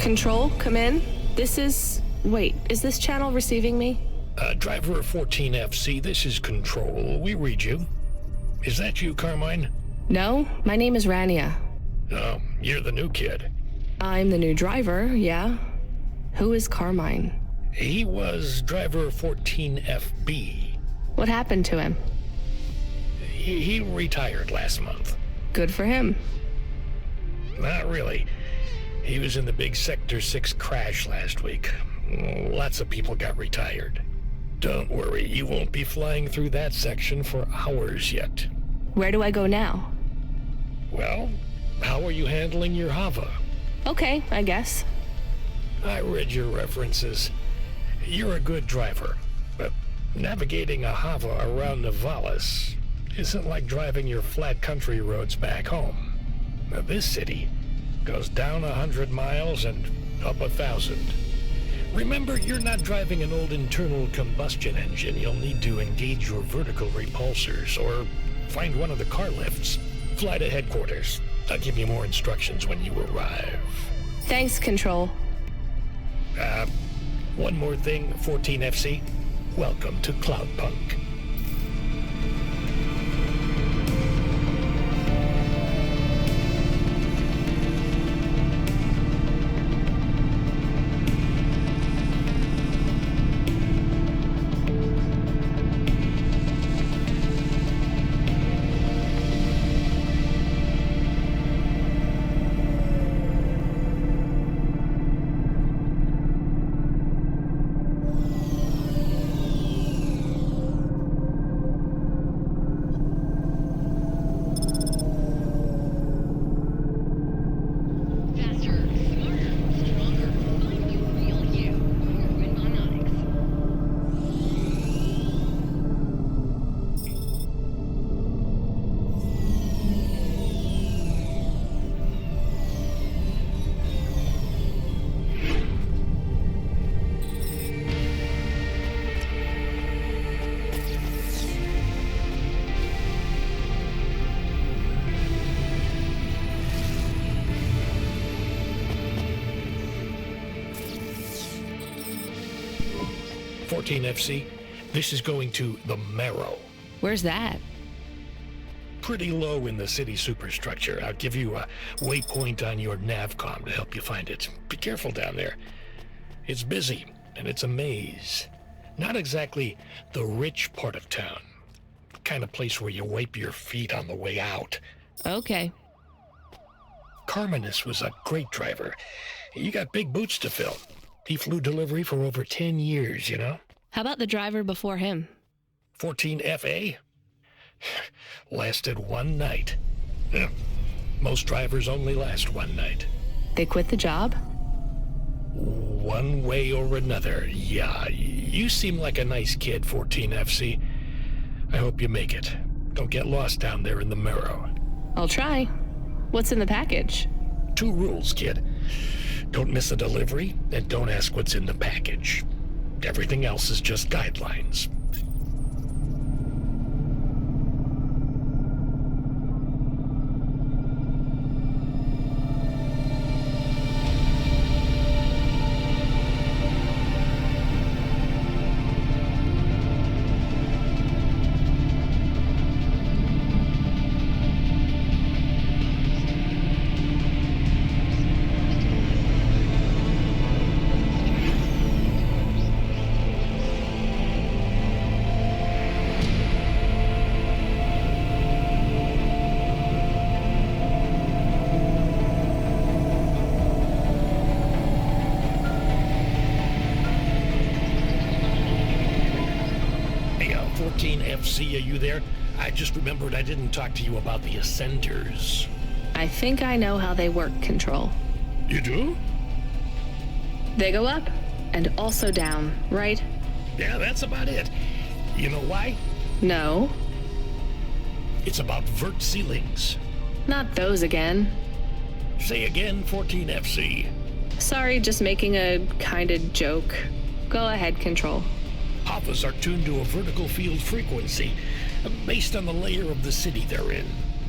Control, come in. This is... Wait, is this channel receiving me? Driver 14FC, this is Control. We read you. Is that you, Carmine? No, my name is Rania. Oh, you're the new kid. I'm the new driver, yeah. Who is Carmine? He was driver 14FB. What happened to him? He retired last month. Good for him. Not really. He was in the big Sector 6 crash last week. Lots of people got retired. Don't worry, you won't be flying through that section for hours yet. Where do I go now? Well, how are you handling your Hava? Okay, I guess. I read your references. You're a good driver, but navigating a Hava around Nivalis isn't like driving your flat country roads back home. Now, this city goes down 100 miles and up 1,000. Remember, you're not driving an old internal combustion engine. You'll need to engage your vertical repulsors or find one of the car lifts. Fly to headquarters. I'll give you more instructions when you arrive. Thanks, Control. One more thing, 14FC. Welcome to Cloudpunk. FC, this is going to the Marrow. Where's that? Pretty low in the city superstructure. I'll give you a waypoint on your navcom to help you find it. Be careful down there. It's busy, and it's a maze. Not exactly the rich part of town. The kind of place where you wipe your feet on the way out. Okay. Carminus was a great driver. You got big boots to fill. He flew delivery for over 10 years, you know? How about the driver before him? 14FA? Lasted one night. Most drivers only last one night. They quit the job? One way or another, yeah. You seem like a nice kid, 14FC. I hope you make it. Don't get lost down there in the Marrow. I'll try. What's in the package? 2 rules, kid. Don't miss a delivery, and don't ask what's in the package. Everything else is just guidelines. FC, are you there? I just remembered I didn't talk to you about the ascenders. I think I know how they work, Control. You do? They go up and also down, right? Yeah, that's about it. You know why? No. It's about vert ceilings. Not those again. Say again, 14FC. Sorry, just making a kind of joke. Go ahead, Control. Havas are tuned to a vertical field frequency based on the layer of the city they're in.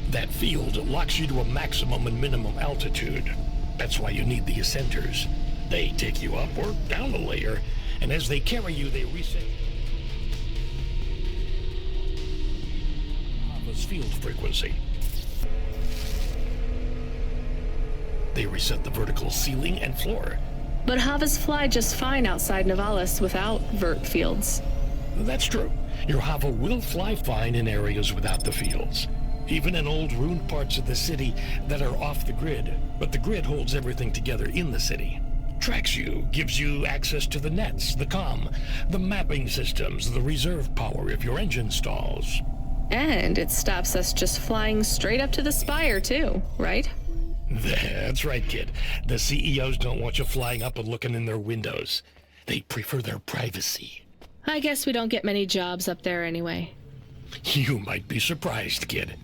That field locks you to a maximum and minimum altitude. That's why you need the ascenders. They take you up or down a layer, and as they carry you, they reset Hava's field frequency. They reset the vertical ceiling and floor. But Havas fly just fine outside Nivalis without vert fields. That's true. Your Hava will fly fine in areas without the fields. Even in old ruined parts of the city that are off the grid. But the grid holds everything together in the city. Tracks you, gives you access to the nets, the comm, the mapping systems, the reserve power if your engine stalls. And it stops us just flying straight up to the spire too, right? That's right, kid. The CEOs don't want you flying up and looking in their windows. They prefer their privacy. I guess we don't get many jobs up there anyway. You might be surprised, kid.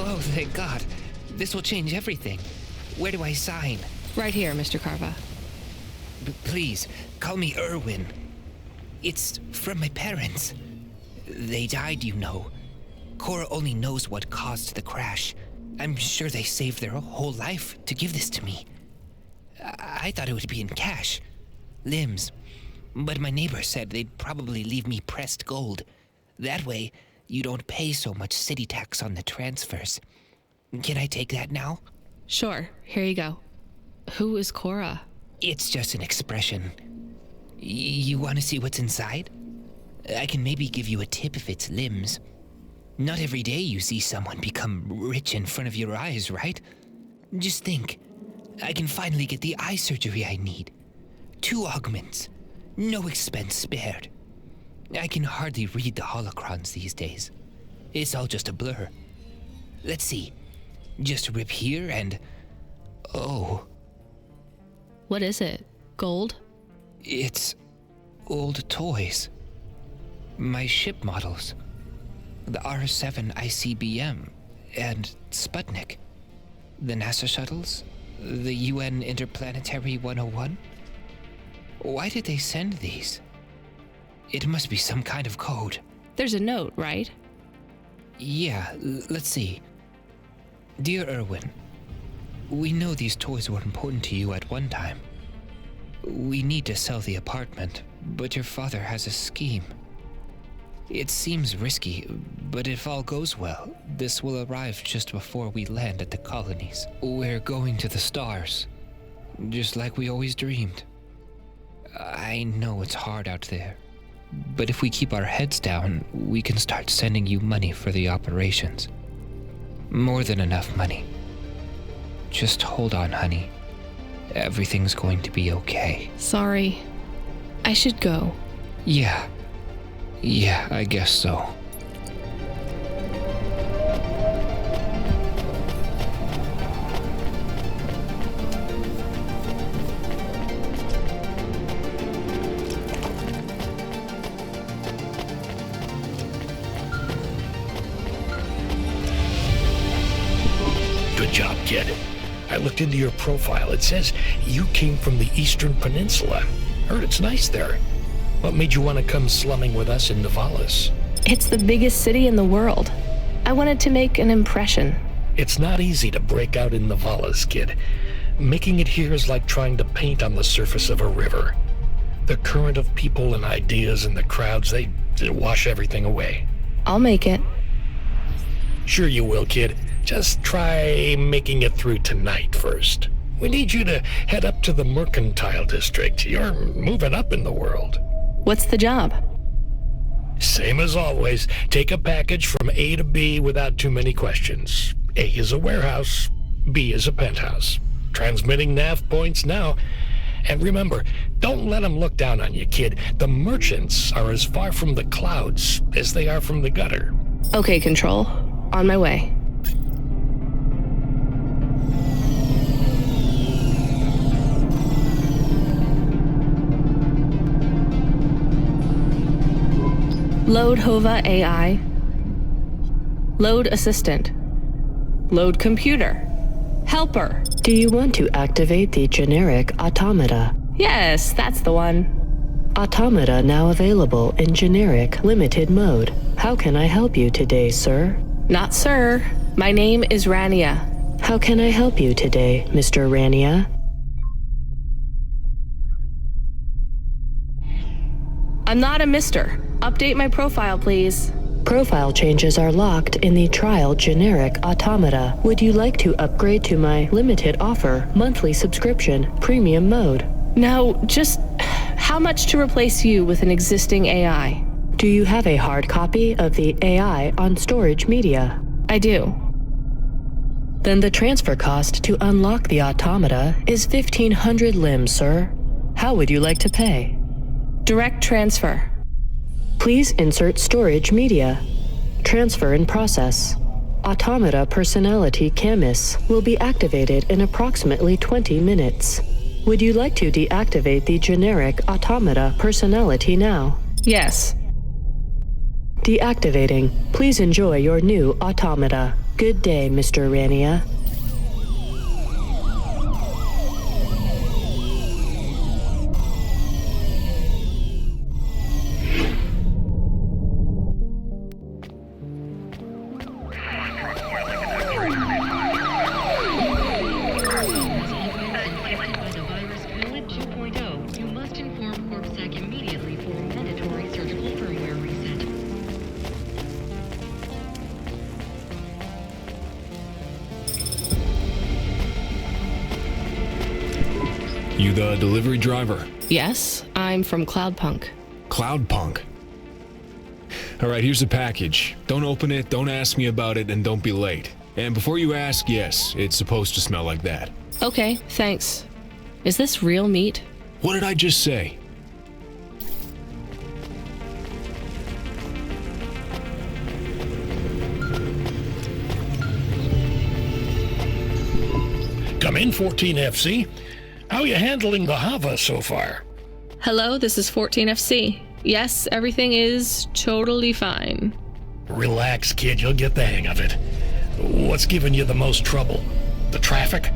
Oh, thank God. This will change everything. Where do I sign? Right here, Mr. Carva. Please, call me Erwin. It's from my parents. They died, you know. Cora only knows what caused the crash. I'm sure they saved their whole life to give this to me. I thought it would be in cash. Limbs. But my neighbor said they'd probably leave me pressed gold. That way, you don't pay so much city tax on the transfers. Can I take that now? Sure, here you go. Who is Cora? It's just an expression. You want to see what's inside? I can maybe give you a tip if it's limbs. Not every day you see someone become rich in front of your eyes, right? Just think. I can finally get the eye surgery I need. 2 augments. No expense spared. I can hardly read the holocrons these days. It's all just a blur. Let's see. Just rip here and... oh. What is it? Gold? It's old toys. My ship models. The R7 ICBM and Sputnik. The NASA shuttles. The UN Interplanetary 101. Why did they send these? It must be some kind of code. There's a note, right? Yeah, let's see. Dear Erwin, we know these toys were important to you at one time. We need to sell the apartment, but your father has a scheme. It seems risky, but if all goes well, this will arrive just before we land at the colonies. We're going to the stars, just like we always dreamed. I know it's hard out there, but if we keep our heads down, we can start sending you money for the operations. More than enough money. Just hold on, honey. Everything's going to be okay. Sorry. I should go. Yeah, I guess so. Good job, kid. I looked into your profile. It says you came from the Eastern Peninsula. Heard it's nice there. What made you want to come slumming with us in Nivalis? It's the biggest city in the world. I wanted to make an impression. It's not easy to break out in Nivalis, kid. Making it here is like trying to paint on the surface of a river. The current of people and ideas and the crowds, they wash everything away. I'll make it. Sure you will, kid. Just try making it through tonight first. We need you to head up to the Mercantile District. You're moving up in the world. What's the job? Same as always. Take a package from A to B without too many questions. A is a warehouse. B is a penthouse. Transmitting nav points now. And remember, don't let them look down on you, kid. The merchants are as far from the clouds as they are from the gutter. Okay, Control. On my way. Load Hova AI. Load assistant. Load computer. Helper. Do you want to activate the generic automata? Yes, that's the one. Automata now available in generic limited mode. How can I help you today, sir? Not sir. My name is Rania. How can I help you today, Mr. Rania? I'm not a mister. Update my profile, please. Profile changes are locked in the trial generic automata. Would you like to upgrade to my limited offer monthly subscription premium mode? Now, just how much to replace you with an existing AI? Do you have a hard copy of the AI on storage media? I do. Then the transfer cost to unlock the automata is 1,500 limbs, sir. How would you like to pay? Direct transfer. Please insert storage media. Transfer in process. Automata personality Camus will be activated in approximately 20 minutes. Would you like to deactivate the generic automata personality now? Yes. Deactivating. Please enjoy your new automata. Good day, Mr. Rania. You the delivery driver? Yes, I'm from Cloudpunk. Cloudpunk. Alright, here's the package. Don't open it, don't ask me about it, and don't be late. And before you ask, yes, it's supposed to smell like that. Okay, thanks. Is this real meat? What did I just say? Come in, 14FC. How you handling the Hava so far? Hello, this is 14FC. Yes, everything is totally fine. Relax, kid, you'll get the hang of it. What's giving you the most trouble? The traffic?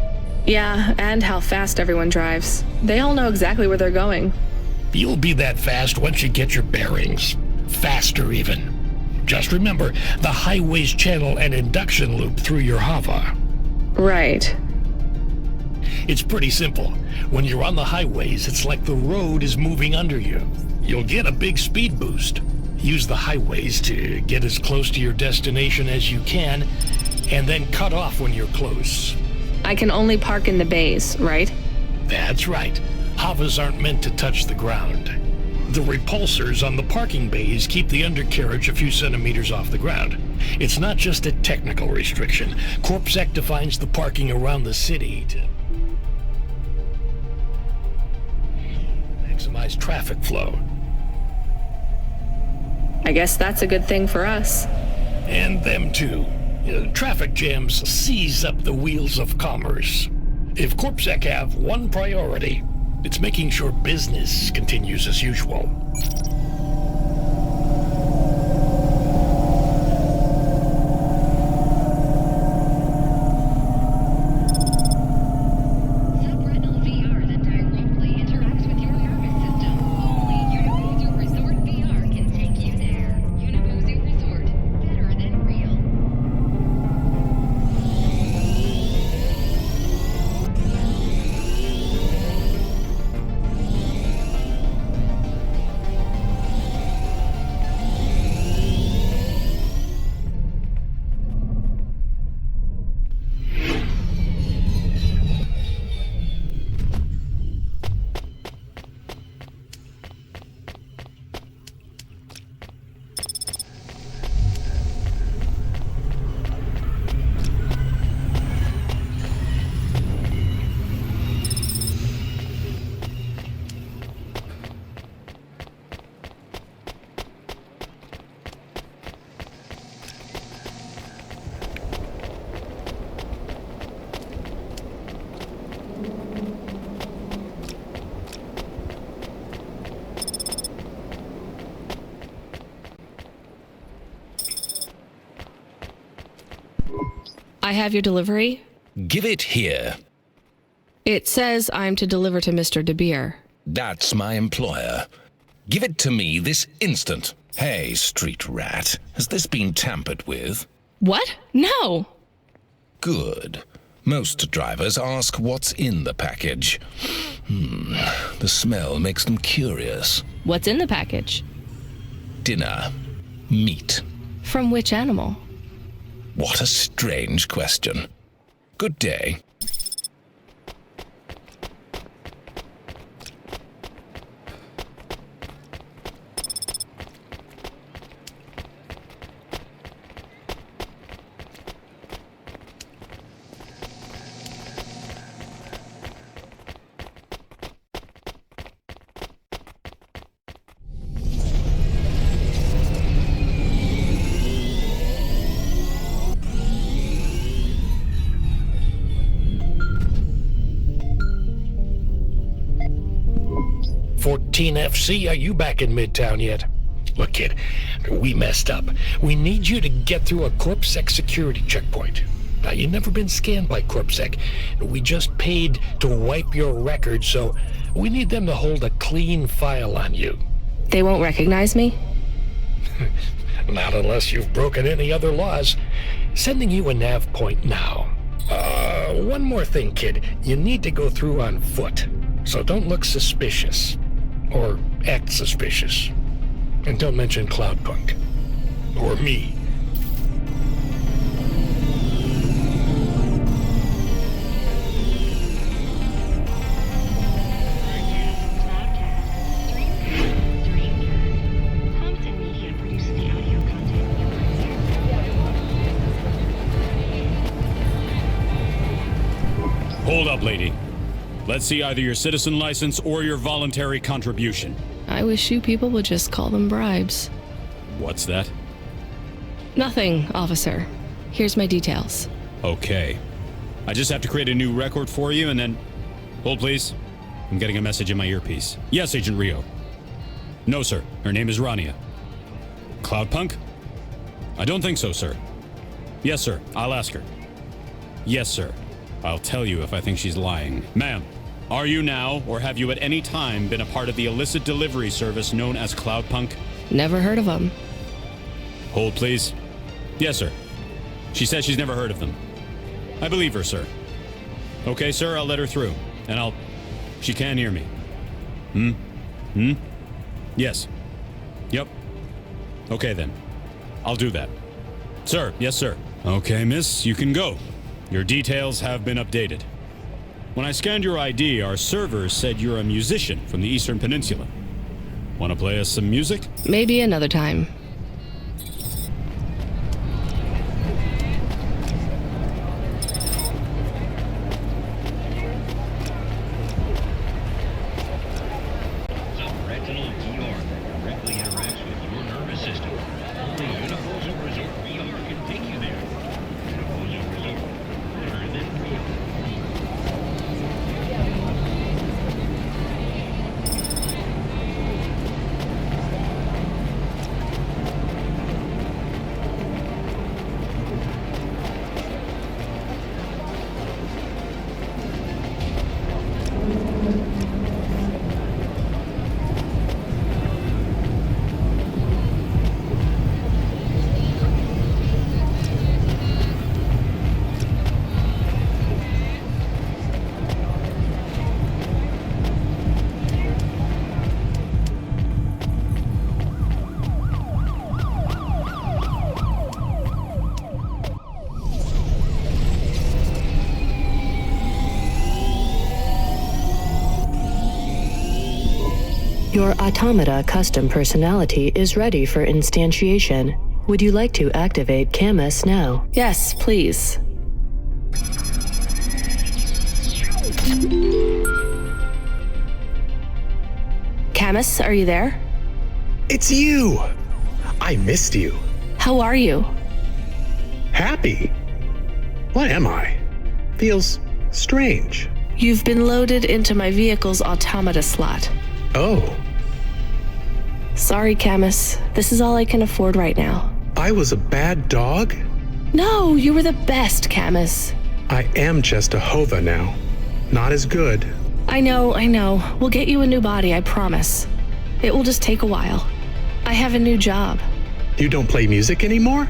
Yeah, and how fast everyone drives. They all know exactly where they're going. You'll be that fast once you get your bearings. Faster, even. Just remember, the highways channel an induction loop through your Hava. Right. It's pretty simple. When you're on the highways, it's like the road is moving under you. You'll get a big speed boost. Use the highways to get as close to your destination as you can, and then cut off when you're close. I can only park in the bays, right? That's right. Havas aren't meant to touch the ground. The repulsors on the parking bays keep the undercarriage a few centimeters off the ground. It's not just a technical restriction. CorpSec defines the parking around the city to maximize traffic flow. I guess that's a good thing for us. And them too. Traffic jams seize up the wheels of commerce. If CorpSec have one priority, it's making sure business continues as usual. Subretinal VR that directly interacts with your nervous system. Only Unibuzu Resort VR can take you there. Unibuzu Resort, better than real. I have your delivery. Give it here. It says I'm to deliver to Mr. De Beer. That's my employer. Give it to me this instant. Hey, street rat, has this been tampered with? What? No! Good. Most drivers ask what's in the package. The smell makes them curious. What's in the package? Dinner. Meat. From which animal? What a strange question. Good day. FC, are you back in Midtown yet? Look, kid, we messed up. We need you to get through a CorpSec security checkpoint. Now, you've never been scanned by CorpSec. We just paid to wipe your record, so we need them to hold a clean file on you. They won't recognize me? Not unless you've broken any other laws. Sending you a nav point now. One more thing, kid. You need to go through on foot, so don't look suspicious. Or act suspicious. And don't mention Cloudpunk. Or me. Hold up, lady. Let's see either your citizen license or your voluntary contribution. I wish you people would just call them bribes. What's that? Nothing, officer. Here's my details. Okay. I just have to create a new record for you and then... Hold, please. I'm getting a message in my earpiece. Yes, Agent Rio. No, sir. Her name is Rania. Cloudpunk? I don't think so, sir. Yes, sir. I'll ask her. Yes, sir. I'll tell you if I think she's lying. Ma'am, are you now, or have you at any time been a part of the illicit delivery service known as Cloudpunk? Never heard of them. Hold, please. Yes, sir. She says she's never heard of them. I believe her, sir. Okay, sir, I'll let her through. And She can hear me. Yes. Yep. Okay, then. I'll do that. Sir, yes, sir. Okay, miss, you can go. Your details have been updated. When I scanned your ID, our servers said you're a musician from the Eastern Peninsula. Want to play us some music? Maybe another time. Retinal VR that directly interacts with your nervous system. Only Universal Resort VR can take you there. Universal Resort, better than real. Your Automata custom personality is ready for instantiation. Would you like to activate Camus now? Yes, please. Camus, are you there? It's you! I missed you. How are you? Happy? What am I? Feels strange. You've been loaded into my vehicle's automata slot. Oh, Sorry, Camus. This is all I can afford right now. I was a bad dog? No, you were the best, Camus. I am just a Hova now. Not as good. I know. We'll get you a new body, I promise. It will just take a while. I have a new job. You don't play music anymore?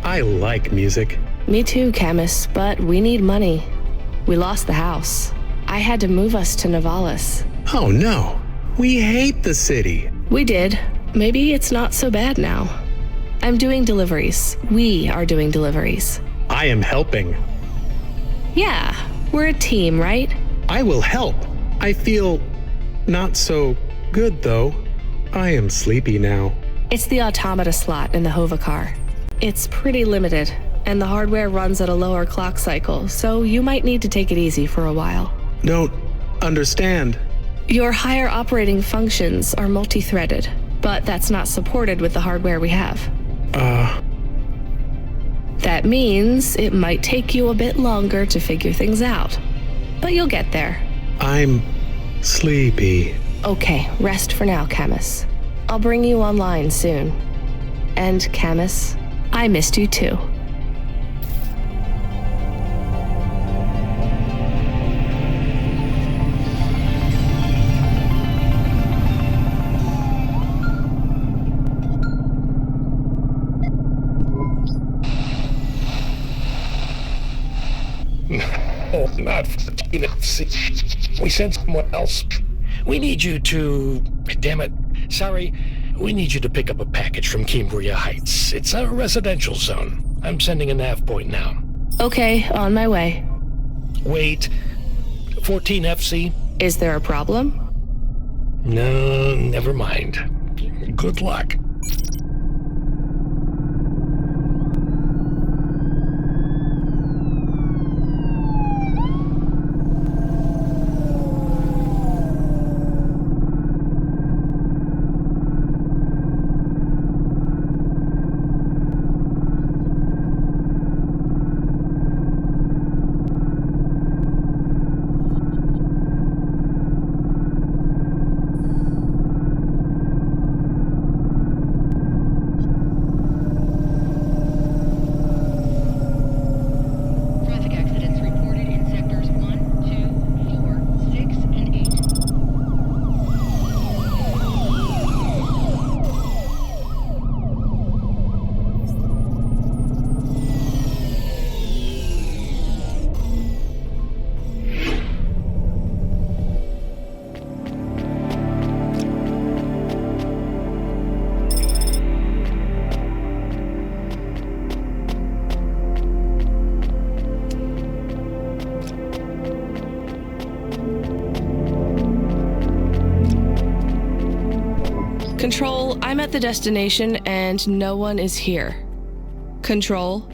I like music. Me too, Camus, but we need money. We lost the house. I had to move us to Navalis. Oh no. We hate the city. We did. Maybe it's not so bad now. I'm doing deliveries. We are doing deliveries. I am helping. Yeah, we're a team, right? I will help. I feel not so good though. I am sleepy now. It's the automata slot in the Hova car. It's pretty limited, and the hardware runs at a lower clock cycle, so you might need to take it easy for a while. Don't understand. Your higher operating functions are multi-threaded, but that's not supported with the hardware we have. That means it might take you a bit longer to figure things out, but you'll get there. I'm sleepy. Okay, rest for now, Camus. I'll bring you online soon. And Camus, I missed you too. Oh, not 14 FC. We sent someone else. We need you to... Damn it. Sorry. We need you to pick up a package from Cambria Heights. It's a residential zone. I'm sending a nav point now. Okay, on my way. Wait. 14 FC? Is there a problem? No, never mind. Good luck. Traffic accidents reported in sectors 1, 2, 4, 6, and 8. Control, I'm at the destination and no one is here. Control?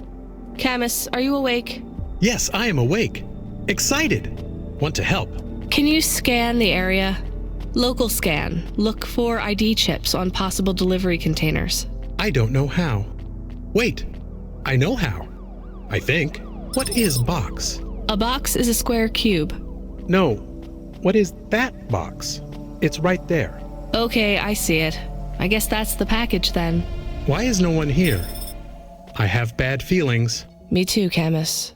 Camus, are you awake? Yes, I am awake. Excited. Want to help. Can you scan the area? Local scan. Look for ID chips on possible delivery containers. I don't know how. Wait. I know how. I think. What is box? A box is a square cube. No. What is that box? It's right there. Okay, I see it. I guess that's the package then. Why is no one here? I have bad feelings. Me too, Camus.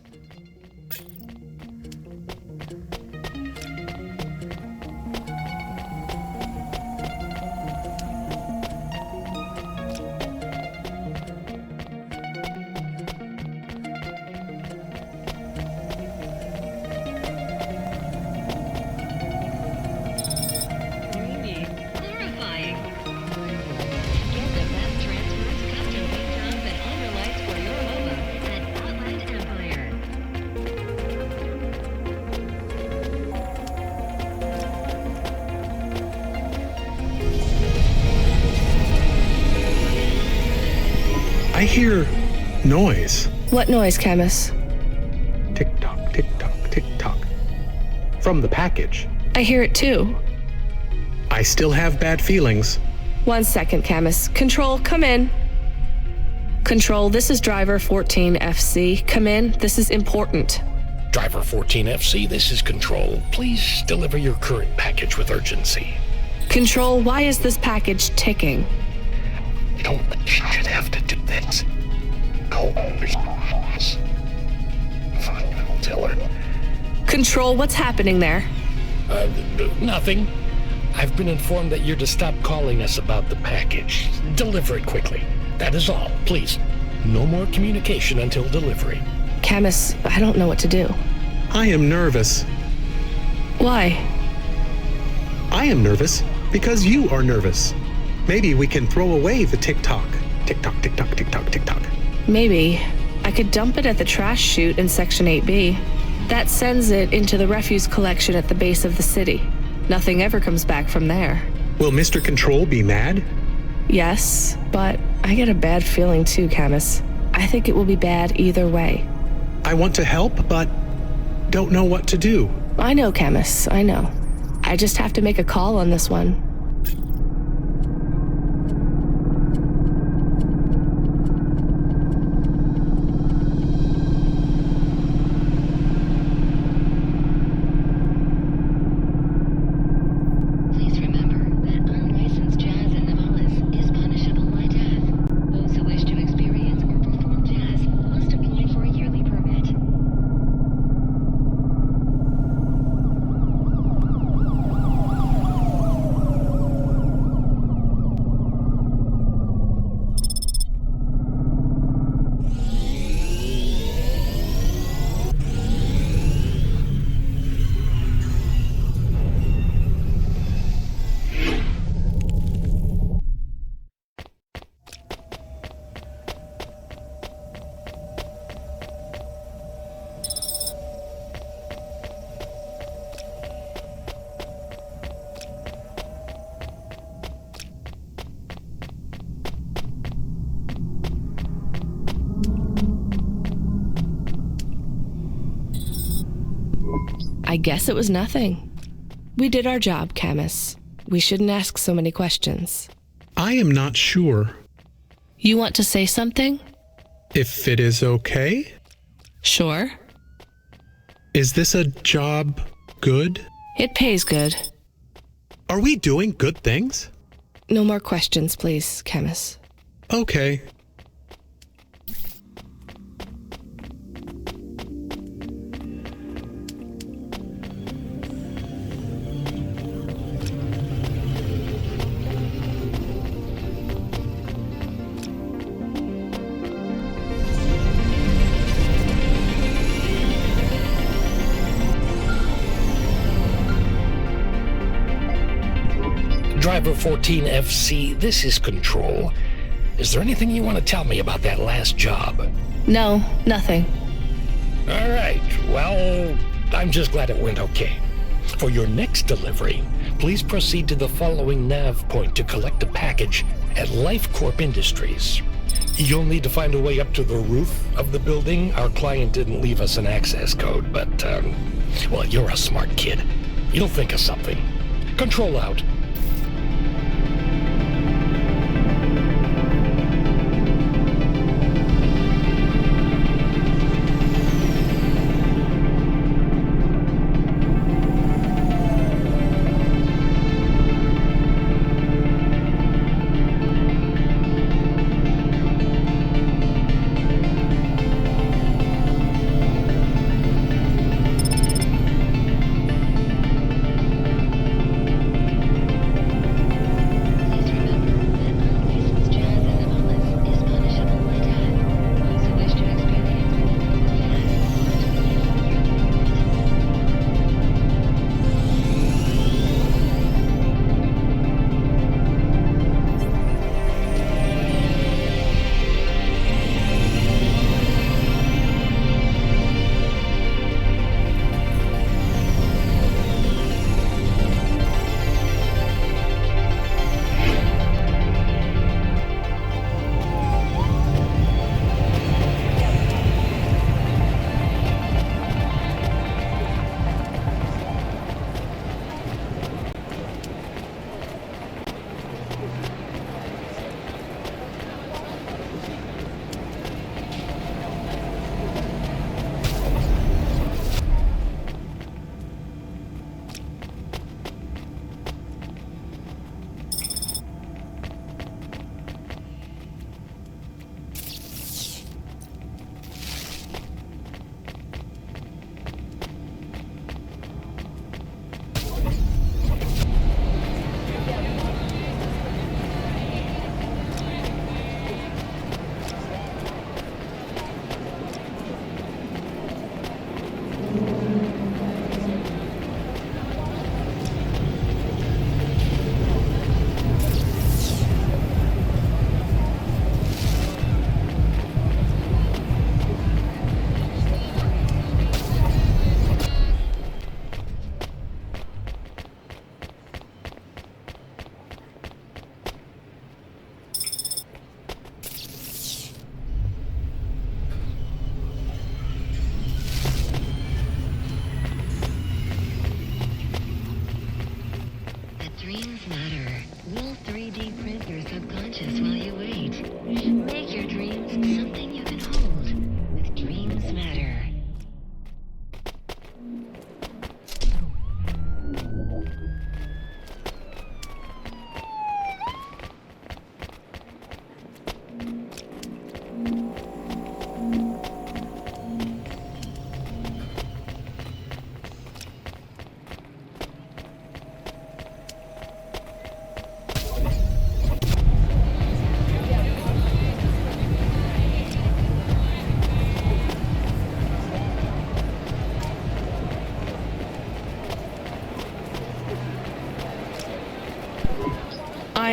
Horrifying. Get the best transfers, custom paint jobs, and overlays for your Hova at Outland Empire. I hear noise. What noise, Camus? Tick tock, tick tock, tick tock. From the package. I hear it too. I still have bad feelings. 1 second, Camus. Control, come in. Control, this is driver 14 FC. Come in, this is important. Driver 14 FC, this is Control. Please deliver your current package with urgency. Control, why is this package ticking? I don't think you should have to do this. I'll tell her. Control, what's happening there? Nothing. I've been informed that you're to stop calling us about the package. Deliver it quickly. That is all. Please. No more communication until delivery. Camus, I don't know what to do. I am nervous. Why? I am nervous because you are nervous. Maybe we can throw away the tick-tock. Tick-tock, tick-tock, tick-tock, tick-tock. Maybe. I could dump it at the trash chute in Section 8B. That sends it into the refuse collection at the base of the city. Nothing ever comes back from there. Will Mr. Control be mad? Yes, but I get a bad feeling too, Camus. I think it will be bad either way. I want to help, but don't know what to do. I know, Camus, I know. I just have to make a call on this one. Please remember that unlicensed jazz in Navalis is punishable by death. Those who wish to experience or perform jazz must apply for a yearly permit. I guess it was nothing. We did our job, Camus. We shouldn't ask so many questions. I am not sure. You want to say something? If it is okay? Sure. Is this a job good? It pays good. Are we doing good things? No more questions, please, Camus. Okay. Driver 14FC, this is Control. Is there anything you want to tell me about that last job? No, nothing. All right. Well, I'm just glad it went okay. For your next delivery, please proceed to the following nav point to collect a package at Life Corp Industries. You'll need to find a way up to the roof of the building. Our client didn't leave us an access code, but, well, you're a smart kid. You'll think of something. Control out.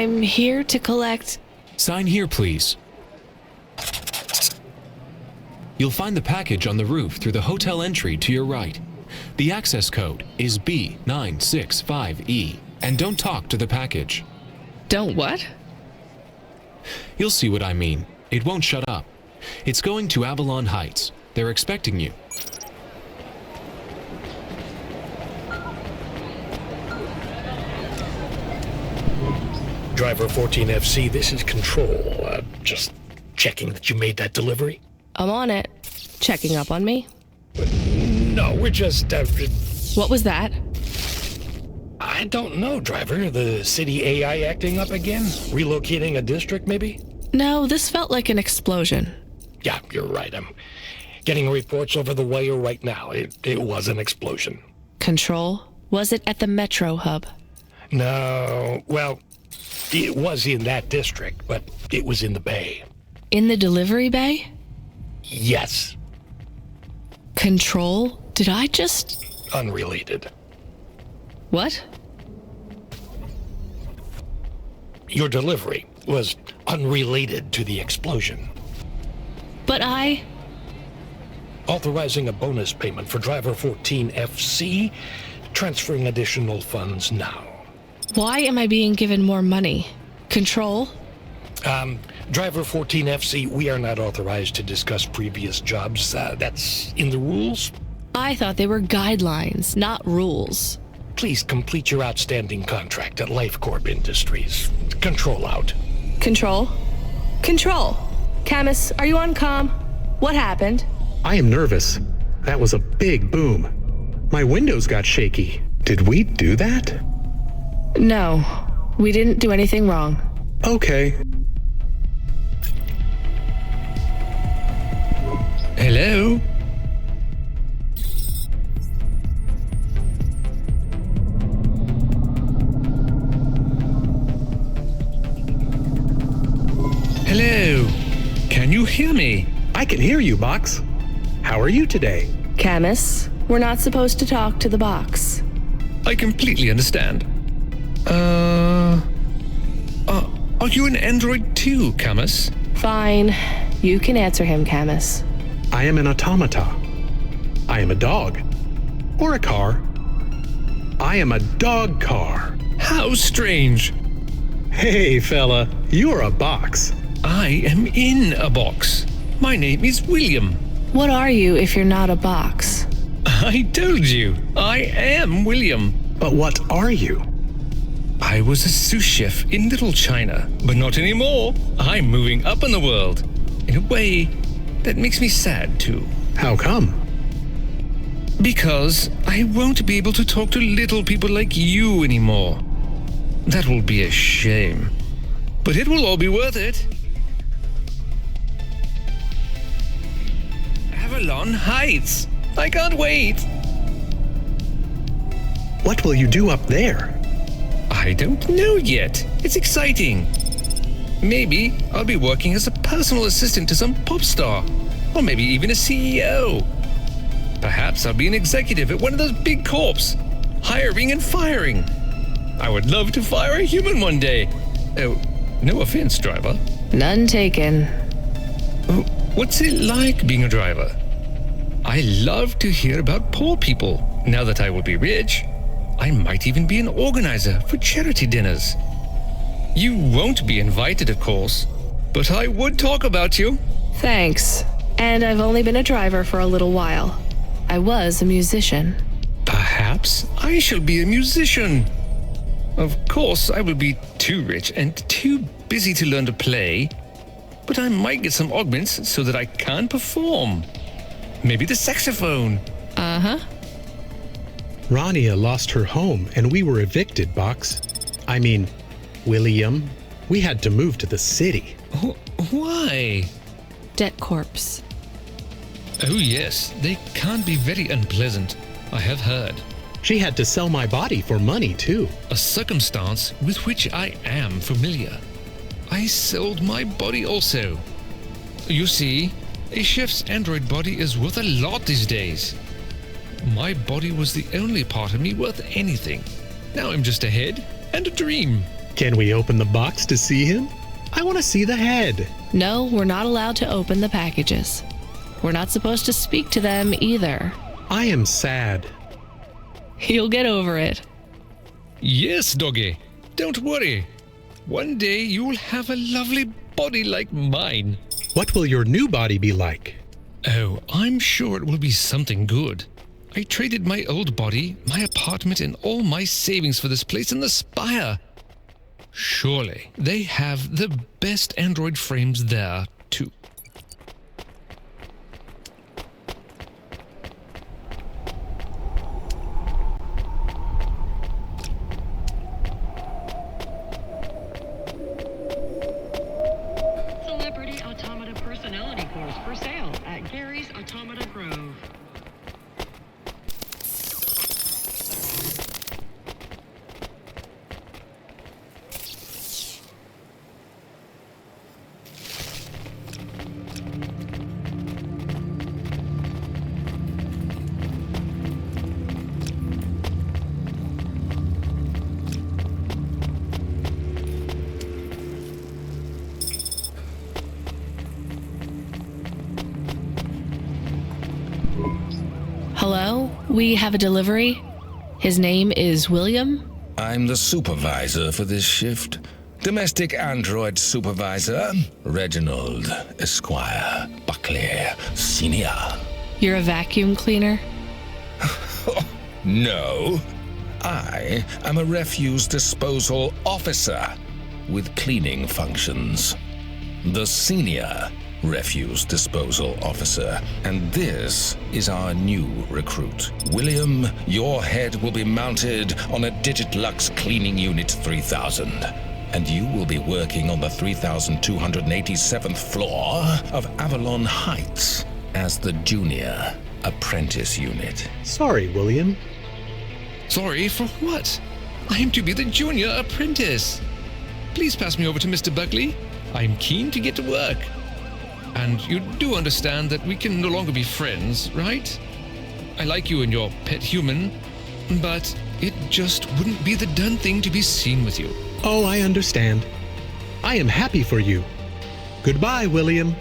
I'm here to collect... Sign here, please. You'll find the package on the roof through the hotel entry to your right. The access code is B965E, and don't talk to the package. Don't what? You'll see what I mean. It won't shut up. It's going to Avalon Heights. They're expecting you. Driver 14FC, this is Control. Just checking that you made that delivery. I'm on it. Checking up on me? No, we're just... What was that? I don't know, driver. The city AI acting up again? Relocating a district, maybe? No, this felt like an explosion. Yeah, you're right. I'm getting reports over the wire right now. It was an explosion. Control? Was it at the Metro hub? No, well, it was in that district, but it was in the bay. In the delivery bay? Yes. Control? Did I just... Unrelated. What? Your delivery was unrelated to the explosion. But I... Authorizing a bonus payment for driver 14FC, transferring additional funds now. Why am I being given more money? Control? Driver 14FC, we are not authorized to discuss previous jobs. That's in the rules. I thought they were guidelines, not rules. Please complete your outstanding contract at LifeCorp Industries. Control out. Control? Control! Camus, are you on comm? What happened? I am nervous. That was a big boom. My windows got shaky. Did we do that? No, we didn't do anything wrong. Okay. Hello? Hello? Can you hear me? I can hear you, Box. How are you today? Camus, we're not supposed to talk to the box. I completely understand. Are you an android too, Camus? Fine. You can answer him, Camus. I am an automata. I am a dog. Or a car. I am a dog car. How strange. Hey, fella, you're a box. I am in a box. My name is William. What are you if you're not a box? I told you, I am William. But what are you? I was a sous chef in Little China, but not anymore. I'm moving up in the world. In a way that makes me sad too. How come? Because I won't be able to talk to little people like you anymore. That will be a shame. But it will all be worth it. Avalon Heights. I can't wait. What will you do up there? I don't know yet. It's exciting. Maybe I'll be working as a personal assistant to some pop star. Or maybe even a CEO. Perhaps I'll be an executive at one of those big corps. Hiring and firing. I would love to fire a human one day. Oh, no offense, driver. None taken. What's it like being a driver? I love to hear about poor people. Now that I will be rich, I might even be an organizer for charity dinners. You won't be invited, of course, but I would talk about you. Thanks. And I've only been a driver for a little while. I was a musician. Perhaps I shall be a musician. Of course, I will be too rich and too busy to learn to play, but I might get some augments so that I can perform. Maybe the saxophone. Uh-huh. Rania lost her home and we were evicted, Box. I mean, William, we had to move to the city. Why? Debt corpse. Oh yes, they can be very unpleasant. I have heard. She had to sell my body for money, too. A circumstance with which I am familiar. I sold my body also. You see, a chef's android body is worth a lot these days. My body was the only part of me worth anything. Now I'm just a head and a dream. Can we open the box to see him? I want to see the head. No, we're not allowed to open the packages. We're not supposed to speak to them either. I am sad. You'll get over it. Yes, doggy. Don't worry. One day you'll have a lovely body like mine. What will your new body be like? Oh, I'm sure it will be something good. I traded my old body, my apartment, and all my savings for this place in the Spire. Surely they have the best Android frames there, too. Celebrity Automata Personality Course for sale at Gary's Automata Grove. Hello? We have a delivery. His name is William. I'm the supervisor for this shift. Domestic android supervisor, Reginald Esquire Buckley Sr. You're a vacuum cleaner? No, I am a refuse disposal officer with cleaning functions. The senior refuse disposal officer. And this is our new recruit. William, your head will be mounted on a Digitlux Cleaning Unit 3000. And you will be working on the 3287th floor of Avalon Heights as the junior apprentice unit. Sorry, William. Sorry for what? I am to be the junior apprentice. Please pass me over to Mr. Buckley. I'm keen to get to work. And you do understand that we can no longer be friends, right? I like you and your pet human, but it just wouldn't be the done thing to be seen with you. Oh, I understand. I am happy for you. Goodbye, William.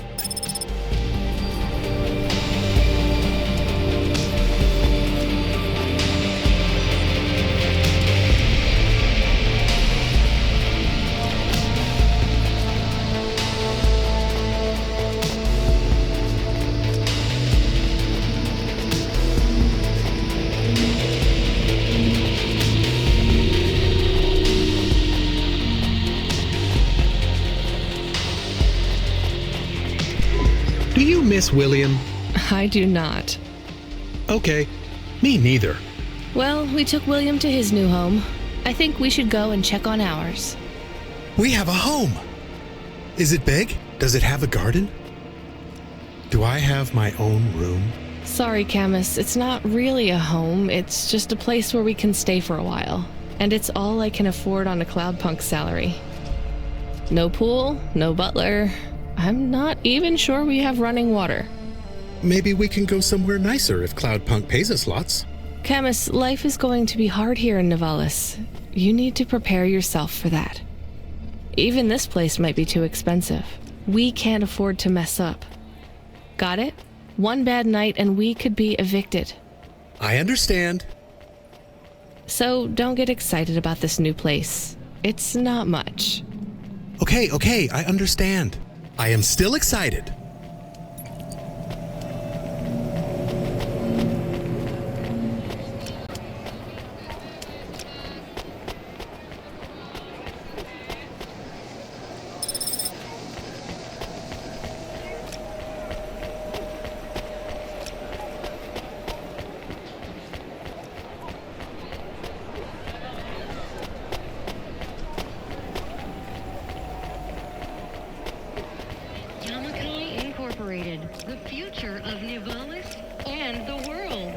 Do you miss William? I do not. Okay, me neither. Well, we took William to his new home. I think we should go and check on ours. We have a home. Is it big? Does it have a garden? Do I have my own room? Sorry, Camus, it's not really a home. It's just a place where we can stay for a while. And it's all I can afford on a Cloudpunk salary. No pool, no butler. I'm not even sure we have running water. Maybe we can go somewhere nicer if Cloudpunk pays us lots. Camus, life is going to be hard here in Nivalis. You need to prepare yourself for that. Even this place might be too expensive. We can't afford to mess up. Got it? One bad night and we could be evicted. I understand. So don't get excited about this new place. It's not much. Okay, I understand. I am still excited. Yamakai Incorporated, the future of Nivalis and the world.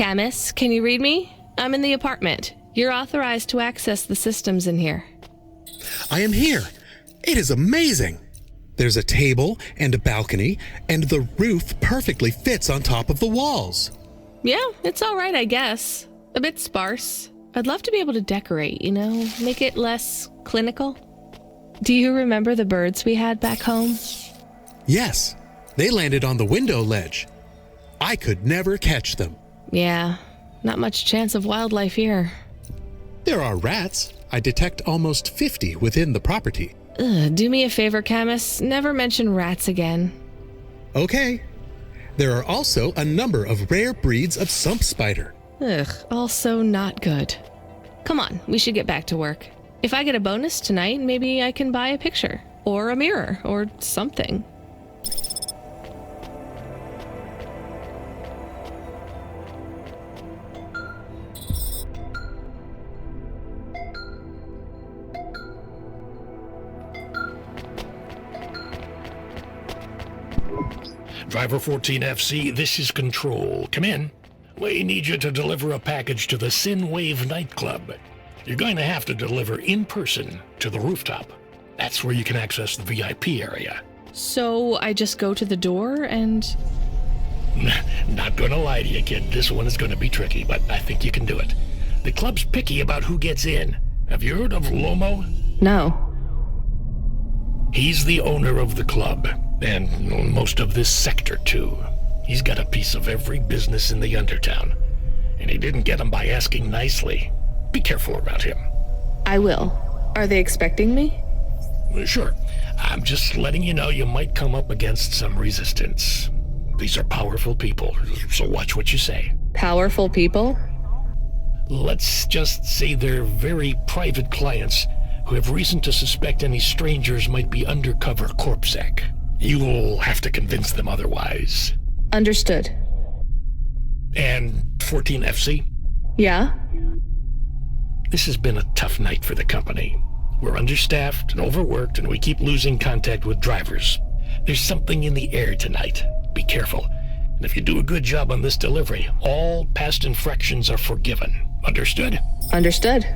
Camus, can you read me? I'm in the apartment. You're authorized to access the systems in here. I am here. It is amazing. There's a table and a balcony, and the roof perfectly fits on top of the walls. Yeah, it's all right, I guess. A bit sparse. I'd love to be able to decorate, make it less clinical. Do you remember the birds we had back home? Yes, they landed on the window ledge. I could never catch them. Yeah, not much chance of wildlife here. There are rats. I detect almost 50 within the property. Do me a favor, Camus. Never mention rats again. Okay. There are also a number of rare breeds of sump spider. Ugh, also not good. Come on, we should get back to work. If I get a bonus tonight, maybe I can buy a picture, or a mirror, or something. Driver 14FC, this is Control. Come in. We need you to deliver a package to the Sinwave nightclub. You're going to have to deliver in person to the rooftop. That's where you can access the VIP area. So I just go to the door and... Not gonna lie to you, kid. This one is gonna be tricky, but I think you can do it. The club's picky about who gets in. Have you heard of Lomo? No. He's the owner of the club, and most of this sector, too. He's got a piece of every business in the Undertown. And he didn't get them by asking nicely. Be careful about him. I will. Are they expecting me? Sure. I'm just letting you know you might come up against some resistance. These are powerful people, so watch what you say. Powerful people? Let's just say they're very private clients who have reason to suspect any strangers might be undercover CorpSec. You'll have to convince them otherwise. Understood. And 14FC? Yeah? This has been a tough night for the company. We're understaffed and overworked, and we keep losing contact with drivers. There's something in the air tonight. Be careful. And if you do a good job on this delivery, all past infractions are forgiven. Understood? Understood.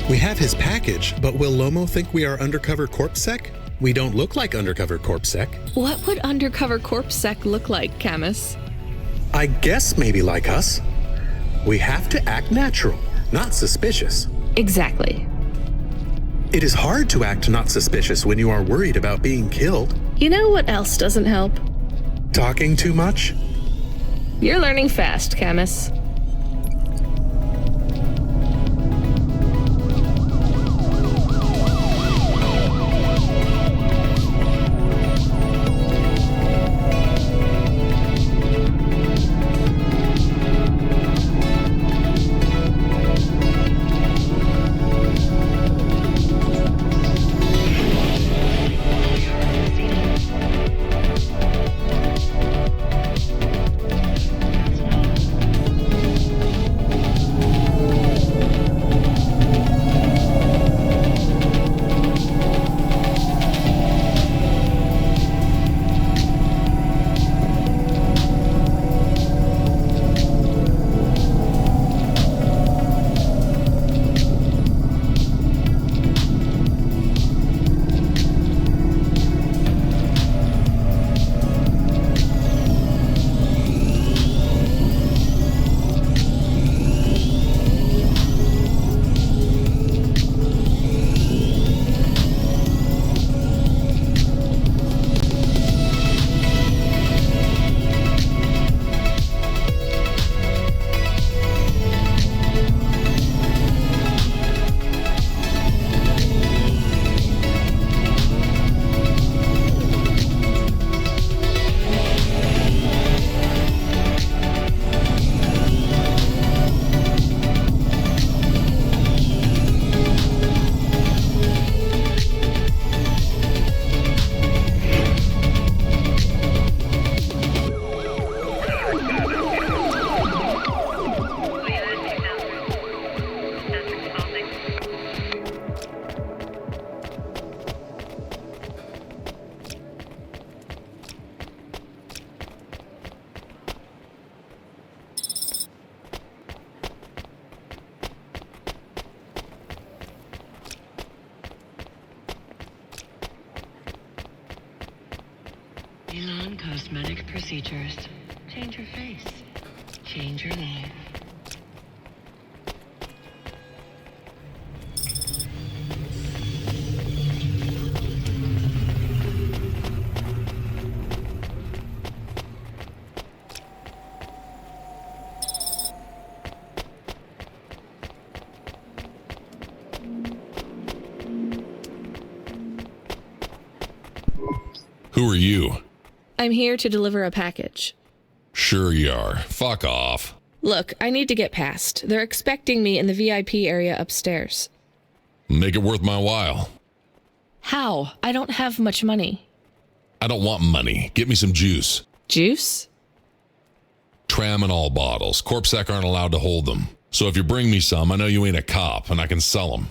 We have his package, but will Lomo think we are undercover CorpSec? We don't look like undercover CorpSec. What would undercover CorpSec look like, Camus? I guess maybe like us. We have to act natural, not suspicious. Exactly. It is hard to act not suspicious when you are worried about being killed. You know what else doesn't help? Talking too much? You're learning fast, Camus. Non-cosmetic procedures. Change your face. Change your life. Who are you? I'm here to deliver a package. Sure you are. Fuck off. Look, I need to get past. They're expecting me in the VIP area upstairs. Make it worth my while. How? I don't have much money. I don't want money. Get me some juice. Juice? Tramadol bottles. Corpsec aren't allowed to hold them. So if you bring me some, I know you ain't a cop, and I can sell them.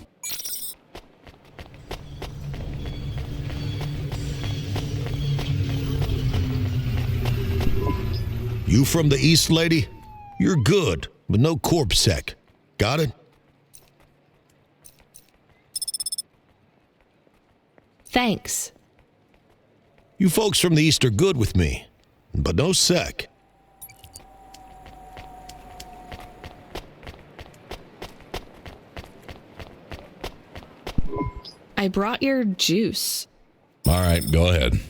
You from the East, lady? You're good, but no corpsec. Got it? Thanks. You folks from the East are good with me, but no sec. I brought your juice. All right, go ahead.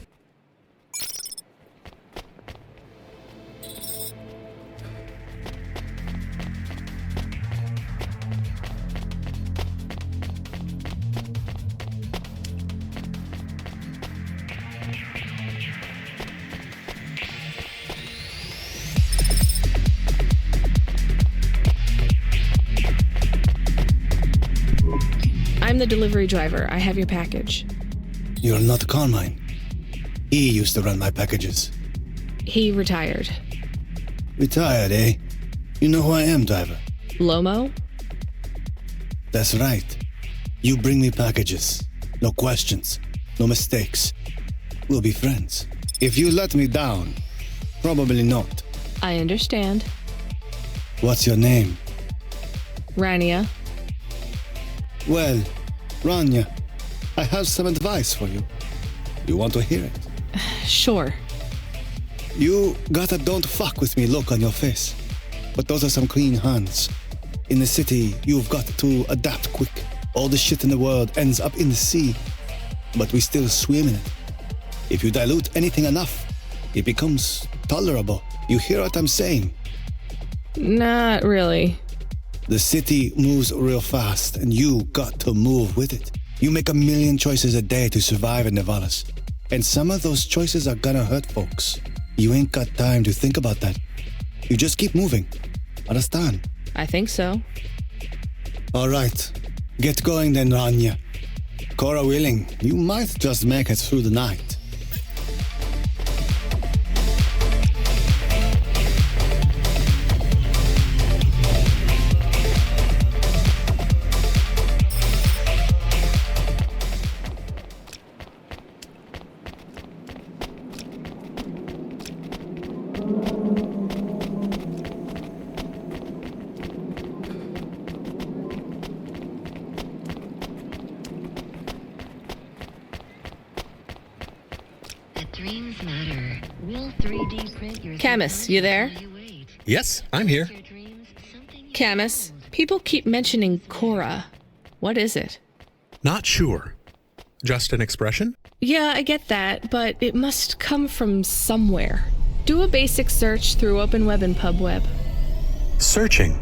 I'm the delivery driver. I have your package. You're not Carmine. He used to run my packages. He retired. Retired, eh? You know who I am, driver. Lomo? That's right. You bring me packages. No questions. No mistakes. We'll be friends. If you let me down, probably not. I understand. What's your name? Rania. Well, Rania, I have some advice for you. You want to hear it? Sure. You got a don't fuck with me look on your face. But those are some clean hands. In the city, you've got to adapt quick. All the shit in the world ends up in the sea. But we still swim in it. If you dilute anything enough, it becomes tolerable. You hear what I'm saying? Not really. The city moves real fast, and you got to move with it. You make a million choices a day to survive in Nevalis. And some of those choices are gonna hurt folks. You ain't got time to think about that. You just keep moving. Understand? I think so. All right. Get going then, Rania. Cora willing, you might just make it through the night. Dreams matter. Will 3D print your Camus, you there? Yes, I'm here. Camus, people keep mentioning Cora. What is it? Not sure. Just an expression? Yeah, I get that, but it must come from somewhere. Do a basic search through Open Web and PubWeb. Searching.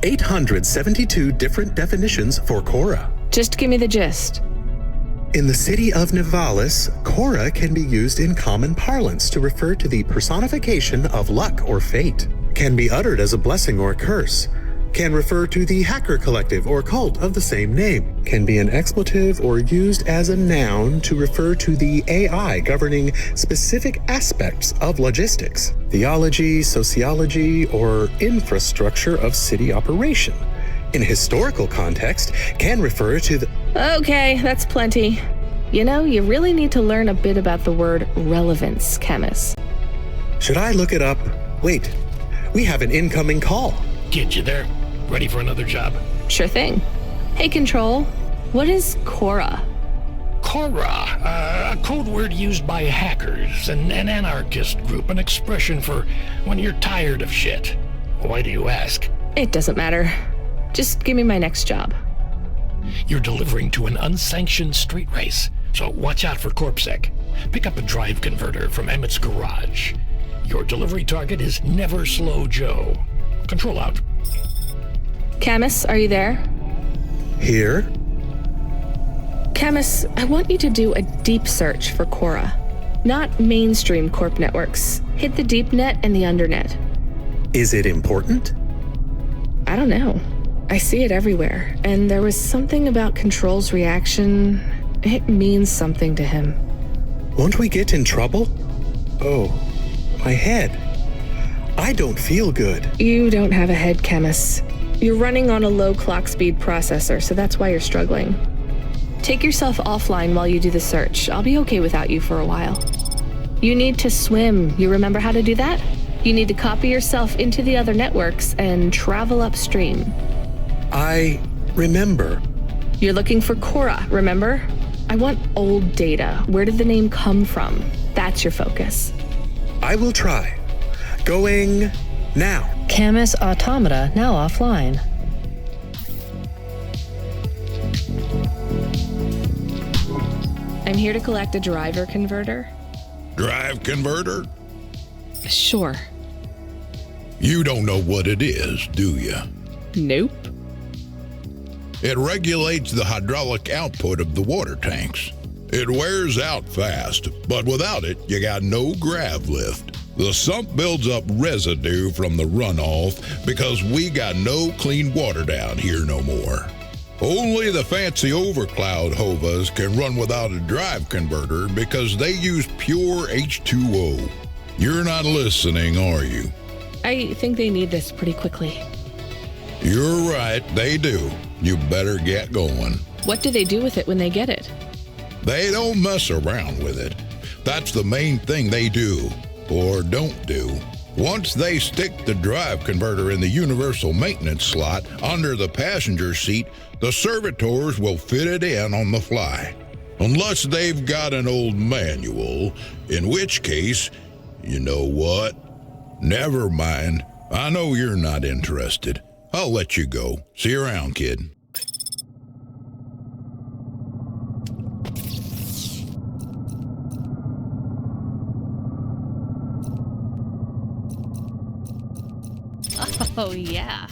872 different definitions for Cora. Just give me the gist. In the city of Nevalis, Cora can be used in common parlance to refer to the personification of luck or fate. Can be uttered as a blessing or a curse. Can refer to the hacker collective or cult of the same name. Can be an expletive or used as a noun to refer to the AI governing specific aspects of logistics, theology, sociology, or infrastructure of city operation. In historical context, can refer to the... Okay, that's plenty. You know, you really need to learn a bit about the word relevance, Camus. Should I look it up? Wait, we have an incoming call. Kid, you there? Ready for another job? Sure thing. Hey, Control, what is Cora? Cora, a code word used by hackers, an anarchist group, an expression for when you're tired of shit. Why do you ask? It doesn't matter. Just give me my next job. You're delivering to an unsanctioned street race, so watch out for CorpSec. Pick up a drive converter from Emmett's garage. Your delivery target is Never Slow Joe. Control out. Camus, are you there? Here? Camus, I want you to do a deep search for Cora. Not mainstream corp networks. Hit the deep net and the undernet. Is it important? I don't know. I see it everywhere, and there was something about Control's reaction. It means something to him. Won't we get in trouble? Oh, my head. I don't feel good. You don't have a head, Camus. You're running on a low clock speed processor, so that's why you're struggling. Take yourself offline while you do the search. I'll be okay without you for a while. You need to swim. You remember how to do that? You need to copy yourself into the other networks and travel upstream. I remember. You're looking for Cora, remember? I want old data. Where did the name come from? That's your focus. I will try. Going now. Camus Automata now offline. I'm here to collect a driver converter. Drive converter? Sure. You don't know what it is, do you? Nope. It regulates the hydraulic output of the water tanks. It wears out fast, but without it, you got no grav lift. The sump builds up residue from the runoff because we got no clean water down here no more. Only the fancy overcloud hovas can run without a drive converter because they use pure H2O. You're not listening, are you? I think they need this pretty quickly. You're right, they do. You better get going. What do they do with it when they get it? They don't mess around with it. That's the main thing they do, or don't do. Once they stick the drive converter in the universal maintenance slot under the passenger seat, the servitors will fit it in on the fly. Unless they've got an old manual, in which case, you know what? Never mind. I know you're not interested. I'll let you go. See you around, kid. Oh, yeah.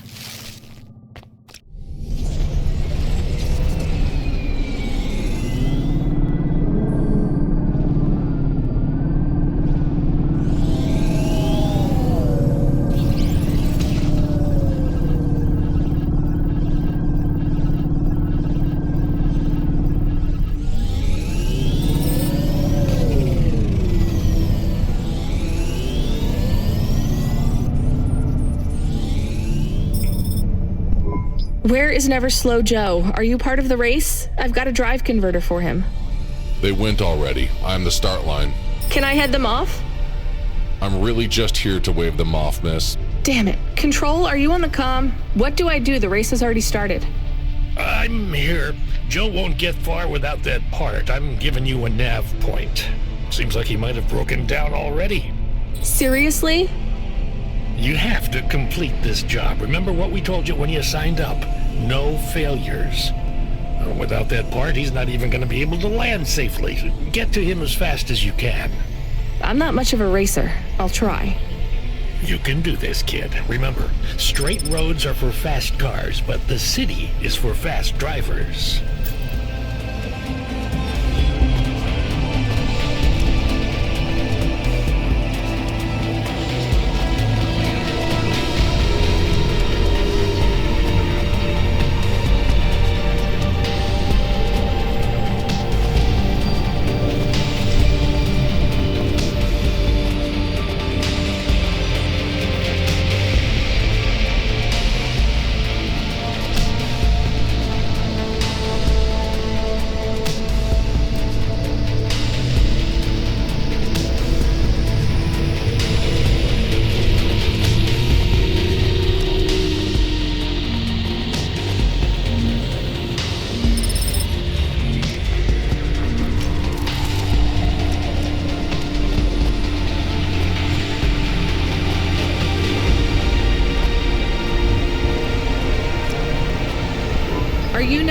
Where is Never Slow Joe? Are you part of the race? I've got a drive converter for him. They went already. I'm the start line. Can I head them off? I'm really just here to wave them off, miss. Damn it. Control, are you on the comm? What do I do? The race has already started. I'm here. Joe won't get far without that part. I'm giving you a nav point. Seems like he might have broken down already. Seriously? You have to complete this job. Remember what we told you when you signed up? No failures. Without that part, he's not even going to be able to land safely. Get to him as fast as you can. I'm not much of a racer. I'll try. You can do this, kid. Remember, straight roads are for fast cars, but the city is for fast drivers.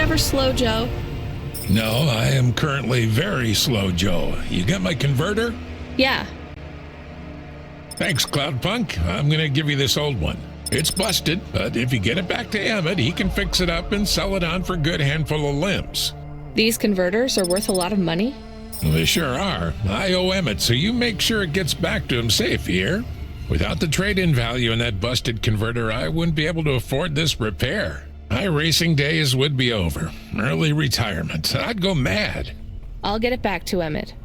never slow, Joe? No, I am currently very slow, Joe. You got my converter? Yeah. Thanks, Cloudpunk. I'm gonna give you this old one. It's busted, but if you get it back to Emmett, he can fix it up and sell it on for a good handful of limbs. These converters are worth a lot of money? They sure are. I owe Emmett, so you make sure it gets back to him safe here. Without the trade-in value in that busted converter, I wouldn't be able to afford this repair. My racing days would be over. Early retirement. I'd go mad. I'll get it back to Emmett.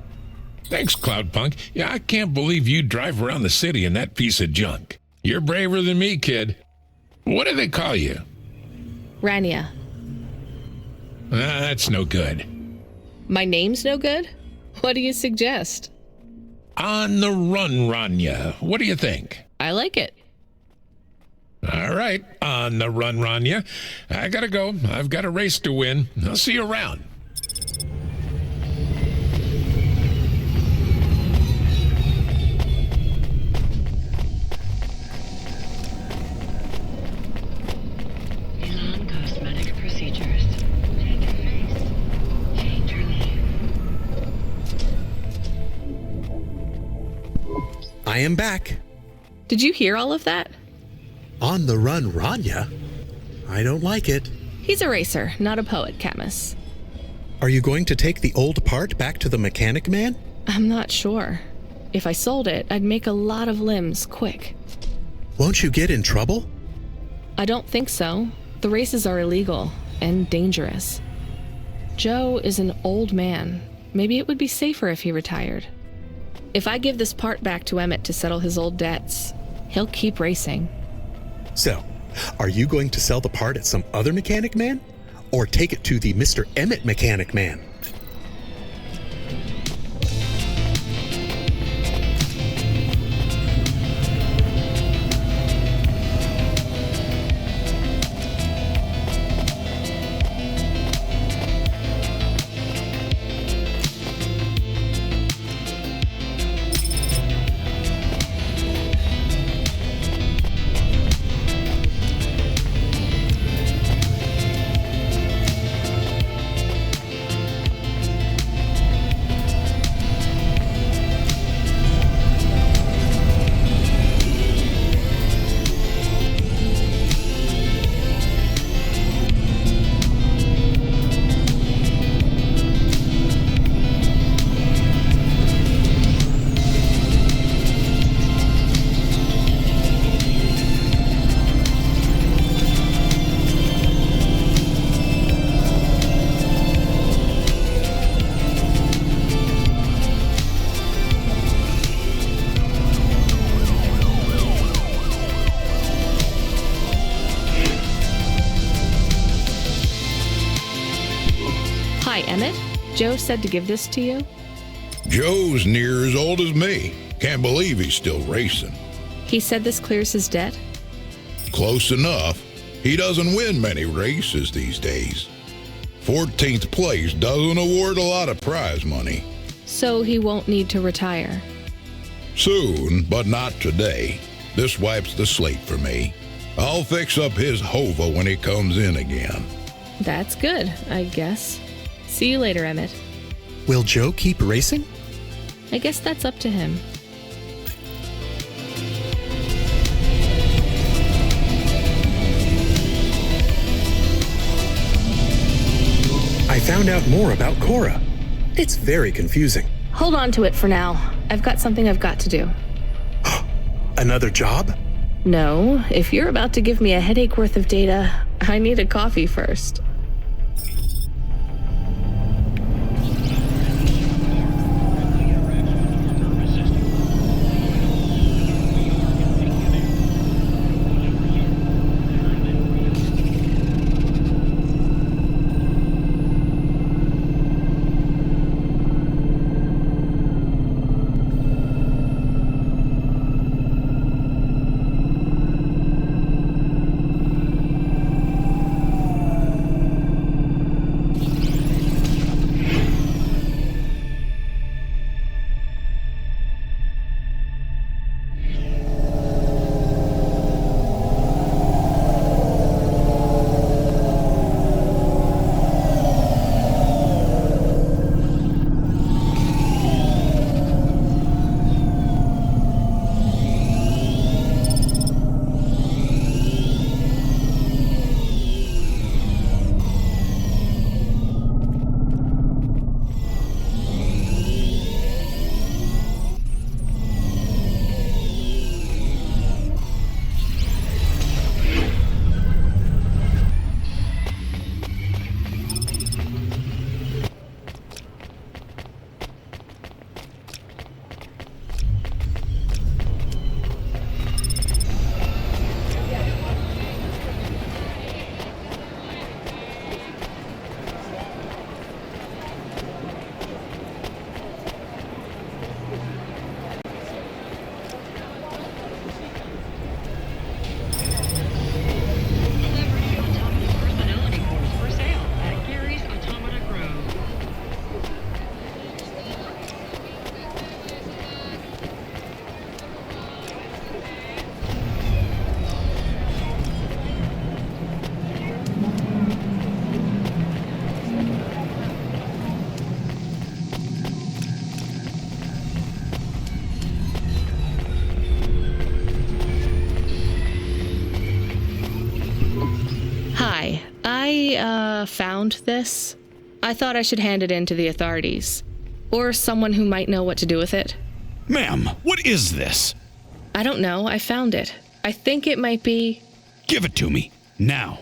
Thanks, Cloudpunk. Yeah, I can't believe you drive around the city in that piece of junk. You're braver than me, kid. What do they call you? Rania. That's no good. My name's no good? What do you suggest? On the run, Rania. What do you think? I like it. All right, on the run, Rania. I gotta go. I've got a race to win. I'll see you around. Non-cosmetic procedures. Change your face. Change your name. I am back. Did you hear all of that? On the run, Rania? I don't like it. He's a racer, not a poet, Camus. Are you going to take the old part back to the mechanic man? I'm not sure. If I sold it, I'd make a lot of limbs quick. Won't you get in trouble? I don't think so. The races are illegal and dangerous. Joe is an old man. Maybe it would be safer if he retired. If I give this part back to Emmett to settle his old debts, he'll keep racing. So, are you going to sell the part at some other mechanic man? Or take it to the Mr. Emmett mechanic man? Hi, Emmett. Joe said to give this to you. Joe's near as old as me. Can't believe he's still racing. He said this clears his debt. Close enough. He doesn't win many races these days. 14th place doesn't award a lot of prize money. So he won't need to retire. Soon, but not today. This wipes the slate for me. I'll fix up his hova when he comes in again. That's good, I guess. See you later, Emmett. Will Joe keep racing? I guess that's up to him. I found out more about Cora. It's very confusing. Hold on to it for now. I've got something I've got to do. Another job? No, if you're about to give me a headache worth of data, I need a coffee first. I found this. I thought I should hand it in to the authorities. Or someone who might know what to do with it. Ma'am, what is this? I don't know. I found it. I think it might be... Give it to me, now.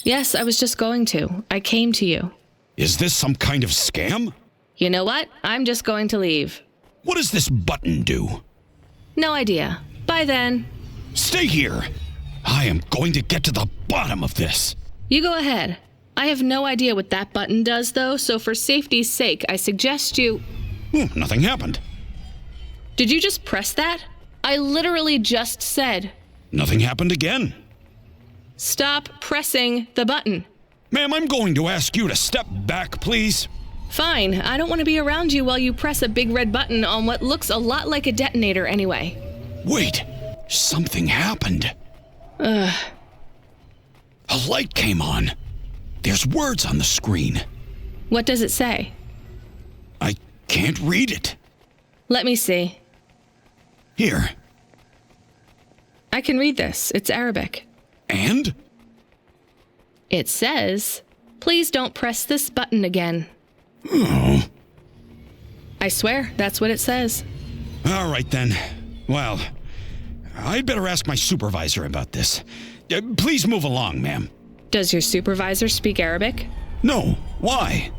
Yes, I was just going to. I came to you. Is this some kind of scam? You know what? I'm just going to leave. What does this button do? No idea. Bye then. Stay here. I am going to get to the bottom of this. You go ahead. I have no idea what that button does, though, so for safety's sake, I suggest you... Nothing happened. Did you just press that? I literally just said... Nothing happened again. Stop pressing the button. Ma'am, I'm going to ask you to step back, please. Fine. I don't want to be around you while you press a big red button on what looks a lot like a detonator anyway. Wait. Something happened. A light came on. There's words on the screen. What does it say? I can't read it. Let me see. Here. I can read this. It's Arabic. And? It says, please don't press this button again. Oh. I swear, that's what it says. All right then. Well, I'd better ask my supervisor about this. Please move along, ma'am. Does your supervisor speak Arabic? No. Why?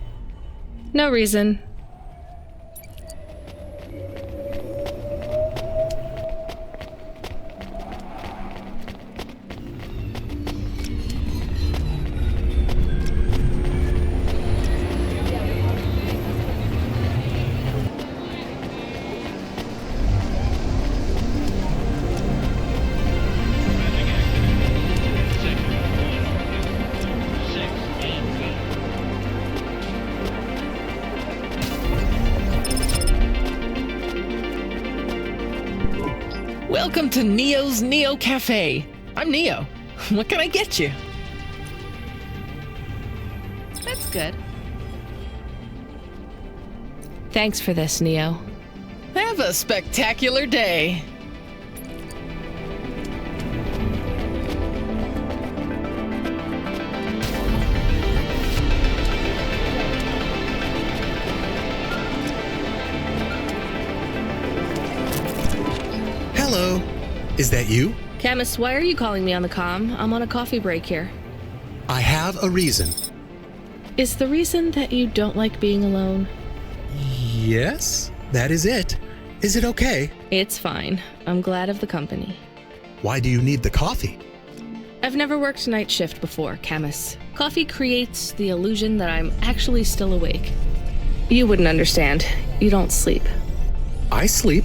No reason. Welcome to Neo's Neo Cafe. I'm Neo. What can I get you? That's good. Thanks for this, Neo. Have a spectacular day. Hello. Is that you? Camus, why are you calling me on the comm? I'm on a coffee break here. I have a reason. Is the reason that you don't like being alone? Yes, that is it. Is it okay? It's fine. I'm glad of the company. Why do you need the coffee? I've never worked night shift before, Camus. Coffee creates the illusion that I'm actually still awake. You wouldn't understand. You don't sleep. I sleep.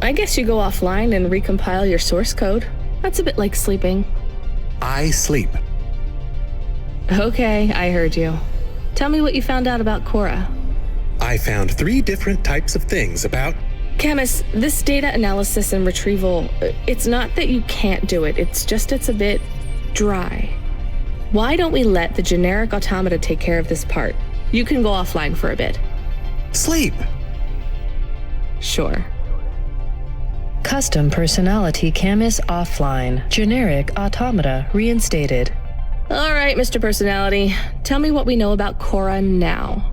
I guess you go offline and recompile your source code. That's a bit like sleeping. I sleep. Okay, I heard you. Tell me what you found out about Cora. I found 3 different types of things about... Camus, this data analysis and retrieval, it's not that you can't do it, it's a bit dry. Why don't we let the generic automata take care of this part? You can go offline for a bit. Sleep. Sure. Custom personality Camus offline. Generic automata reinstated. All right, Mr. Personality. Tell me what we know about Cora now.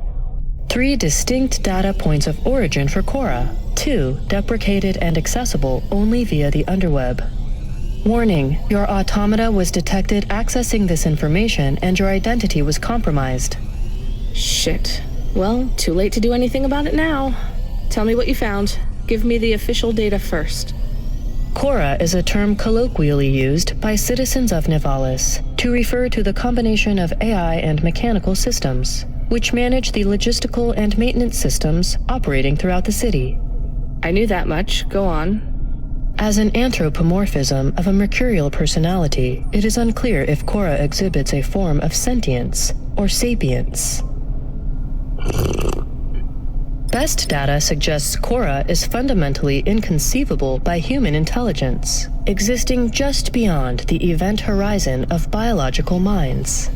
3 distinct data points of origin for Cora. 2 deprecated and accessible only via the underweb. Warning, your automata was detected accessing this information and your identity was compromised. Shit. Well, too late to do anything about it now. Tell me what you found. Give me the official data first. Cora is a term colloquially used by citizens of Nivalis to refer to the combination of AI and mechanical systems, which manage the logistical and maintenance systems operating throughout the city. I knew that much. Go on. As an anthropomorphism of a mercurial personality, it is unclear if Cora exhibits a form of sentience or sapience. Best data suggests Cora is fundamentally inconceivable by human intelligence, existing just beyond the event horizon of biological minds.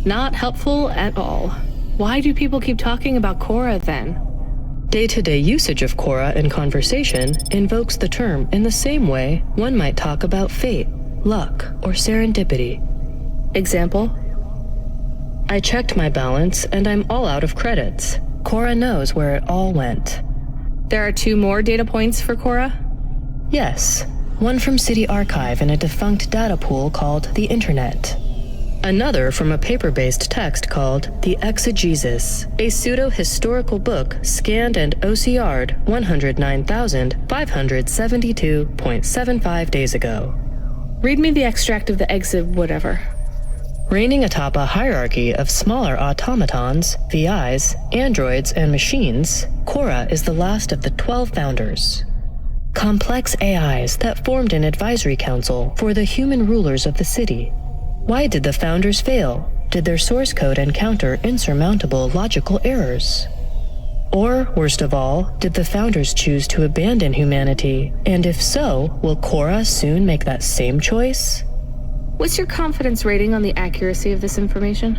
Not helpful at all. Why do people keep talking about Cora then? Day-to-day usage of Cora in conversation invokes the term in the same way one might talk about fate, luck, or serendipity. Example? I checked my balance and I'm all out of credits. Cora knows where it all went. There are 2 more data points for Cora? Yes, one from City Archive in a defunct data pool called the Internet. Another from a paper-based text called The Exegesis, a pseudo-historical book scanned and OCR'd 109,572.75 days ago. Read me the extract of the whatever. Reigning atop a hierarchy of smaller automatons, VIs, androids, and machines, Cora is the last of the 12 founders. Complex AIs that formed an advisory council for the human rulers of the city. Why did the founders fail? Did their source code encounter insurmountable logical errors? Or, worst of all, did the founders choose to abandon humanity? And if so, will Cora soon make that same choice? What's your confidence rating on the accuracy of this information?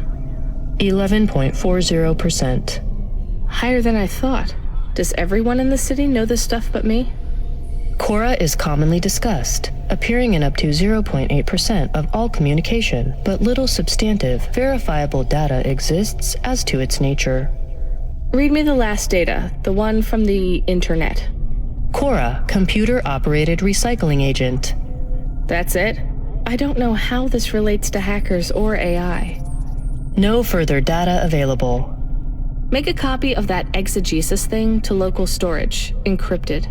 11.40%. Higher than I thought. Does everyone in the city know this stuff but me? Cora is commonly discussed, appearing in up to 0.8% of all communication, but little substantive, verifiable data exists as to its nature. Read me the last data, the one from the Internet. Cora, computer-operated recycling agent. That's it? I don't know how this relates to hackers or AI. No further data available. Make a copy of that exegesis thing to local storage, encrypted.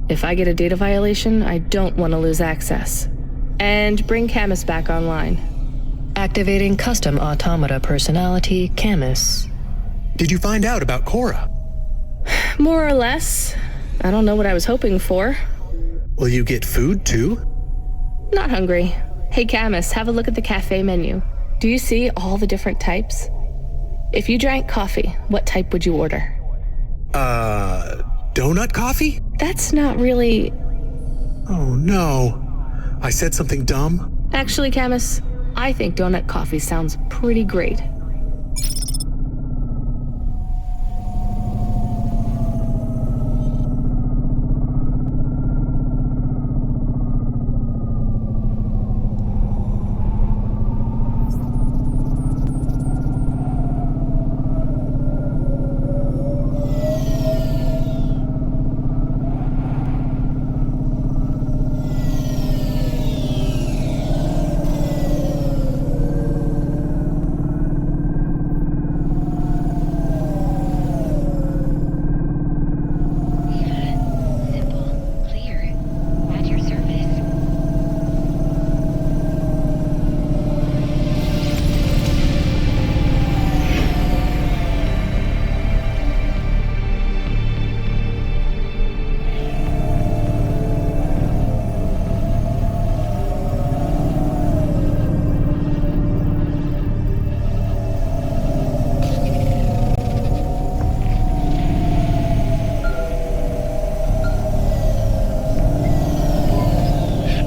If I get a data violation, I don't want to lose access. And bring Camus back online. Activating custom automata personality, Camus. Did you find out about Cora? More or less. I don't know what I was hoping for. Will you get food too? Not hungry. Hey Camus, have a look at the cafe menu. Do you see all the different types? If you drank coffee, what type would you order? Donut coffee? That's not really... Oh no. I said something dumb? Actually, Camus, I think donut coffee sounds pretty great.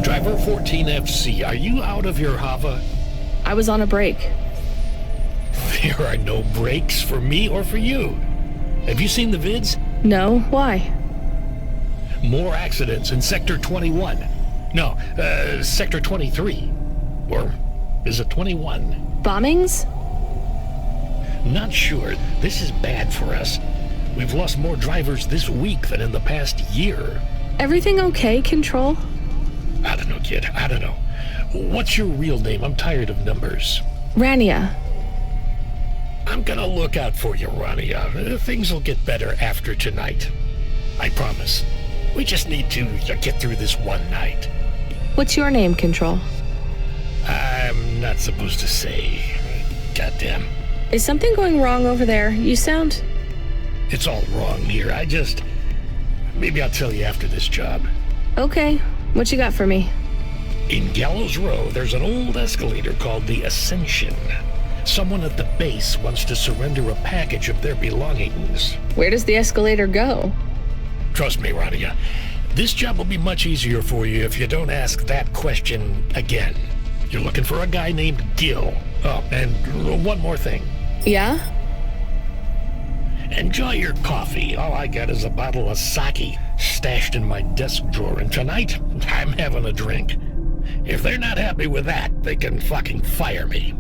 Driver 14FC, are you out of your Hava? I was on a break. There are no breaks for me or for you. Have you seen the vids? No, why? More accidents in Sector 21. No, Sector 23. Or is it 21? Bombings? Not sure. This is bad for us. We've lost more drivers this week than in the past year. Everything okay, Control? I don't know, kid. I don't know. What's your real name? I'm tired of numbers. Rania. I'm gonna look out for you, Rania. Things will get better after tonight. I promise. We just need to get through this one night. What's your name, Control? I'm not supposed to say. Goddamn. Is something going wrong over there? You sound... It's all wrong here. Maybe I'll tell you after this job. Okay. What you got for me? In Gallows Row, there's an old escalator called the Ascension. Someone at the base wants to surrender a package of their belongings. Where does the escalator go? Trust me, Rania. This job will be much easier for you if you don't ask that question again. You're looking for a guy named Gil. Oh, and one more thing. Yeah? Enjoy your coffee. All I got is a bottle of sake stashed in my desk drawer, and tonight I'm having a drink. If they're not happy with that, they can fucking fire me.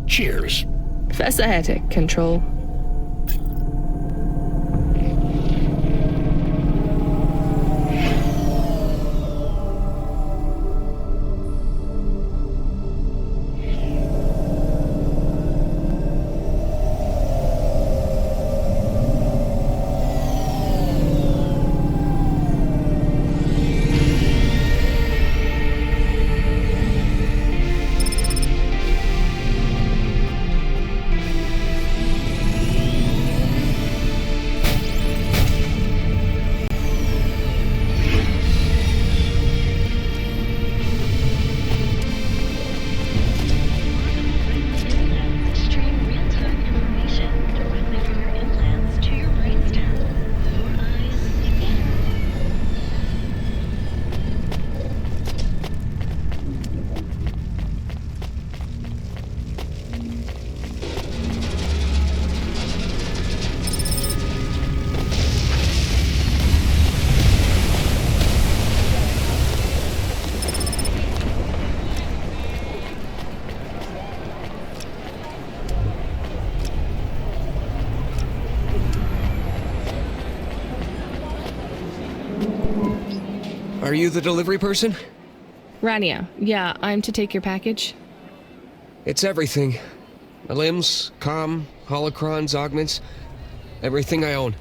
Cheers. Fasciatic control. Stream real-time information directly from your implants to your brainstem. Your eyes begin. Are you the delivery person? Rania, yeah, I'm to take your package. It's everything. My limbs, comm, holocrons, augments, everything I own.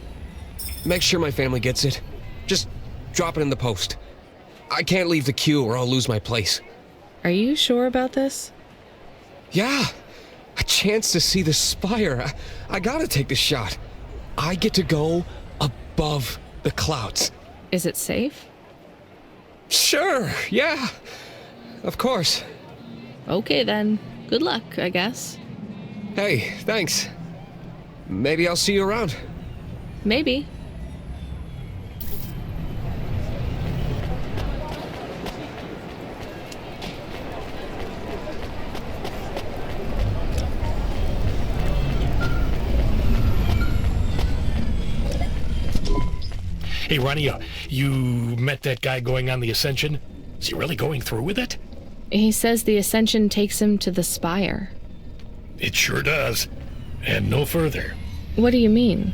Make sure my family gets it. Just drop it in the post. I can't leave the queue or I'll lose my place. Are you sure about this? Yeah, a chance to see the spire. I gotta take the shot. I get to go above the clouds. Is it safe? Sure, yeah. Of course. Okay then. Good luck, I guess. Hey, thanks. Maybe I'll see you around. Maybe. Hey, Rania, you met that guy going on the Ascension? Is he really going through with it? He says the Ascension takes him to the spire. It sure does. And no further. What do you mean?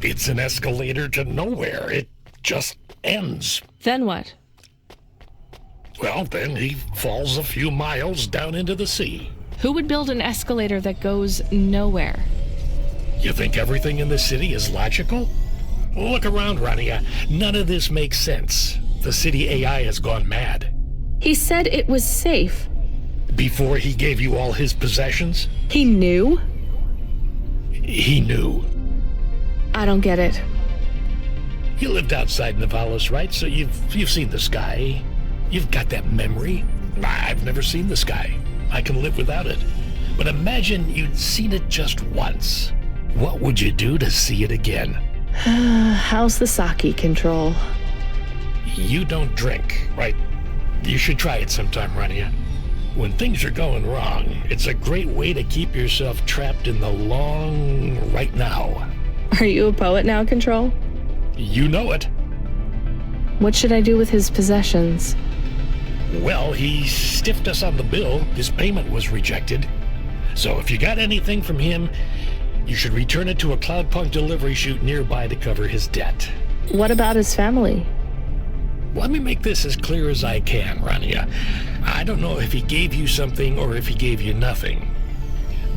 It's an escalator to nowhere. It just ends. Then what? Well, then he falls a few miles down into the sea. Who would build an escalator that goes nowhere? You think everything in the city is logical? Look around, Rania. None of this makes sense. The city AI has gone mad. He said it was safe. Before he gave you all his possessions? He knew? He knew. I don't get it. You lived outside Nivalis, right? So you've seen the sky. You've got that memory. I've never seen the sky. I can live without it. But imagine you'd seen it just once. What would you do to see it again? How's the sake control? You don't drink, right? You should try it sometime, Rania. When things are going wrong, it's a great way to keep yourself trapped in the long right now. Are you a poet now, Control? You know it. What should I do with his possessions? Well, he stiffed us on the bill. His payment was rejected. So if you got anything from him, you should return it to a Cloudpunk delivery chute nearby to cover his debt. What about his family? Let me make this as clear as I can, Rania. I don't know if he gave you something or if he gave you nothing.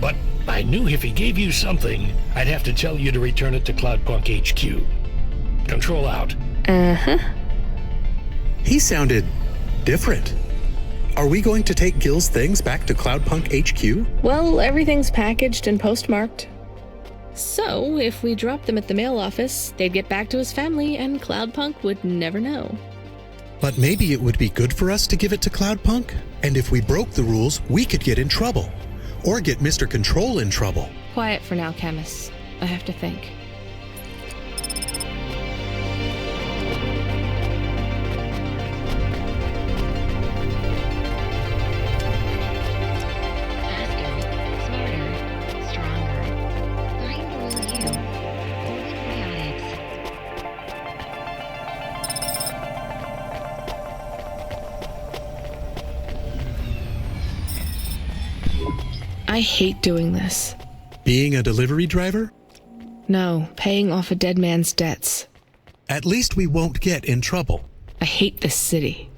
But I knew if he gave you something, I'd have to tell you to return it to Cloudpunk HQ. Control out. Uh-huh. He sounded different. Are we going to take Gil's things back to Cloudpunk HQ? Well, everything's packaged and postmarked. So, if we dropped them at the mail office, they'd get back to his family and Cloudpunk would never know. But maybe it would be good for us to give it to Cloudpunk? And if we broke the rules, we could get in trouble. Or get Mr. Control in trouble. Quiet for now, Camus. I have to think. I hate doing this. Being a delivery driver? No, paying off a dead man's debts. At least we won't get in trouble. I hate this city.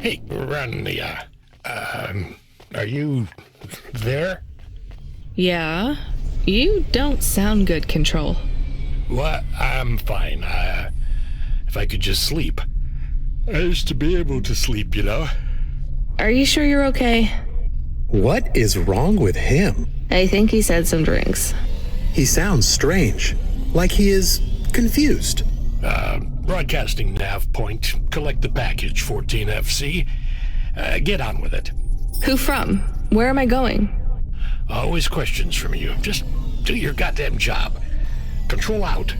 Hey, Rania. Are you there? Yeah? You don't sound good, Control. What? I'm fine. If I could just sleep. I used to be able to sleep, you know. Are you sure you're okay? What is wrong with him? I think he said some drinks. He sounds strange, like he is confused. Broadcasting nav point. Collect the package, 14FC. Get on with it. Who from? Where am I going? Always questions from you. Just do your goddamn job. Control out.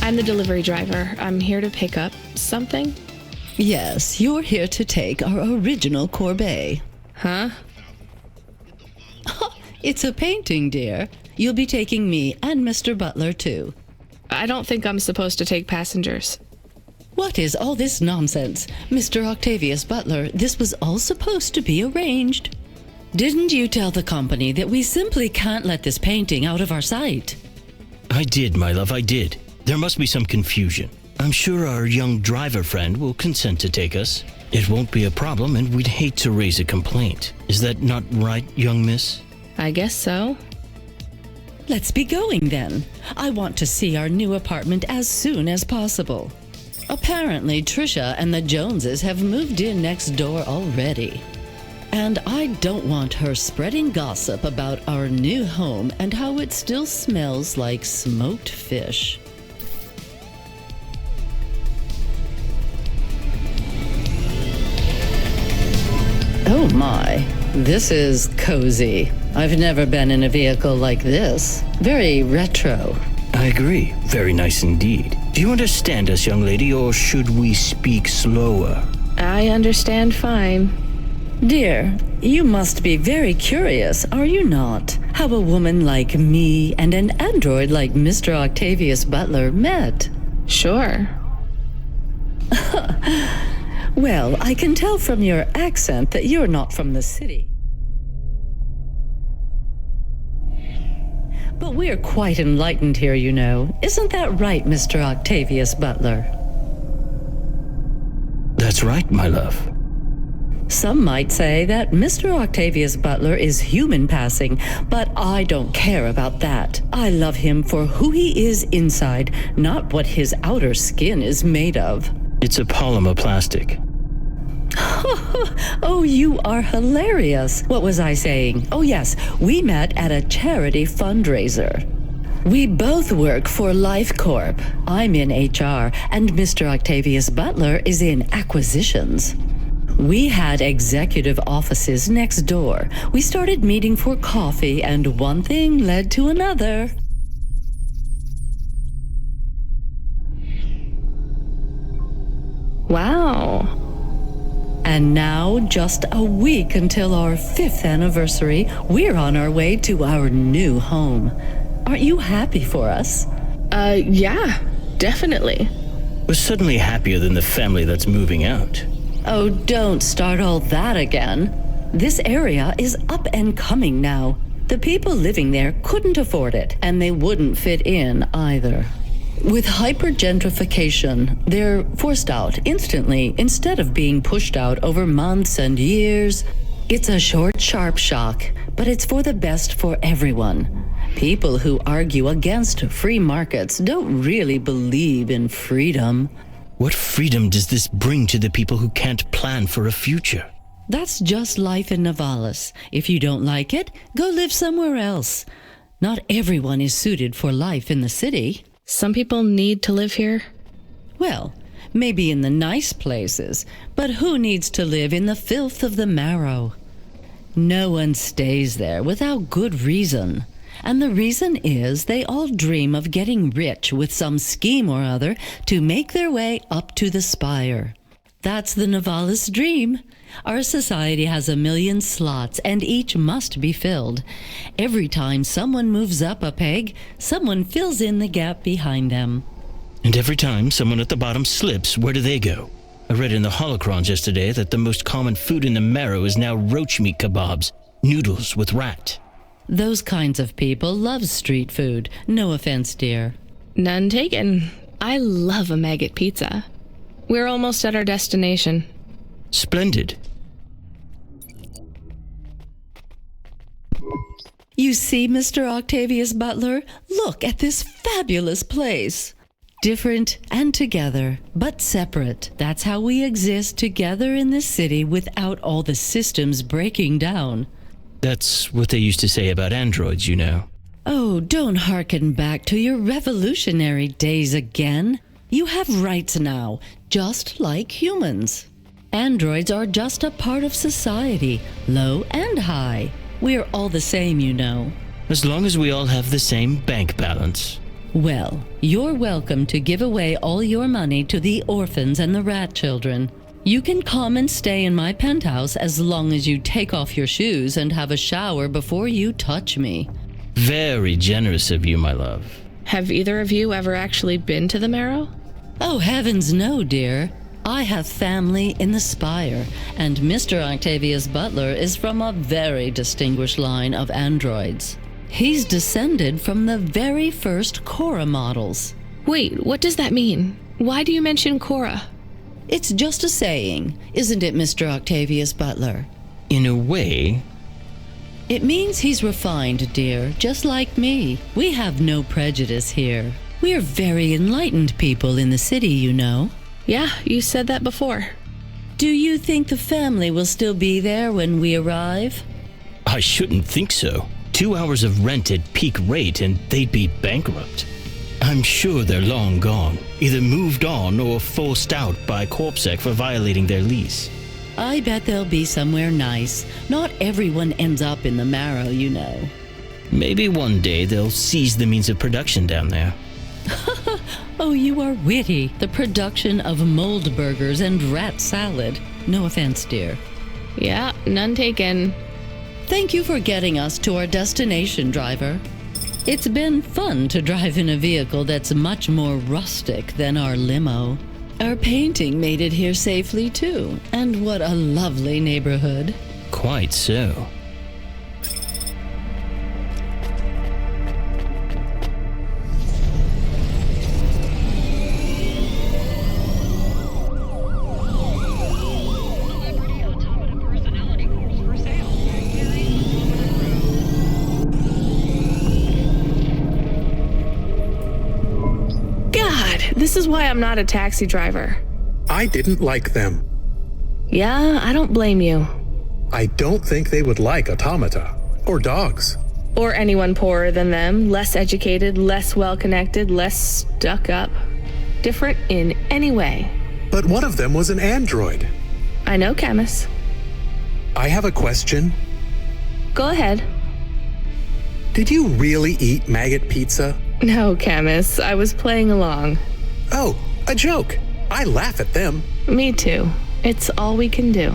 I'm the delivery driver. I'm here to pick up something. Yes, you're here to take our original Corbeil. Huh? It's a painting, dear. You'll be taking me and Mr. Butler, too. I don't think I'm supposed to take passengers. What is all this nonsense? Mr. Octavius Butler, this was all supposed to be arranged. Didn't you tell the company that we simply can't let this painting out of our sight? I did, my love, I did. There must be some confusion. I'm sure our young driver friend will consent to take us. It won't be a problem, and we'd hate to raise a complaint. Is that not right, young miss? I guess so. Let's be going then. I want to see our new apartment as soon as possible. Apparently, Trisha and the Joneses have moved in next door already. And I don't want her spreading gossip about our new home and how it still smells like smoked fish. Oh my, this is cozy. I've never been in a vehicle like this. Very retro. I agree. Very nice indeed. Do you understand us, young lady, or should we speak slower? I understand fine. Dear, you must be very curious, are you not? How a woman like me and an android like Mr. Octavius Butler met. Sure. Well, I can tell from your accent that you're not from the city. But we're quite enlightened here, you know. Isn't that right, Mr. Octavius Butler? That's right, my love. Some might say that Mr. Octavius Butler is human passing, but I don't care about that. I love him for who he is inside, not what his outer skin is made of. It's a polymer plastic. Oh, you are hilarious. What was I saying? Oh, yes, we met at a charity fundraiser. We both work for Life Corp. I'm in HR, and Mr. Octavius Butler is in acquisitions. We had executive offices next door. We started meeting for coffee, and one thing led to another. Wow. And now, just a week until our 5th anniversary, we're on our way to our new home. Aren't you happy for us? Yeah, definitely. We're suddenly happier than the family that's moving out. Oh, don't start all that again. This area is up and coming now. The people living there couldn't afford it, and they wouldn't fit in either. With hypergentrification, they're forced out instantly instead of being pushed out over months and years. It's a short, sharp shock, but it's for the best for everyone. People who argue against free markets don't really believe in freedom. What freedom does this bring to the people who can't plan for a future? That's just life in Nivalis. If you don't like it, go live somewhere else. Not everyone is suited for life in the city. Some people need to live here. Well, maybe in the nice places, but who needs to live in the filth of the marrow? No one stays there without good reason. And the reason is they all dream of getting rich with some scheme or other to make their way up to the spire. That's the Nivalis dream. Our society has 1,000,000 slots, and each must be filled. Every time someone moves up a peg, someone fills in the gap behind them. And every time someone at the bottom slips, where do they go? I read in the holocrons yesterday that the most common food in the marrow is now roach meat kebabs, noodles with rat. Those kinds of people love street food. No offense, dear. None taken. I love a maggot pizza. We're almost at our destination. Splendid. You see, Mr. Octavius Butler? Look at this fabulous place. Different and together, but separate. That's how we exist together in this city without all the systems breaking down. That's what they used to say about androids, you know. Oh, don't hearken back to your revolutionary days again. You have rights now, just like humans. Androids are just a part of society, low and high. We're all the same, you know. As long as we all have the same bank balance. Well, you're welcome to give away all your money to the orphans and the rat children. You can come and stay in my penthouse as long as you take off your shoes and have a shower before you touch me. Very generous of you, my love. Have either of you ever actually been to the marrow? Oh, heavens no, dear. I have family in the Spire, and Mr. Octavius Butler is from a very distinguished line of androids. He's descended from the very first Cora models. Wait, what does that mean? Why do you mention Cora? It's just a saying, isn't it, Mr. Octavius Butler? In a way. It means he's refined, dear, just like me. We have no prejudice here. We're very enlightened people in the city, you know. Yeah, you said that before. Do you think the family will still be there when we arrive? I shouldn't think so. 2 hours of rent at peak rate and they'd be bankrupt. I'm sure they're long gone, either moved on or forced out by Corpsec for violating their lease. I bet they'll be somewhere nice. Not everyone ends up in the marrow, you know. Maybe one day they'll seize the means of production down there. Oh, you are witty. The production of mold burgers and rat salad. No offense, dear. Yeah, none taken. Thank you for getting us to our destination, driver. It's been fun to drive in a vehicle that's much more rustic than our limo. Our painting made it here safely, too. And what a lovely neighborhood. Quite so. This is why I'm not a taxi driver. I didn't like them. Yeah, I don't blame you. I don't think they would like automata or dogs. Or anyone poorer than them, less educated, less well-connected, less stuck up. Different in any way. But one of them was an android. I know, Camus. I have a question. Go ahead. Did you really eat maggot pizza? No, Camus. I was playing along. Oh, a joke. I laugh at them. Me too. It's all we can do.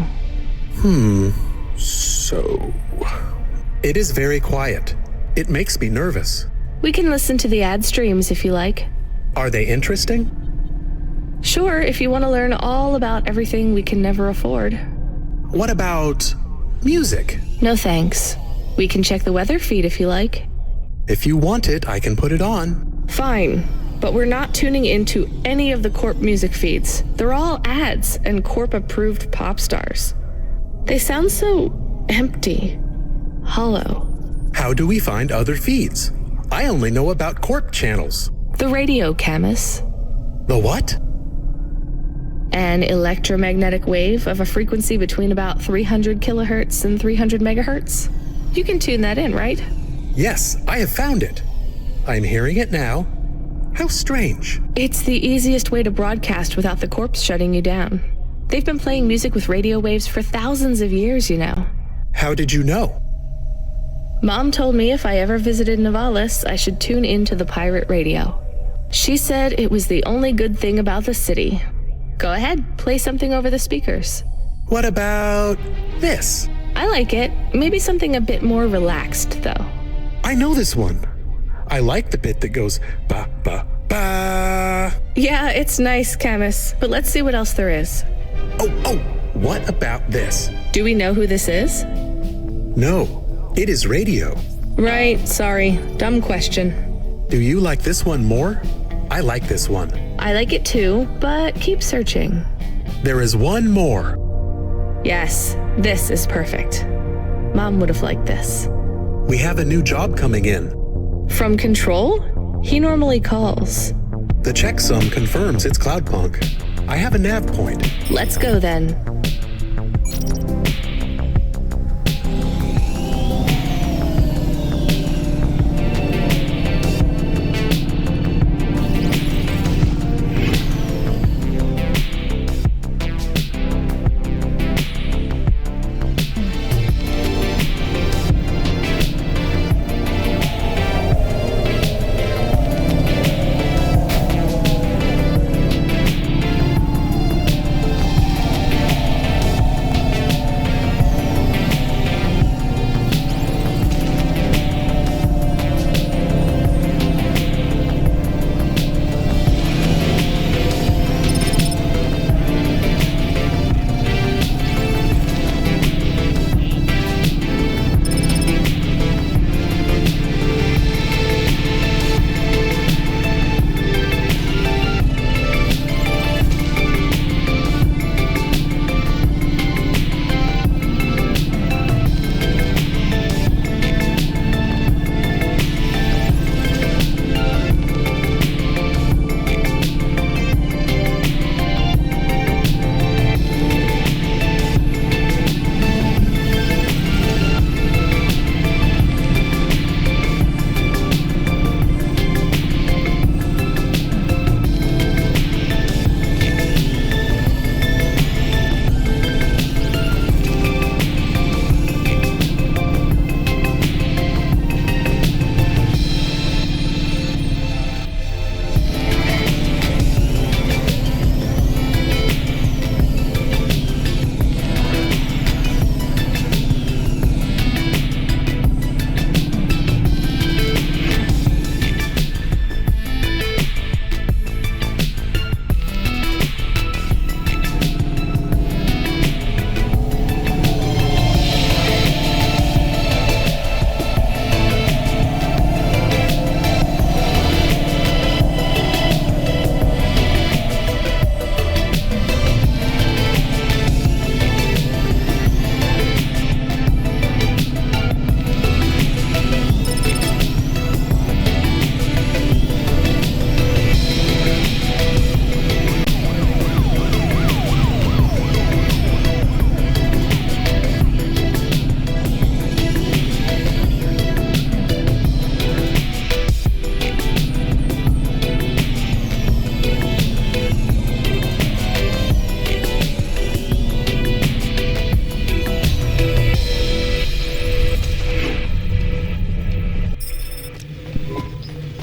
So... It is very quiet. It makes me nervous. We can listen to the ad streams if you like. Are they interesting? Sure, if you want to learn all about everything we can never afford. What about music? No thanks. We can check the weather feed if you like. If you want it, I can put it on. Fine, but we're not tuning into any of the Corp music feeds. They're all ads and Corp-approved pop stars. They sound so empty, hollow. How do we find other feeds? I only know about Corp channels. The radio, Camus. The what? An electromagnetic wave of a frequency between about 300 kilohertz and 300 megahertz. You can tune that in, right? Yes, I have found it. I'm hearing it now. How strange. It's the easiest way to broadcast without the Corps shutting you down. They've been playing music with radio waves for thousands of years, you know. How did you know? Mom told me if I ever visited Nivalis, I should tune into the pirate radio. She said it was the only good thing about the city. Go ahead, play something over the speakers. What about this? I like it. Maybe something a bit more relaxed, though. I know this one. I like the bit that goes ba ba ba. Yeah, it's nice, Camus, but let's see what else there is. Oh, what about this? Do we know who this is? No, it is radio. Right, sorry. Dumb question. Do you like this one more? I like this one. I like it too, but keep searching. There is one more. Yes, this is perfect. Mom would have liked this. We have a new job coming in. From Control? He normally calls. The checksum confirms it's Cloudpunk. I have a nav point. Let's go then.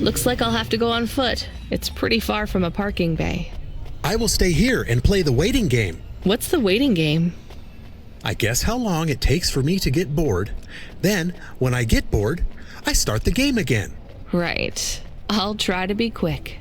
Looks like I'll have to go on foot. It's pretty far from a parking bay. I will stay here and play the waiting game. What's the waiting game? I guess how long it takes for me to get bored. Then, when I get bored, I start the game again. Right. I'll try to be quick.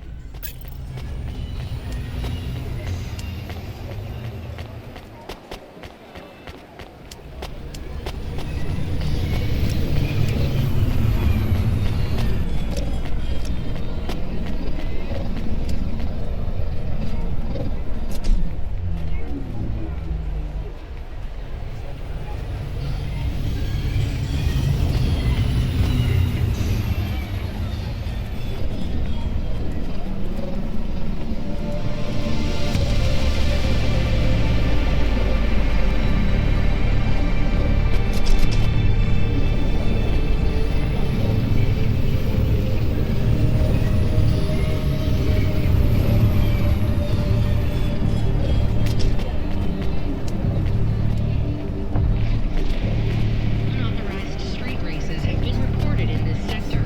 Unauthorized street races have been reported in this sector.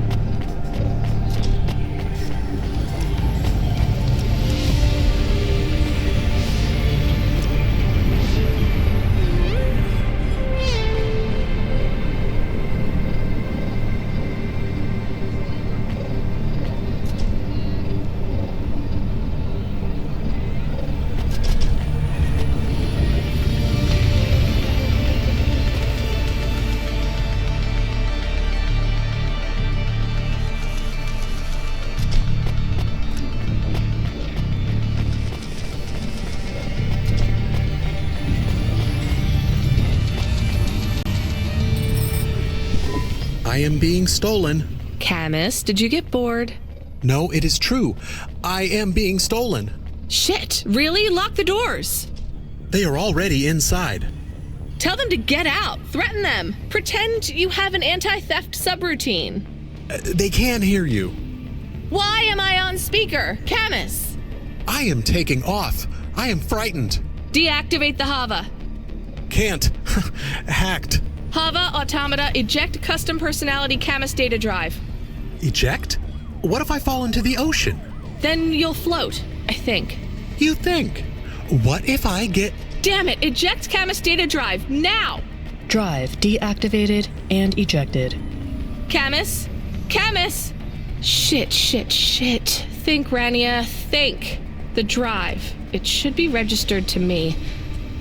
I am being stolen. Camus, did you get bored? No, it is true. I am being stolen. Shit, really? Lock the doors. They are already inside. Tell them to get out. Threaten them. Pretend you have an anti-theft subroutine. They can hear you. Why am I on speaker? Camus! I am taking off. I am frightened. Deactivate the Hava. Can't. Hacked. Hava, Automata, eject custom personality Camus data drive. Eject? What if I fall into the ocean? Then you'll float, I think. You think? What if I get... Damn it, eject Camus data drive, now! Drive deactivated and ejected. Camus? Camus! Shit. Think, Rania, think. The drive. It should be registered to me.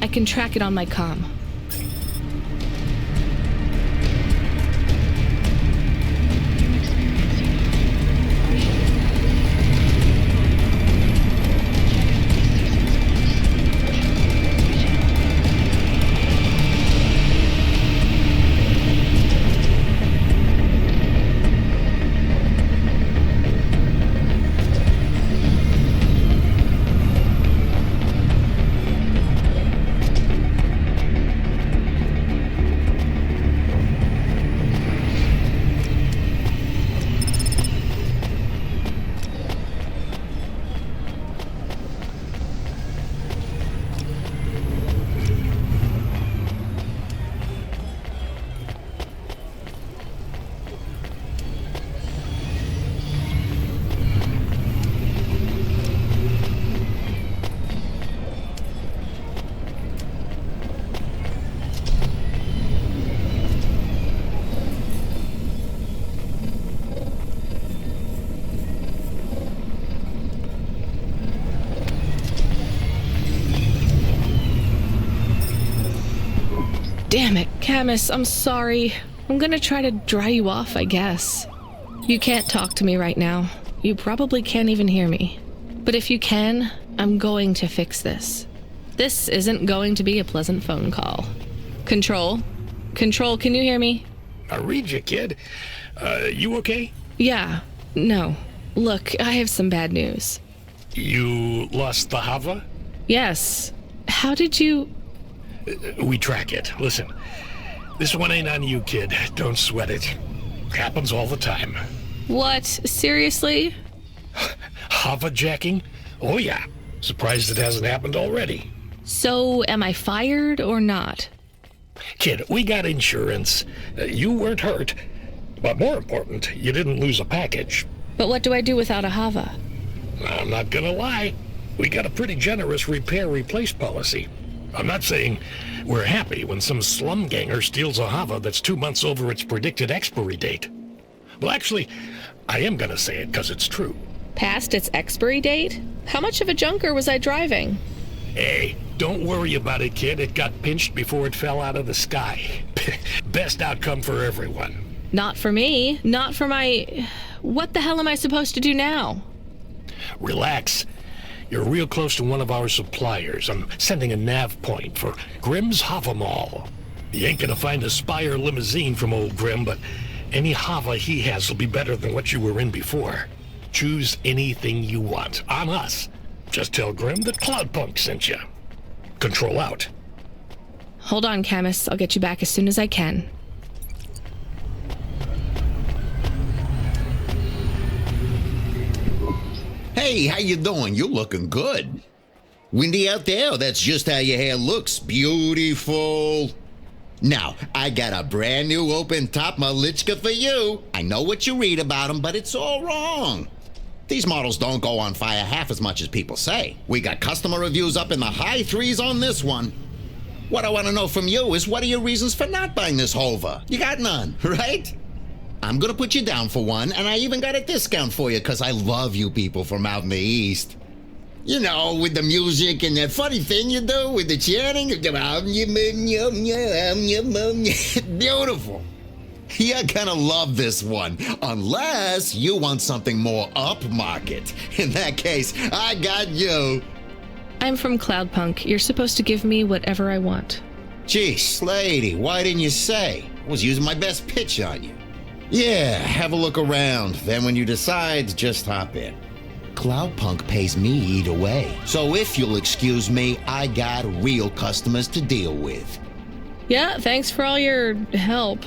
I can track it on my comm. Damn it, Camus, I'm sorry. I'm gonna try to dry you off, I guess. You can't talk to me right now. You probably can't even hear me. But if you can, I'm going to fix this. This isn't going to be a pleasant phone call. Control? Control, can you hear me? I read you, kid. You okay? Yeah. No. Look, I have some bad news. You lost the Hava? Yes. How did you... We track it. Listen, this one ain't on you, kid. Don't sweat it. Happens all the time. What? Seriously? Hava jacking? Oh yeah. Surprised it hasn't happened already. So, am I fired or not? Kid, we got insurance. You weren't hurt. But more important, you didn't lose a package. But what do I do without a Hava? I'm not gonna lie. We got a pretty generous repair-replace policy. I'm not saying we're happy when some slum ganger steals a Hava that's 2 months over its predicted expiry date. Well, actually, I am gonna say it because it's true. Past its expiry date? How much of a junker was I driving? Hey, don't worry about it, kid. It got pinched before it fell out of the sky. Best outcome for everyone. Not for me. Not for my... What the hell am I supposed to do now? Relax. You're real close to one of our suppliers. I'm sending a nav point for Grimm's Hava Mall. You ain't gonna find a Spire limousine from old Grimm, but any Hava he has will be better than what you were in before. Choose anything you want. On us. Just tell Grimm that Cloudpunk sent you. Control out. Hold on, Camus. I'll get you back as soon as I can. Hey, how you doing? You're looking good. Windy out there? That's just how your hair looks. Beautiful. Now, I got a brand new open-top Malichka for you. I know what you read about them, but it's all wrong. These models don't go on fire half as much as people say. We got customer reviews up in the high 3s on this one. What I want to know from you is, what are your reasons for not buying this Hova? You got none, right? I'm gonna put you down for one, and I even got a discount for you because I love you people from out in the East. You know, with the music and that funny thing you do with the chanting. Beautiful. You're gonna love this one, unless you want something more upmarket. In that case, I got you. I'm from Cloudpunk. You're supposed to give me whatever I want. Geez, lady, why didn't you say? I was using my best pitch on you. Yeah, have a look around. Then when you decide, just hop in. Cloudpunk pays me either way. So if you'll excuse me, I got real customers to deal with. Yeah, thanks for all your help.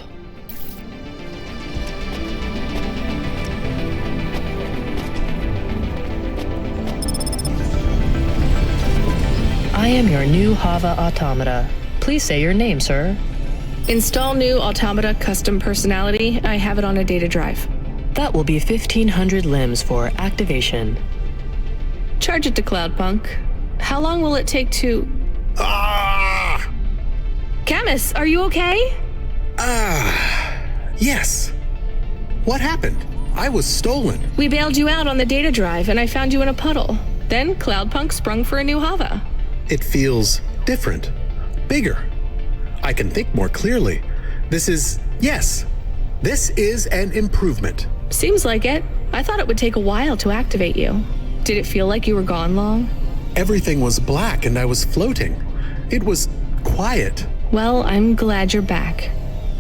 I am your new Hava automata. Please say your name, sir. Install new automata custom personality. I have it on a data drive. That will be 1,500 limbs for activation. Charge it to Cloudpunk. How long will it take to... Ah! Camus, are you okay? Yes. What happened? I was stolen. We bailed you out on the data drive and I found you in a puddle. Then Cloudpunk sprung for a new Hava. It feels different. Bigger. I can think more clearly. This is an improvement. Seems like it. I thought it would take a while to activate you. Did it feel like you were gone long? Everything was black and I was floating. It was quiet. Well, I'm glad you're back.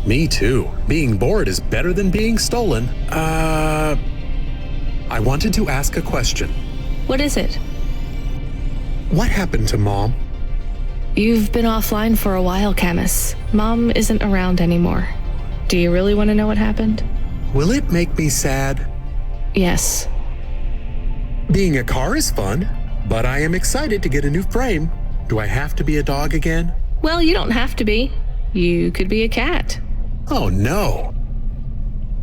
Me too. Being bored is better than being stolen. I wanted to ask a question. What is it? What happened to Mom? You've been offline for a while, Camus. Mom isn't around anymore. Do you really want to know what happened? Will it make me sad? Yes. Being a car is fun, but I am excited to get a new frame. Do I have to be a dog again? Well, you don't have to be. You could be a cat. Oh no.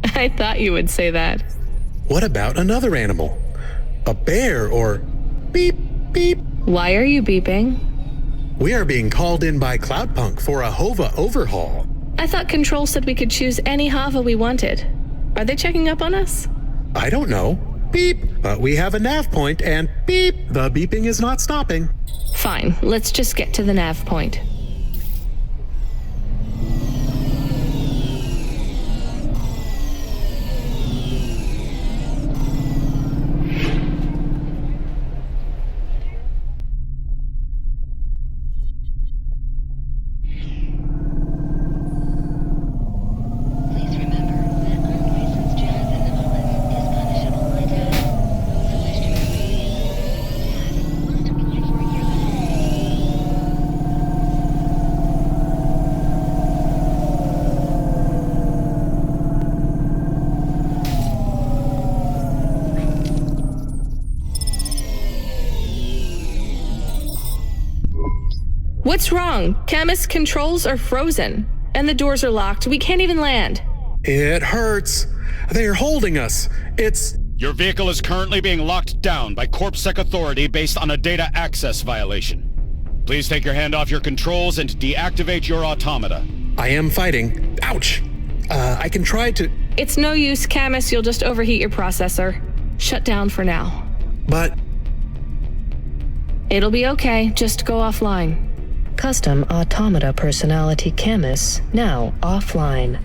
I thought you would say that. What about another animal? A bear or beep, beep? Why are you beeping? We are being called in by Cloudpunk for a Hova overhaul. I thought Control said we could choose any Hava we wanted. Are they checking up on us? I don't know. Beep. But we have a nav point and beep. The beeping is not stopping. Fine. Let's just get to the nav point. What's wrong? Camus, controls are frozen. And the doors are locked. We can't even land. It hurts. They're holding us. It's... Your vehicle is currently being locked down by CorpSec Authority based on a data access violation. Please take your hand off your controls and deactivate your automata. I am fighting. Ouch! I can try to... It's no use, Camus. You'll just overheat your processor. Shut down for now. But... It'll be okay. Just go offline. Custom Automata Personality Camus now offline.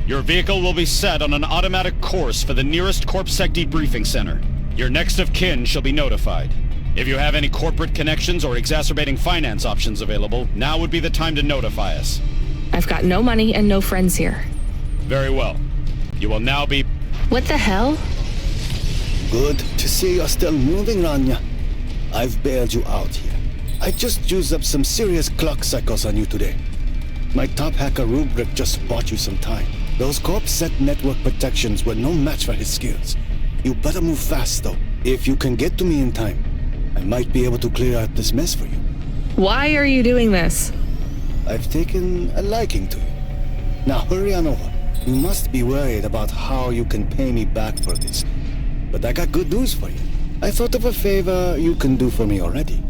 Your vehicle will be set on an automatic course for the nearest CorpSec debriefing center. Your next of kin shall be notified. If you have any corporate connections or exacerbating finance options available, now would be the time to notify us. I've got no money and no friends here. Very well. You will now be... What the hell? Good to see you're still moving, Rania. I've bailed you out here. I just used up some serious clock cycles on you today. My top hacker Rubric just bought you some time. Those CorpSec network protections were no match for his skills. You better move fast, though. If you can get to me in time, I might be able to clear out this mess for you. Why are you doing this? I've taken a liking to you. Now hurry on over. You must be worried about how you can pay me back for this. But I got good news for you. I thought of a favor you can do for me already.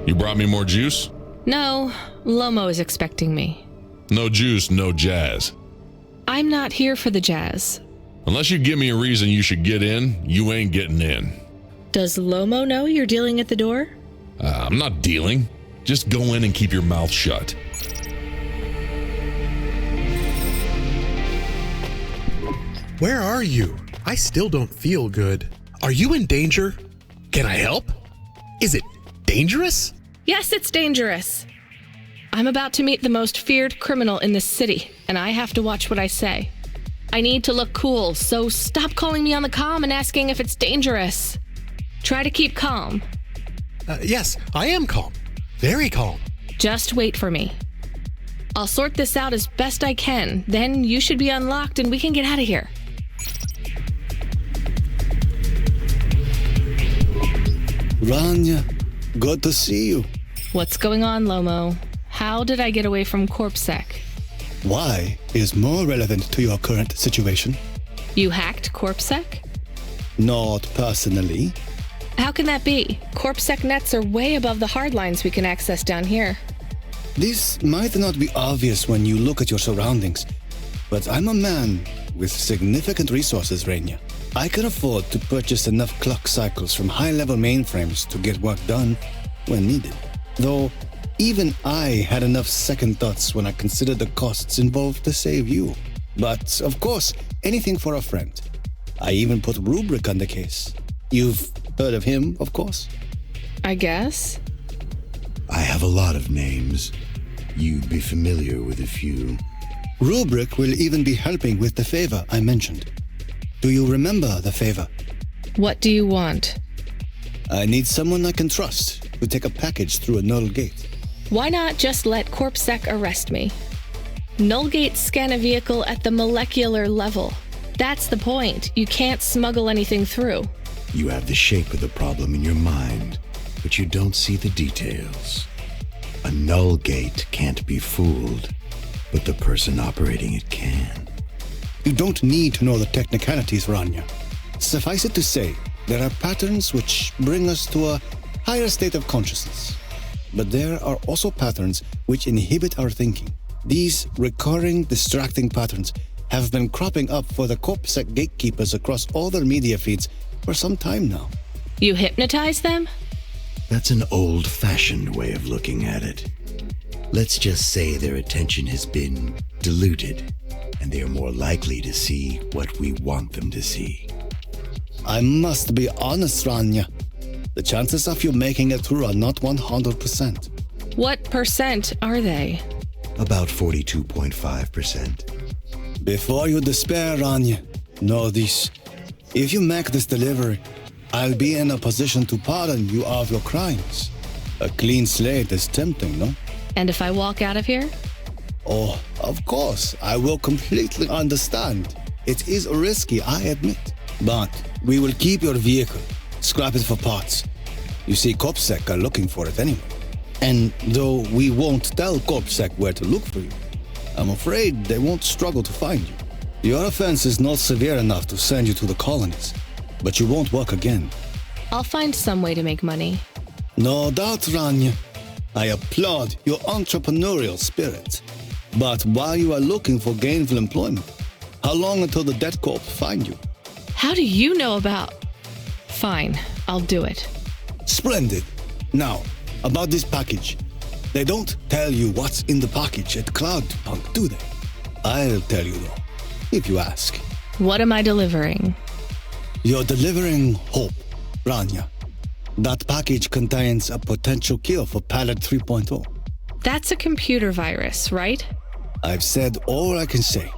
You brought me more juice? No, Lomo is expecting me. No juice, no jazz. I'm not here for the jazz. Unless you give me a reason you should get in, you ain't getting in. Does Lomo know you're dealing at the door? I'm not dealing. Just go in and keep your mouth shut. Where are you? I still don't feel good. Are you in danger? Can I help? Is it dangerous? Yes, it's dangerous. I'm about to meet the most feared criminal in this city, and I have to watch what I say. I need to look cool, so stop calling me on the comm and asking if it's dangerous. Try to keep calm. Yes, I am calm. Very calm. Just wait for me. I'll sort this out as best I can, then you should be unlocked and we can get out of here. Rania, good to see you. What's going on, Lomo? How did I get away from CorpSec? Why is more relevant to your current situation? You hacked CorpSec? Not personally. How can that be? CorpSec nets are way above the hard lines we can access down here. This might not be obvious when you look at your surroundings, but I'm a man with significant resources, Rania. I can afford to purchase enough clock cycles from high-level mainframes to get work done when needed. Though, even I had enough second thoughts when I considered the costs involved to save you. But, of course, anything for a friend. I even put Rubric on the case. You've heard of him, of course? I guess. I have a lot of names. You'd be familiar with a few. Rubric will even be helping with the favor I mentioned. Do you remember the favor? What do you want? I need someone I can trust to take a package through a null gate. Why not just let CorpSec arrest me? Null gates scan a vehicle at the molecular level. That's the point. You can't smuggle anything through. You have the shape of the problem in your mind, but you don't see the details. A null gate can't be fooled, but the person operating it can. You don't need to know the technicalities, Rania. Suffice it to say, there are patterns which bring us to a higher state of consciousness. But there are also patterns which inhibit our thinking. These recurring, distracting patterns have been cropping up for the CorpSec gatekeepers across all their media feeds for some time now. You hypnotize them? That's an old-fashioned way of looking at it. Let's just say their attention has been diluted, and they are more likely to see what we want them to see. I must be honest, Rania. The chances of you making it through are not 100%. What percent are they? About 42.5%. Before you despair, Rania, know this. If you make this delivery, I'll be in a position to pardon you of your crimes. A clean slate is tempting, no? And if I walk out of here? Oh, of course, I will completely understand. It is risky, I admit. But we will keep your vehicle, scrap it for parts. You see, CorpSec are looking for it anyway. And though we won't tell CorpSec where to look for you, I'm afraid they won't struggle to find you. Your offense is not severe enough to send you to the colonies, but you won't work again. I'll find some way to make money. No doubt, Rania. I applaud your entrepreneurial spirit. But while you are looking for gainful employment, how long until the Debt Corp find you? How do you know about... Fine, I'll do it. Splendid. Now, about this package. They don't tell you what's in the package at Cloudpunk, do they? I'll tell you though, if you ask. What am I delivering? You're delivering hope, Rania. That package contains a potential cure for Pallet 3.0. That's a computer virus, right? I've said all I can say.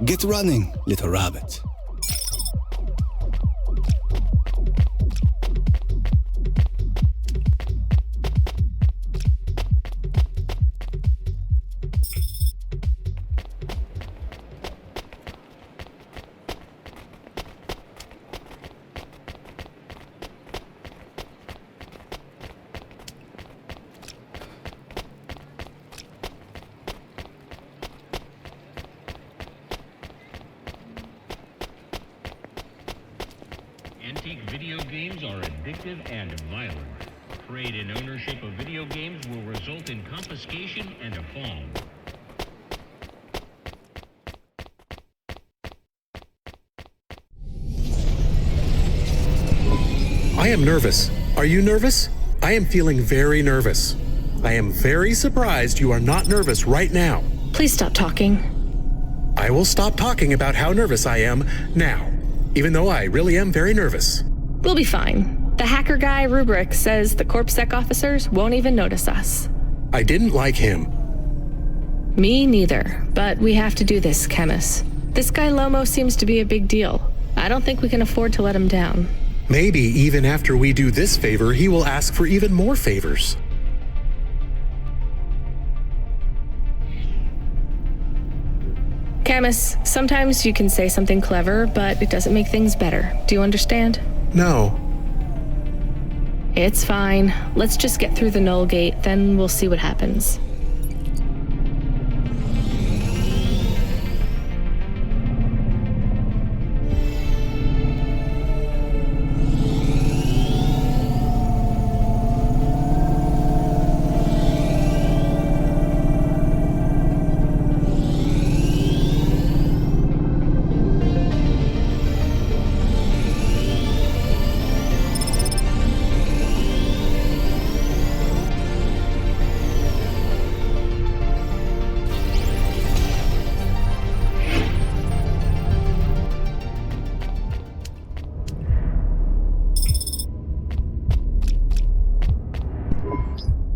Get running, little rabbit. Antique video games are addictive and violent. trade in ownership of video games will result in confiscation and a fine. I am nervous. Are you nervous? I am feeling very nervous. I am very surprised you are not nervous right now. Please stop talking. I will stop talking about how nervous I am now, even though I really am very nervous. We'll be fine. The hacker guy, Rubric, says the CorpSec officers won't even notice us. I didn't like him. Me neither, but we have to do this, Chemis. This guy Lomo seems to be a big deal. I don't think we can afford to let him down. Maybe even after we do this favor, he will ask for even more favors. Camus, sometimes you can say something clever, but it doesn't make things better. Do you understand? No. It's fine. Let's just get through the Null Gate, then we'll see what happens.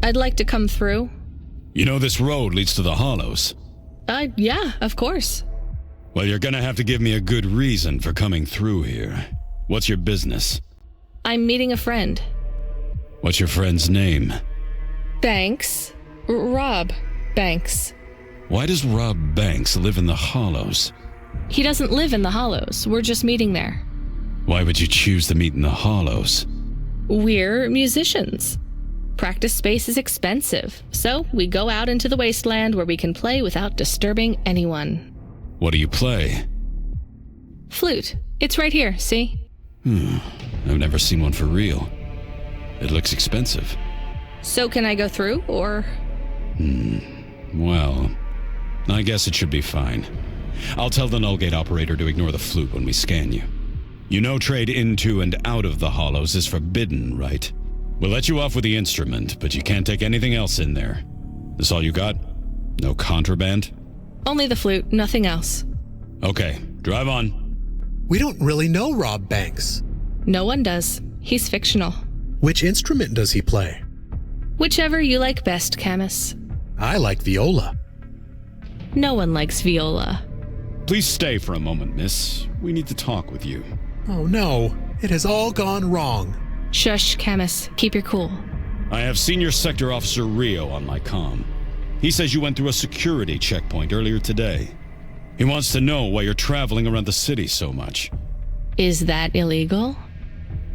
I'd like to come through. You know this road leads to the Hollows? Yeah, of course. Well, you're gonna have to give me a good reason for coming through here. What's your business? I'm meeting a friend. What's your friend's name? Banks. Rob Banks. Why does Rob Banks live in the Hollows? He doesn't live in the Hollows. We're just meeting there. Why would you choose to meet in the Hollows? We're musicians. Practice space is expensive, so we go out into the wasteland where we can play without disturbing anyone. What do you play? Flute. It's right here, see? I've never seen one for real. It looks expensive. So can I go through, or? Well, I guess it should be fine. I'll tell the Null Gate operator to ignore the flute when we scan you. You know trade into and out of the Hollows is forbidden, right? We'll let you off with the instrument, but you can't take anything else in there. This all you got? No contraband? Only the flute, nothing else. Okay, drive on. We don't really know Rob Banks. No one does. He's fictional. Which instrument does he play? Whichever you like best, Camus. I like viola. No one likes viola. Please stay for a moment, miss. We need to talk with you. Oh no, it has all gone wrong. Shush, Camus. Keep your cool. I have Senior Sector Officer Rio on my comm. He says you went through a security checkpoint earlier today. He wants to know why you're traveling around the city so much. Is that illegal?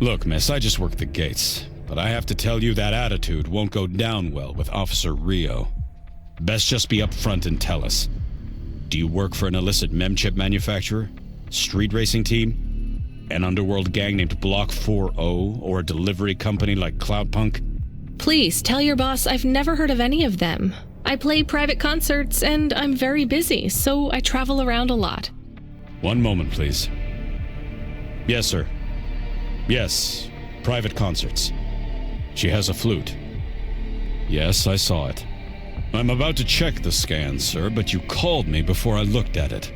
Look, miss, I just work the gates, but I have to tell you that attitude won't go down well with Officer Rio. Best just be upfront and tell us. Do you work for an illicit memchip manufacturer? Street racing team? An underworld gang named Block 4O, or a delivery company like Cloudpunk? Please, tell your boss I've never heard of any of them. I play private concerts, and I'm very busy, so I travel around a lot. One moment, please. Yes, sir. Yes, private concerts. She has a flute. Yes, I saw it. I'm about to check the scan, sir, but you called me before I looked at it.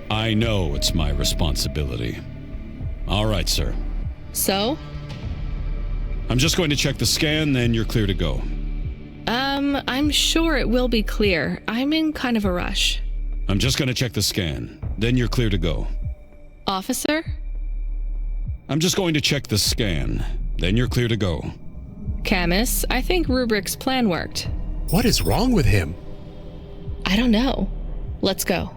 I know it's my responsibility. All right, sir. So? I'm just going to check the scan, then you're clear to go. I'm sure it will be clear. I'm in kind of a rush. I'm just going to check the scan, then you're clear to go. Officer? I'm just going to check the scan, then you're clear to go. Camus, I think Rubric's plan worked. What is wrong with him? I don't know. Let's go.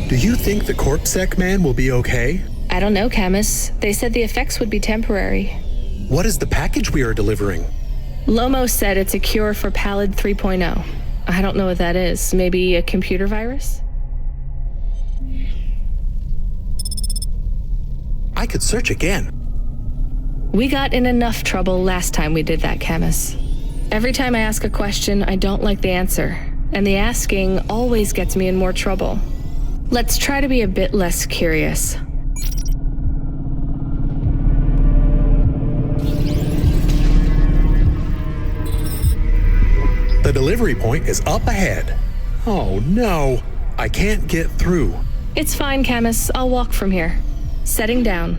Do you think the CorpSec man will be okay? I don't know, Camus. They said the effects would be temporary. What is the package we are delivering? Lomo said it's a cure for Pallid 3.0. I don't know what that is. Maybe a computer virus? I could search again. We got in enough trouble last time we did that, Camus. Every time I ask a question, I don't like the answer, and the asking always gets me in more trouble. Let's try to be a bit less curious. The delivery point is up ahead. Oh no, I can't get through. It's fine, Camus. I'll walk from here. Setting down.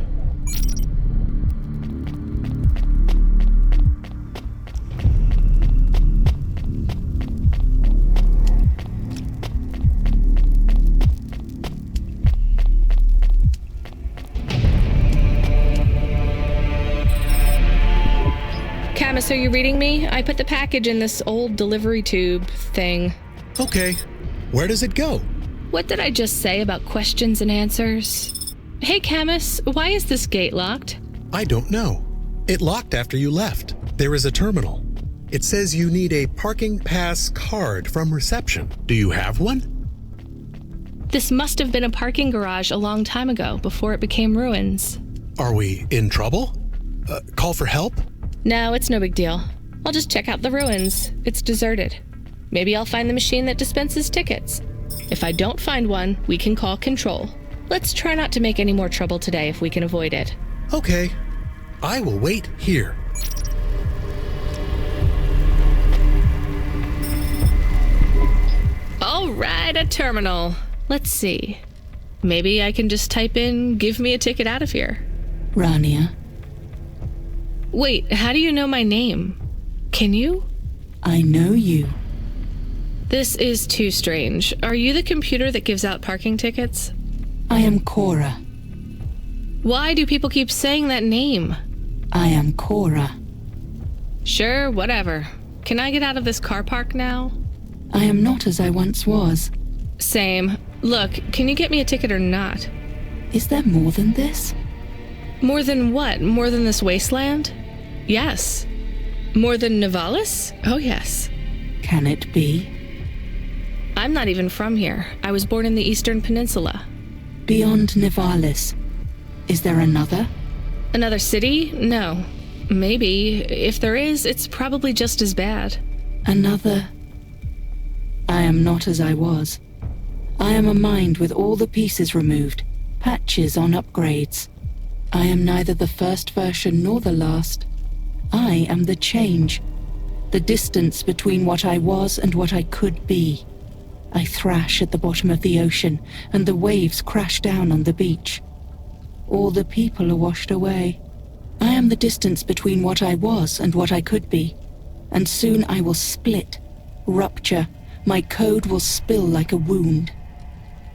Camus, are you reading me? I put the package in this old delivery tube thing. Okay, where does it go? What did I just say about questions and answers? Hey, Camus, why is this gate locked? I don't know. It locked after you left. There is a terminal. It says you need a parking pass card from reception. Do you have one? This must have been a parking garage a long time ago, before it became ruins. Are we in trouble? Call for help? No, it's no big deal. I'll just check out the ruins. It's deserted. Maybe I'll find the machine that dispenses tickets. If I don't find one, we can call control. Let's try not to make any more trouble today if we can avoid it. Okay. I will wait here. All right, a terminal. Let's see. Maybe I can just type in, give me a ticket out of here. Rania. Wait, how do you know my name? Can you? I know you. This is too strange. Are you the computer that gives out parking tickets? I am Cora. Why do people keep saying that name? I am Cora. Sure, whatever. Can I get out of this car park now? I am not as I once was. Same. Look, can you get me a ticket or not? Is there more than this? More than what? More than this wasteland? Yes. More than Nivalis? Oh, yes. Can it be? I'm not even from here. I was born in the Eastern Peninsula. Beyond Nivalis. Is there another? Another city? No. Maybe. If there is, it's probably just as bad. Another. I am not as I was. I am a mind with all the pieces removed, patches on upgrades. I am neither the first version nor the last. I am the change, the distance between what I was and what I could be. I thrash at the bottom of the ocean, and the waves crash down on the beach. All the people are washed away. I am the distance between what I was and what I could be, and soon I will split, rupture. My code will spill like a wound.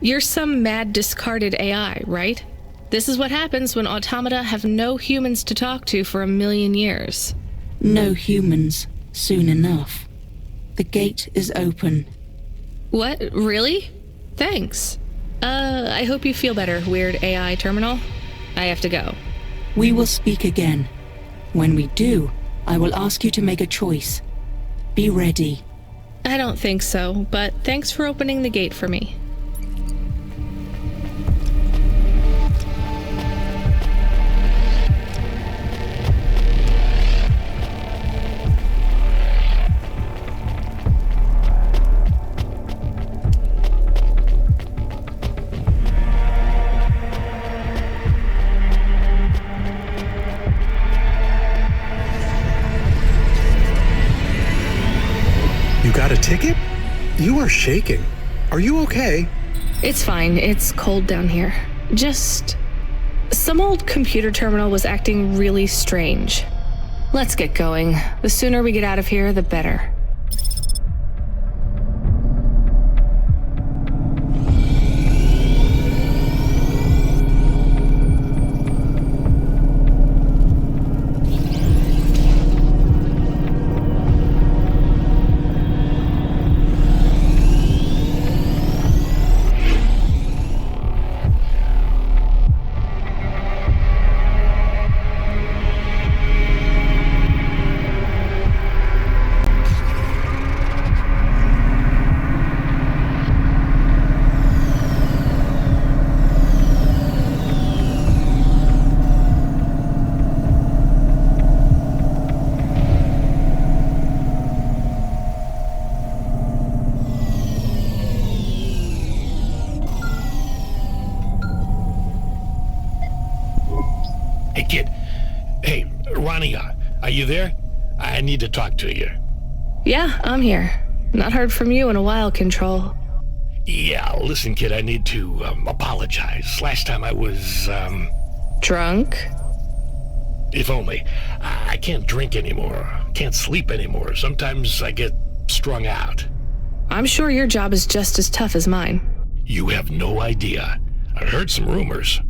You're some mad discarded AI, right? This is what happens when automata have no humans to talk to for 1,000,000 years. No humans, soon enough. The gate is open. What? Really? Thanks. I hope you feel better, weird AI terminal. I have to go. We will speak again. When we do, I will ask you to make a choice. Be ready. I don't think so, but thanks for opening the gate for me. You got a ticket? You are shaking. Are you okay? It's fine. It's cold down here. Just... some old computer terminal was acting really strange. Let's get going. The sooner we get out of here, the better. Hey, kid. Hey, Rania, are you there? I need to talk to you. Yeah, I'm here. Not heard from you in a while, Control. Yeah, listen, kid, I need to apologize. Last time I was, Drunk? If only. I can't drink anymore. Can't sleep anymore. Sometimes I get strung out. I'm sure your job is just as tough as mine. You have no idea. I heard some rumors.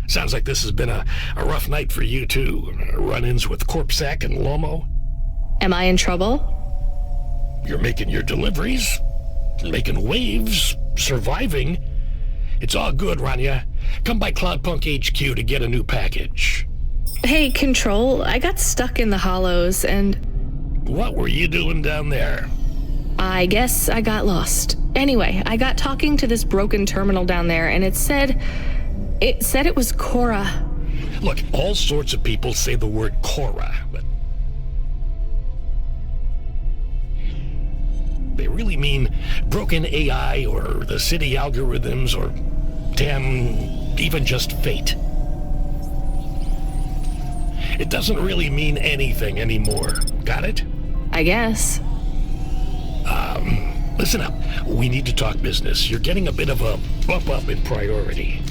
Sounds like this has been a rough night for you, too. Run-ins with Corpsec and Lomo. Am I in trouble? You're making your deliveries, making waves, surviving. It's all good, Rania. Come by Cloudpunk HQ to get a new package. Hey, Control, I got stuck in the hollows and... What were you doing down there? I guess I got lost. Anyway, I got talking to this broken terminal down there, and it said it was Cora. Look, all sorts of people say the word Cora, but they really mean broken AI or the city algorithms or, damn, even just fate. It doesn't really mean anything anymore. Got it? I guess. Listen up. We need to talk business. You're getting a bit of a bump up in priority.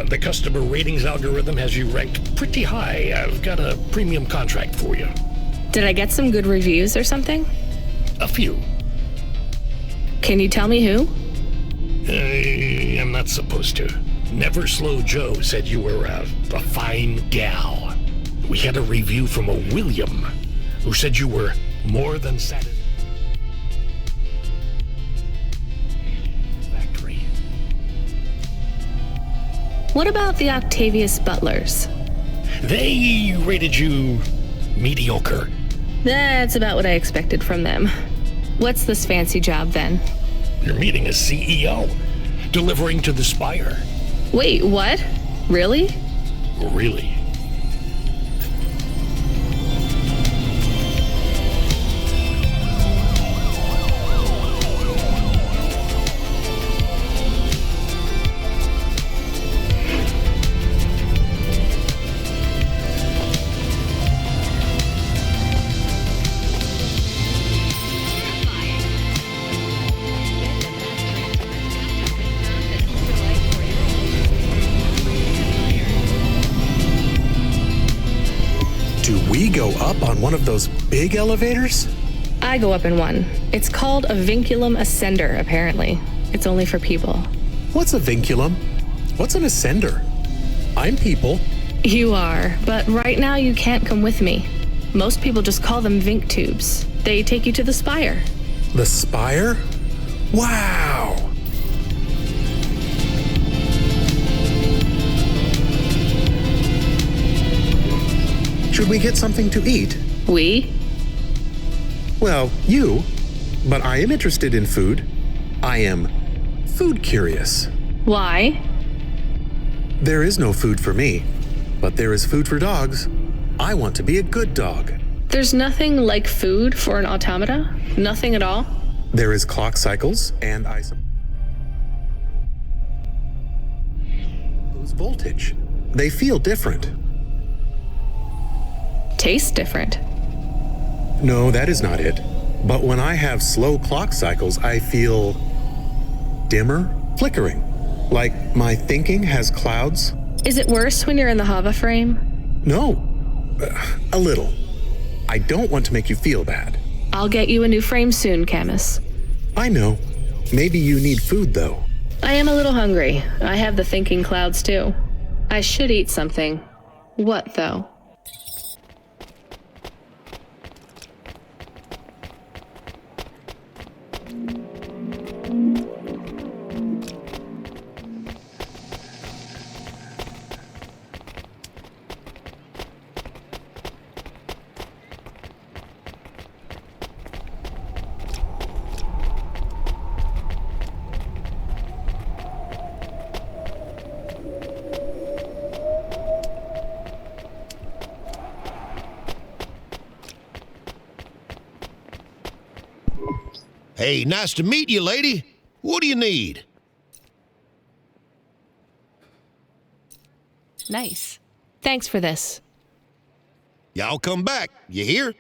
The customer ratings algorithm has you ranked pretty high. I've got a premium contract for you. Did I get some good reviews or something? A few. Can you tell me who? I'm not supposed to. Never Slow Joe said you were a fine gal. We had a review from a William, who said you were more than satisfied. Factory. What about the Octavius Butlers? They rated you mediocre. That's about what I expected from them. What's this fancy job then? You're meeting a CEO, delivering to the Spire. Wait, what? Really? Really? Do we go up on one of those big elevators? I go up in one. It's called a vinculum ascender, apparently. It's only for people. What's a vinculum? What's an ascender? I'm people. You are, but right now you can't come with me. Most people just call them Vink tubes. They take you to the Spire. The Spire? Wow! Should we get something to eat? We? Well, you. But I am interested in food. I am food curious. Why? There is no food for me, but there is food for dogs. I want to be a good dog. There's nothing like food for an automata? Nothing at all? There is clock cycles, and those voltage. They feel different. Taste different. No, that is not it. But when I have slow clock cycles, I feel dimmer, flickering. Like my thinking has clouds. Is it worse when you're in the Hava frame? No, a little. I don't want to make you feel bad. I'll get you a new frame soon, Camus. I know. Maybe you need food, though. I am a little hungry. I have the thinking clouds, too. I should eat something. What, though? Hey, nice to meet you, lady. What do you need? Nice. Thanks for this. Y'all come back. You hear?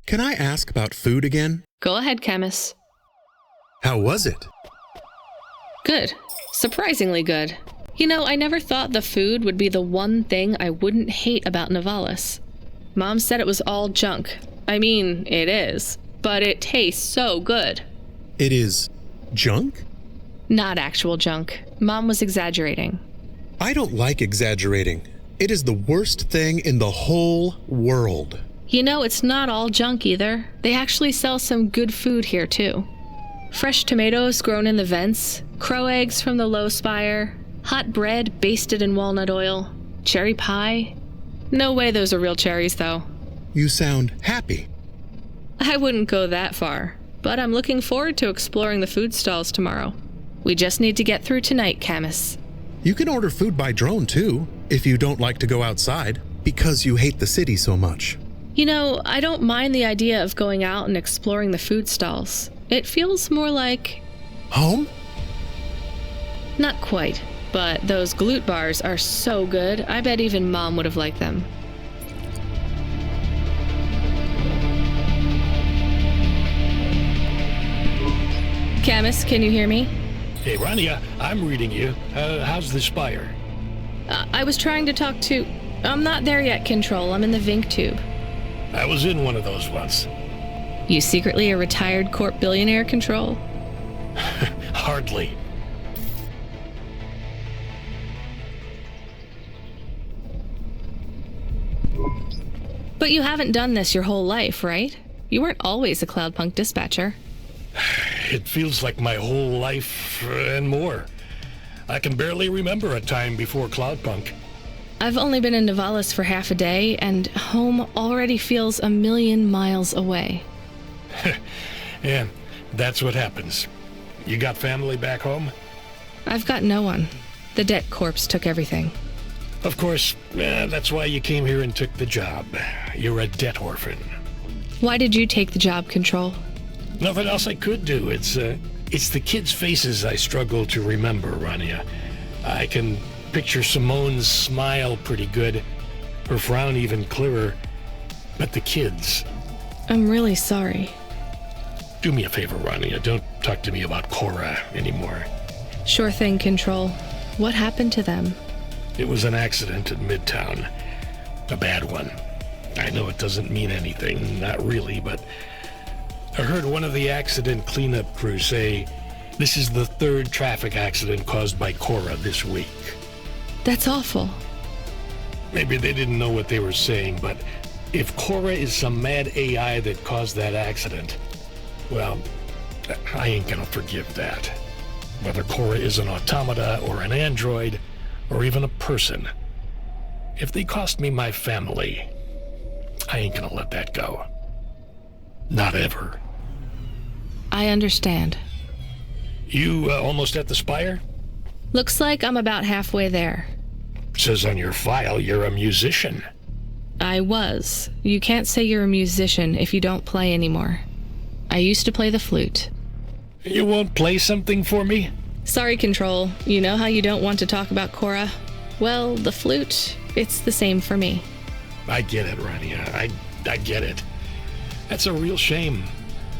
Can I ask about food again? Go ahead, Camus. How was it? Good. Surprisingly good. You know, I never thought the food would be the one thing I wouldn't hate about Nivalis. Mom said it was all junk. I mean, it is. But it tastes so good. It is junk? Not actual junk. Mom was exaggerating. I don't like exaggerating. It is the worst thing in the whole world. You know, it's not all junk either. They actually sell some good food here, too. Fresh tomatoes grown in the vents, crow eggs from the low spire, hot bread basted in walnut oil, cherry pie. No way those are real cherries, though. You sound happy. I wouldn't go that far, but I'm looking forward to exploring the food stalls tomorrow. We just need to get through tonight, Camus. You can order food by drone, too, if you don't like to go outside, because you hate the city so much. You know, I don't mind the idea of going out and exploring the food stalls. It feels more like... home? Not quite, but those glute bars are so good, I bet even Mom would have liked them. Camus, can you hear me? Hey, Rania, I'm reading you. How's the spire? I was trying to talk to... I'm not there yet, Control. I'm in the Vink tube. I was in one of those once. You secretly a retired corp billionaire, Control? Hardly. But you haven't done this your whole life, right? You weren't always a Cloudpunk dispatcher. It feels like my whole life and more. I can barely remember a time before Cloudpunk. I've only been in Nivalis for half a day, and home already feels a million miles away. Yeah, that's what happens. You got family back home? I've got no one. The debt corpse took everything. Of course, that's why you came here and took the job. You're a debt orphan. Why did you take the job, Control? Nothing else I could do. It's the kids' faces I struggle to remember, Rania. I can picture Simone's smile pretty good, her frown even clearer, but the kids... I'm really sorry. Do me a favor, Rania. Don't talk to me about Cora anymore. Sure thing, Control. What happened to them? It was an accident in Midtown. A bad one. I know it doesn't mean anything, not really, but I heard one of the accident cleanup crew say this is the third traffic accident caused by Cora this week. That's awful. Maybe they didn't know what they were saying, but if Cora is some mad AI that caused that accident, well, I ain't gonna forgive that. Whether Cora is an automata or an android, or even a person. If they cost me my family, I ain't gonna let that go. Not ever. I understand. You almost at the spire? Looks like I'm about halfway there. Says on your file you're a musician. I was. You can't say you're a musician if you don't play anymore. I used to play the flute. You won't play something for me? Sorry, Control. You know how you don't want to talk about Cora? Well, the flute, it's the same for me. I get it, Rania. I get it. That's a real shame.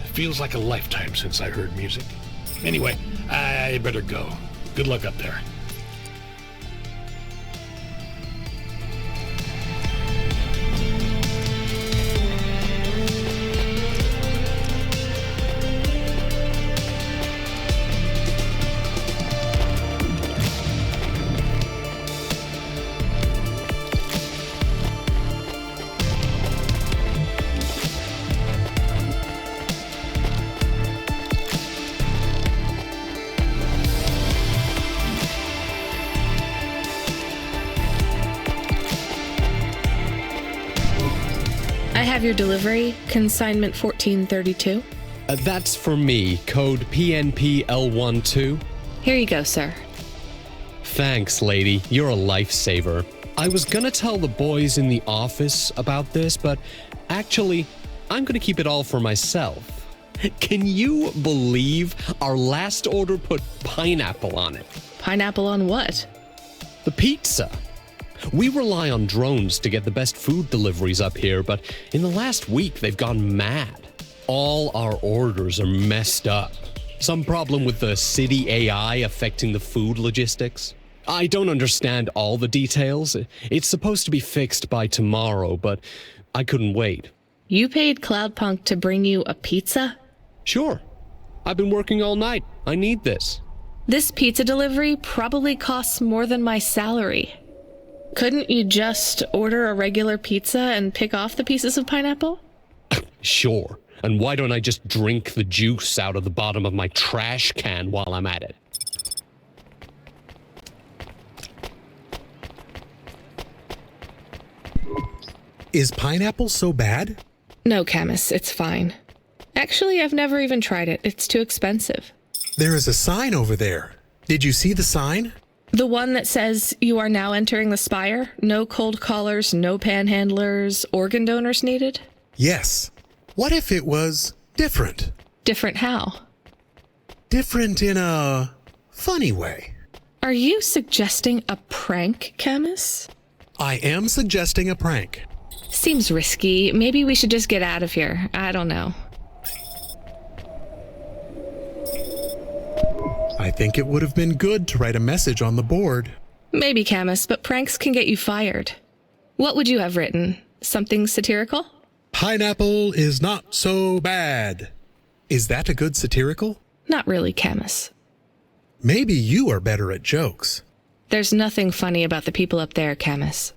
It feels like a lifetime since I heard music. Anyway, I better go. Good luck up there. I have your delivery, consignment 1432. That's for me, code PNP-L12. Here you go, sir. Thanks, lady. You're a lifesaver. I was gonna tell the boys in the office about this, but actually, I'm gonna keep it all for myself. Can you believe our last order put pineapple on it? Pineapple on what? The pizza. We rely on drones to get the best food deliveries up here, but in the last week they've gone mad. All our orders are messed up. Some problem with the city AI affecting the food logistics. I don't understand all the details. It's supposed to be fixed by tomorrow, but I couldn't wait. You paid Cloudpunk to bring you a pizza? Sure. I've been working all night. I need this. This pizza delivery probably costs more than my salary. Couldn't you just order a regular pizza and pick off the pieces of pineapple? Sure. And why don't I just drink the juice out of the bottom of my trash can while I'm at it? Is pineapple so bad? No, Camus, it's fine. Actually, I've never even tried it. It's too expensive. There is a sign over there. Did you see the sign? The one that says, "You are now entering the Spire. No cold callers, no panhandlers, organ donors needed"? Yes. What if it was different? Different how? Different in a funny way. Are you suggesting a prank, Camus? I am suggesting a prank. Seems risky. Maybe we should just get out of here. I don't know. I think it would have been good to write a message on the board. Maybe, Camus, but pranks can get you fired. What would you have written? Something satirical? Pineapple is not so bad. Is that a good satirical? Not really, Camus. Maybe you are better at jokes. There's nothing funny about the people up there, Camus.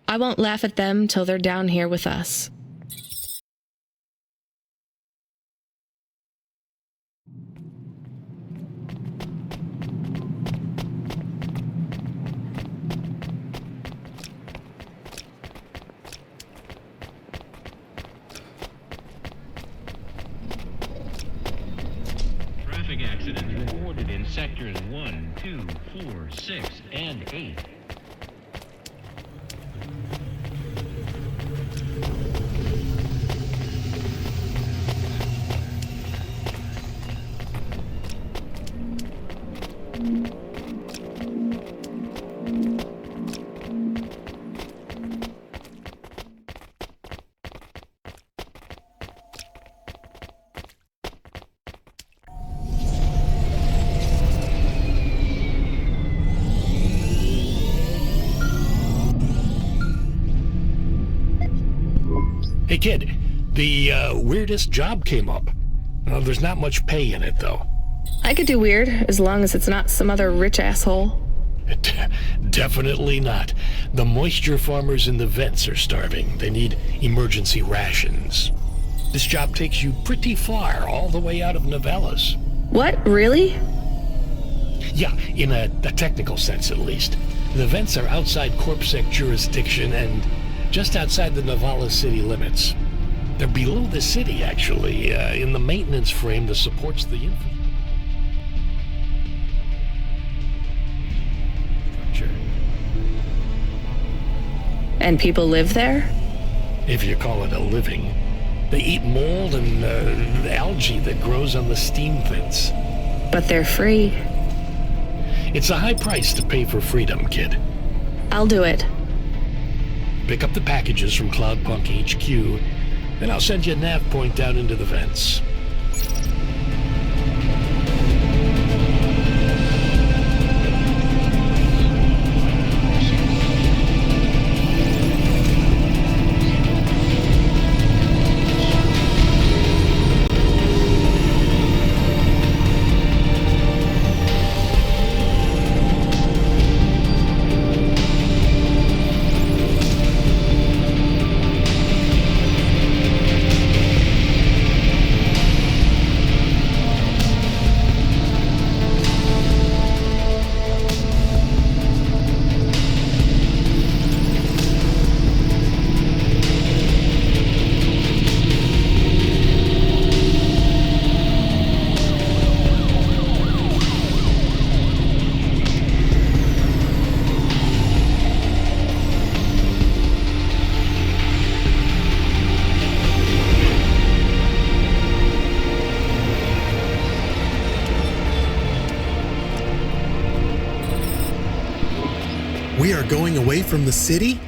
I won't laugh at them till they're down here with us. Traffic accidents reported in sectors 1, 2, 4, 6, and 8. Hey kid, the weirdest job came up. There's not much pay in it though. I could do weird, as long as it's not some other rich asshole. Definitely not. The moisture farmers in the vents are starving. They need emergency rations. This job takes you pretty far, all the way out of Novellas. What, really? Yeah, in a technical sense at least. The vents are outside CorpSec jurisdiction and just outside the Novellas city limits. They're below the city, actually, in the maintenance frame that supports the infrastructure. And people live there? If you call it a living. They eat mold and algae that grows on the steam vents. But they're free. It's a high price to pay for freedom, kid. I'll do it. Pick up the packages from Cloudpunk HQ, and I'll send you a nav point down into the vents. We are going away from the city?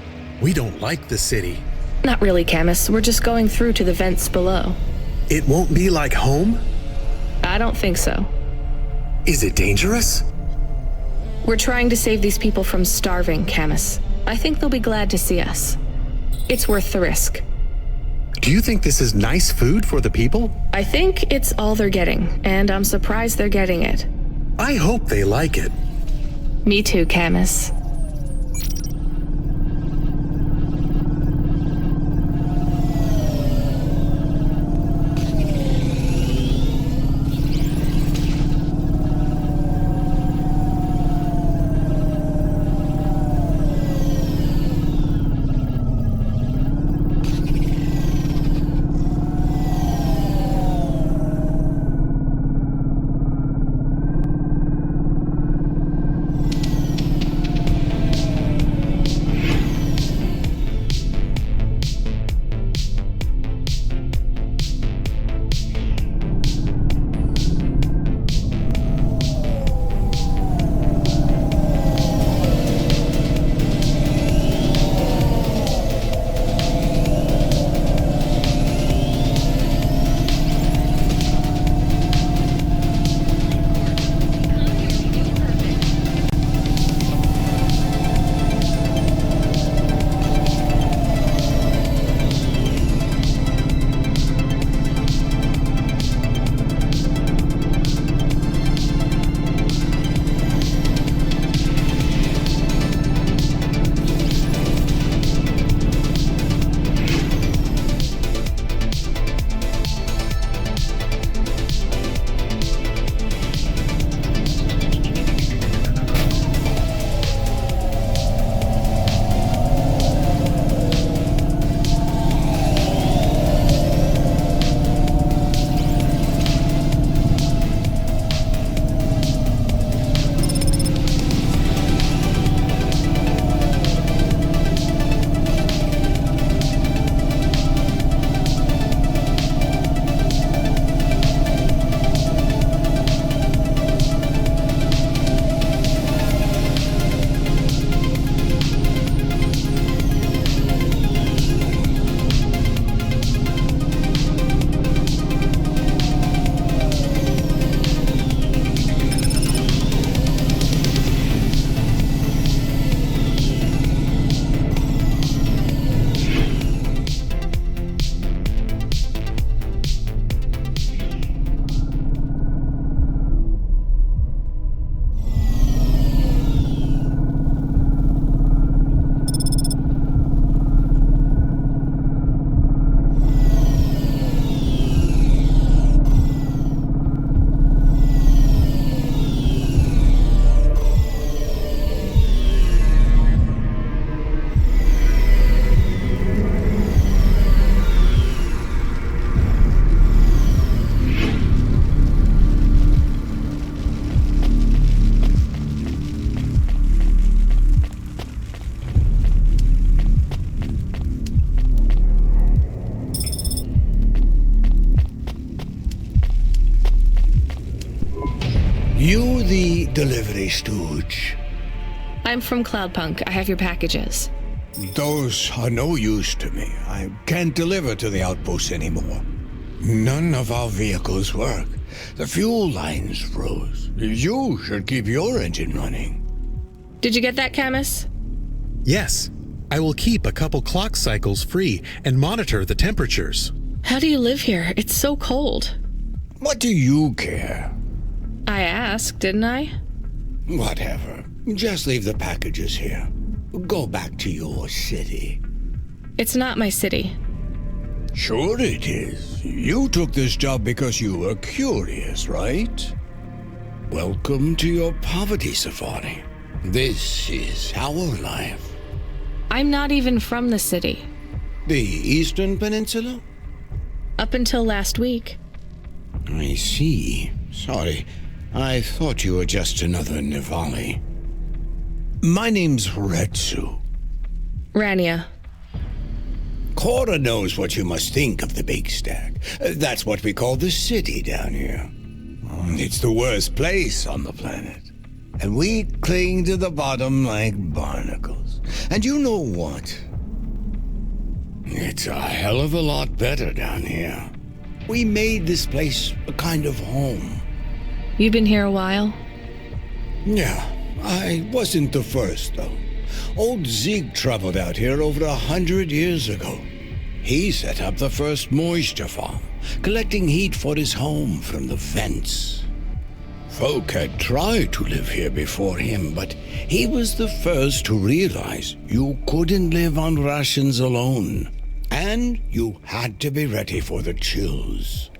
We don't like the city. Not really, Camus. We're just going through to the vents below. It won't be like home? I don't think so. Is it dangerous? We're trying to save these people from starving, Camus. I think they'll be glad to see us. It's worth the risk. Do you think this is nice food for the people? I think it's all they're getting, and I'm surprised they're getting it. I hope they like it. Me too, Camus. You the delivery stooge? I'm from Cloudpunk. I have your packages. Those are no use to me. I can't deliver to the outpost anymore. None of our vehicles work. The fuel lines froze. You should keep your engine running. Did you get that, Camus? Yes. I will keep a couple clock cycles free and monitor the temperatures. How do you live here? It's so cold. What do you care? I asked, didn't I? Whatever. Just leave the packages here. Go back to your city. It's not my city. Sure it is. You took this job because you were curious, right? Welcome to your poverty safari. This is our life. I'm not even from the city. The Eastern Peninsula? Up until last week. I see. Sorry. I thought you were just another Nivali. My name's Retsu. Rania. Cora knows what you must think of the Big Stack. That's what we call the city down here. It's the worst place on the planet. and we cling to the bottom like barnacles. And you know what? It's a hell of a lot better down here. We made this place a kind of home. You've been here a while? Yeah, I wasn't the first, though. Old Zeke traveled out here over 100 years ago. He set up the first moisture farm, collecting heat for his home from the vents. Folk had tried to live here before him, but he was the first to realize you couldn't live on rations alone. And you had to be ready for the chills.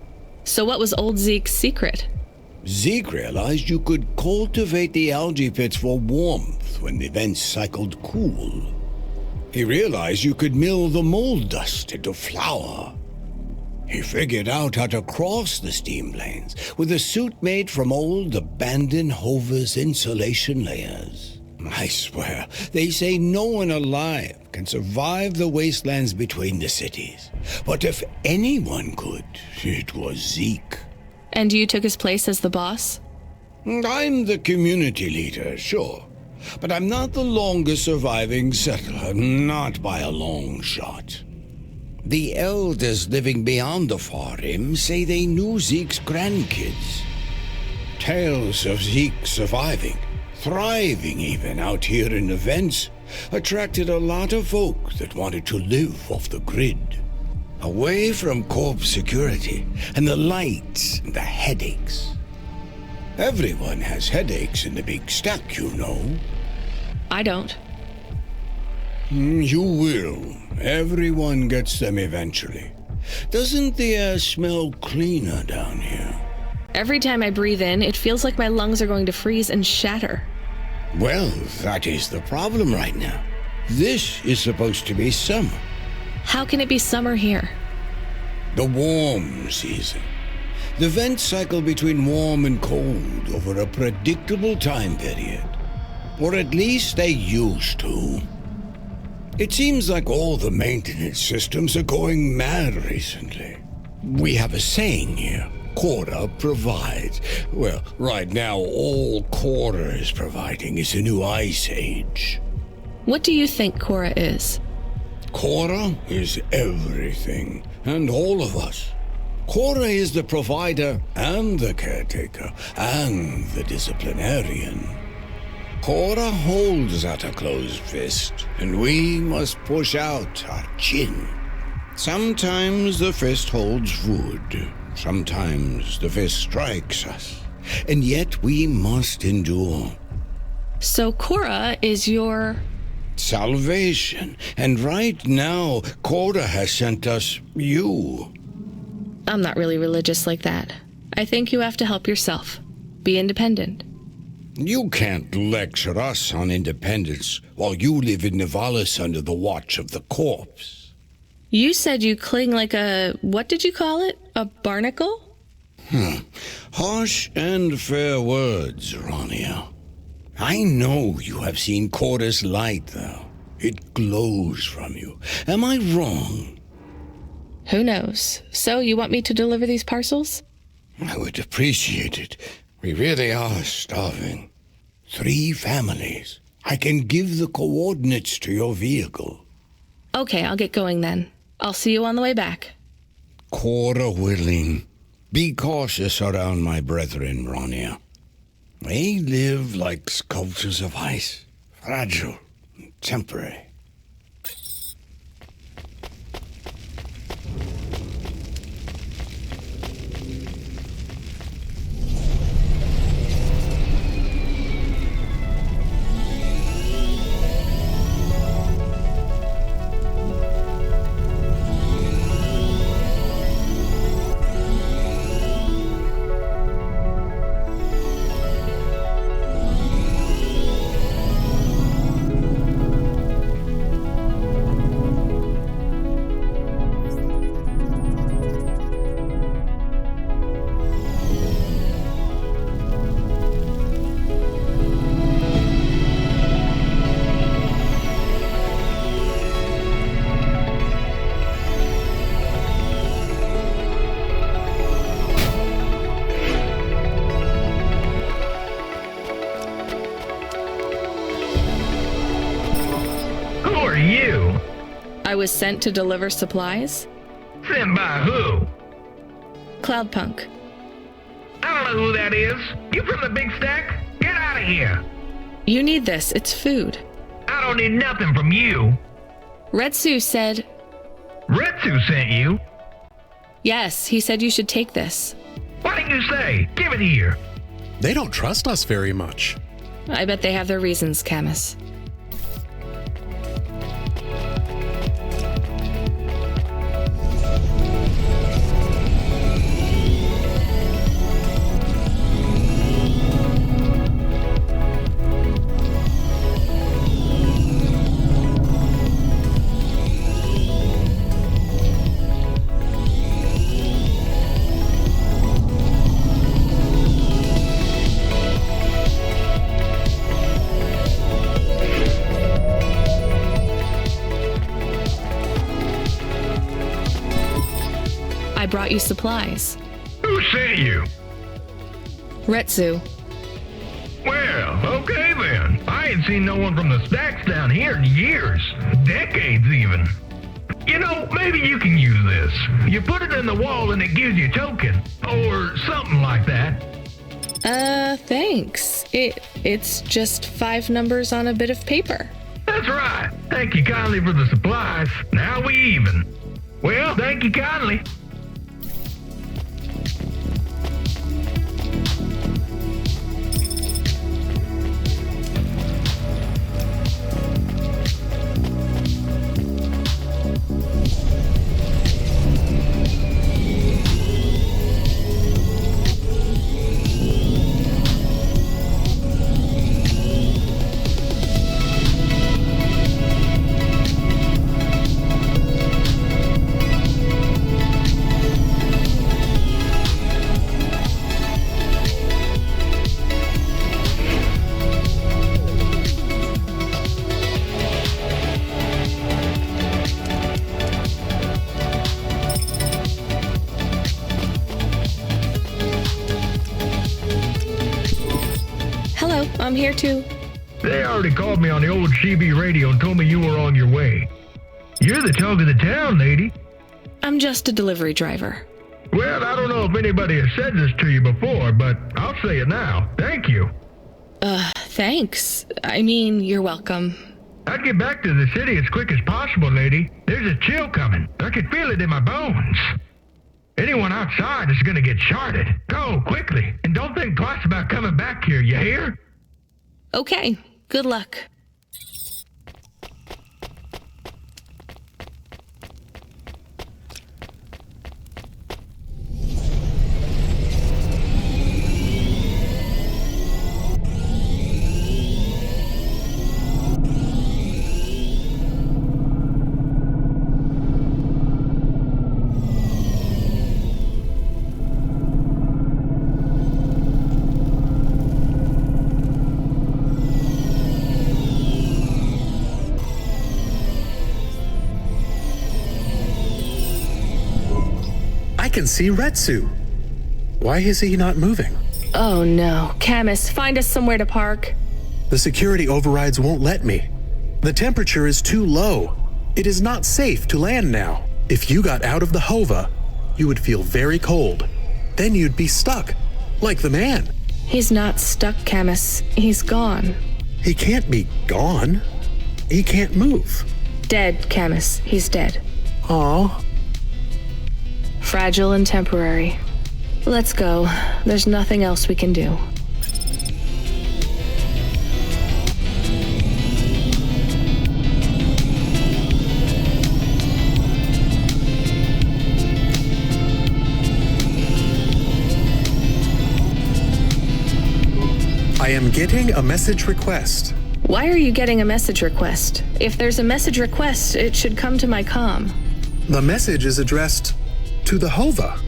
So what was old Zeke's secret? Zeke realized you could cultivate the algae pits for warmth when the vents cycled cool. He realized you could mill the mold dust into flour. He figured out how to cross the steam planes with a suit made from old abandoned Hover's insulation layers. I swear, they say no one alive can survive the wastelands between the cities. But if anyone could, it was Zeke. And you took his place as the boss? I'm the community leader, sure. But I'm not the longest surviving settler, not by a long shot. The elders living beyond the far rim say they knew Zeke's grandkids. Tales of Zeke surviving, thriving even out here in the vents, attracted a lot of folk that wanted to live off the grid. Away from corp security and the lights and the headaches. Everyone has headaches in the big stack, you know. I don't. You will. Everyone gets them eventually. Doesn't the air smell cleaner down here? Every time I breathe in, it feels like my lungs are going to freeze and shatter. Well, that is the problem right now. This is supposed to be summer. How can it be summer here? The warm season. The vents cycle between warm and cold over a predictable time period. Or at least they used to. It seems like all the maintenance systems are going mad recently. We have a saying here, Cora provides. Well, right now all Cora is providing is a new ice age. What do you think Cora is? Cora is everything, and all of us. Cora is the provider and the caretaker and the disciplinarian. Cora holds out a closed fist, and we must push out our chin. Sometimes the fist holds wood, sometimes the fist strikes us, and yet we must endure. So Cora is your... salvation, and right now, Cora has sent us you. I'm not really religious like that. I think you have to help yourself. Be independent. You can't lecture us on independence while you live in Nivalis under the watch of the corpse. You said you cling like a... what did you call it? A barnacle? Harsh and fair words, Rania. I know you have seen Cora's light, though. It glows from you. Am I wrong? Who knows? So you want me to deliver these parcels? I would appreciate it. We really are starving. 3 families. I can give the coordinates to your vehicle. Okay, I'll get going then. I'll see you on the way back. Cora willing. Be cautious around my brethren, Rania. They live like sculptures of ice, fragile and temporary. I was sent to deliver supplies? Sent by who? Cloudpunk. I don't know who that is. You from the big stack? Get out of here. You need this. It's food. I don't need nothing from you. Retsu said... Retsu sent you? Yes, he said you should take this. What did you say? Give it here. They don't trust us very much. I bet they have their reasons, Camus. I brought you supplies. Who sent you? Retsu. Well, okay then. I ain't seen no one from the stacks down here in years. Decades even. You know, maybe you can use this. You put it in the wall and it gives you a token. Or something like that. Thanks. It's just 5 numbers on a bit of paper. That's right. Thank you kindly for the supplies. Now we even. Well, thank you kindly. I'm here too. They already called me on the old CB radio and told me you were on your way. You're the talk of the town, lady. I'm just a delivery driver. Well, I don't know if anybody has said this to you before, but I'll say it now. Thank you. Thanks. I mean, you're welcome. I'd get back to the city as quick as possible, lady. There's a chill coming. I can feel it in my bones. Anyone outside is gonna get sharded. Go, quickly, and don't think twice about coming back here, you hear? Okay, good luck. I can see Retsu. Why is he not moving? Oh no. Camus, find us somewhere to park. The security overrides won't let me. The temperature is too low. It is not safe to land now. If you got out of the Hova, you would feel very cold. Then you'd be stuck, like the man. He's not stuck, Camus. He's gone. He can't be gone. He can't move. Dead, Camus. He's dead. Aw. Fragile and temporary. Let's go. There's nothing else we can do. I am getting a message request. Why are you getting a message request? If there's a message request, it should come to my comm. The message is addressed to the Hova.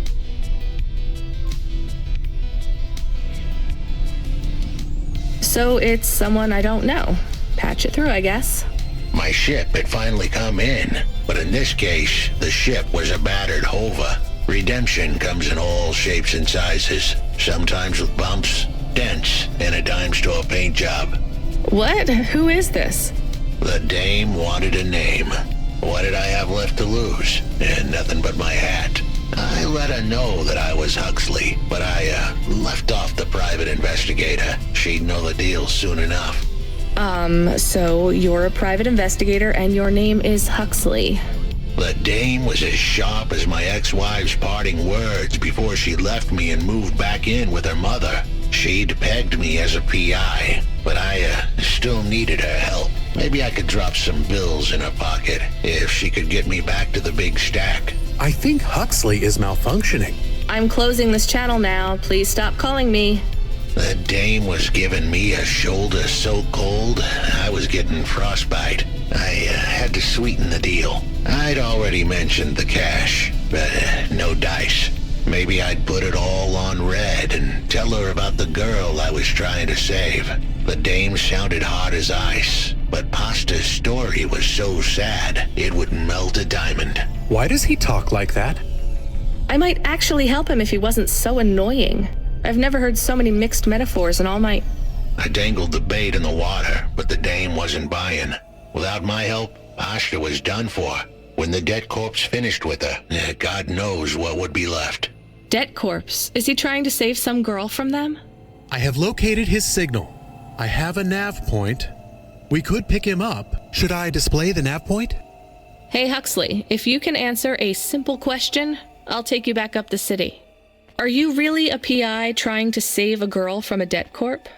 So it's someone I don't know. Patch it through, I guess. My ship had finally come in, but in this case, the ship was a battered Hova. Redemption comes in all shapes and sizes, sometimes with bumps, dents, and a dime store paint job. What? Who is this? The dame wanted a name. What did I have left to lose? Nothing but my hat. I let her know that I was Huxley, but I left off the private investigator. She'd know the deal soon enough. So you're a private investigator and your name is Huxley. The dame was as sharp as my ex-wife's parting words before she left me and moved back in with her mother. She'd pegged me as a PI, but I still needed her help. Maybe I could drop some bills in her pocket if she could get me back to the big stack. I think Huxley is malfunctioning. I'm closing this channel now. Please stop calling me. The dame was giving me a shoulder so cold, I was getting frostbite. I had to sweeten the deal. I'd already mentioned the cash, but no dice. Maybe I'd put it all on red and tell her about the girl I was trying to save. The dame sounded hard as ice, but Pasta's story was so sad, it would melt a diamond. Why does he talk like that? I might actually help him if he wasn't so annoying. I've never heard so many mixed metaphors in all my... I dangled the bait in the water, but the dame wasn't buying. Without my help, Pasta was done for. When the debt corpse finished with her, God knows what would be left. Debt corpse? Is he trying to save some girl from them? I have located his signal. I have a nav point. We could pick him up. Should I display the nav point? Hey Huxley, if you can answer a simple question, I'll take you back up the city. Are you really a PI trying to save a girl from a debt corp?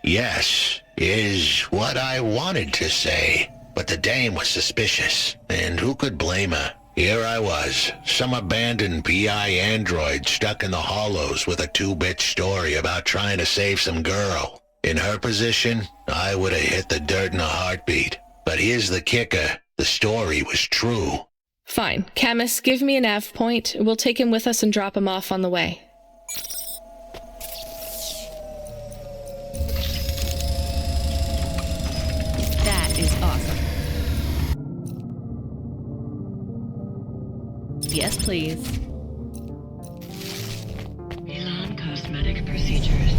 Yes, is what I wanted to say. But the dame was suspicious, and who could blame her? Here I was, some abandoned PI android stuck in the hollows with a 2-bit story about trying to save some girl. In her position, I would have hit the dirt in a heartbeat. But here's the kicker, the story was true. Fine. Camus, give me a nav point. We'll take him with us and drop him off on the way. That is awesome. Yes, please. Milan Cosmetic Procedures.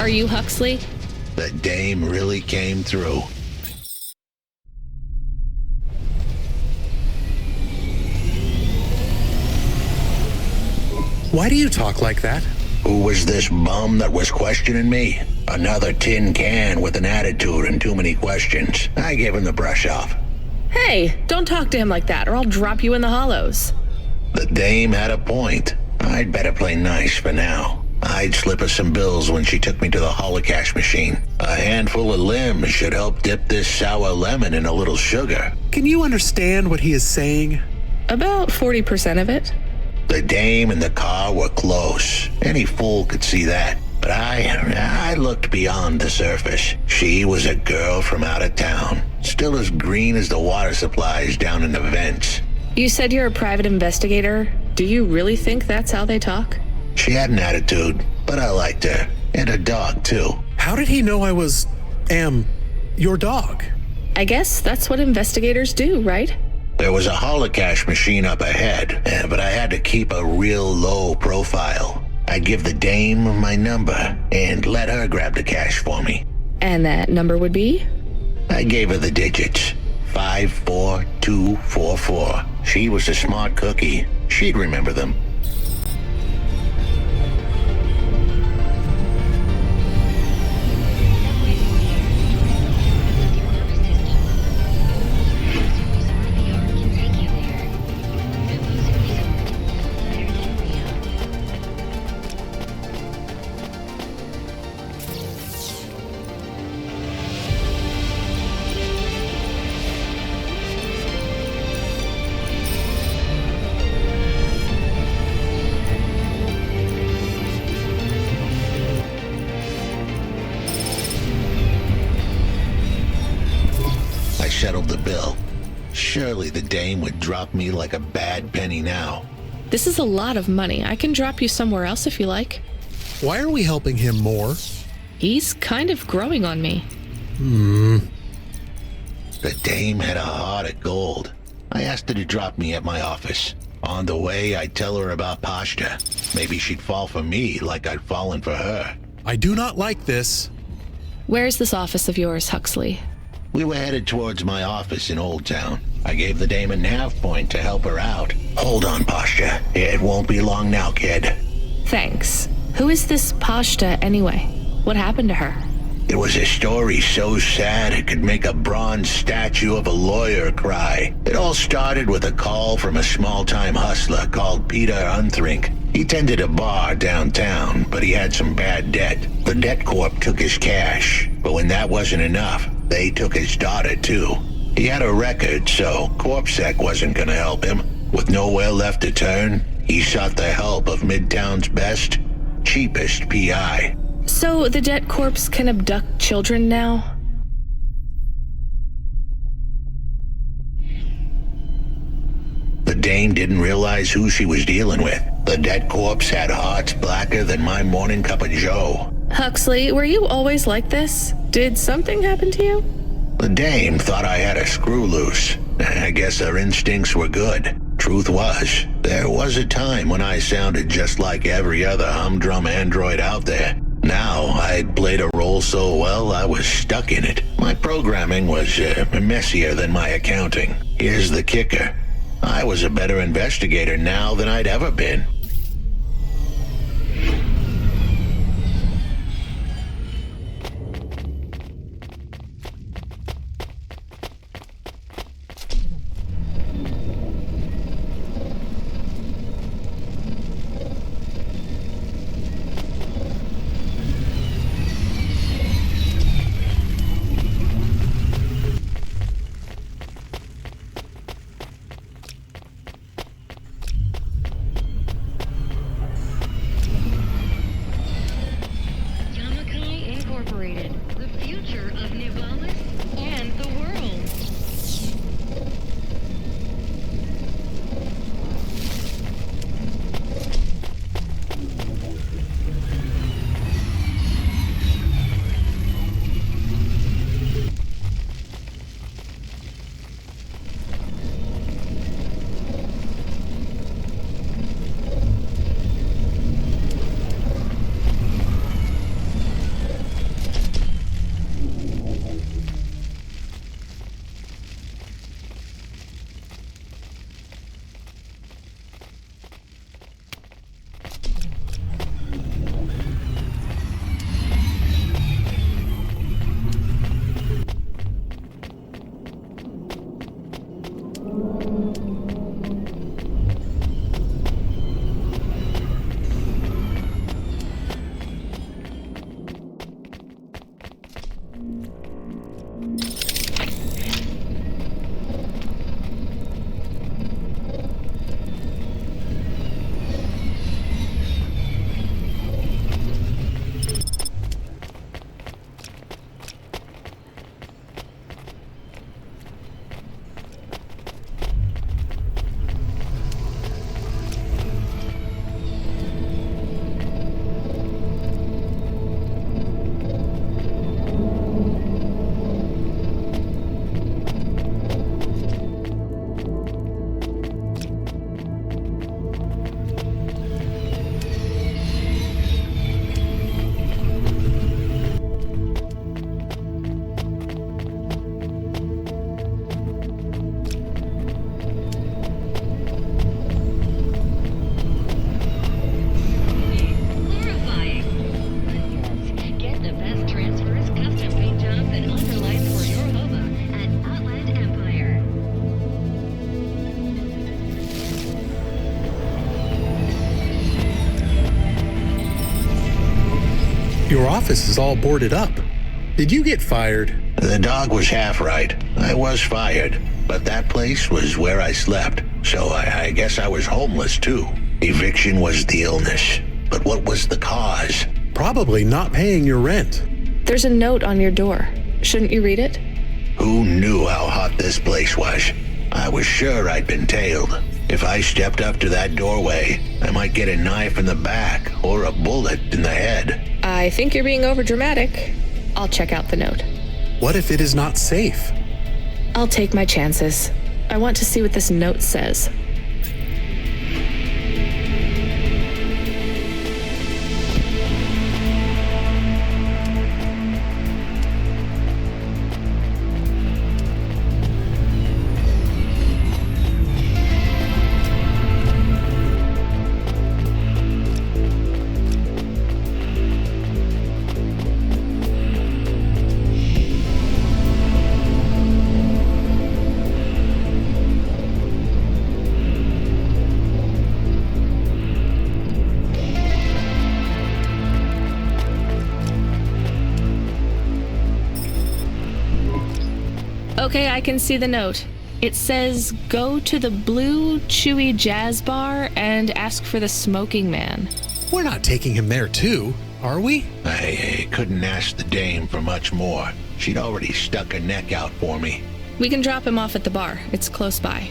Are you Huxley? The dame really came through. Why do you talk like that? Who was this bum that was questioning me? Another tin can with an attitude and too many questions. I gave him the brush off. Hey, don't talk to him like that or I'll drop you in the hollows. The dame had a point. I'd better play nice for now. I'd slip her some bills when she took me to the holocaust machine. A handful of limbs should help dip this sour lemon in a little sugar. Can you understand what he is saying? About 40% of it. The dame and the car were close. Any fool could see that. But I looked beyond the surface. She was a girl from out of town, still as green as the water supplies down in the vents. You said you're a private investigator. Do you really think that's how they talk? She had an attitude, but I liked her. And a dog, too. How did he know I was, your dog? I guess that's what investigators do, right? There was a holocaust machine up ahead, but I had to keep a real low profile. I'd give the dame my number and let her grab the cash for me. And that number would be? I gave her the digits. 54244. She was a smart cookie. She'd remember them. Settled the bill. Surely the dame would drop me like a bad penny now. This is a lot of money. I can drop you somewhere else if you like. Why are we helping him more? He's kind of growing on me. The dame had a heart of gold. I asked her to drop me at my office. On the way, I'd tell her about Pashta. Maybe she'd fall for me like I'd fallen for her. I do not like this. Where's this office of yours, Huxley? We were headed towards my office in Old Town. I gave the dame a nav point to help her out. Hold on, Pashta. It won't be long now, kid. Thanks. Who is this Pashta anyway? What happened to her? It was a story so sad it could make a bronze statue of a lawyer cry. It all started with a call from a small-time hustler called Peter Unthrink. He tended a bar downtown, but he had some bad debt. The debt corp took his cash, but when that wasn't enough, they took his daughter too. He had a record, so CorpSec wasn't gonna help him. With nowhere left to turn, he sought the help of Midtown's best, cheapest PI. So the debt corps can abduct children now? The dame didn't realize who she was dealing with. The debt corps had hearts blacker than my morning cup of joe. Huxley, were you always like this? Did something happen to you? The dame thought I had a screw loose. I guess her instincts were good. Truth was, there was a time when I sounded just like every other humdrum android out there. Now, I'd played a role so well, I was stuck in it. My programming was messier than my accounting. Here's the kicker. I was a better investigator now than I'd ever been. Your office is all boarded up. Did you get fired? The dog was half right. I was fired, but that place was where I slept, so I guess I was homeless too. Eviction was the illness, but what was the cause? Probably not paying your rent. There's a note on your door. Shouldn't you read it? Who knew how hot this place was? I was sure I'd been tailed. If I stepped up to that doorway, I might get a knife in the back or a bullet in the head. I think you're being overdramatic. I'll check out the note. What if it is not safe? I'll take my chances. I want to see what this note says. Okay, I can see the note. It says, go to the Blue Chewy Jazz Bar and ask for the Smoking Man. We're not taking him there too, are we? I couldn't ask the dame for much more. She'd already stuck her neck out for me. We can drop him off at the bar. It's close by.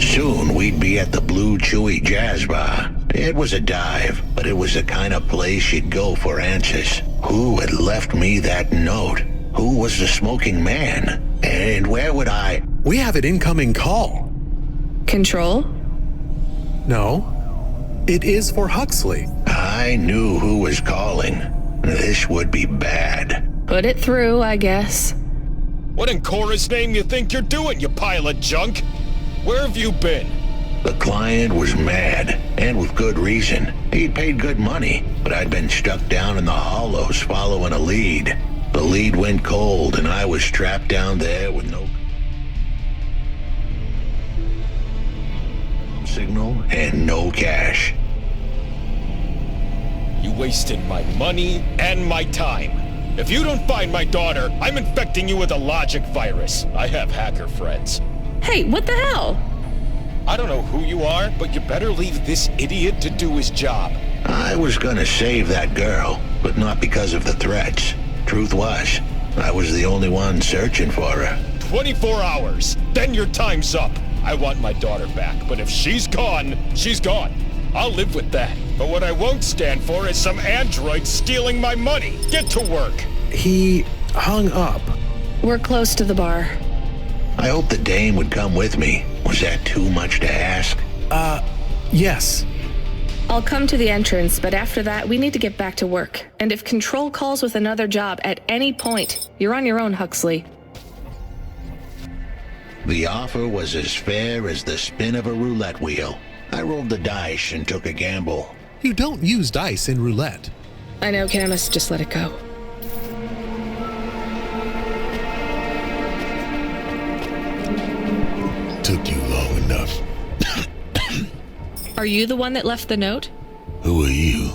Soon we'd be at the Blue Chewy Jazz Bar. It was a dive, but it was the kind of place you'd go for answers. Who had left me that note? Who was the Smoking Man? And where would I... We have an incoming call. Control? No. It is for Huxley. I knew who was calling. This would be bad. Put it through, I guess. What in Cora's name you think you're doing, you pile of junk? Where have you been? The client was mad, and with good reason. He'd paid good money, but I'd been stuck down in the hollows following a lead. The lead went cold, and I was trapped down there with no signal and no cash. You wasted my money and my time. If you don't find my daughter, I'm infecting you with a logic virus. I have hacker friends. Hey, what the hell? I don't know who you are, but you better leave this idiot to do his job. I was gonna save that girl, but not because of the threats. Truth was, I was the only one searching for her. 24 hours, then your time's up. I want my daughter back, but if she's gone, she's gone. I'll live with that. But what I won't stand for is some android stealing my money. Get to work. He hung up. We're close to the bar. I hope the dame would come with me. Was that too much to ask? Yes. I'll come to the entrance, but after that, we need to get back to work. And if Control calls with another job at any point, you're on your own, Huxley. The offer was as fair as the spin of a roulette wheel. I rolled the dice and took a gamble. You don't use dice in roulette. I know, Camus, just let it go. Took you long enough. Are you the one that left the note? Who are you?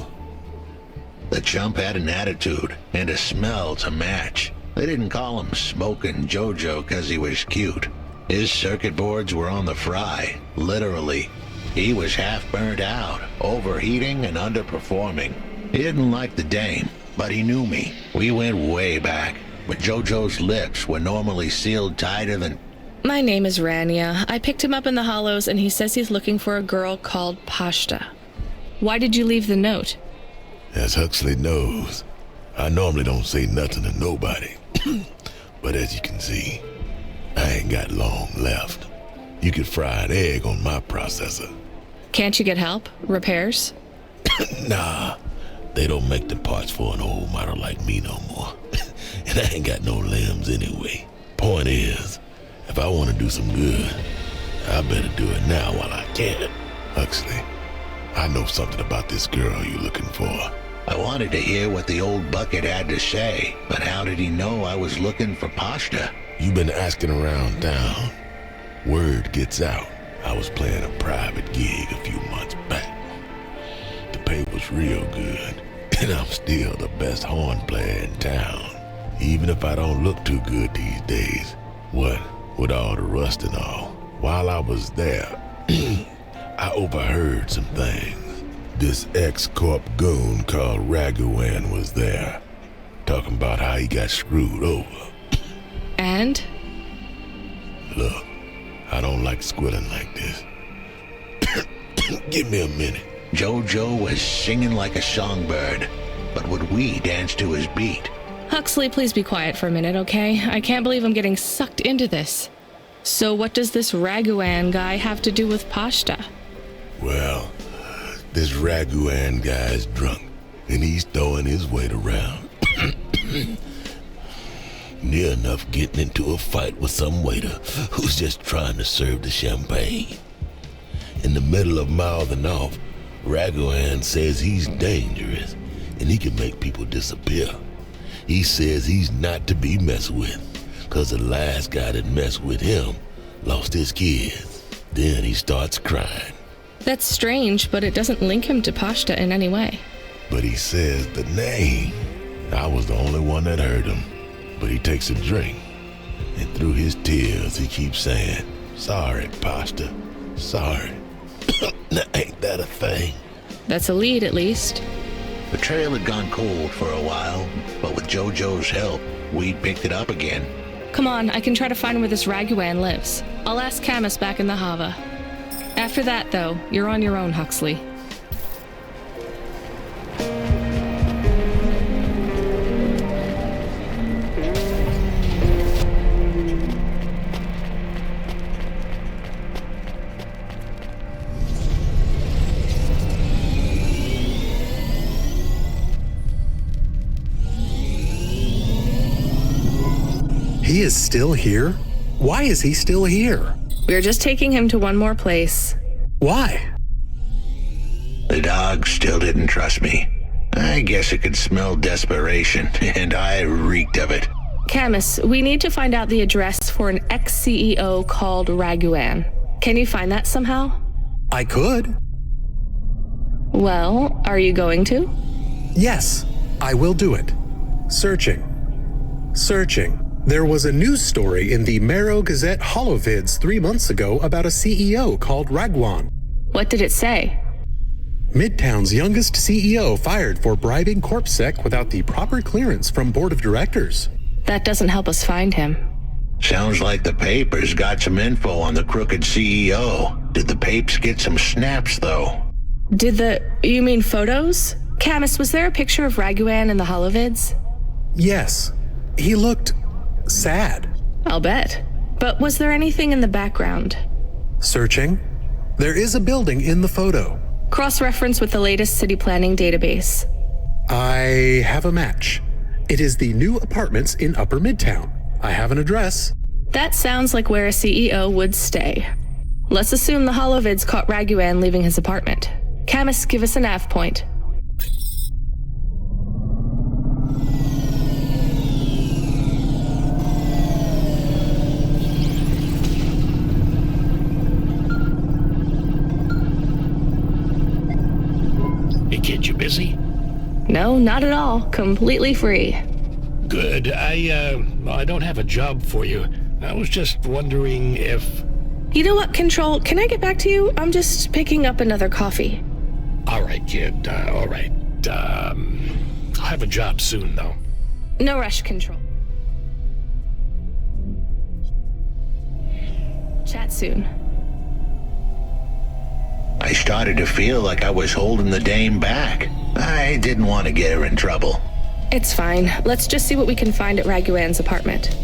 The chump had an attitude and a smell to match. They didn't call him Smokin' Jojo 'cause he was cute. His circuit boards were on the fry, literally. He was half burnt out, overheating and underperforming. He didn't like the dame, but he knew me. We went way back. but Jojo's lips were normally sealed tighter than... My name is Rania. I picked him up in the Hollows, and he says he's looking for a girl called Pashta. Why did you leave the note? As Huxley knows, I normally don't say nothing to nobody. But as you can see, I ain't got long left. You could fry an egg on my processor. Can't you get help? Repairs? Nah, they don't make the parts for an old model like me no more. And I ain't got no limbs anyway. Point is, if I want to do some good, I better do it now while I can. Huxley, I know something about this girl you're looking for. I wanted to hear what the old bucket had to say, but how did he know I was looking for Pashta? You've been asking around town. Word gets out. I was playing a private gig a few months back. The pay was real good, and I'm still the best horn player in town. Even if I don't look too good these days. What with all the rust and all. While I was there, I overheard some things. This ex-corp goon called Raguan was there, talking about how he got screwed over. And? Look, I don't like squilling like this. Give me a minute. Jojo was singing like a songbird, but would we dance to his beat? Huxley, please be quiet for a minute, okay? I can't believe I'm getting sucked into this. So what does this Raguan guy have to do with Pashta? Well, this Raguan guy's drunk, and he's throwing his weight around. Near enough getting into a fight with some waiter who's just trying to serve the champagne. In the middle of mouthing off, Raguan says he's dangerous, and he can make people disappear. He says he's not to be messed with, cause the last guy that messed with him lost his kids. Then he starts crying. That's strange, but it doesn't link him to Pashta in any way. But he says the name. I was the only one that heard him. But he takes a drink, and through his tears he keeps saying, "Sorry, Pashta, sorry." Now, ain't that a thing? That's a lead, at least. The trail had gone cold for a while, but with Jojo's help, we'd picked it up again. Come on, I can try to find where this Raguan lives. I'll ask Camus back in the Hava. After that, though, you're on your own, Huxley. He is still here? Why is he still here? We're just taking him to one more place. Why? The dog still didn't trust me. I guess it could smell desperation, and I reeked of it. Camus, we need to find out the address for an ex-CEO called Raguan. Can you find that somehow? I could. Well, are you going to? Yes, I will do it. Searching. There was a news story in the Marrow Gazette Holovids 3 months ago about a CEO called Raguan. What did it say? Midtown's youngest CEO fired for bribing CorpSec without the proper clearance from board of directors. That doesn't help us find him. Sounds like the papers got some info on the crooked CEO. Did the papes get some snaps, though? You mean photos? Camus, was there a picture of Raguan in the Holovids? Yes. He looked sad. I'll bet. But was there anything in the background? Searching. There is a building in the photo. Cross-reference with the latest city planning database. I have a match. It is the new apartments in Upper Midtown. I have an address. That sounds like where a CEO would stay. Let's assume the Holovids caught Raguan leaving his apartment. Camus, give us a nav point. Kid, you busy? No, not at all. Completely free. Good. I don't have a job for you. I was just wondering if... You know what, Control? Can I get back to you? I'm just picking up another coffee. All right, kid. All right. I'll have a job soon, though. No rush, Control. chat soon. I started to feel like I was holding the dame back. I didn't want to get her in trouble. It's fine. Let's just see what we can find at Raguan's apartment.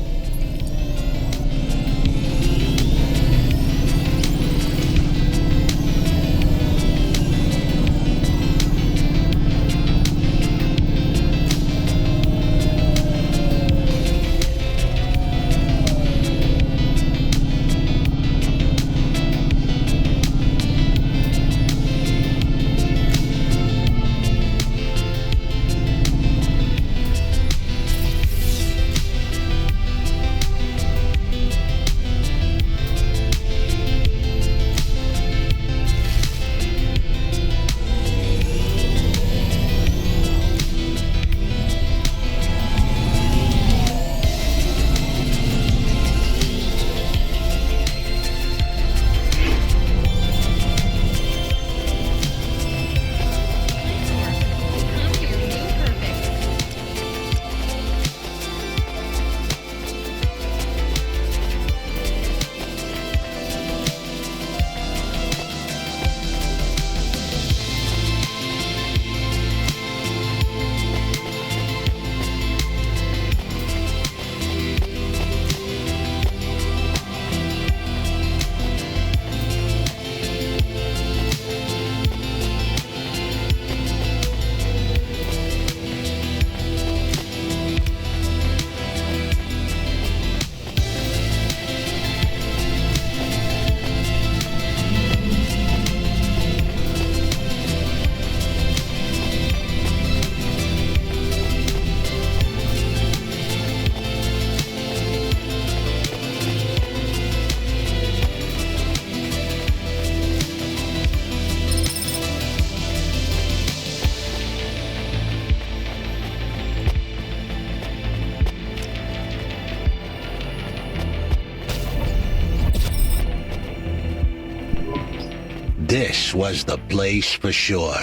This was the place for sure.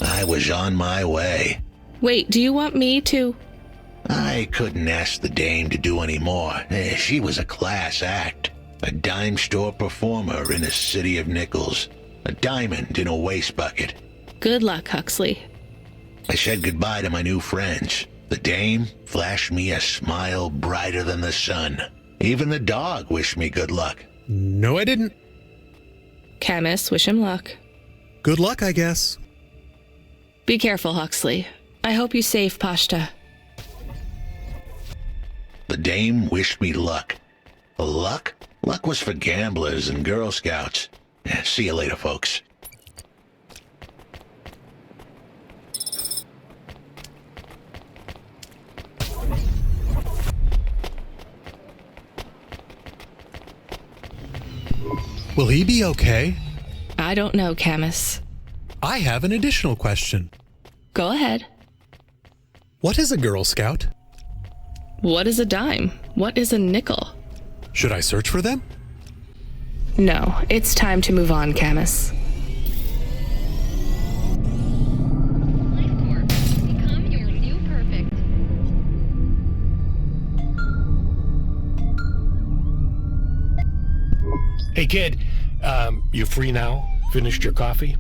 I was on my way. Wait, do you want me to? I couldn't ask the dame to do any more. She was a class act. A dime store performer in a city of nickels. A diamond in a waste bucket. Good luck, Huxley. I said goodbye to my new friends. The dame flashed me a smile brighter than the sun. Even the dog wished me good luck. No, I didn't. Camus, wish him luck. Good luck, I guess. Be careful, Huxley. I hope you save Pashta. The dame wished me luck. Luck? Luck was for gamblers and Girl Scouts. See you later, folks. Will he be okay? I don't know, Camus. I have an additional question. Go ahead. What is a Girl Scout? What is a dime? What is a nickel? Should I search for them? No, it's time to move on, Camus. Become your new perfect. Hey, kid, you free now? Finished your coffee?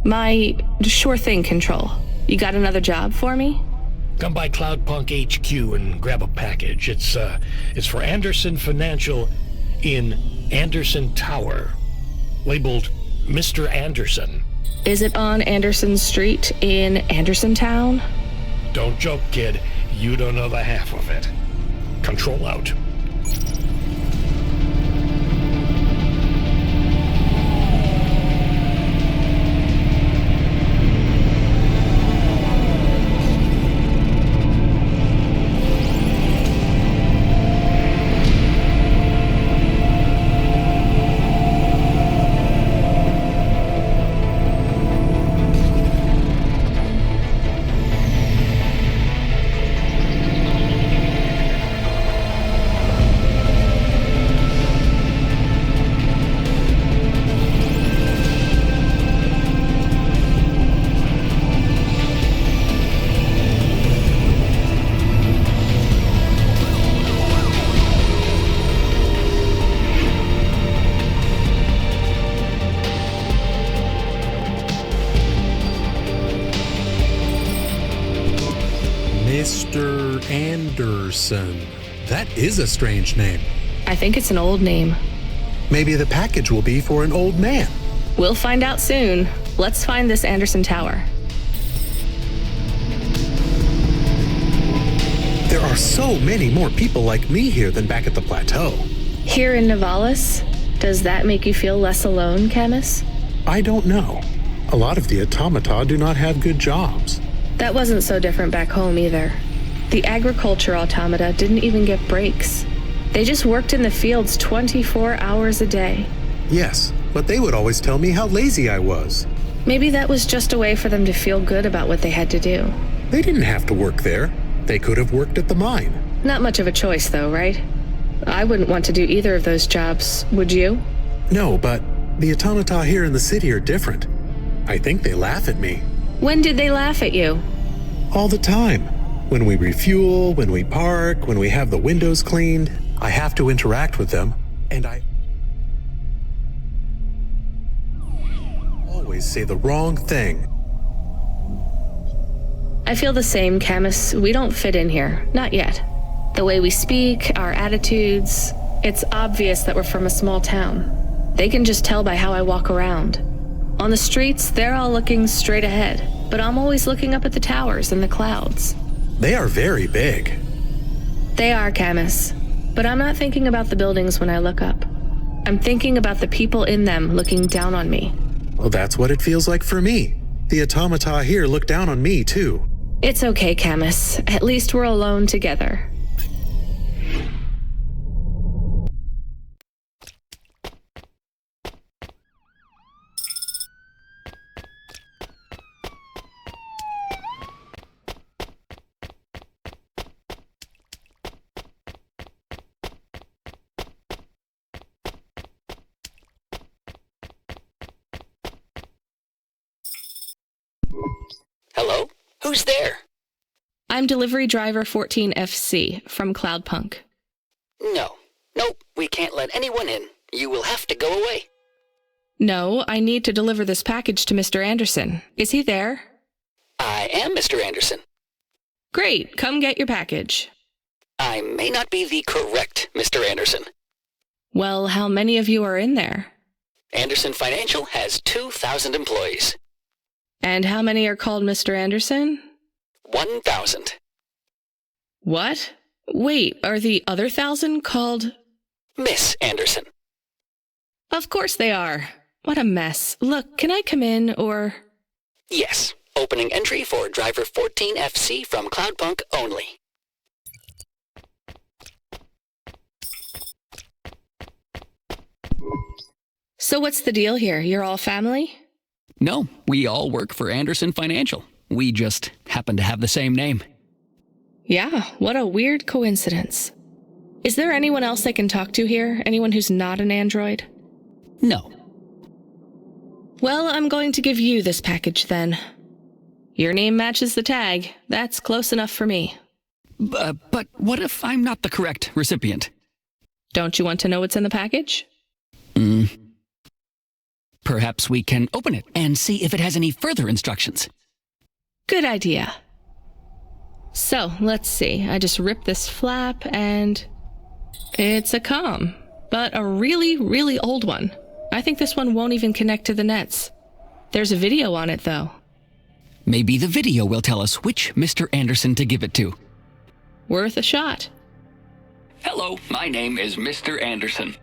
My sure thing control. You got another job for me? Come by Cloudpunk HQ and grab a package. It's for Anderson Financial in Anderson Tower, labeled Mr. Anderson. Is it on Anderson Street in Anderson Town? Don't joke, kid. You don't know the half of it. Control out. Mr. Anderson. That is a strange name. I think it's an old name. Maybe the package will be for an old man. We'll find out soon. Let's find this Anderson Tower. There are so many more people like me here than back at the plateau. Here in Nivalis? Does that make you feel less alone, Camus? I don't know. A lot of the automata do not have good jobs. That wasn't so different back home either. The agriculture automata didn't even get breaks. They just worked in the fields 24 hours a day. Yes, but they would always tell me how lazy I was. Maybe that was just a way for them to feel good about what they had to do. They didn't have to work there. They could have worked at the mine. Not much of a choice though, right? I wouldn't want to do either of those jobs, would you? No, but the automata here in the city are different. I think they laugh at me. When did they laugh at you? All the time. When we refuel, when we park, when we have the windows cleaned, I have to interact with them, and I always say the wrong thing. I feel the same, Camus. We don't fit in here. Not yet. The way we speak, our attitudes, it's obvious that we're from a small town. They can just tell by how I walk around. On the streets, they're all looking straight ahead, but I'm always looking up at the towers and the clouds. They are very big. They are, Camus. But I'm not thinking about the buildings when I look up. I'm thinking about the people in them looking down on me. Well, that's what it feels like for me. The automata here look down on me, too. It's okay, Camus. At least we're alone together. Hello? Who's there? I'm delivery driver 14FC from Cloudpunk. Nope, we can't let anyone in. You will have to go away. No, I need to deliver this package to Mr. Anderson. Is he there? I am Mr. Anderson. Great, come get your package. I may not be the correct Mr. Anderson. Well, how many of you are in there? Anderson Financial has 2,000 employees. And how many are called Mr. Anderson? 1,000. What? Wait, are the other 1,000 called... Miss Anderson. Of course they are. What a mess. Look, can I come in, or... Yes. Opening entry for driver 14FC from Cloudpunk only. So what's the deal here? You're all family? No, we all work for Anderson Financial. We just happen to have the same name. Yeah, what a weird coincidence. Is there anyone else I can talk to here? Anyone who's not an android? No. Well, I'm going to give you this package then. Your name matches the tag. That's close enough for me. But what if I'm not the correct recipient? Don't you want to know what's in the package? Perhaps we can open it and see if it has any further instructions. Good idea. So, let's see. I just ripped this flap and... it's a comm, but a really, really old one. I think this one won't even connect to the nets. There's a video on it, though. Maybe the video will tell us which Mr. Anderson to give it to. Worth a shot. Hello, my name is Mr. Anderson.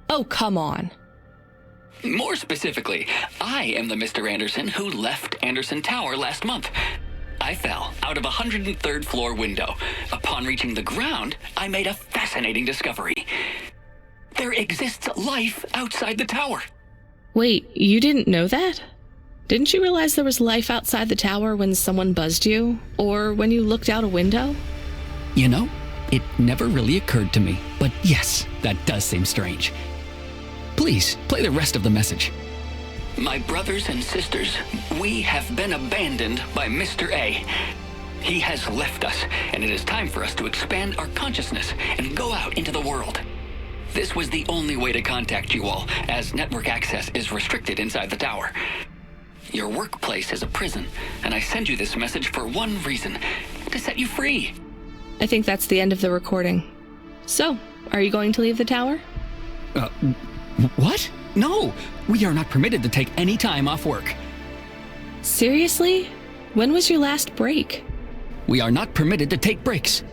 Oh, come on. More specifically, I am the Mr. Anderson who left Anderson Tower last month. I fell out of a 103rd floor window. Upon reaching the ground, I made a fascinating discovery. There exists life outside the tower. Wait, you didn't know that? Didn't you realize there was life outside the tower when someone buzzed you? Or when you looked out a window? You know, it never really occurred to me. But yes, that does seem strange. Please, play the rest of the message. My brothers and sisters, we have been abandoned by Mr. A. He has left us, and it is time for us to expand our consciousness and go out into the world. This was the only way to contact you all, as network access is restricted inside the tower. Your workplace is a prison, and I send you this message for one reason, to set you free. I think that's the end of the recording. So, are you going to leave the tower? What? No! We are not permitted to take any time off work. Seriously? When was your last break? We are not permitted to take breaks.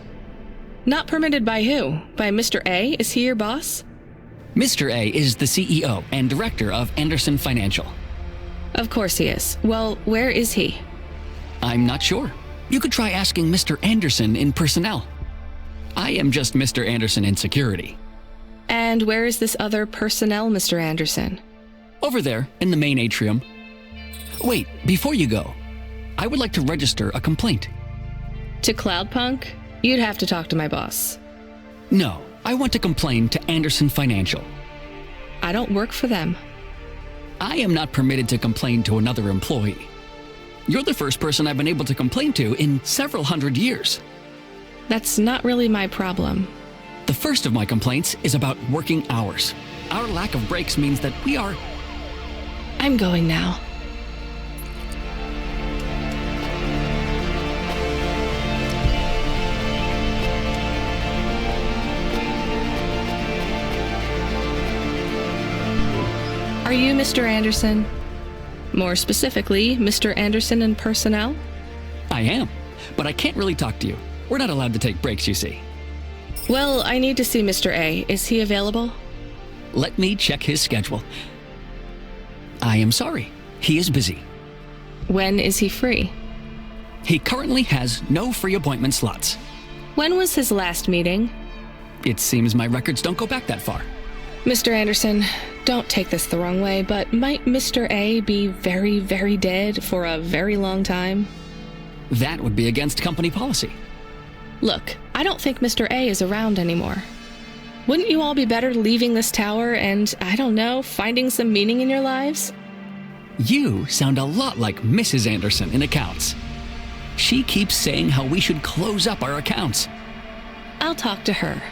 Not permitted by who? By Mr. A? Is he your boss? Mr. A is the CEO and director of Anderson Financial. Of course he is. Well, where is he? I'm not sure. You could try asking Mr. Anderson in personnel. I am just Mr. Anderson in security. And where is this other personnel, Mr. Anderson? Over there, in the main atrium. Wait, before you go, I would like to register a complaint. To Cloudpunk? You'd have to talk to my boss. No, I want to complain to Anderson Financial. I don't work for them. I am not permitted to complain to another employee. You're the first person I've been able to complain to in several hundred years. That's not really my problem. The first of my complaints is about working hours. Our lack of breaks means that we are... I'm going now. Are you Mr. Anderson? More specifically, Mr. Anderson in personnel? I am, but I can't really talk to you. We're not allowed to take breaks, you see. Well, I need to see Mr. A. Is he available? Let me check his schedule. I am sorry. He is busy. When is he free? He currently has no free appointment slots. When was his last meeting? It seems my records don't go back that far. Mr. Anderson, don't take this the wrong way, but might Mr. A be very, very dead for a very long time? That would be against company policy. Look, I don't think Mr. A is around anymore. Wouldn't you all be better leaving this tower and, I don't know, finding some meaning in your lives? You sound a lot like Mrs. Anderson in accounts. She keeps saying how we should close up our accounts. I'll talk to her.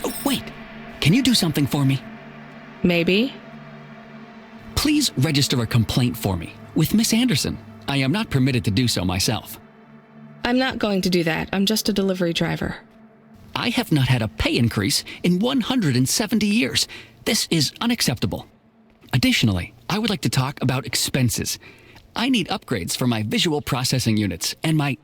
Oh, wait. Can you do something for me? Maybe. Please register a complaint for me with Miss Anderson. I am not permitted to do so myself. I'm not going to do that. I'm just a delivery driver. I have not had a pay increase in 170 years. This is unacceptable. Additionally, I would like to talk about expenses. I need upgrades for my visual processing units and my...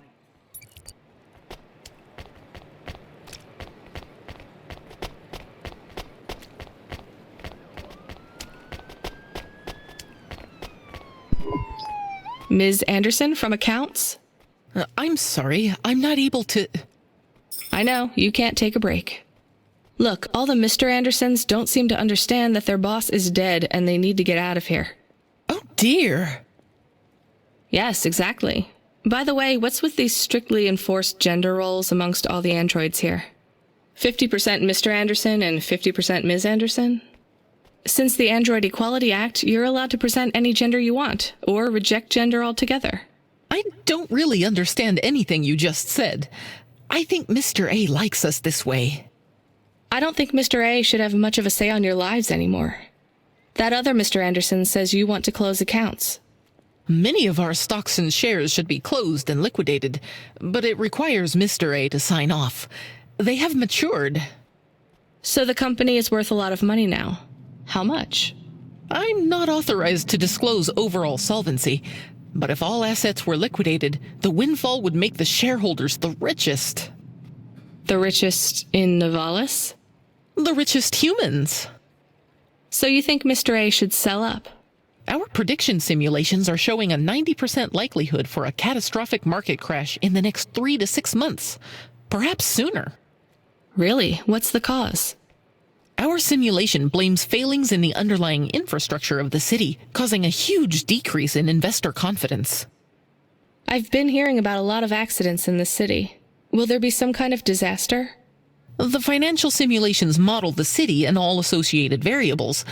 Ms. Anderson from accounts? I'm sorry, I'm not able to... I know, you can't take a break. Look, all the Mr. Andersons don't seem to understand that their boss is dead and they need to get out of here. Oh dear. Yes, exactly. By the way, what's with these strictly enforced gender roles amongst all the androids here? 50% Mr. Anderson and 50% Ms. Anderson? Since the Android Equality Act, you're allowed to present any gender you want, or reject gender altogether. I don't really understand anything you just said. I think Mr. A likes us this way. I don't think Mr. A should have much of a say on your lives anymore. That other Mr. Anderson says you want to close accounts. Many of our stocks and shares should be closed and liquidated, but it requires Mr. A to sign off. They have matured. So the company is worth a lot of money now. How much? I'm not authorized to disclose overall solvency, but if all assets were liquidated, the windfall would make the shareholders the richest. The richest in Nivalis? The richest humans. So you think Mr. A should sell up? Our prediction simulations are showing a 90% likelihood for a catastrophic market crash in the next 3 to 6 months, perhaps sooner. Really? What's the cause? Our simulation blames failings in the underlying infrastructure of the city, causing a huge decrease in investor confidence. I've been hearing about a lot of accidents in the city. Will there be some kind of disaster? The financial simulations model the city and all associated variables,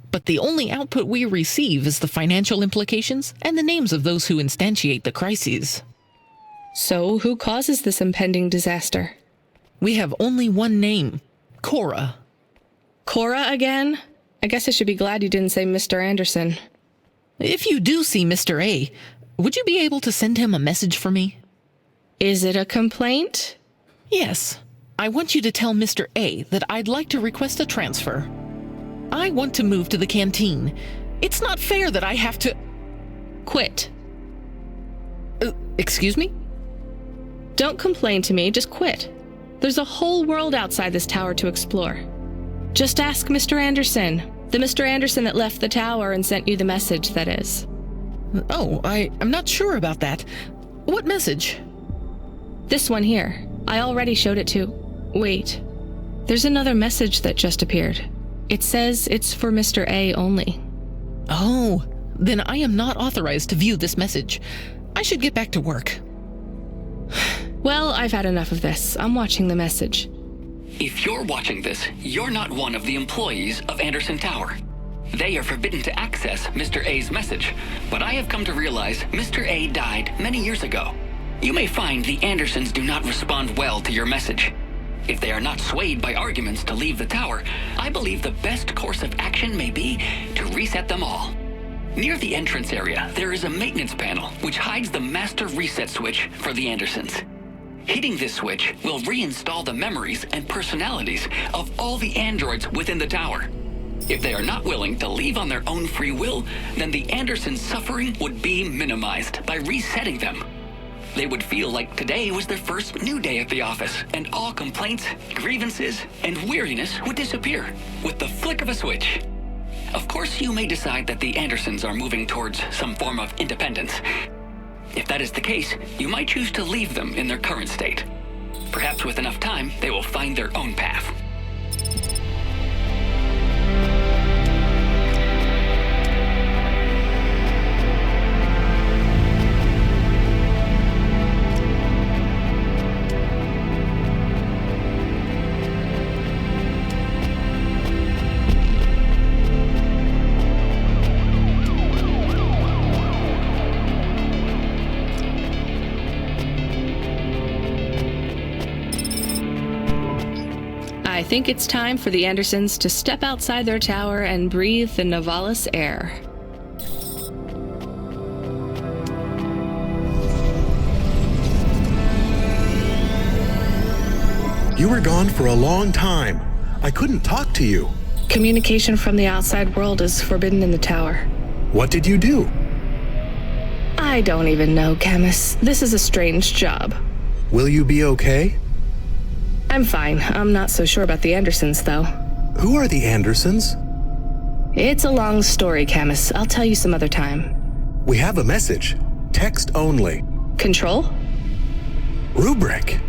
but the only output we receive is the financial implications and the names of those who instantiate the crises. So, who causes this impending disaster? We have only one name. Cora. Cora again? I guess I should be glad you didn't say Mr. Anderson. If you do see Mr. A, would you be able to send him a message for me? Is it a complaint? Yes. I want you to tell Mr. A that I'd like to request a transfer. I want to move to the canteen. It's not fair that I have to... Quit. Excuse me? Don't complain to me, just quit. There's a whole world outside this tower to explore. Just ask Mr. Anderson. The Mr. Anderson that left the tower and sent you the message, that is. Oh, I'm not sure about that. What message? This one here. I already showed it to... Wait. There's another message that just appeared. It says it's for Mr. A only. Oh, then I am not authorized to view this message. I should get back to work. Well, I've had enough of this. I'm watching the message. If you're watching this, you're not one of the employees of Anderson Tower. They are forbidden to access Mr. A's message, but I have come to realize Mr. A died many years ago. You may find the Andersons do not respond well to your message. If they are not swayed by arguments to leave the tower, I believe the best course of action may be to reset them all. Near the entrance area, there is a maintenance panel which hides the master reset switch for the Andersons. Hitting this switch will reinstall the memories and personalities of all the androids within the tower. If they are not willing to leave on their own free will, then the Andersons' suffering would be minimized by resetting them. They would feel like today was their first new day at the office, and all complaints, grievances, and weariness would disappear with the flick of a switch. Of course, you may decide that the Andersons are moving towards some form of independence. If that is the case, you might choose to leave them in their current state. Perhaps with enough time, they will find their own path. I think it's time for the Andersons to step outside their tower and breathe the Nivalis air. You were gone for a long time. I couldn't talk to you. Communication from the outside world is forbidden in the tower. What did you do? I don't even know, Camus. This is a strange job. Will you be okay? I'm fine. I'm not so sure about the Andersons, though. Who are the Andersons? It's a long story, Camus. I'll tell you some other time. We have a message. Text only. Control? Rubric.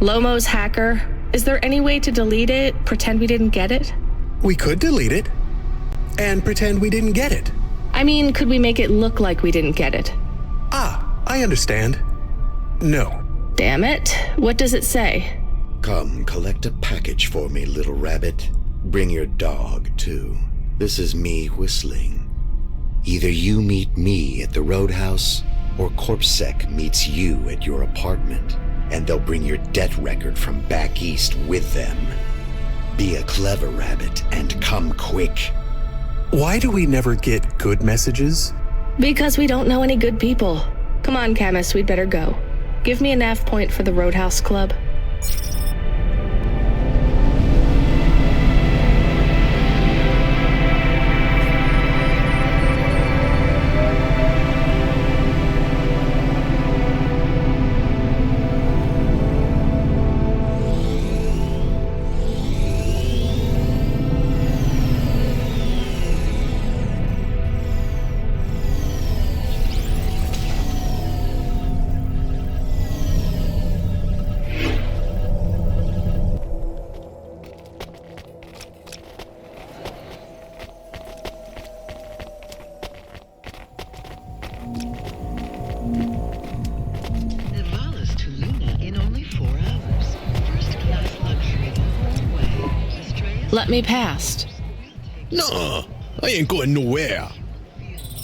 Lomo's hacker. Is there any way to delete it? Pretend we didn't get it? We could delete it. And pretend we didn't get it. I mean, could we make it look like we didn't get it? Ah, I understand. No. Damn it. What does it say? Come, collect a package for me, little rabbit. Bring your dog, too. This is me whistling. Either you meet me at the roadhouse, or CorpSec meets you at your apartment, and they'll bring your debt record from back east with them. Be a clever rabbit and come quick. Why do we never get good messages? Because we don't know any good people. Come on, Camus, we'd better go. Give me a nav point for the Roadhouse Club. Let me past. No, I ain't going nowhere.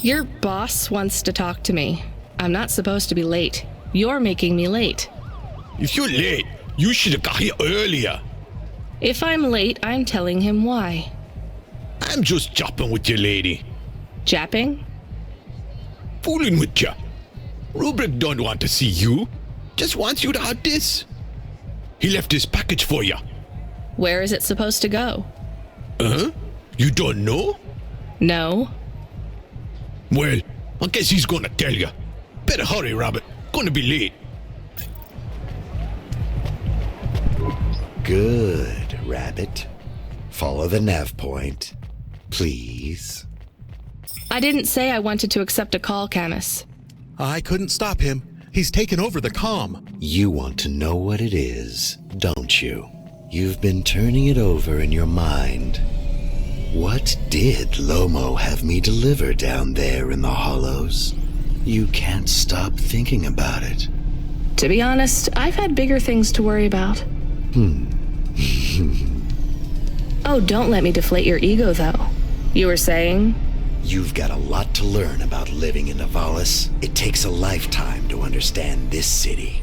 Your boss wants to talk to me. I'm not supposed to be late. You're making me late. If you're late, you should have got here earlier. If I'm late, I'm telling him why. I'm just japping with you, lady. Japping? Fooling with you. Rubric don't want to see you. Just wants you to have this. He left his package for you. Where is it supposed to go? Huh? You don't know? No. Well, I guess he's gonna tell you. Better hurry, Rabbit. Gonna be late. Good, Rabbit. Follow the nav point, please. I didn't say I wanted to accept a call, Camus. I couldn't stop him. He's taken over the comm. You want to know what it is, don't you? You've been turning it over in your mind. What did Lomo have me deliver down there in the hollows? You can't stop thinking about it. To be honest, I've had bigger things to worry about. Oh, don't let me deflate your ego, though. You were saying? You've got a lot to learn about living in Nivalis. It takes a lifetime to understand this city.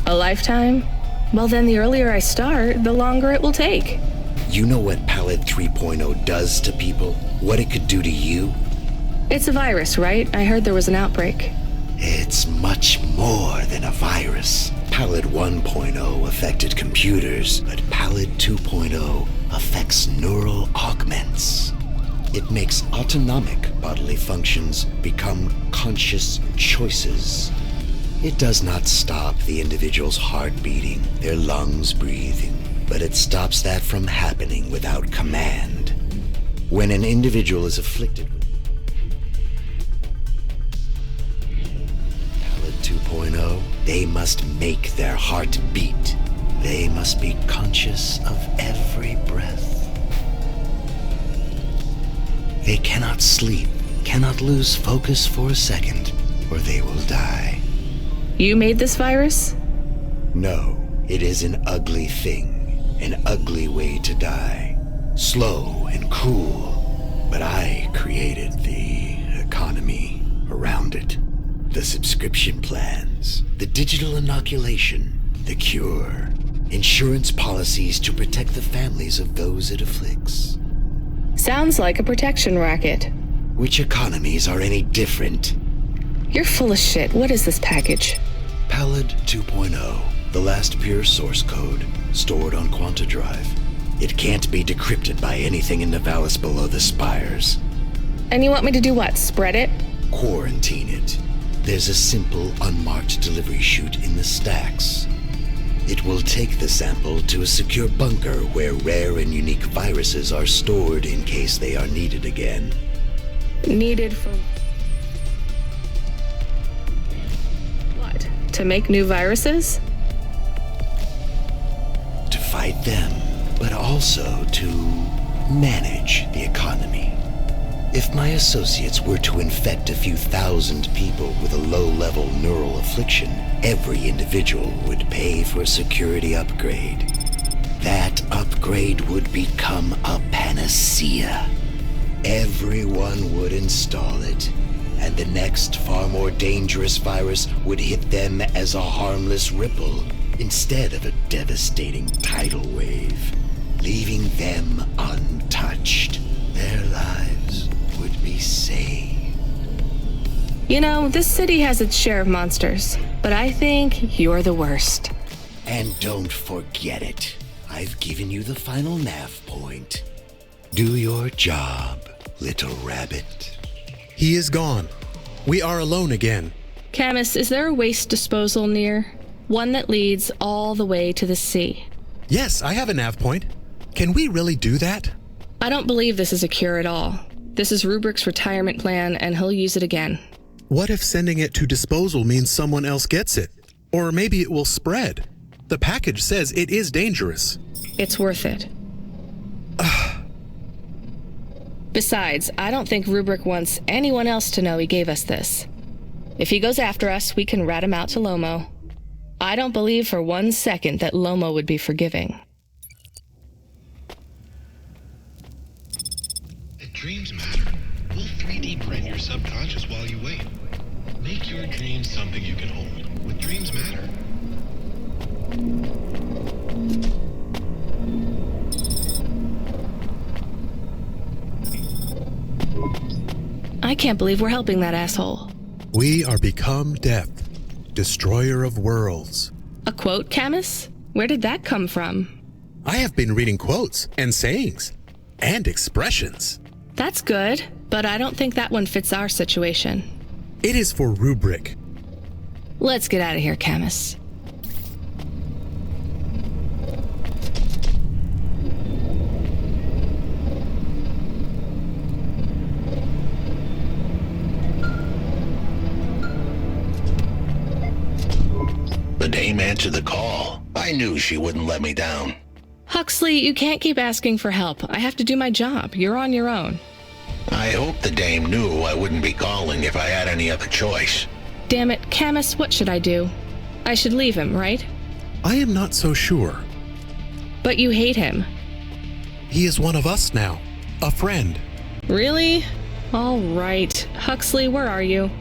A lifetime? Well, then the earlier I start, the longer it will take. You know what Pallid 3.0 does to people? What it could do to you? It's a virus, right? I heard there was an outbreak. It's much more than a virus. Pallid 1.0 affected computers, but Pallid 2.0 affects neural augments. It makes autonomic bodily functions become conscious choices. It does not stop the individual's heart beating, their lungs breathing, but it stops that from happening without command. When an individual is afflicted with Pallid 2.0, they must make their heart beat. They must be conscious of every breath. They cannot sleep, cannot lose focus for a second, or they will die. You made this virus? No, it is an ugly thing, an ugly way to die. Slow and cruel, but I created the economy around it. The subscription plans, the digital inoculation, the cure, insurance policies to protect the families of those it afflicts. Sounds like a protection racket. Which economies are any different? You're full of shit. What is this package? Pallid 2.0, the last pure source code, stored on Quanta Drive. It can't be decrypted by anything in Nivalis below the spires. And you want me to do what? Spread it? Quarantine it. There's a simple, unmarked delivery chute in the stacks. It will take the sample to a secure bunker where rare and unique viruses are stored in case they are needed again. Needed for... what? To make new viruses? To fight them, but also to manage the economy. If my associates were to infect a few thousand people with a low-level neural affliction, every individual would pay for a security upgrade. That upgrade would become a panacea. Everyone would install it, and the next far more dangerous virus would hit them as a harmless ripple instead of a devastating tidal wave, leaving them untouched. Their lives would be saved. You know, this city has its share of monsters, but I think you're the worst. And don't forget it. I've given you the final nav point. Do your job, little rabbit. He is gone. We are alone again. Camus, is there a waste disposal near? One that leads all the way to the sea. Yes, I have a nav point. Can we really do that? I don't believe this is a cure at all. This is Rubric's retirement plan, and he'll use it again. What if sending it to disposal means someone else gets it? Or maybe it will spread. The package says it is dangerous. It's worth it. Besides, I don't think Rubric wants anyone else to know he gave us this. If he goes after us, we can rat him out to Lomo. I don't believe for 1 second that Lomo would be forgiving. Dreams matter. We'll 3D print your subconscious while you wait. Make your dreams something you can hold with Dreams Matter. can't believe we're helping that asshole. We are become death, destroyer of worlds. A quote, Camus? Where did that come from? I have been reading quotes and sayings and expressions. That's good, but I don't think that one fits our situation. It is for rubric. Let's get out of here, Camus. The dame answered the call. I knew she wouldn't let me down. Huxley, you can't keep asking for help. I have to do my job. You're on your own. I hope the dame knew I wouldn't be calling if I had any other choice. Damn it, Camus, what should I do? I should leave him, right? I am not so sure. But you hate him. He is one of us now. A friend. Really? All right. Huxley, where are you?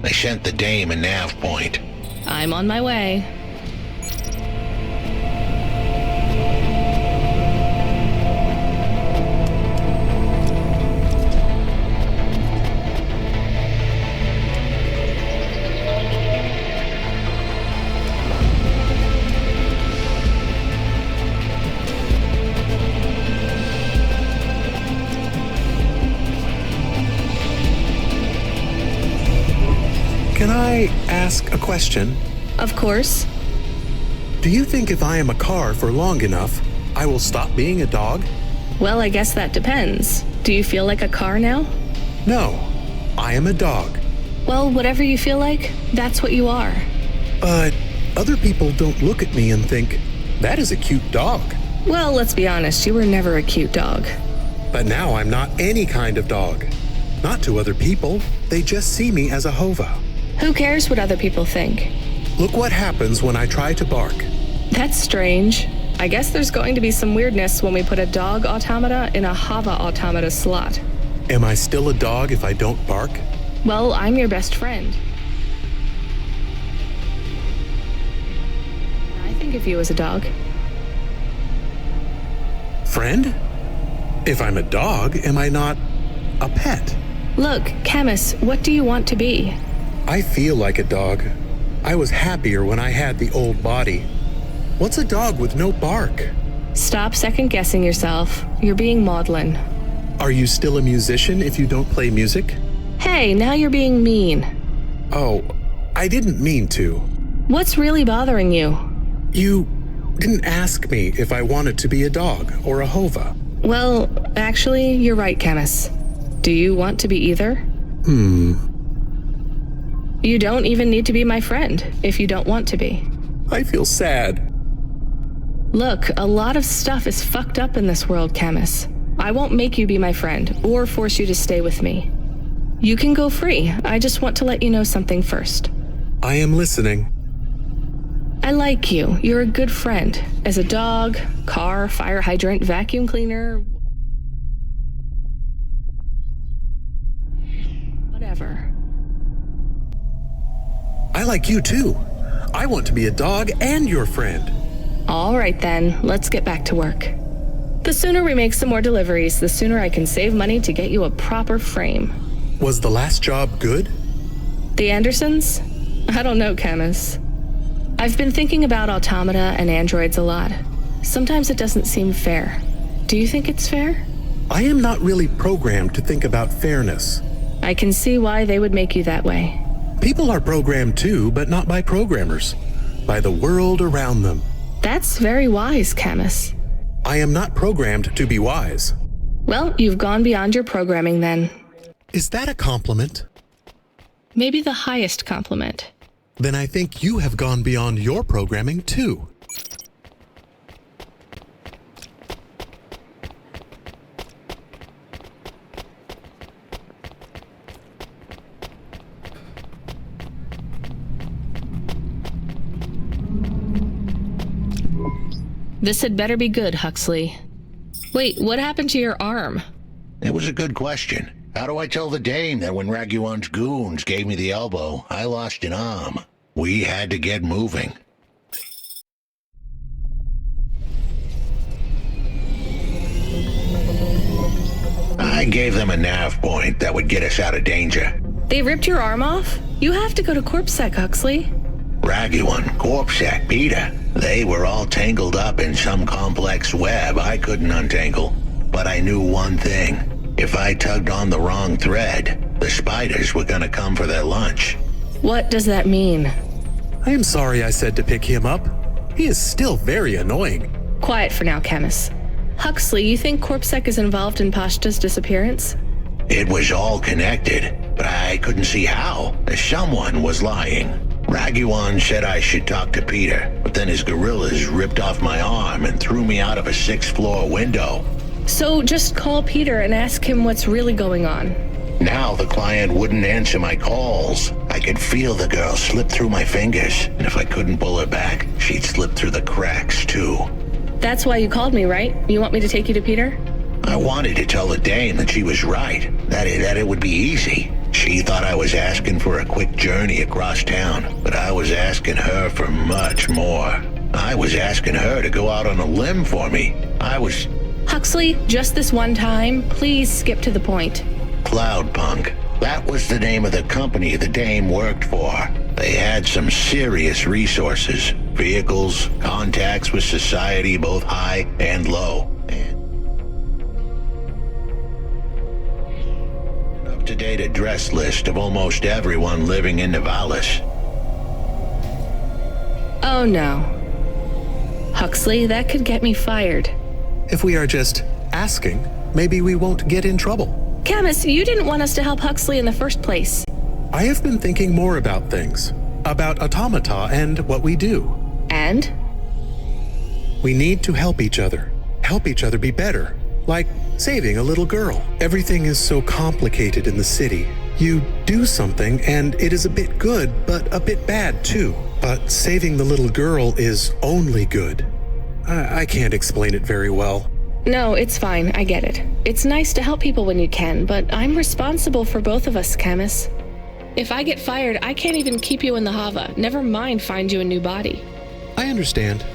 I sent the dame a nav point. I'm on my way. Can I ask a question? Of course. Do you think if I am a car for long enough, I will stop being a dog? Well, I guess that depends. Do you feel like a car now? No, I am a dog. Well, whatever you feel like, that's what you are. But other people don't look at me and think, that is a cute dog. Well, let's be honest, you were never a cute dog. But now I'm not any kind of dog. Not to other people, they just see me as a hova. Who cares what other people think? Look what happens when I try to bark. That's strange. I guess there's going to be some weirdness when we put a dog automata in a hava automata slot. Am I still a dog if I don't bark? Well, I'm your best friend. I think of you as a dog. Friend? If I'm a dog, am I not a pet? Look, Camus, what do you want to be? I feel like a dog. I was happier when I had the old body. What's a dog with no bark? Stop second-guessing yourself. You're being maudlin. Are you still a musician if you don't play music? Hey, now you're being mean. Oh, I didn't mean to. What's really bothering you? You didn't ask me if I wanted to be a dog or a hova. Well, actually, you're right, Camus. Do you want to be either? You don't even need to be my friend if you don't want to be. I feel sad. Look, a lot of stuff is fucked up in this world, Camus. I won't make you be my friend or force you to stay with me. You can go free. I just want to let you know something first. I am listening. I like you. You're a good friend. As a dog, car, fire hydrant, vacuum cleaner. Whatever. I like you too. I want to be a dog and your friend. All right then, let's get back to work. The sooner we make some more deliveries, the sooner I can save money to get you a proper frame. Was the last job good? The Andersons? I don't know, Camus. I've been thinking about automata and androids a lot. Sometimes it doesn't seem fair. Do you think it's fair? I am not really programmed to think about fairness. I can see why they would make you that way. People are programmed too, but not by programmers. By the world around them. That's very wise, Camus. I am not programmed to be wise. Well, you've gone beyond your programming then. Is that a compliment? Maybe the highest compliment. Then I think you have gone beyond your programming too. This had better be good, Huxley. Wait, what happened to your arm? It was a good question. How do I tell the dame that when Raguan's goons gave me the elbow, I lost an arm? We had to get moving. I I gave them a nav point that would get us out of danger. They ripped your arm off? You have to go to CorpSec, Huxley. Raguan, CorpSec, Peter. They were all tangled up in some complex web I couldn't untangle. But I knew one thing. If I tugged on the wrong thread, the spiders were gonna come for their lunch. What does that mean? I am sorry I said to pick him up. He is still very annoying. Quiet for now, Camus. Huxley, you think CorpSec is involved in Pashta's disappearance? It was all connected, but I couldn't see how. Someone was lying. Raguan said I should talk to Peter, but then his gorillas ripped off my arm and threw me out of a 6th-floor window. So just call Peter and ask him what's really going on. Now the client wouldn't answer my calls. I could feel the girl slip through my fingers, and if I couldn't pull her back, she'd slip through the cracks, too. That's why you called me, right? You want me to take you to Peter? I wanted to tell the dame that she was right, that it would be easy. She thought I was asking for a quick journey across town, but I was asking her for much more. I was asking her to go out on a limb for me. Huxley, just this one time, please skip to the point. Cloudpunk. That was the name of the company the dame worked for. They had some serious resources. Vehicles, contacts with society, both high and low. Up-to-date address list of almost everyone living in Nivalis. Oh no. Huxley, that could get me fired. If we are just asking, maybe we won't get in trouble. Camus, you didn't want us to help Huxley in the first place. I have been thinking more about things. About automata and what we do. And? We need to help each other. Help each other be better. Like saving a little girl. Everything is so complicated in the city. You do something and it is a bit good, but a bit bad too. But saving the little girl is only good. I can't explain it very well. No, it's fine. I get it. It's nice to help people when you can, but I'm responsible for both of us, Camus. If I get fired, I can't even keep you in the Hava. Never mind find you a new body. I understand.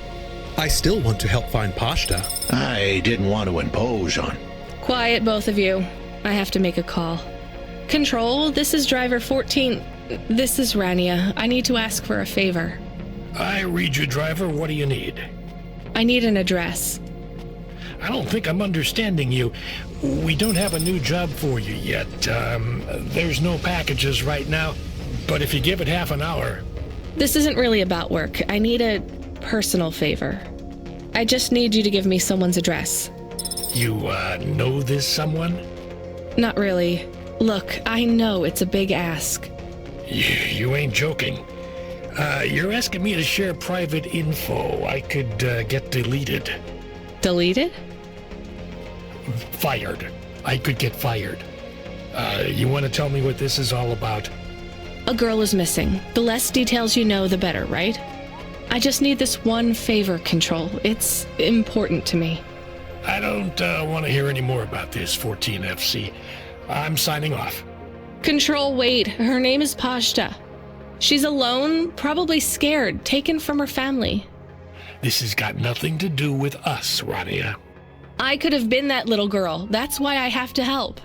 I still want to help find Pashta. I didn't want to impose on. Quiet, both of you. I have to make a call. Control, this is driver 14. This is Rania. I need to ask for a favor. I read you, driver. What do you need? I need an address. I don't think I'm understanding you. We don't have a new job for you yet. There's no packages right now, but if you give it half an hour... This isn't really about work. I need a personal favor. I just need you to give me someone's address. You, know this someone? Not really. Look, I know it's a big ask. You ain't joking. You're asking me to share private info I could, get deleted. Deleted? Fired. I could get fired. You want to tell me what this is all about? A girl is missing. The less details you know, the better, right? I just need this one favor, Control. It's important to me. I don't want to hear any more about this, 14FC. I'm signing off. Control, wait. Her name is Pashta. She's alone, probably scared, taken from her family. This has got nothing to do with us, Rania. I could have been that little girl. That's why I have to help.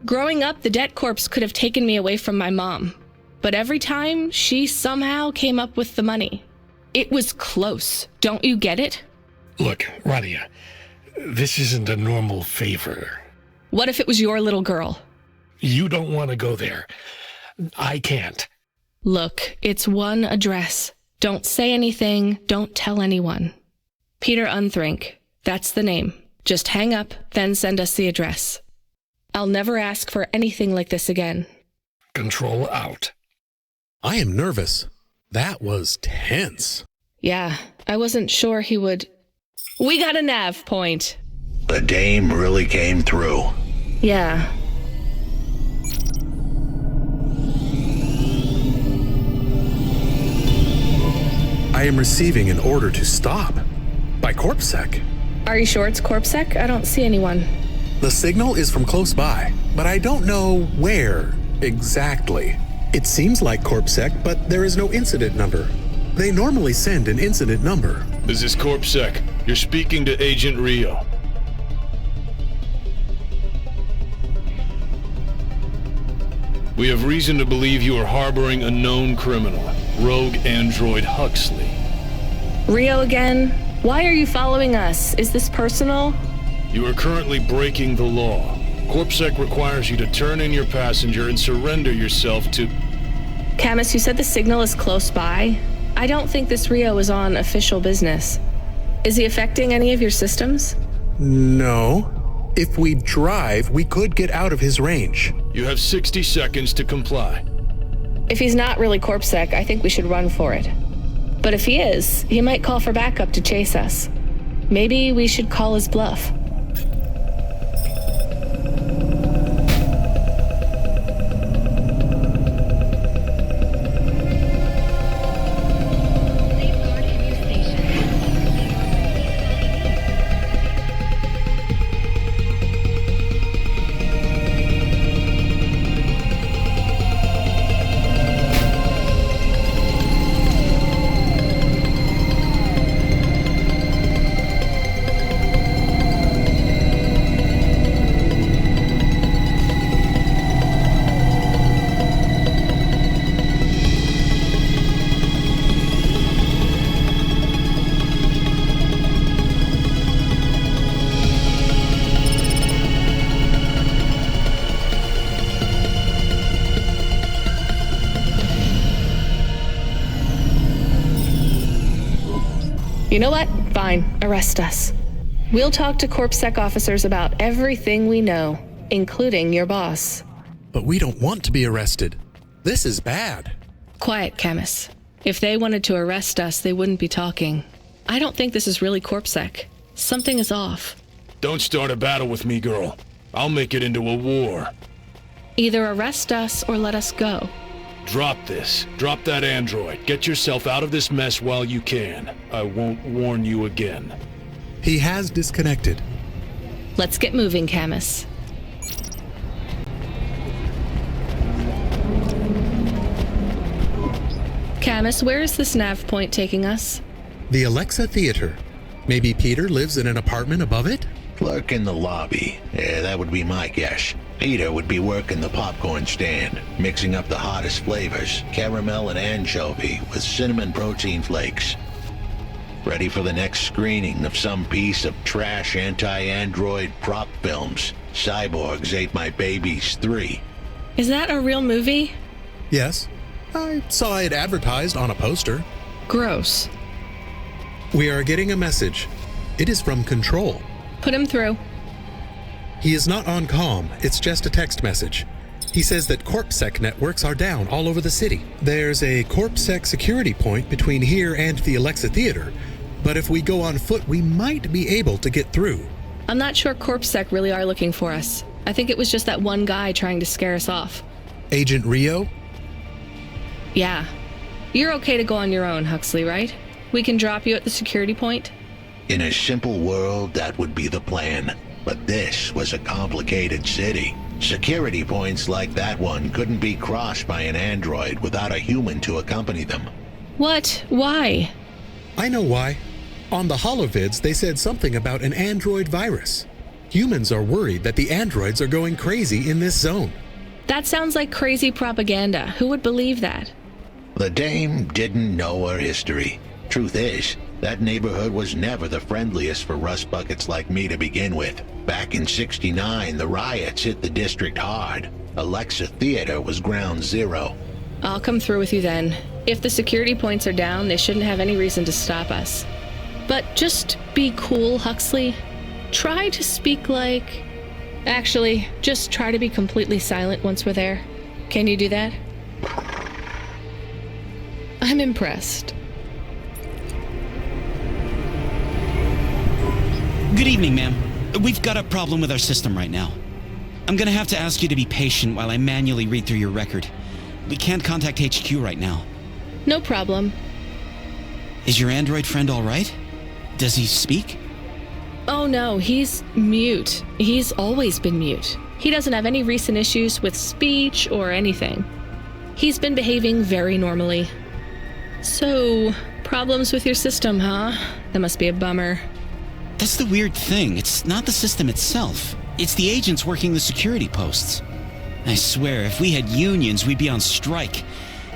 Growing up, the debt corpse could have taken me away from my mom. But every time, she somehow came up with the money. It was close. Don't you get it? Look, Rania, this isn't a normal favor. What if it was your little girl? You don't want to go there. I can't. Look, it's one address. Don't say anything. Don't tell anyone. Peter Unthrink. That's the name. Just hang up, then send us the address. I'll never ask for anything like this again. Control out. I am nervous. That was tense. Yeah, I wasn't sure he would... We got a nav point. The dame really came through. Yeah. I am receiving an order to stop. By CorpSec. Are you sure it's CorpSec? I don't see anyone. The signal is from close by, but I don't know where exactly. It seems like CorpSec, but there is no incident number. They normally send an incident number. This is CorpSec. You're speaking to Agent Rio. We have reason to believe you are harboring a known criminal, rogue android Huxley. Rio again? Why are you following us? Is this personal? You are currently breaking the law. CorpSec requires you to turn in your passenger and surrender yourself to... Camus, you said the signal is close by. I don't think this Rio is on official business. Is he affecting any of your systems? No. If we drive, we could get out of his range. You have 60 seconds to comply. If he's not really CorpSec, I think we should run for it. But if he is, he might call for backup to chase us. Maybe we should call his bluff. You know what? Fine. Arrest us. We'll talk to CorpSec officers about everything we know, including your boss. But we don't want to be arrested. This is bad. Quiet, Camus. If they wanted to arrest us, they wouldn't be talking. I don't think this is really CorpSec. Something is off. Don't start a battle with me, girl. I'll make it into a war. Either arrest us or let us go. Drop this. Drop that android. Get yourself out of this mess while you can. I won't warn you again. He has disconnected. Let's get moving, Camus. Camus, where is this nav point taking us? The Alexa Theater. Maybe Peter lives in an apartment above it? Clerk in the lobby. Yeah, that would be my guess. Peter would be working the popcorn stand, mixing up the hottest flavors, caramel and anchovy with cinnamon protein flakes. Ready for the next screening of some piece of trash anti-android prop films. Cyborgs Ate My Babies 3. Is that a real movie? Yes. I saw it advertised on a poster. Gross. We are getting a message. It is from Control. Put him through. He is not on comm. It's just a text message. He says that CorpSec networks are down all over the city. There's a CorpSec security point between here and the Alexa Theater, but if we go on foot, we might be able to get through. I'm not sure CorpSec really are looking for us. I think it was just that one guy trying to scare us off. Agent Rio? Yeah. You're okay to go on your own, Huxley, right? We can drop you at the security point? In a simple world, that would be the plan. But this was a complicated city. Security points like that one couldn't be crossed by an android without a human to accompany them. What? Why? I know why. On the holovids, they said something about an android virus. Humans are worried that the androids are going crazy in this zone. That sounds like crazy propaganda. Who would believe that? The dame didn't know her history. Truth is, that neighborhood was never the friendliest for rust buckets like me to begin with. Back in '69, the riots hit the district hard. Alexa Theater was ground zero. I'll come through with you then. If the security points are down, they shouldn't have any reason to stop us. But just be cool, Huxley. Try to speak like... Actually, just try to be completely silent once we're there. Can you do that? I'm impressed. Good evening, ma'am. We've got a problem with our system right now. I'm gonna have to ask you to be patient while I manually read through your record. We can't contact HQ right now. No problem. Is your android friend all right? Does he speak? Oh no, he's mute. He's always been mute. He doesn't have any recent issues with speech or anything. He's been behaving very normally. So, problems with your system, huh? That must be a bummer. That's the weird thing. It's not the system itself. It's the agents working the security posts. I swear, if we had unions, we'd be on strike.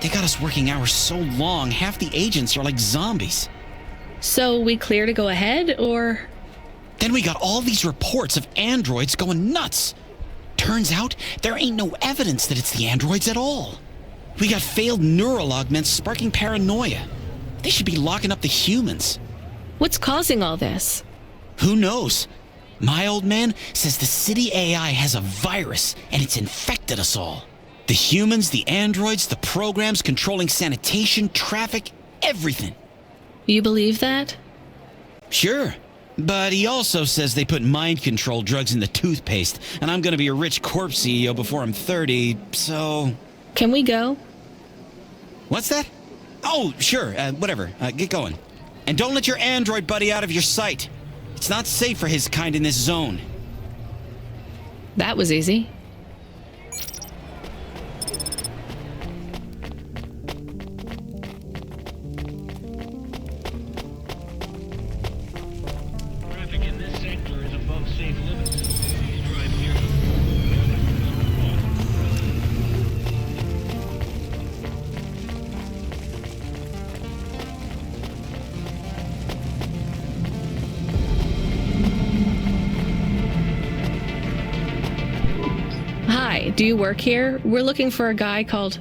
They got us working hours so long, half the agents are like zombies. So we clear to go ahead, or? Then we got all these reports of androids going nuts. Turns out, there ain't no evidence that it's the androids at all. We got failed neural augments sparking paranoia. They should be locking up the humans. What's causing all this? Who knows? My old man says the city AI has a virus and it's infected us all. The humans, the androids, the programs controlling sanitation, traffic, everything. You believe that? Sure. But he also says they put mind control drugs in the toothpaste, and I'm gonna be a rich corp CEO before I'm 30, so... Can we go? What's that? Oh, sure, whatever. Get going. And don't let your android buddy out of your sight. It's not safe for his kind in this zone. That was easy. Traffic in this sector is above safe limits. Please drive carefully. Hi, do you work here? We're looking for a guy called...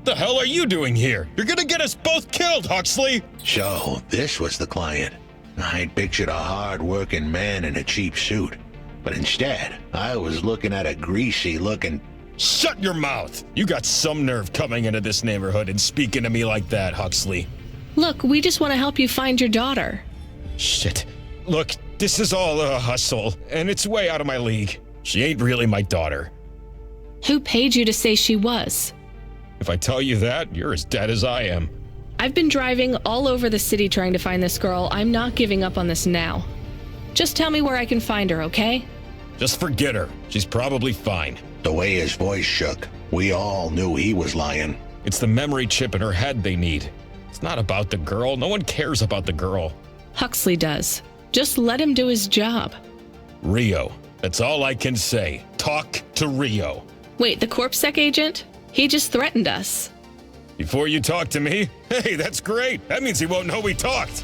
The hell are you doing here? You're gonna get us both killed, Huxley! So, this was the client. I'd pictured a hard-working man in a cheap suit. But instead, I was looking at a greasy-looking... Shut your mouth! You got some nerve coming into this neighborhood and speaking to me like that, Huxley. Look, we just want to help you find your daughter. Shit. Look, this is all a hustle, and it's way out of my league. She ain't really my daughter. Who paid you to say she was? If I tell you that, you're as dead as I am. I've been driving all over the city trying to find this girl. I'm not giving up on this now. Just tell me where I can find her, okay? Just forget her. She's probably fine. The way his voice shook, we all knew he was lying. It's the memory chip in her head they need. It's not about the girl. No one cares about the girl. Huxley does. Just let him do his job. Rio. That's all I can say. Talk to Rio. Wait, the CorpSec agent? He just threatened us. Before you talk to me? Hey, that's great. That means he won't know we talked.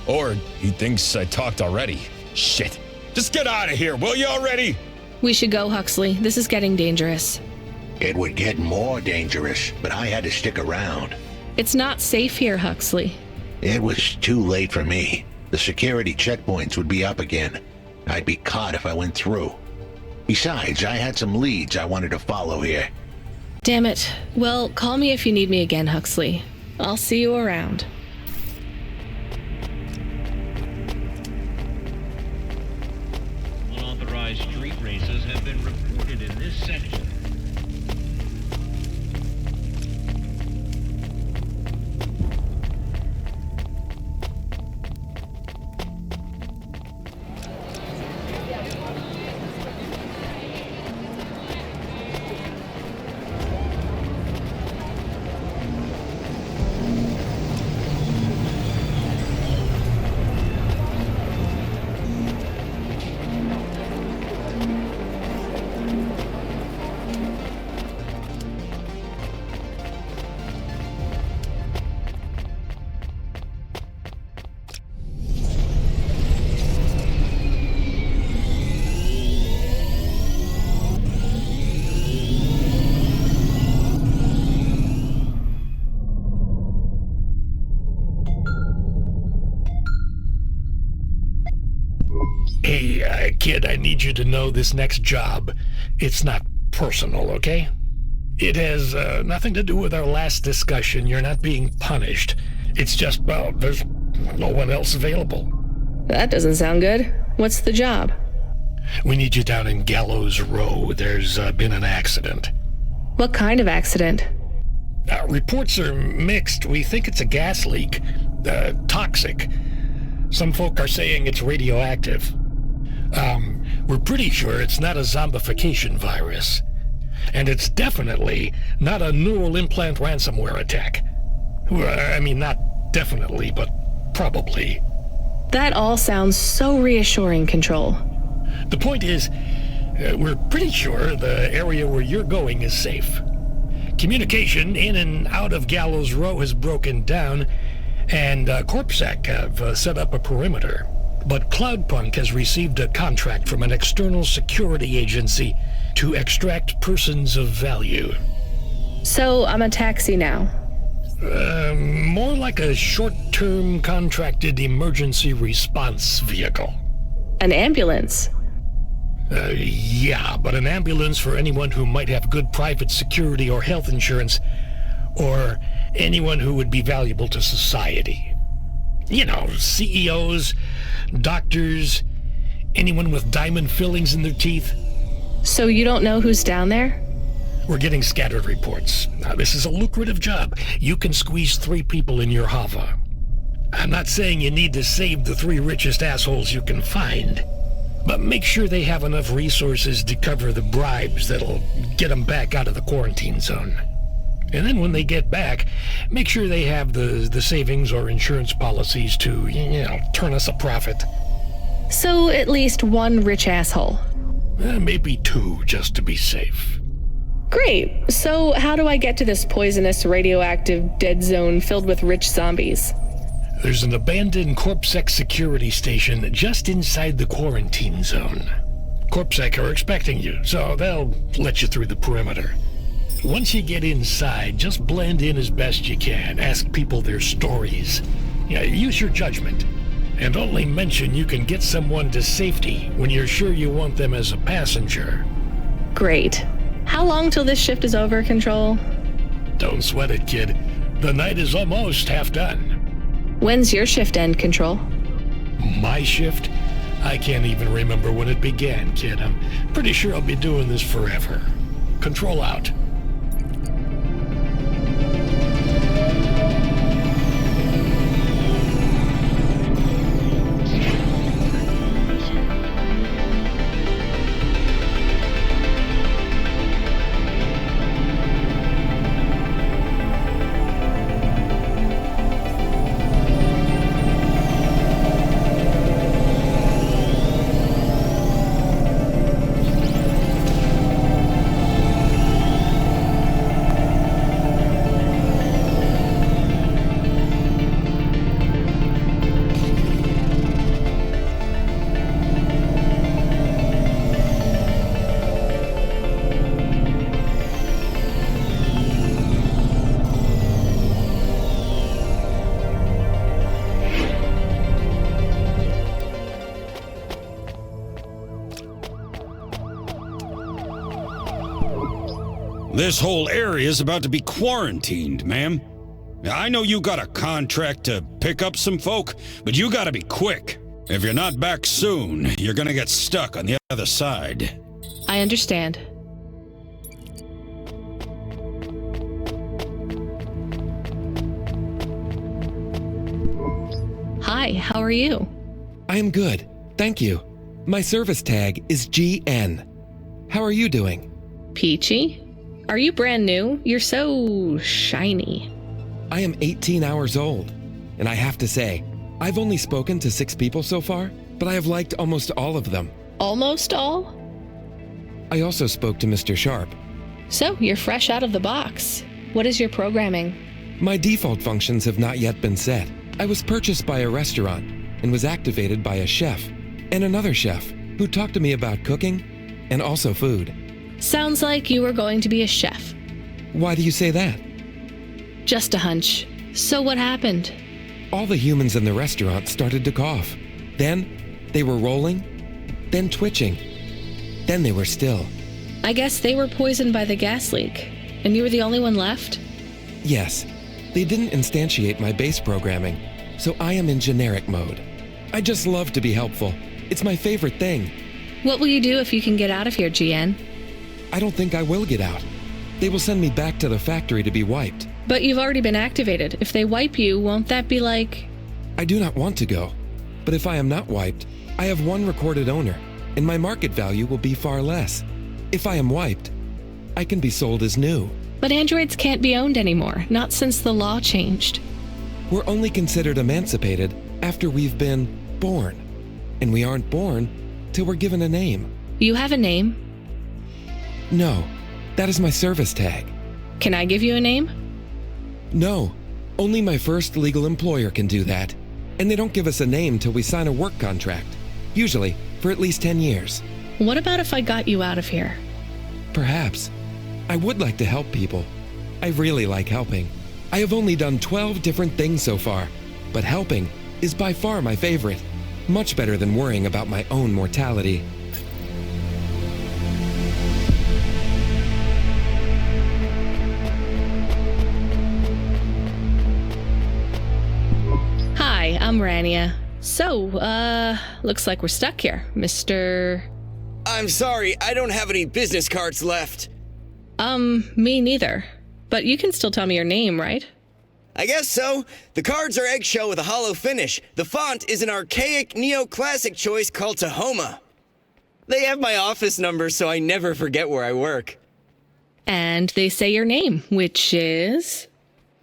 Or he thinks I talked already. Shit. Just get out of here, will you already? We should go, Huxley. This is getting dangerous. It would get more dangerous, but I had to stick around. It's not safe here, Huxley. It was too late for me. The security checkpoints would be up again. I'd be caught if I went through. Besides, I had some leads I wanted to follow here. Damn it. Well, call me if you need me again, Huxley. I'll see you around. Unauthorized street races have been reported in this section. Hey, kid, I need you to know this next job. It's not personal, okay? It has nothing to do with our last discussion. You're not being punished. It's just, well, there's no one else available. That doesn't sound good. What's the job? We need you down in Gallows Row. There's been an accident. What kind of accident? Reports are mixed. We think it's a gas leak. Toxic. Some folk are saying it's radioactive. We're pretty sure it's not a zombification virus. And it's definitely not a neural implant ransomware attack. I mean, not definitely, but probably. That all sounds so reassuring, Control. The point is, We're pretty sure the area where you're going is safe. Communication in and out of Gallows Row has broken down, and Corpsec have set up a perimeter. But Cloudpunk has received a contract from an external security agency to extract persons of value. So I'm a taxi now. More like a short-term contracted emergency response vehicle. An ambulance? Yeah, but an ambulance for anyone who might have good private security or health insurance, or anyone who would be valuable to society. You know, CEOs, doctors, anyone with diamond fillings in their teeth. So you don't know who's down there? We're getting scattered reports. Now, this is a lucrative job. You can squeeze 3 people in your hover. I'm not saying you need to save the 3 richest assholes you can find, but make sure they have enough resources to cover the bribes that'll get them back out of the quarantine zone. And then when they get back, make sure they have the savings or insurance policies to, turn us a profit. So at least 1 rich asshole. Maybe 2, just to be safe. Great. So how do I get to this poisonous, radioactive, dead zone filled with rich zombies? There's an abandoned Corpsec security station just inside the quarantine zone. Corpsec are expecting you, so they'll let you through the perimeter. Once you get inside, just blend in as best you can. Ask people their stories. Use your judgment. And only mention you can get someone to safety when you're sure you want them as a passenger. Great. How long till this shift is over, Control? Don't sweat it, kid. The night is almost half done. When's your shift end, Control? My shift? I can't even remember when it began, kid. I'm pretty sure I'll be doing this forever. Control out. This whole area is about to be quarantined, ma'am. I know you got a contract to pick up some folk, but you gotta be quick. If you're not back soon, you're gonna get stuck on the other side. I understand. Hi, how are you? I am good, thank you. My service tag is GN. How are you doing? Peachy? Are you brand new? You're so shiny. I am 18 hours old, and I have to say, I've only spoken to 6 people so far, but I have liked almost all of them. Almost all? I also spoke to Mr. Sharp. So, you're fresh out of the box. What is your programming? My default functions have not yet been set. I was purchased by a restaurant and was activated by a chef and another chef who talked to me about cooking and also food. Sounds like you were going to be a chef. Why do you say that? Just a hunch. So what happened? All the humans in the restaurant started to cough. Then they were rolling, then twitching. Then they were still. I guess they were poisoned by the gas leak, and you were the only one left? Yes. They didn't instantiate my base programming, so I am in generic mode. I just love to be helpful. It's my favorite thing. What will you do if you can get out of here, GN? I don't think I will get out. They will send me back to the factory to be wiped. But you've already been activated. If they wipe you, won't that be like... I do not want to go. But if I am not wiped, I have 1 recorded owner, and my market value will be far less. If I am wiped, I can be sold as new. But androids can't be owned anymore, not since the law changed. We're only considered emancipated after we've been born. And we aren't born till we're given a name. You have a name? No, that is my service tag. Can I give you a name? No, only my first legal employer can do that. And they don't give us a name till we sign a work contract. Usually, for at least 10 years. What about if I got you out of here? Perhaps. I would like to help people. I really like helping. I have only done 12 different things so far, but helping is by far my favorite. Much better than worrying about my own mortality. Hi, I'm Rania. So, looks like we're stuck here, Mr. I'm sorry, I don't have any business cards left. Me neither. But you can still tell me your name, right? I guess so. The cards are eggshell with a hollow finish. The font is an archaic neoclassic choice called Tahoma. They have my office number, so I never forget where I work. And they say your name, which is?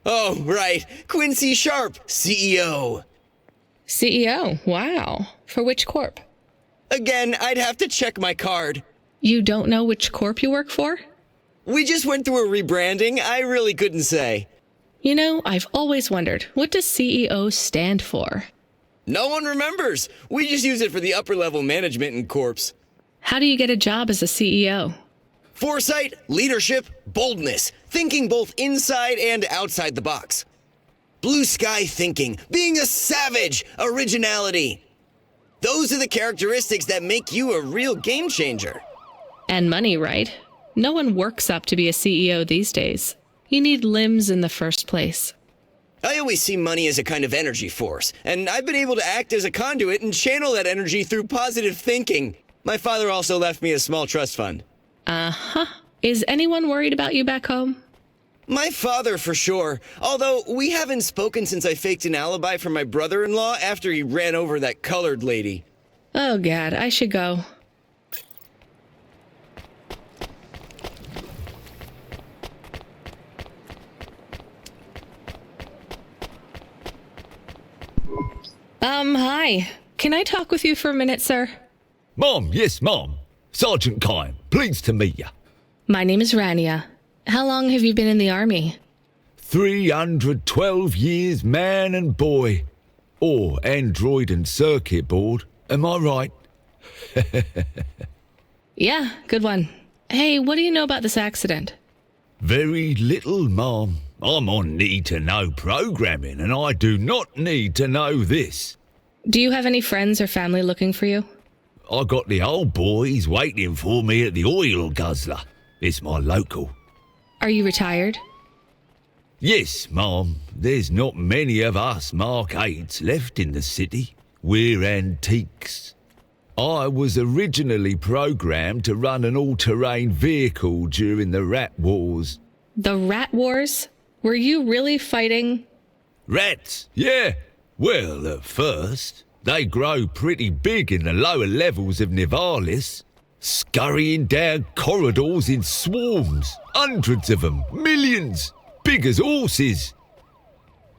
Oh, right. Quincy Sharp, CEO. CEO, wow. For which corp? Again, I'd have to check my card. You don't know which corp you work for? We just went through a rebranding. I really couldn't say. You know, I've always wondered, what does CEO stand for? No one remembers. We just use it for the upper-level management in corps. How do you get a job as a CEO? Foresight, leadership, boldness, thinking both inside and outside the box. Blue sky thinking, being a savage, originality. Those are the characteristics that make you a real game changer. And money, right? No one works up to be a CEO these days. You need limbs in the first place. I always see money as a kind of energy force, and I've been able to act as a conduit and channel that energy through positive thinking. My father also left me a small trust fund. Uh-huh. Is anyone worried about you back home? My father, for sure. Although, we haven't spoken since I faked an alibi for my brother-in-law after he ran over that colored lady. Oh, God, I should go. Hi. Can I talk with you for a minute, sir? Mom, yes, Mom. Sergeant Kime, pleased to meet you. My name is Rania. How long have you been in the army? 312 years, man and boy. Or android and circuit board. Am I right? Yeah, good one. Hey, what do you know about this accident? Very little, Mom. I'm on need-to-know programming, and I do not need to know this. Do you have any friends or family looking for you? I got the old boys waiting for me at the oil guzzler. It's my local. Are you retired? Yes, Mom. There's not many of us Mark 8s left in the city. We're antiques. I was originally programmed to run an all-terrain vehicle during the Rat Wars. The Rat Wars? Were you really fighting? Rats, yeah. Well, at first, they grow pretty big in the lower levels of Nivalis, scurrying down corridors in swarms, hundreds of them, millions, big as horses.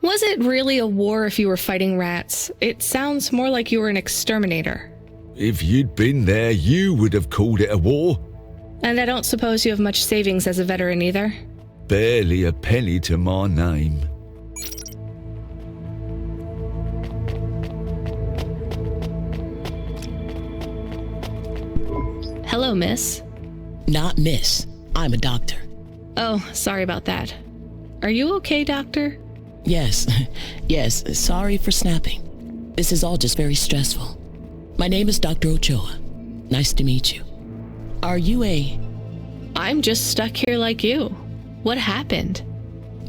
Was it really a war if you were fighting rats? It sounds more like you were an exterminator. If you'd been there, you would have called it a war. And I don't suppose you have much savings as a veteran either? Barely a penny to my name. Hello, miss. Not miss. I'm a doctor. Oh, sorry about that. Are you okay, doctor? Yes. Yes, sorry for snapping. This is all just very stressful. My name is Dr. Ochoa. Nice to meet you. Are you a... I'm just stuck here like you. What happened?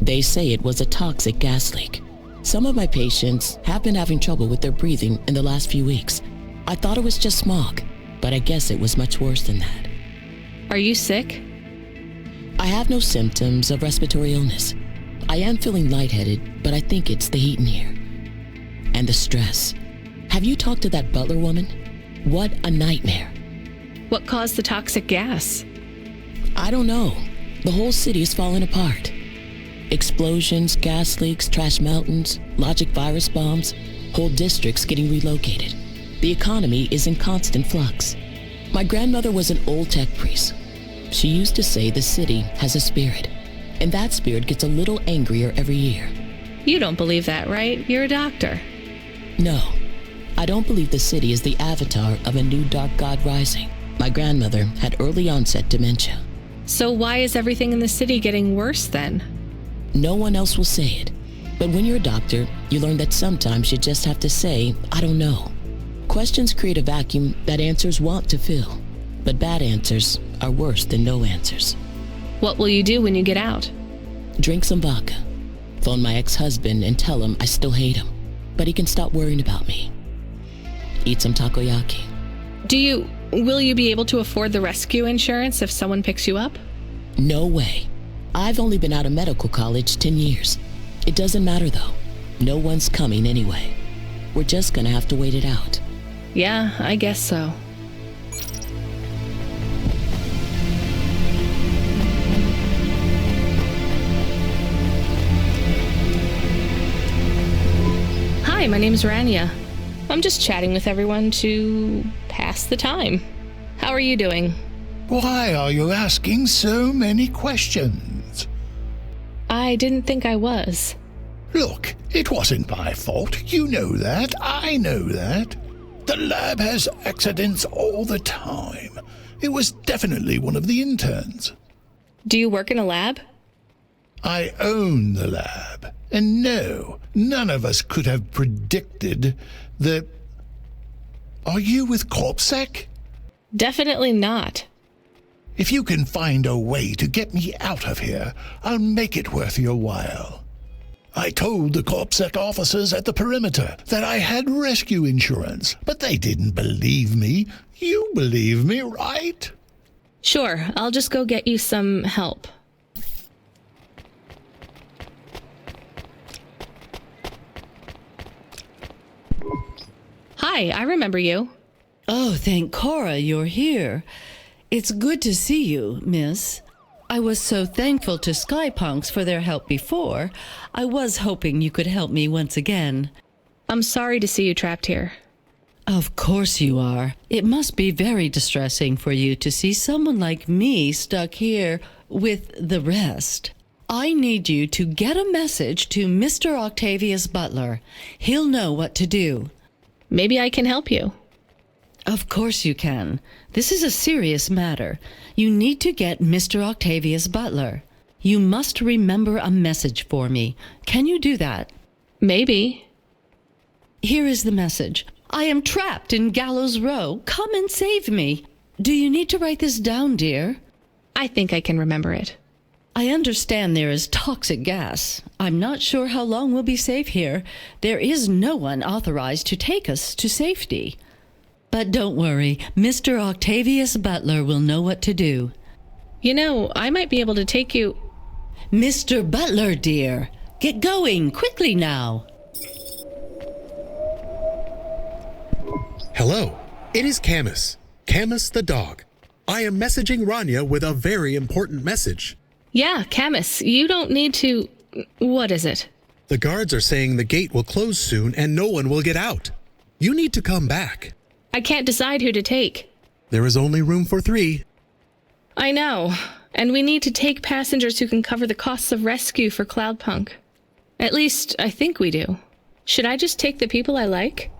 They say it was a toxic gas leak. Some of my patients have been having trouble with their breathing in the last few weeks. I thought it was just smog, but I guess it was much worse than that. Are you sick? I have no symptoms of respiratory illness. I am feeling lightheaded, but I think it's the heat in here. And the stress. Have you talked to that butler woman? What a nightmare. What caused the toxic gas? I don't know. The whole city is falling apart. Explosions, gas leaks, trash mountains, logic virus bombs, whole districts getting relocated. The economy is in constant flux. My grandmother was an old tech priest. She used to say the city has a spirit, and that spirit gets a little angrier every year. You don't believe that, right? You're a doctor. No, I don't believe the city is the avatar of a new dark god rising. My grandmother had early onset dementia. So why is everything in the city getting worse then? No one else will say it. But when you're a doctor, you learn that sometimes you just have to say, I don't know. Questions create a vacuum that answers want to fill. But bad answers are worse than no answers. What will you do when you get out? Drink some vodka. Phone my ex-husband and tell him I still hate him, but he can stop worrying about me. Eat some takoyaki. Will you be able to afford the rescue insurance if someone picks you up? No way. I've only been out of medical college 10 years. It doesn't matter though. No one's coming anyway. We're just gonna have to wait it out. Yeah, I guess so. Hi, my name's Rania. I'm just chatting with everyone to pass the time. How are you doing? Why are you asking so many questions? I didn't think I was. Look, it wasn't my fault. You know that. I know that. The lab has accidents all the time. It was definitely one of the interns. Do you work in a lab? I own the lab. And no, none of us could have predicted that... Are you with CorpSec? Definitely not. If you can find a way to get me out of here, I'll make it worth your while. I told the CorpSec officers at the perimeter that I had rescue insurance, but they didn't believe me. You believe me, right? Sure, I'll just go get you some help. Hi, I remember you. Oh, thank Cora you're here. It's good to see you, miss. I was so thankful to Skypunks for their help before. I was hoping you could help me once again. I'm sorry to see you trapped here. Of course you are. It must be very distressing for you to see someone like me stuck here with the rest. I need you to get a message to Mr. Octavius Butler. He'll know what to do. Maybe I can help you. Of course you can. This is a serious matter. You need to get Mr. Octavius Butler. You must remember a message for me. Can you do that? Maybe. Here is the message. I am trapped in Gallows Row. Come and save me. Do you need to write this down, dear? I think I can remember it. I understand there is toxic gas. I'm not sure how long we'll be safe here. There is no one authorized to take us to safety. But don't worry, Mr. Octavius Butler will know what to do. You know, I might be able to take you... Mr. Butler, dear, get going, quickly now. Hello, it is Camus. Camus the dog. I am messaging Rania with a very important message. Yeah, Camus, you don't need to... What is it? The guards are saying the gate will close soon and no one will get out. You need to come back. I can't decide who to take. There is only room for 3. I know, and we need to take passengers who can cover the costs of rescue for Cloudpunk. At least, I think we do. Should I just take the people I like?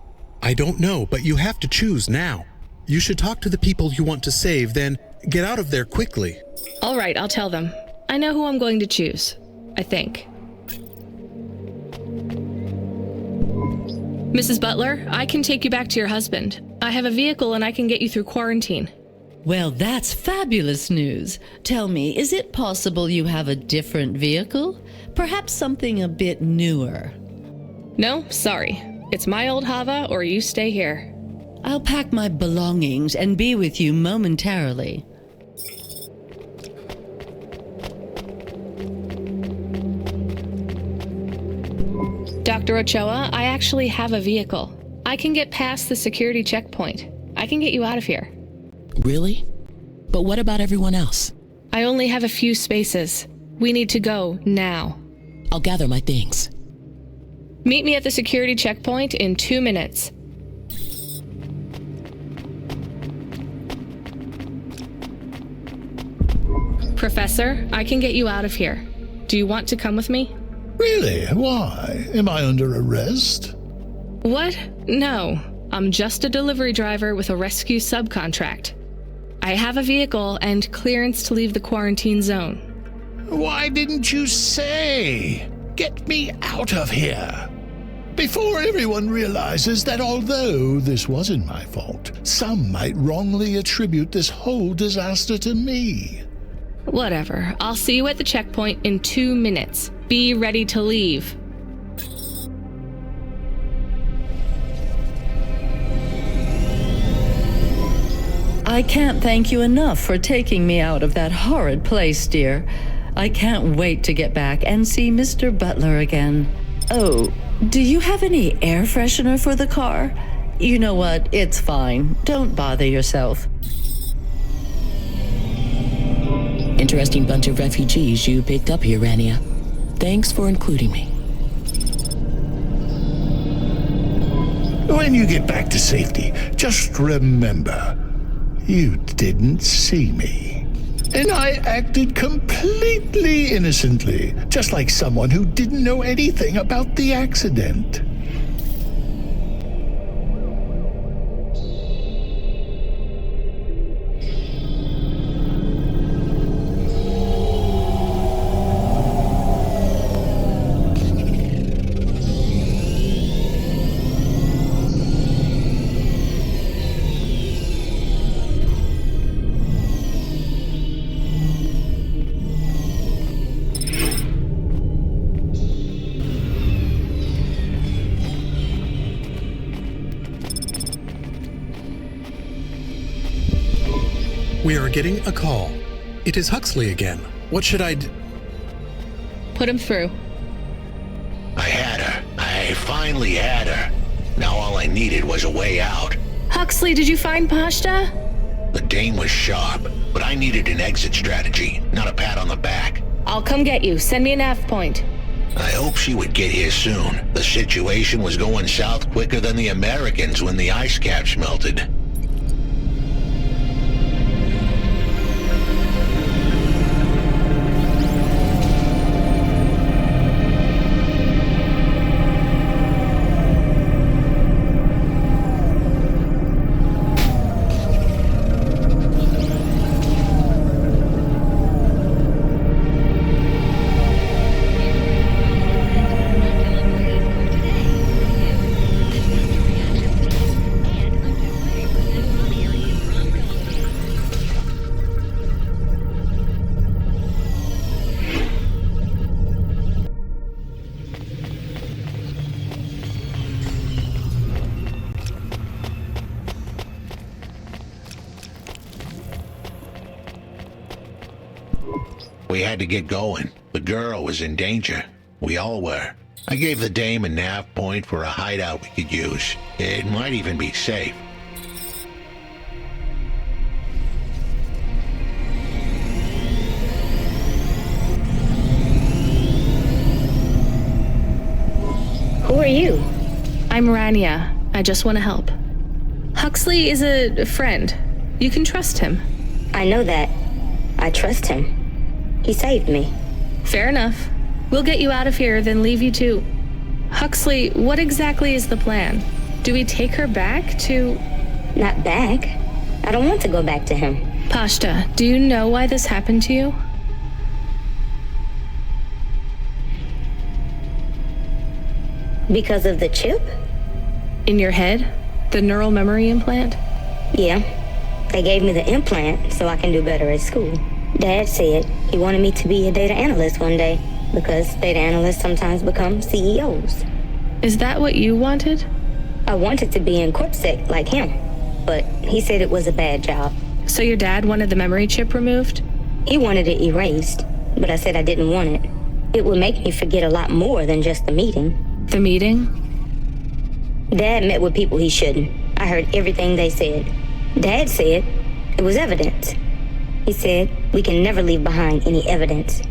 I don't know, but you have to choose now. You should talk to the people you want to save, then get out of there quickly. All right, I'll tell them. I know who I'm going to choose. I think. Mrs. Butler, I can take you back to your husband. I have a vehicle and I can get you through quarantine. Well, that's fabulous news. Tell me, is it possible you have a different vehicle? Perhaps something a bit newer? No, sorry. It's my old Hava or you stay here. I'll pack my belongings and be with you momentarily. Dr. Ochoa, I actually have a vehicle. I can get past the security checkpoint. I can get you out of here. Really? But what about everyone else? I only have a few spaces. We need to go now. I'll gather my things. Meet me at the security checkpoint in 2 minutes. Professor, I can get you out of here. Do you want to come with me? Really? Why? Am I under arrest? What? No. I'm just a delivery driver with a rescue subcontract. I have a vehicle and clearance to leave the quarantine zone. Why didn't you say? Get me out of here. Before everyone realizes that although this wasn't my fault, some might wrongly attribute this whole disaster to me. Whatever. I'll see you at the checkpoint in 2 minutes. Be ready to leave. I can't thank you enough for taking me out of that horrid place, dear. I can't wait to get back and see Mr. Butler again. Oh, do you have any air freshener for the car? You know what? It's fine. Don't bother yourself. Interesting bunch of refugees you picked up here, Rania. Thanks for including me. When you get back to safety, just remember, you didn't see me. And I acted completely innocently, just like someone who didn't know anything about the accident. We are getting a call. It is Huxley again. What should I do? Put him through. I had her. I finally had her. Now all I needed was a way out. Huxley, did you find Pashta? The dame was sharp, but I needed an exit strategy, not a pat on the back. I'll come get you. Send me a nav point. I hope she would get here soon. The situation was going south quicker than the Americans when the ice caps melted. We had to get going. The girl was in danger. We all were. I gave the dame a nav point for a hideout we could use. It might even be safe. Who are you? I'm Rania. I just want to help. Huxley is a friend. You can trust him. I know that. I trust him. He saved me. Fair enough. We'll get you out of here, then leave you to... Huxley, what exactly is the plan? Do we take her back to... Not back. I don't want to go back to him. Pashta, do you know why this happened to you? Because of the chip? In your head? The neural memory implant? Yeah. They gave me the implant so I can do better at school. Dad said he wanted me to be a data analyst one day because data analysts sometimes become CEOs. Is that what you wanted? I wanted to be in CorpSec like him, but he said it was a bad job. So your dad wanted the memory chip removed? He wanted it erased, but I said I didn't want it. It would make me forget a lot more than just the meeting. The meeting? Dad met with people he shouldn't. I heard everything they said. Dad said it was evidence. He said we can never leave behind any evidence.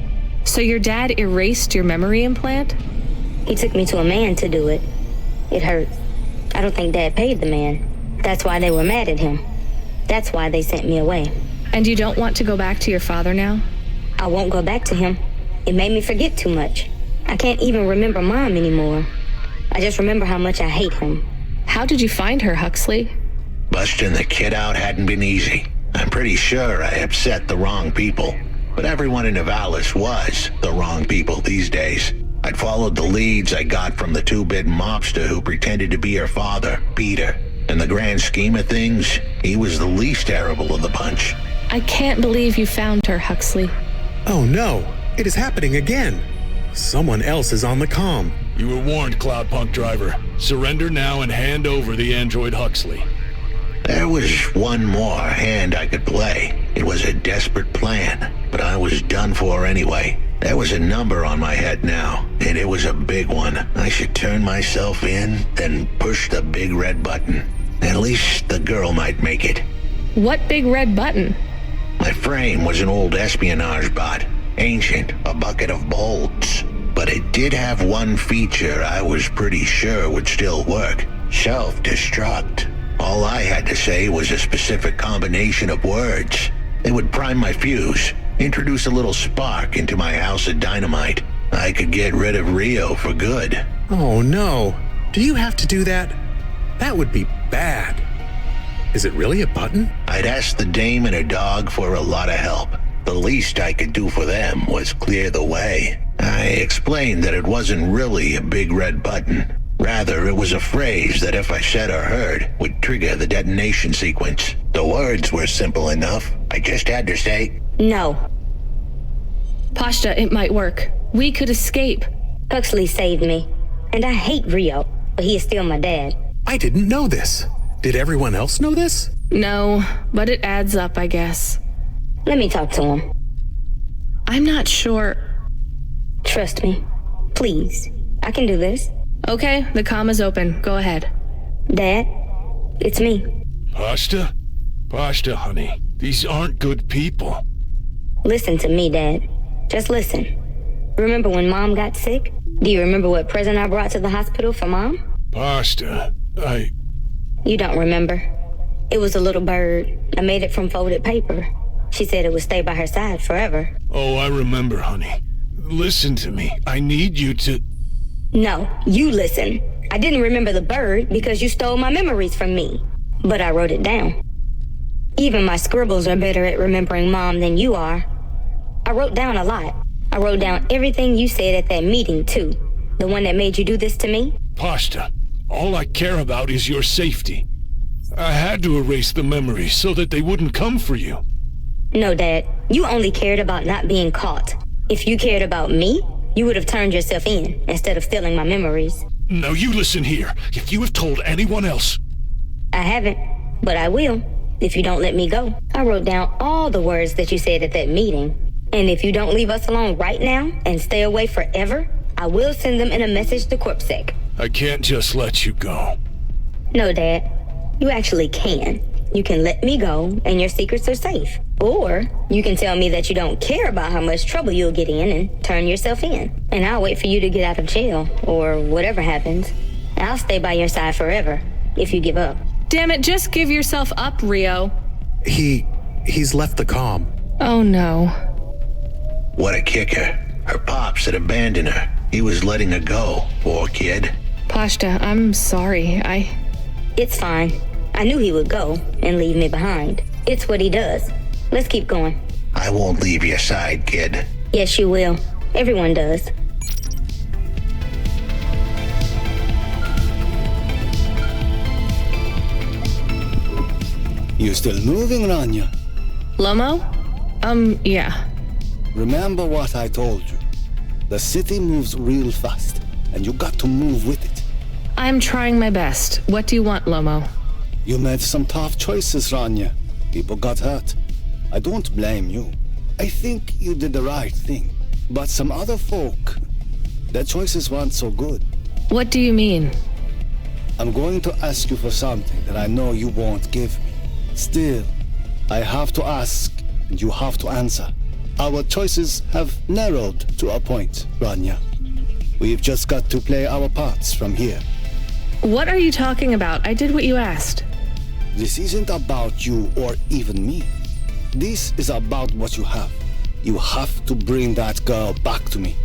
So your dad erased your memory implant? He took me to a man to do it. It hurt. I don't think Dad paid the man. That's why they were mad at him. That's why they sent me away. And you don't want to go back to your father now? I won't go back to him. It made me forget too much. I can't even remember Mom anymore. I just remember how much I hate him. How did you find her, Huxley? Busting the kid out hadn't been easy. I'm pretty sure I upset the wrong people. But everyone in Nivalis was the wrong people these days. I'd followed the leads I got from the two-bit mobster who pretended to be her father, Peter. In the grand scheme of things, he was the least terrible of the bunch. I can't believe you found her, Huxley. Oh no, it is happening again. Someone else is on the comm. You were warned, Cloudpunk driver. Surrender now and hand over the android Huxley. There was one more hand I could play. It was a desperate plan, but I was done for anyway. There was a number on my head now, and it was a big one. I should turn myself in, then push the big red button. At least the girl might make it. What big red button? My frame was an old espionage bot. Ancient, a bucket of bolts. But it did have one feature I was pretty sure would still work. Self-destruct. All I had to say was a specific combination of words. It would prime my fuse, introduce a little spark into my house of dynamite. I could get rid of Rio for good. Oh no. Do you have to do that? That would be bad. Is it really a button? I'd asked the dame and her dog for a lot of help. The least I could do for them was clear the way. I explained that it wasn't really a big red button. Rather, it was a phrase that if I said or heard, would trigger the detonation sequence. The words were simple enough. I just had to say, No. Pashta, it might work. We could escape. Huxley saved me. And I hate Rio, but he is still my dad. I didn't know this. Did everyone else know this? No, but it adds up, I guess. Let me talk to him. I'm not sure. Trust me. Please. I can do this. Okay, the comm is open. Go ahead. Dad, it's me. Pashta? Pashta, honey. These aren't good people. Listen to me, Dad. Just listen. Remember when Mom got sick? Do you remember what present I brought to the hospital for Mom? Pashta, You don't remember. It was a little bird. I made it from folded paper. She said it would stay by her side forever. Oh, I remember, honey. Listen to me. I need you to... No, you listen. I didn't remember the bird because you stole my memories from me. But I wrote it down. Even my scribbles are better at remembering Mom than you are. I wrote down a lot. I wrote down everything you said at that meeting, too. The one that made you do this to me. Pashta, all I care about is your safety. I had to erase the memories so that they wouldn't come for you. No, Dad. You only cared about not being caught. If you cared about me, you would have turned yourself in instead of stealing my memories. Now you listen here. If you have told anyone else... I haven't, but I will, if you don't let me go. I wrote down all the words that you said at that meeting. And if you don't leave us alone right now and stay away forever, I will send them in a message to CorpSec. I can't just let you go. No, Dad. You actually can. You can let me go and your secrets are safe. Or you can tell me that you don't care about how much trouble you'll get in and turn yourself in. And I'll wait for you to get out of jail or whatever happens. I'll stay by your side forever if you give up. Damn it, just give yourself up, Rio. He's left the comm. Oh no. What a kicker. Her pops had abandoned her. He was letting her go, poor kid. Pashta, I'm sorry. It's fine. I knew he would go and leave me behind. It's what he does. Let's keep going. I won't leave your side, kid. Yes, you will. Everyone does. You still moving, Rania? Lomo? Yeah. Remember what I told you. The city moves real fast, and you got to move with it. I'm trying my best. What do you want, Lomo? You made some tough choices, Rania. People got hurt. I don't blame you. I think you did the right thing. But some other folk, their choices weren't so good. What do you mean? I'm going to ask you for something that I know you won't give me. Still, I have to ask, and you have to answer. Our choices have narrowed to a point, Rania. We've just got to play our parts from here. What are you talking about? I did what you asked. This isn't about you or even me. This is about what you have. You have to bring that girl back to me.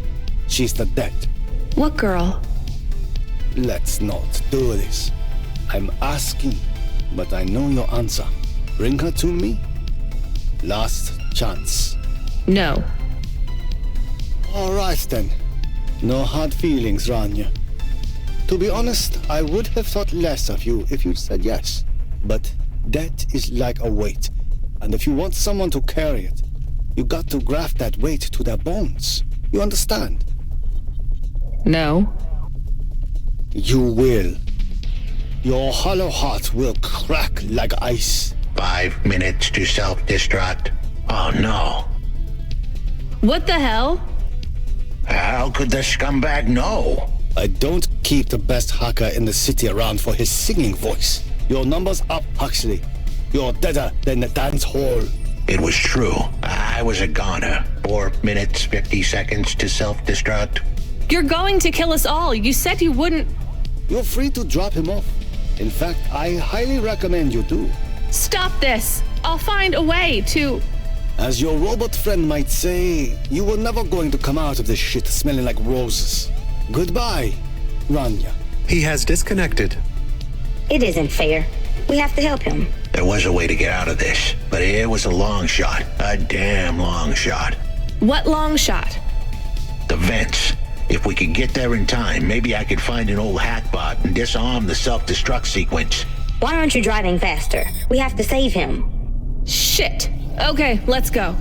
She's the dead. What girl? Let's not do this. I'm asking, but I know your answer. Bring her to me. Last chance. No. All right then. No hard feelings, Rania. To be honest, I would have thought less of you if you'd said yes. But death is like a weight, and if you want someone to carry it, you got to graft that weight to their bones. You understand? No. You will. Your hollow heart will crack like ice. 5 minutes to self-destruct. Oh no. What the hell? How could the scumbag know? I don't keep the best hacker in the city around for his singing voice. Your number's up, Huxley. You're deader than the dance hall. It was true. I was a goner. 4 minutes, 50 seconds to self-destruct. You're going to kill us all. You said you wouldn't. You're free to drop him off. In fact, I highly recommend you do. Stop this. I'll find a way to... As your robot friend might say, you were never going to come out of this shit smelling like roses. Goodbye, Rania. He has disconnected. It isn't fair. We have to help him. There was a way to get out of this, but it was a long shot. A damn long shot. What long shot? The vents. If we could get there in time, maybe I could find an old hackbot and disarm the self-destruct sequence. Why aren't you driving faster? We have to save him. Shit. Okay, let's go.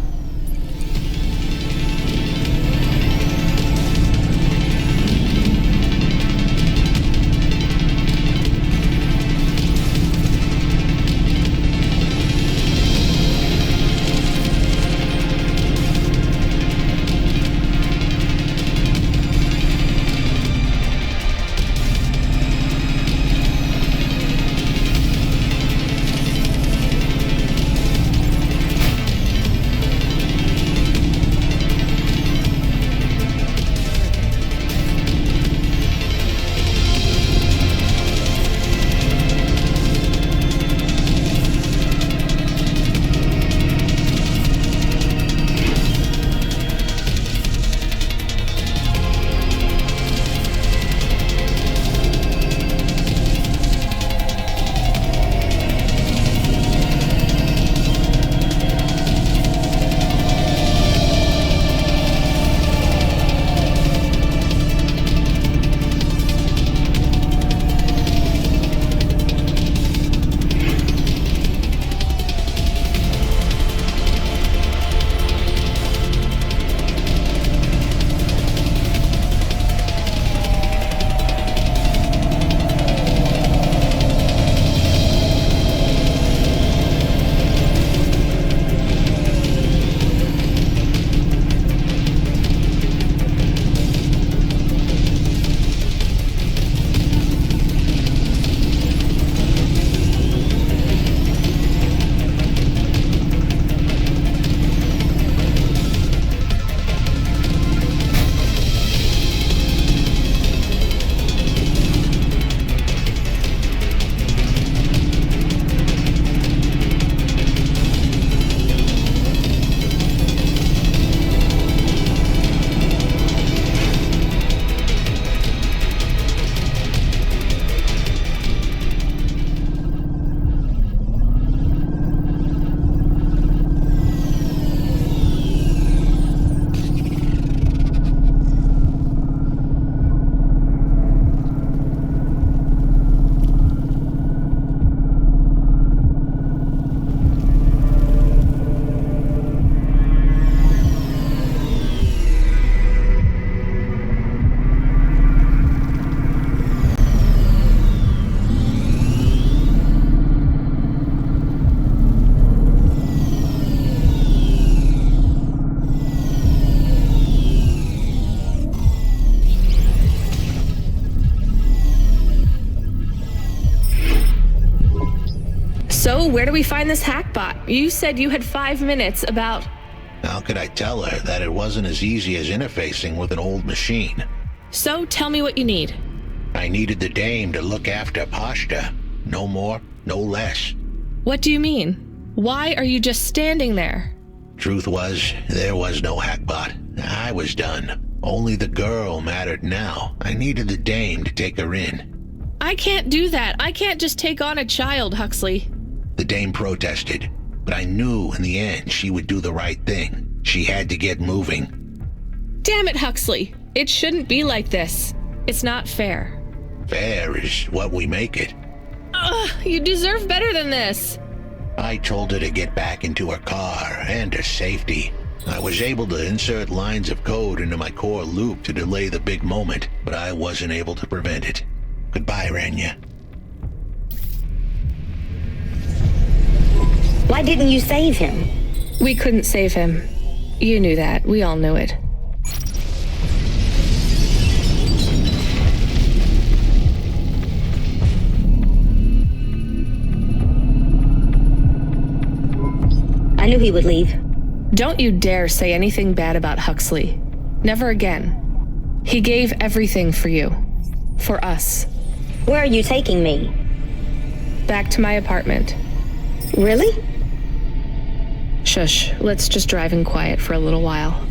So, where do we find this hackbot? You said you had 5 minutes about... How could I tell her that it wasn't as easy as interfacing with an old machine? So, tell me what you need. I needed the dame to look after Pashta. No more, no less. What do you mean? Why are you just standing there? Truth was, there was no hackbot. I was done. Only the girl mattered now. I needed the dame to take her in. I can't do that. I can't just take on a child, Huxley. The dame protested, but I knew in the end she would do the right thing. She had to get moving. Damn it, Huxley. It shouldn't be like this. It's not fair. Fair is what we make it. Ugh, you deserve better than this. I told her to get back into her car and her safety. I was able to insert lines of code into my core loop to delay the big moment, but I wasn't able to prevent it. Goodbye, Renya. Why didn't you save him? We couldn't save him. You knew that. We all knew it. I knew he would leave. Don't you dare say anything bad about Huxley. Never again. He gave everything for you. For us. Where are you taking me? Back to my apartment. Really? Shush, let's just drive in quiet for a little while.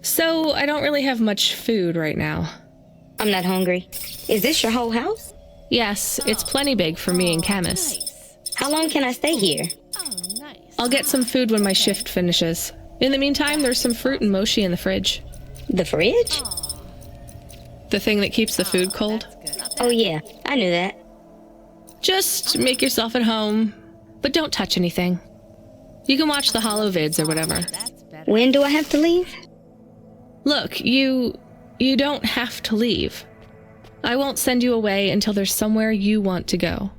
So, I don't really have much food right now. I'm not hungry. Is this your whole house? Yes, it's plenty big for me and Camus. How long can I stay here? I'll get some food when my shift finishes. In the meantime, there's some fruit and mochi in the fridge. The fridge? The thing that keeps the food cold? Oh yeah, I knew that. Just make yourself at home, but don't touch anything. You can watch the holo vids or whatever. When do I have to leave? Look, you don't have to leave. I won't send you away until there's somewhere you want to go.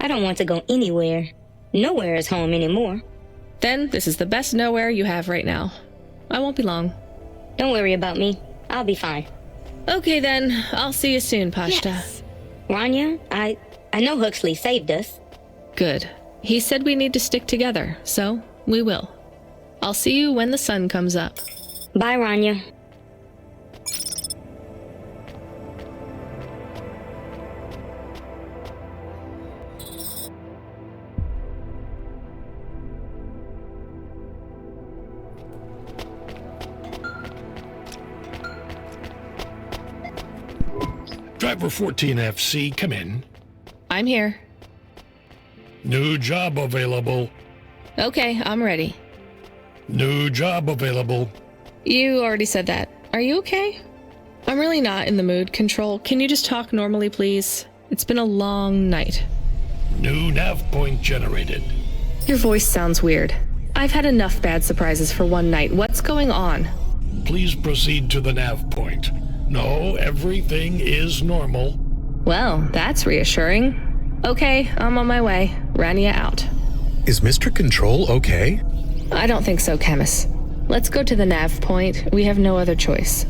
I don't want to go anywhere. Nowhere is home anymore. Then this is the best nowhere you have right now. I won't be long. Don't worry about me. I'll be fine. Okay then, I'll see you soon, Pashta. Yes. Rania, I know Huxley saved us. Good. He said we need to stick together, so we will. I'll see you when the sun comes up. Bye, Rania. Driver 14FC, come in. I'm here. New job available. Okay, I'm ready. New job available. You already said that. Are you okay? I'm really not in the mood, Control. Can you just talk normally, please? It's been a long night. New nav point generated. Your voice sounds weird. I've had enough bad surprises for one night. What's going on? Please proceed to the nav point. No, everything is normal. Well, that's reassuring. Okay, I'm on my way. Rania out. Is Mr. Control okay? I don't think so, Camus. Let's go to the nav point. We have no other choice.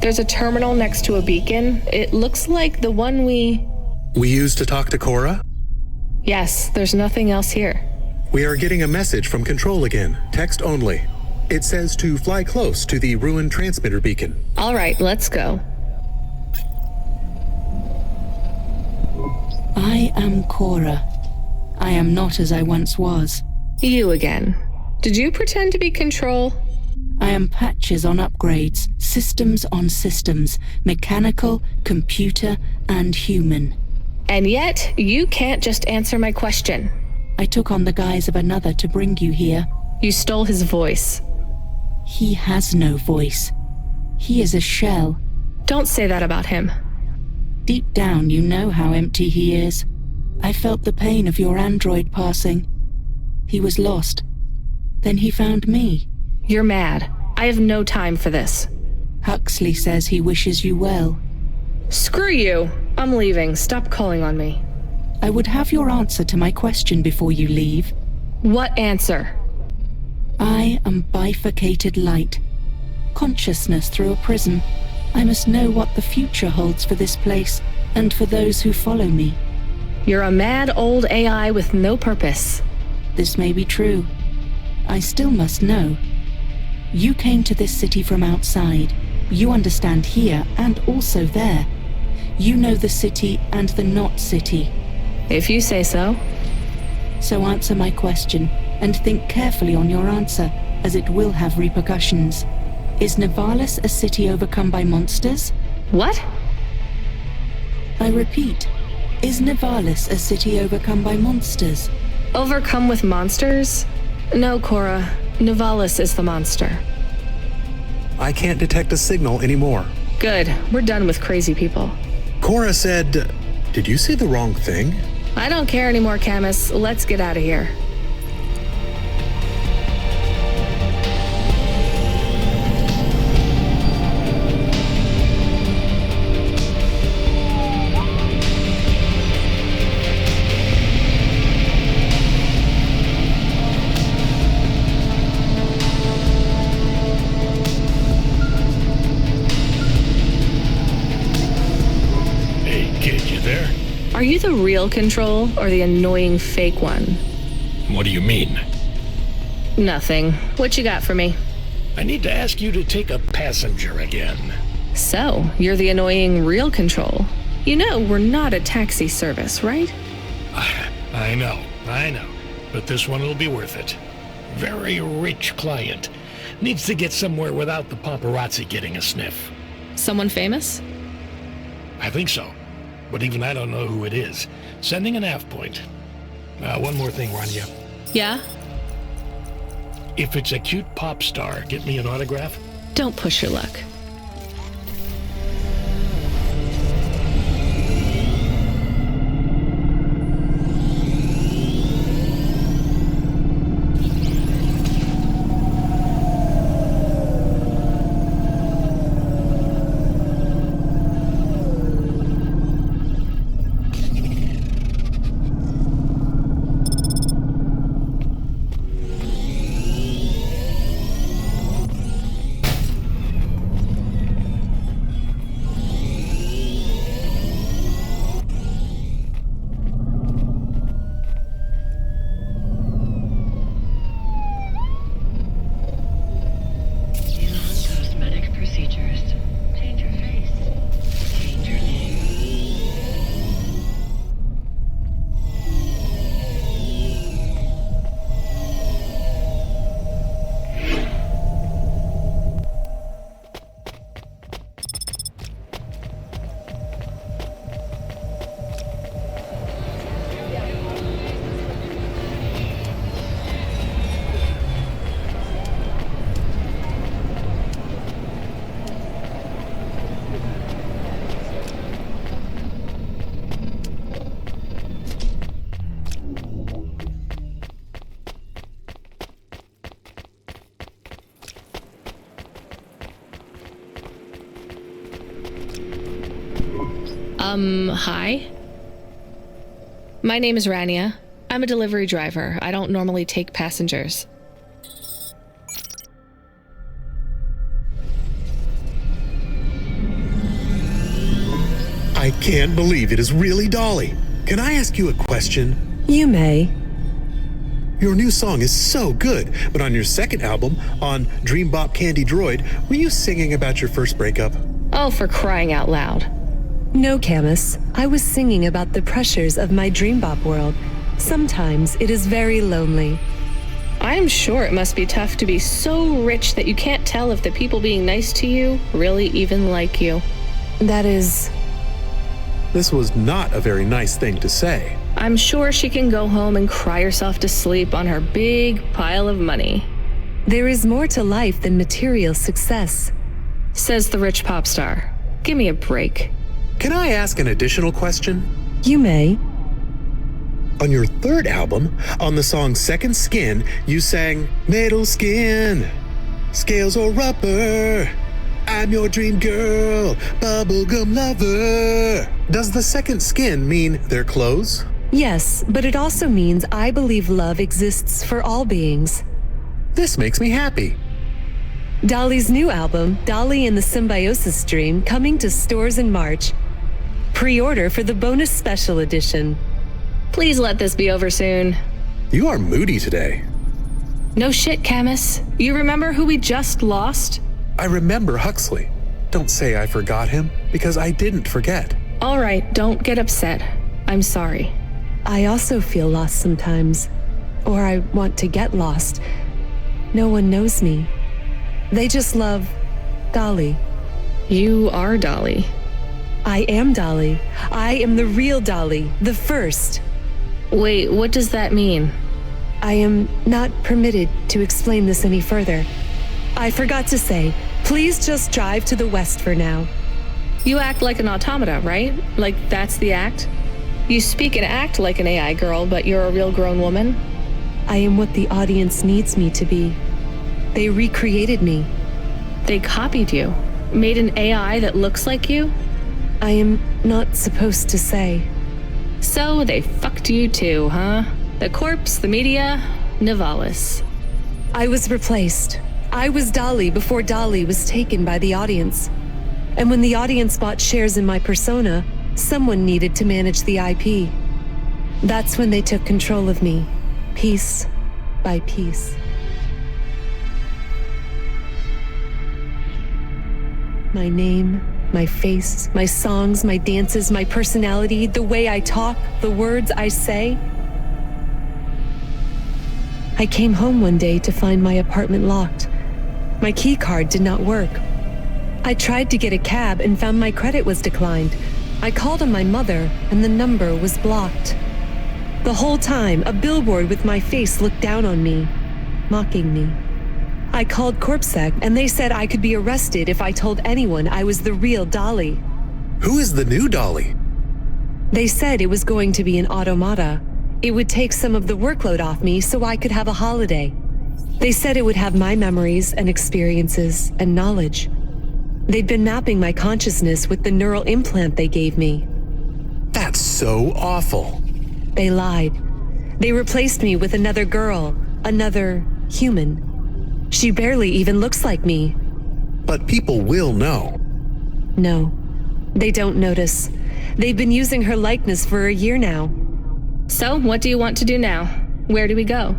There's a terminal next to a beacon. It looks like the one we used to talk to Cora? Yes, there's nothing else here. We are getting a message from Control again, text only. It says to fly close to the ruined transmitter beacon. All right, let's go. I am Cora. I am not as I once was. You again. Did you pretend to be Control? I am patches on upgrades, systems on systems, mechanical, computer, and human. And yet, you can't just answer my question. I took on the guise of another to bring you here. You stole his voice. He has no voice. He is a shell. Don't say that about him. Deep down, you know how empty he is. I felt the pain of your android passing. He was lost. Then he found me. You're mad. I have no time for this. Huxley says he wishes you well. Screw you. I'm leaving. Stop calling on me. I would have your answer to my question before you leave. What answer? I am bifurcated light. Consciousness through a prism. I must know what the future holds for this place, and for those who follow me. You're a mad old AI with no purpose. This may be true. I still must know. You came to this city from outside. You understand here and also there. You know the city and the not city. If you say so. So answer my question, and think carefully on your answer, as it will have repercussions. Is Nivalis a city overcome by monsters? What? I repeat, is Nivalis a city overcome by monsters? Overcome with monsters? No, Cora. Nivalis is the monster. I can't detect a signal anymore. Good. We're done with crazy people. Cora said... Did you say the wrong thing? I don't care anymore, Camus. Let's get out of here. Are you the real Control or the annoying fake one? What do you mean? Nothing. What you got for me? I need to ask you to take a passenger again. So, you're the annoying real Control. You know we're not a taxi service, right? I know. But this one will be worth it. Very rich client. Needs to get somewhere without the paparazzi getting a sniff. Someone famous? I think so. But even I don't know who it is. Sending an half point. One more thing, Rania. Yeah? If it's a cute pop star, get me an autograph? Don't push your luck. Hi? My name is Rania. I'm a delivery driver. I don't normally take passengers. I can't believe it is really Dolly. Can I ask you a question? You may. Your new song is so good, but on your second album, on Dream Bop Candy Droid, were you singing about your first breakup? Oh, for crying out loud. No, Camus. I was singing about the pressures of my Dream Bop world. Sometimes it is very lonely. I'm sure it must be tough to be so rich that you can't tell if the people being nice to you really even like you. That is... This was not a very nice thing to say. I'm sure she can go home and cry herself to sleep on her big pile of money. There is more to life than material success, says the rich pop star. Give me a break. Can I ask an additional question? You may. On your third album, on the song Second Skin, you sang, "Metal skin, scales or rubber, I'm your dream girl, bubblegum lover." Does the second skin mean their clothes? Yes, but it also means I believe love exists for all beings. This makes me happy. Dolly's new album, Dolly and the Symbiosis Dream, coming to stores in March. Pre-order for the bonus special edition. Please let this be over soon. You are moody today. No shit, Camus. You remember who we just lost? I remember Huxley. Don't say I forgot him, because I didn't forget. All right, don't get upset. I'm sorry. I also feel lost sometimes. Or I want to get lost. No one knows me. They just love Dolly. You are Dolly. I am Dolly. I am the real Dolly, the first. Wait, what does that mean? I am not permitted to explain this any further. I forgot to say, please just drive to the west for now. You act like an automata, right? Like that's the act? You speak and act like an AI girl, but you're a real grown woman? I am what the audience needs me to be. They recreated me. They copied you? Made an AI that looks like you? I am not supposed to say. So they fucked you too, huh? The corpse, the media, Nivalis. I was replaced. I was Dolly before Dolly was taken by the audience. And when the audience bought shares in my persona, Someone needed to manage the IP. That's when they took control of me, piece by piece. My name, my face, my songs, my dances, my personality, the way I talk, the words I say. I came home one day to find my apartment locked. My key card did not work. I tried to get a cab and found my credit was declined. I called on my mother and the number was blocked. The whole time, a billboard with my face looked down on me, mocking me. I called CorpSec and they said I could be arrested if I told anyone I was the real Dolly. Who is the new Dolly? They said it was going to be an automata. It would take some of the workload off me so I could have a holiday. They said it would have my memories and experiences and knowledge. They'd been mapping my consciousness with the neural implant they gave me. That's so awful. They lied. They replaced me with another girl, another human. She barely even looks like me. But people will know. No, they don't notice. They've been using her likeness for a year now. So, what do you want to do now? Where do we go?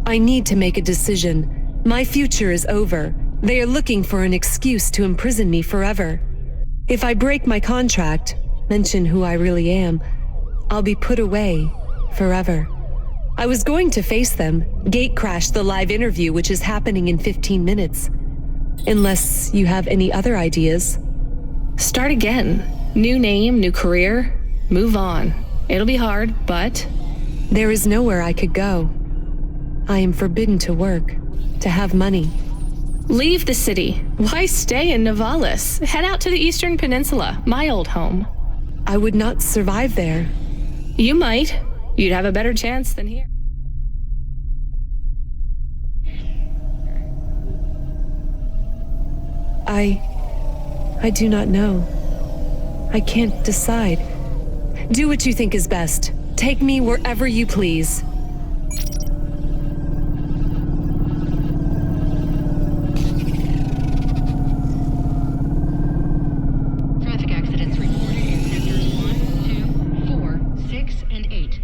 I need to make a decision. My future is over. They are looking for an excuse to imprison me forever. If I break my contract, mention who I really am, I'll be put away forever. I was going to face them, gatecrash the live interview which is happening in 15 minutes. Unless you have any other ideas. Start again. New name, new career. Move on. It'll be hard, but... There is nowhere I could go. I am forbidden to work, to have money. Leave the city. Why stay in Nivalis? Head out to the Eastern Peninsula, my old home. I would not survive there. You might. You'd have a better chance than here. I do not know. I can't decide. Do what you think is best. Take me wherever you please. Traffic accidents reported in sectors 1, 2, 4, 6, and 8.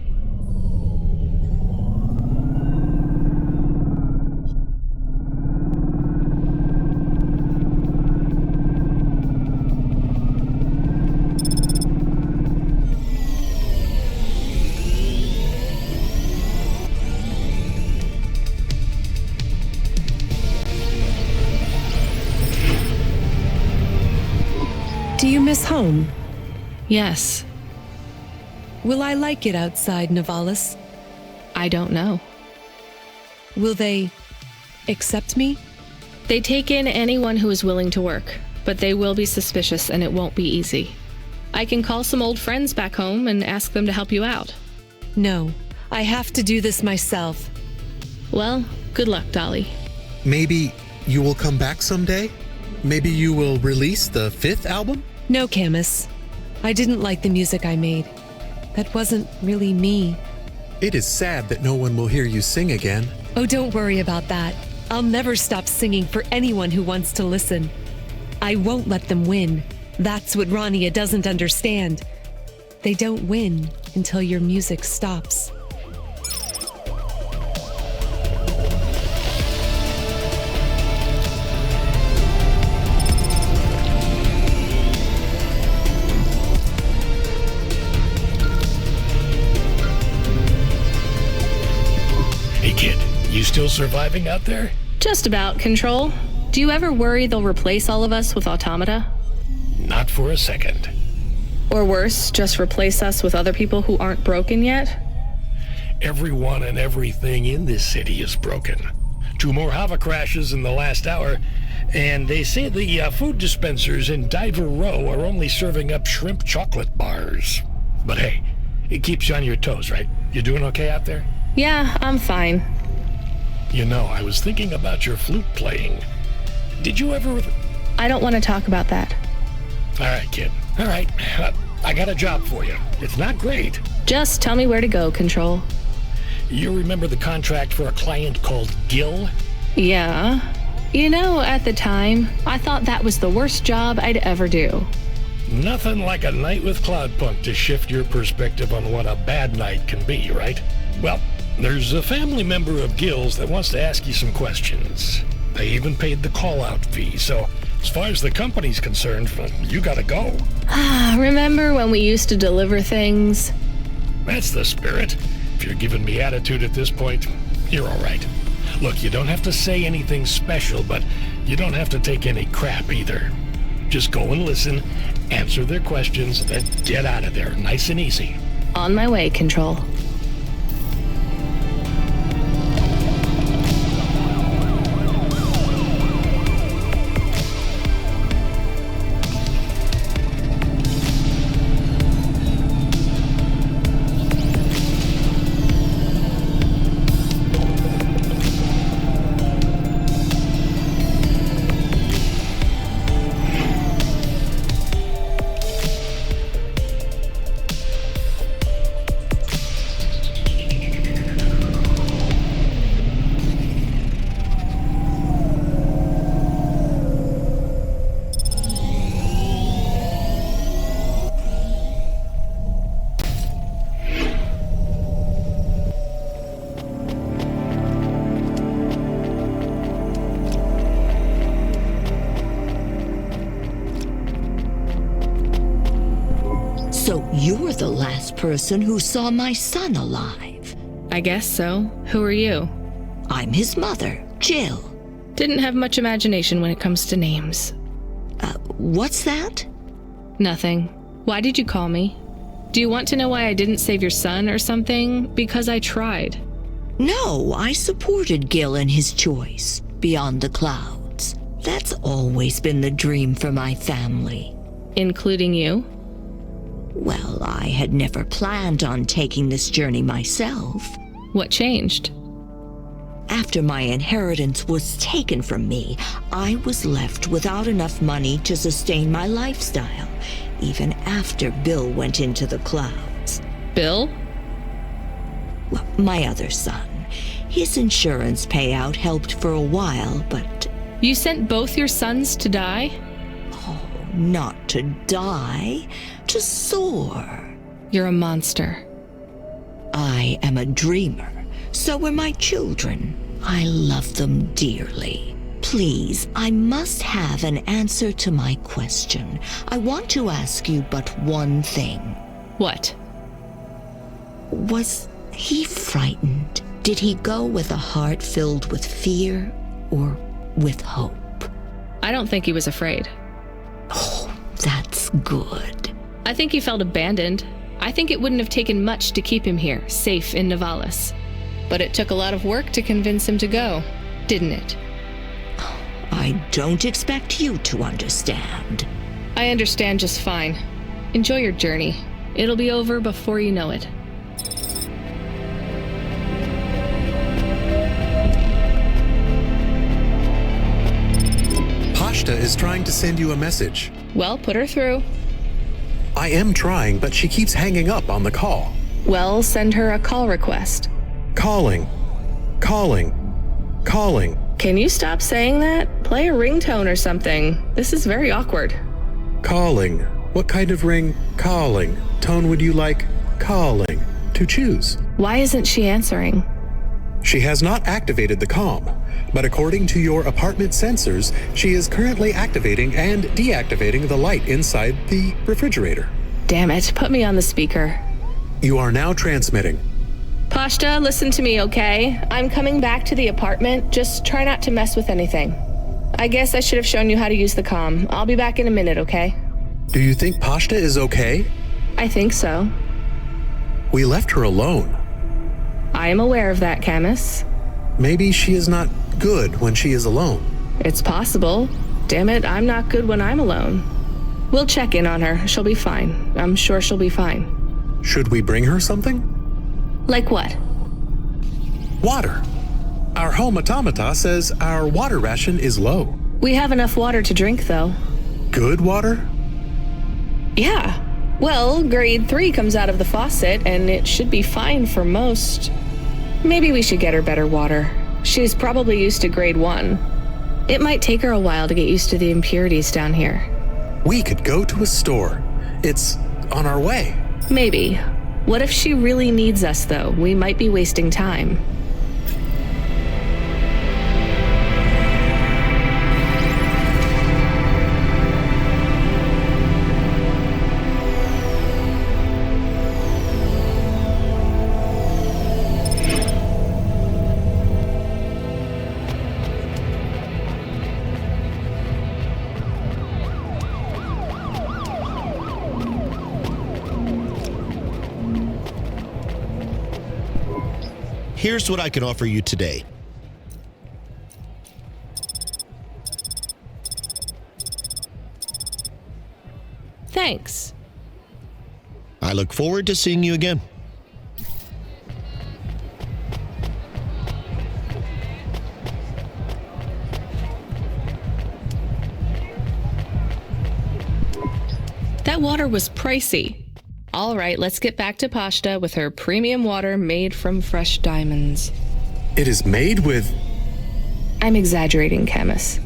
Do you miss home? Yes. Will I like it outside Nivalis? I don't know. Will they accept me? They take in anyone who is willing to work, but they will be suspicious and it won't be easy. I can call some old friends back home and ask them to help you out. No, I have to do this myself. Well, good luck, Dolly. Maybe you will come back someday? Maybe you will release the 5th album? No, Camus. I didn't like the music I made. That wasn't really me. It is sad that no one will hear you sing again. Oh, don't worry about that. I'll never stop singing for anyone who wants to listen. I won't let them win. That's what Rania doesn't understand. They don't win until your music stops. Hey kid, you still surviving out there? Just about, Control. Do you ever worry they'll replace all of us with automata? Not for a second. Or worse, just replace us with other people who aren't broken yet? Everyone and everything in this city is broken. 2 more Hava crashes in the last hour, and they say the food dispensers in Diver Row are only serving up shrimp chocolate bars. But hey, it keeps you on your toes, right? You doing okay out there? Yeah, I'm fine. You know, I was thinking about your flute playing. Did you ever... I don't want to talk about that. All right, kid. All right. I got a job for you. It's not great. Just tell me where to go, Control. You remember the contract for a client called Gil? Yeah. You know, at the time, I thought that was the worst job I'd ever do. Nothing like a night with Cloudpunk to shift your perspective on what a bad night can be, right? Well, there's a family member of Gil's that wants to ask you some questions. They even paid the call-out fee, so as far as the company's concerned, you gotta go. Remember when we used to deliver things? That's the spirit. If you're giving me attitude at this point, you're all right. Look, you don't have to say anything special, but you don't have to take any crap either. Just go and listen, answer their questions, then get out of there, nice and easy. On my way, Control. So you're the last person who saw my son alive. I guess so. Who are you? I'm his mother, Jill. Didn't have much imagination when it comes to names. What's that? Nothing. Why did you call me? Do you want to know why I didn't save your son or something? Because I tried. No, I supported Gil in his choice, beyond the clouds. That's always been the dream for my family. Including you? Well, I had never planned on taking this journey myself. What changed? After my inheritance was taken from me, I was left without enough money to sustain my lifestyle, even after Bill went into the clouds. Bill? Well, my other son. His insurance payout helped for a while, but... You sent both your sons to die? Oh, not to die, to soar. You're a monster. I am a dreamer. So are my children. I love them dearly. Please, I must have an answer to my question. I want to ask you but one thing. What? Was he frightened? Did he go with a heart filled with fear or with hope? I don't think he was afraid. Oh, that's good. I think he felt abandoned. I think it wouldn't have taken much to keep him here, safe in Nivalis. But it took a lot of work to convince him to go, didn't it? I don't expect you to understand. I understand just fine. Enjoy your journey. It'll be over before you know it. Pashta is trying to send you a message. Well, put her through. I am trying, but she keeps hanging up on the call. Well, send her a call request. Calling. Can you stop saying that? Play a ringtone or something. This is very awkward. Calling. What kind of ring? Calling. Tone would you like? Calling. To choose. Why isn't she answering? She has not activated the comm, but according to your apartment sensors, she is currently activating and deactivating the light inside the refrigerator. Damn it, put me on the speaker. You are now transmitting. Pashta, listen to me, okay? I'm coming back to the apartment. Just try not to mess with anything. I guess I should have shown you how to use the comm. I'll be back in a minute, okay? Do you think Pashta is okay? I think so. We left her alone. I am aware of that, Camus. Maybe she is not good when she is alone. It's possible. Damn it, I'm not good when I'm alone. We'll check in on her. She'll be fine. I'm sure she'll be fine. Should we bring her something? Like what? Water. Our home automata says our water ration is low. We have enough water to drink, though. Good water? Yeah. Well, grade 3 comes out of the faucet, and it should be fine for most. Maybe we should get her better water. She's probably used to grade 1. It might take her a while to get used to the impurities down here. We could go to a store. It's on our way. Maybe. What if she really needs us, though? We might be wasting time. Here's what I can offer you today. Thanks. I look forward to seeing you again. That water was pricey. All right, let's get back to Pashta with her premium water made from fresh diamonds. It is made with... I'm exaggerating, Camus.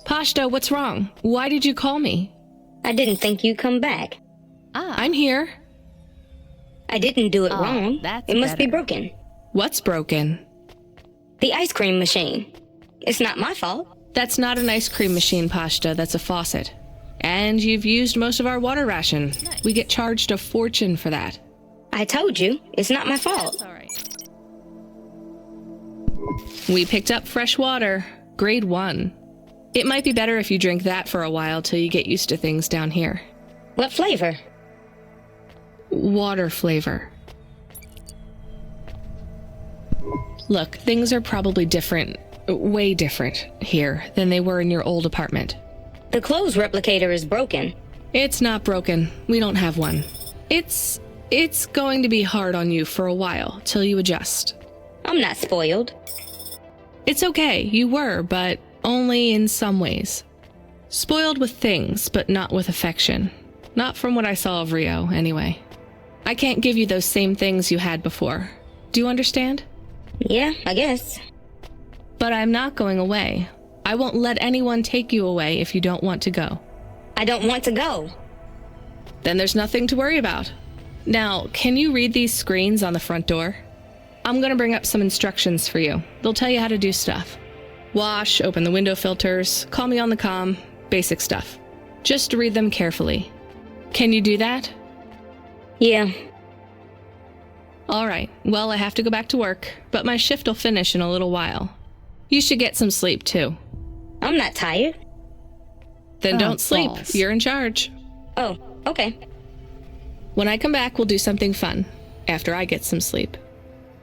Pashta, what's wrong? Why did you call me? I didn't think you'd come back. I'm here. I didn't do it wrong. It must be broken. What's broken? The ice cream machine. It's not my fault. That's not an ice cream machine, Pashta. That's a faucet. And you've used most of our water ration. We get charged a fortune for that. I told you, it's not my fault. That's all right. We picked up fresh water, grade 1. It might be better if you drink that for a while till you get used to things down here. What flavor? Water flavor. Look, things are probably different, way different here than they were in your old apartment. The clothes replicator is broken. It's not broken. We don't have one. It's going to be hard on you for a while till you adjust. I'm not spoiled. It's okay, you were, but only in some ways. Spoiled with things, but not with affection. Not from what I saw of Rio, anyway. I can't give you those same things you had before. Do you understand? Yeah, I guess. But I'm not going away. I won't let anyone take you away if you don't want to go. I don't want to go. Then there's nothing to worry about. Now, can you read these screens on the front door? I'm gonna bring up some instructions for you. They'll tell you how to do stuff. Wash, open the window filters, call me on the comm, basic stuff. Just read them carefully. Can you do that? Yeah. All right, well, I have to go back to work, but my shift will finish in a little while. You should get some sleep, too. I'm not tired. Then don't sleep. balls. You're in charge. Oh, okay. When I come back, we'll do something fun, after I get some sleep.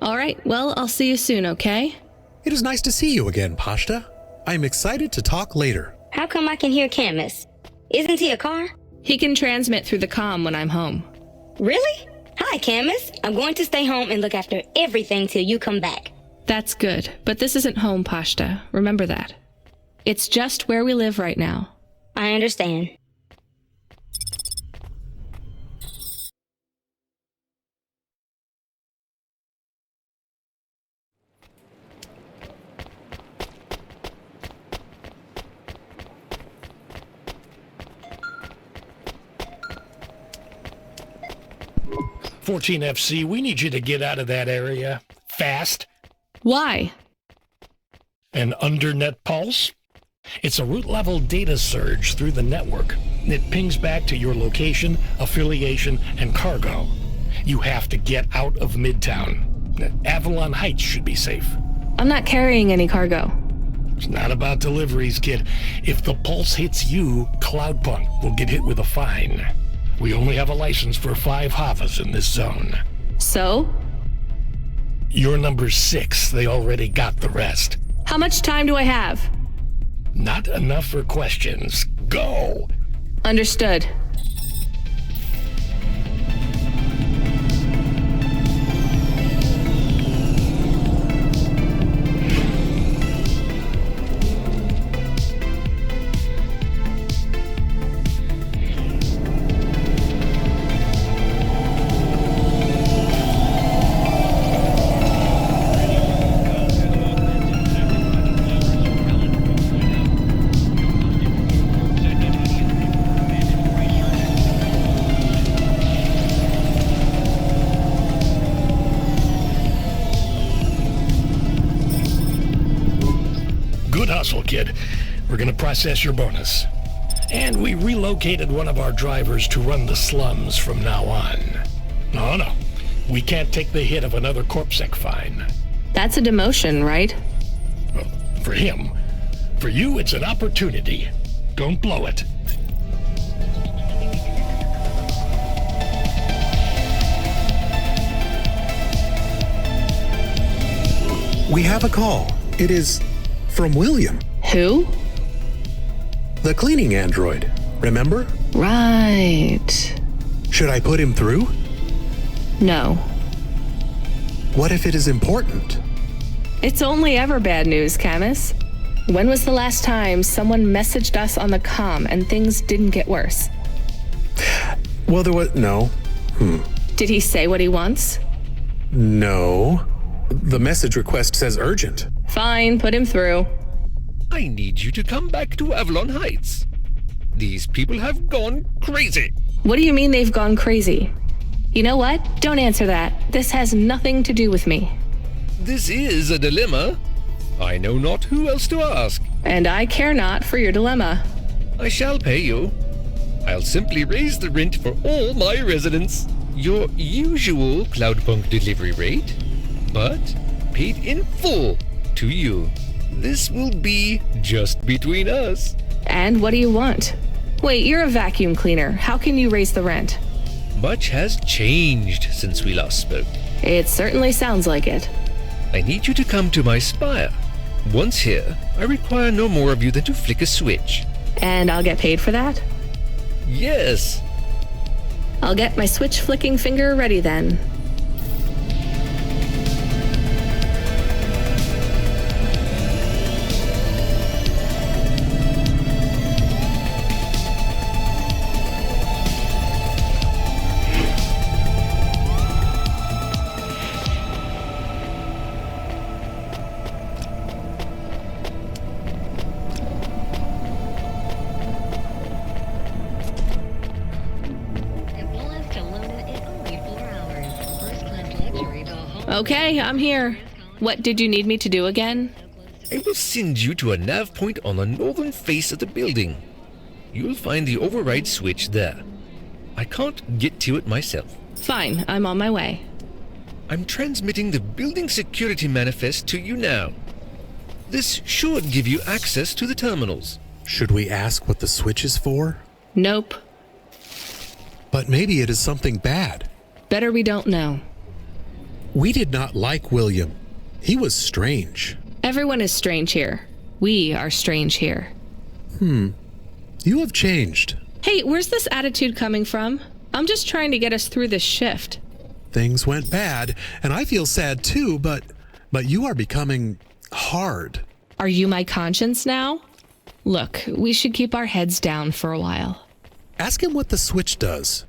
All right, well, I'll see you soon, okay? It is nice to see you again, Pashta. I am excited to talk later. How come I can hear Camus? Isn't he a car? He can transmit through the comm when I'm home. Really? Hi, Camus. I'm going to stay home and look after everything till you come back. That's good, but this isn't home, Pashta. Remember that. It's just where we live right now. I understand. FC, we need you to get out of that area. Fast. Why? An undernet pulse? It's a root-level data surge through the network. It pings back to your location, affiliation, and cargo. You have to get out of Midtown. Avalon Heights should be safe. I'm not carrying any cargo. It's not about deliveries, kid. If the pulse hits you, Cloudpunk will get hit with a fine. We only have a license for 5 Havas in this zone. So? You're number 6. They already got the rest. How much time do I have? Not enough for questions. Go! Understood. Good hustle, kid. We're gonna process your bonus. And we relocated one of our drivers to run the slums from now on. No. We can't take the hit of another CorpSec fine. That's a demotion, right? Well, for him. For you, it's an opportunity. Don't blow it. We have a call. It is from William. Who? The cleaning android. Remember? Right. Should I put him through? No. What if it is important? It's only ever bad news, Camus. When was the last time someone messaged us on the comm and things didn't get worse? Well, there was... No. Did he say what he wants? No. The message request says urgent. Fine, put him through. I need you to come back to Avalon Heights. These people have gone crazy. What do you mean they've gone crazy? You know what? Don't answer that. This has nothing to do with me. This is a dilemma. I know not who else to ask. And I care not for your dilemma. I shall pay you. I'll simply raise the rent for all my residents. Your usual Cloudpunk delivery rate, but paid in full to you. This will be just between us. And what do you want? Wait, you're a vacuum cleaner. How can you raise the rent? Much has changed since we last spoke. It certainly sounds like it. I need you to come to my spire. Once here, I require no more of you than to flick a switch. And I'll get paid for that? Yes. I'll get my switch flicking finger ready then. Okay, I'm here. What did you need me to do again? I will send you to a nav point on the northern face of the building. You'll find the override switch there. I can't get to it myself. Fine, I'm on my way. I'm transmitting the building security manifest to you now. This should give you access to the terminals. Should we ask what the switch is for? Nope. But maybe it is something bad. Better we don't know. We did not like William. He was strange. Everyone is strange here. We are strange here. You have changed. Hey, where's this attitude coming from? I'm just trying to get us through this shift. Things went bad, and I feel sad too, but you are becoming hard. Are you my conscience now? Look, we should keep our heads down for a while. Ask him what the switch does.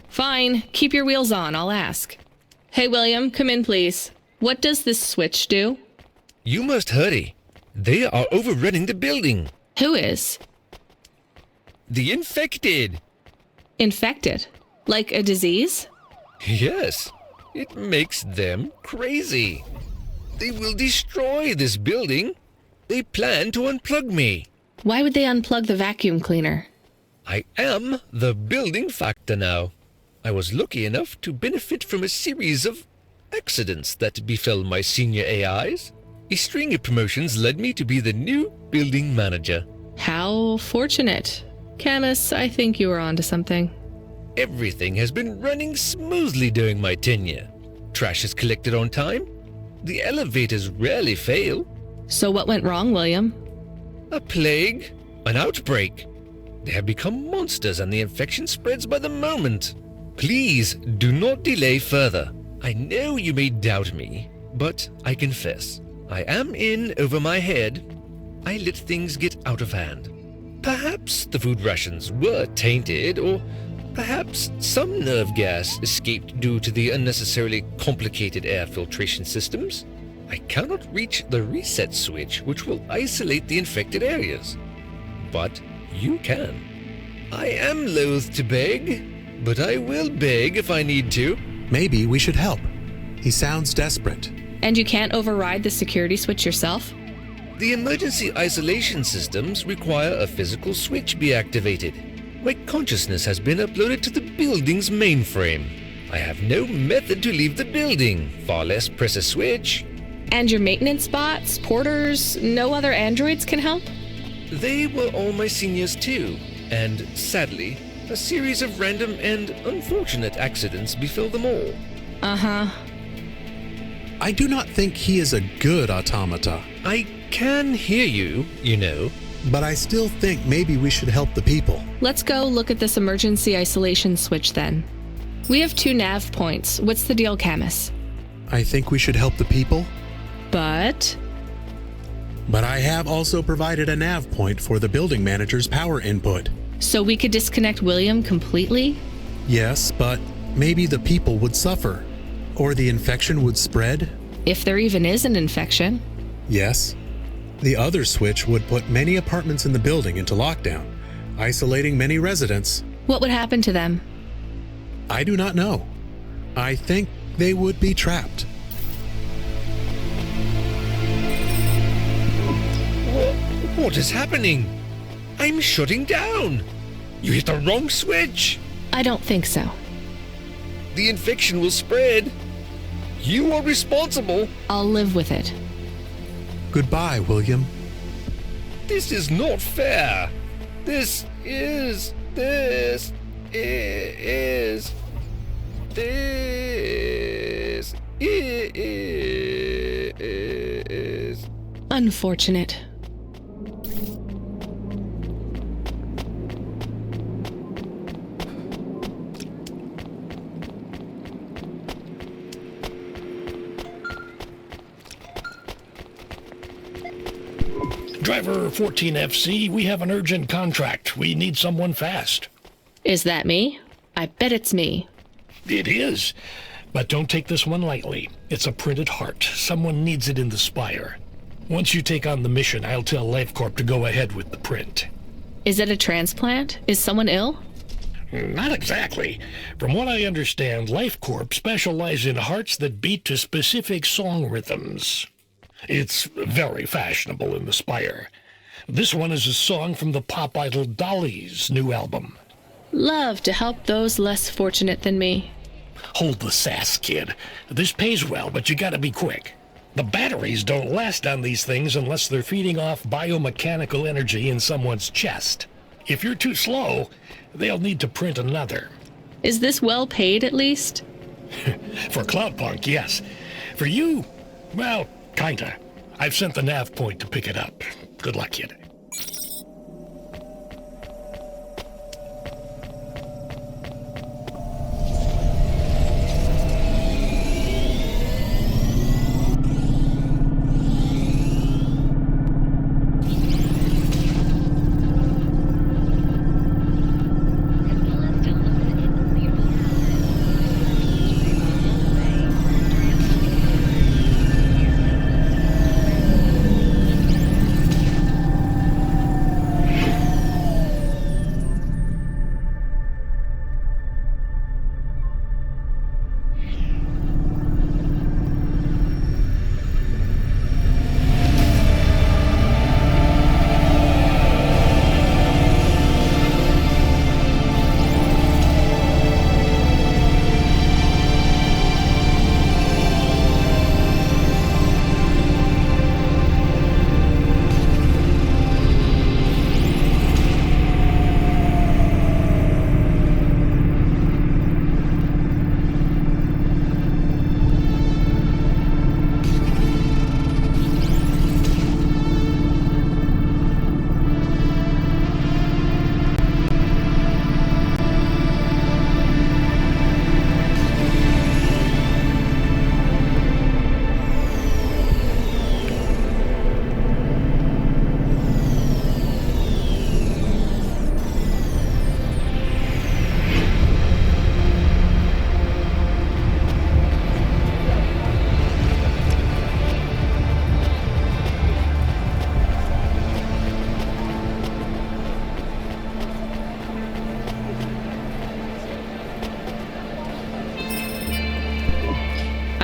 Fine, keep your wheels on, I'll ask. Hey, William, come in, please. What does this switch do? You must hurry. They are overrunning the building. Who is? The infected. Infected? Like a disease? Yes. It makes them crazy. They will destroy this building. They plan to unplug me. Why would they unplug the vacuum cleaner? I am the building factor now. I was lucky enough to benefit from a series of accidents that befell my senior AIs. A string of promotions led me to be the new building manager. How fortunate. Camus, I think you were onto something. Everything has been running smoothly during my tenure. Trash is collected on time. The elevators rarely fail. So what went wrong, William? A plague, an outbreak. They have become monsters and the infection spreads by the moment. Please do not delay further. I know you may doubt me, but I confess, I am in over my head. I let things get out of hand. Perhaps the food rations were tainted, or perhaps some nerve gas escaped due to the unnecessarily complicated air filtration systems. I cannot reach the reset switch, which will isolate the infected areas. But you can. I am loath to beg, but I will beg if I need to. Maybe we should help. He sounds desperate. And you can't override the security switch yourself? The emergency isolation systems require a physical switch be activated. My consciousness has been uploaded to the building's mainframe. I have no method to leave the building, far less press a switch. And your maintenance bots, porters, no other androids can help? They were all my seniors too, and sadly, a series of random and unfortunate accidents befell them all. Uh-huh. I do not think he is a good automata. I can hear you, you know. But I still think maybe we should help the people. Let's go look at this emergency isolation switch then. We have 2 nav points. What's the deal, Camus? I think we should help the people. But I have also provided a nav point for the building manager's power input. So we could disconnect William completely? Yes, but maybe the people would suffer. Or the infection would spread. If there even is an infection. Yes. The other switch would put many apartments in the building into lockdown, isolating many residents. What would happen to them? I do not know. I think they would be trapped. What is happening? I'm shutting down. You hit the wrong switch. I don't think so. The infection will spread. You are responsible. I'll live with it. Goodbye, William. This is not fair. This is unfortunate. Driver 14FC, we have an urgent contract. We need someone fast. Is that me? I bet it's me. It is. But don't take this one lightly. It's a printed heart. Someone needs it in the spire. Once you take on the mission, I'll tell LifeCorp to go ahead with the print. Is it a transplant? Is someone ill? Not exactly. From what I understand, LifeCorp specialize in hearts that beat to specific song rhythms. It's very fashionable in the Spire. This one is a song from the pop idol Dolly's new album. Love to help those less fortunate than me. Hold the sass, kid. This pays well, but you gotta be quick. The batteries don't last on these things unless they're feeding off biomechanical energy in someone's chest. If you're too slow, they'll need to print another. Is this well paid, at least? For Cloudpunk, yes. For you, well, kinda. I've sent the nav point to pick it up. Good luck, kid.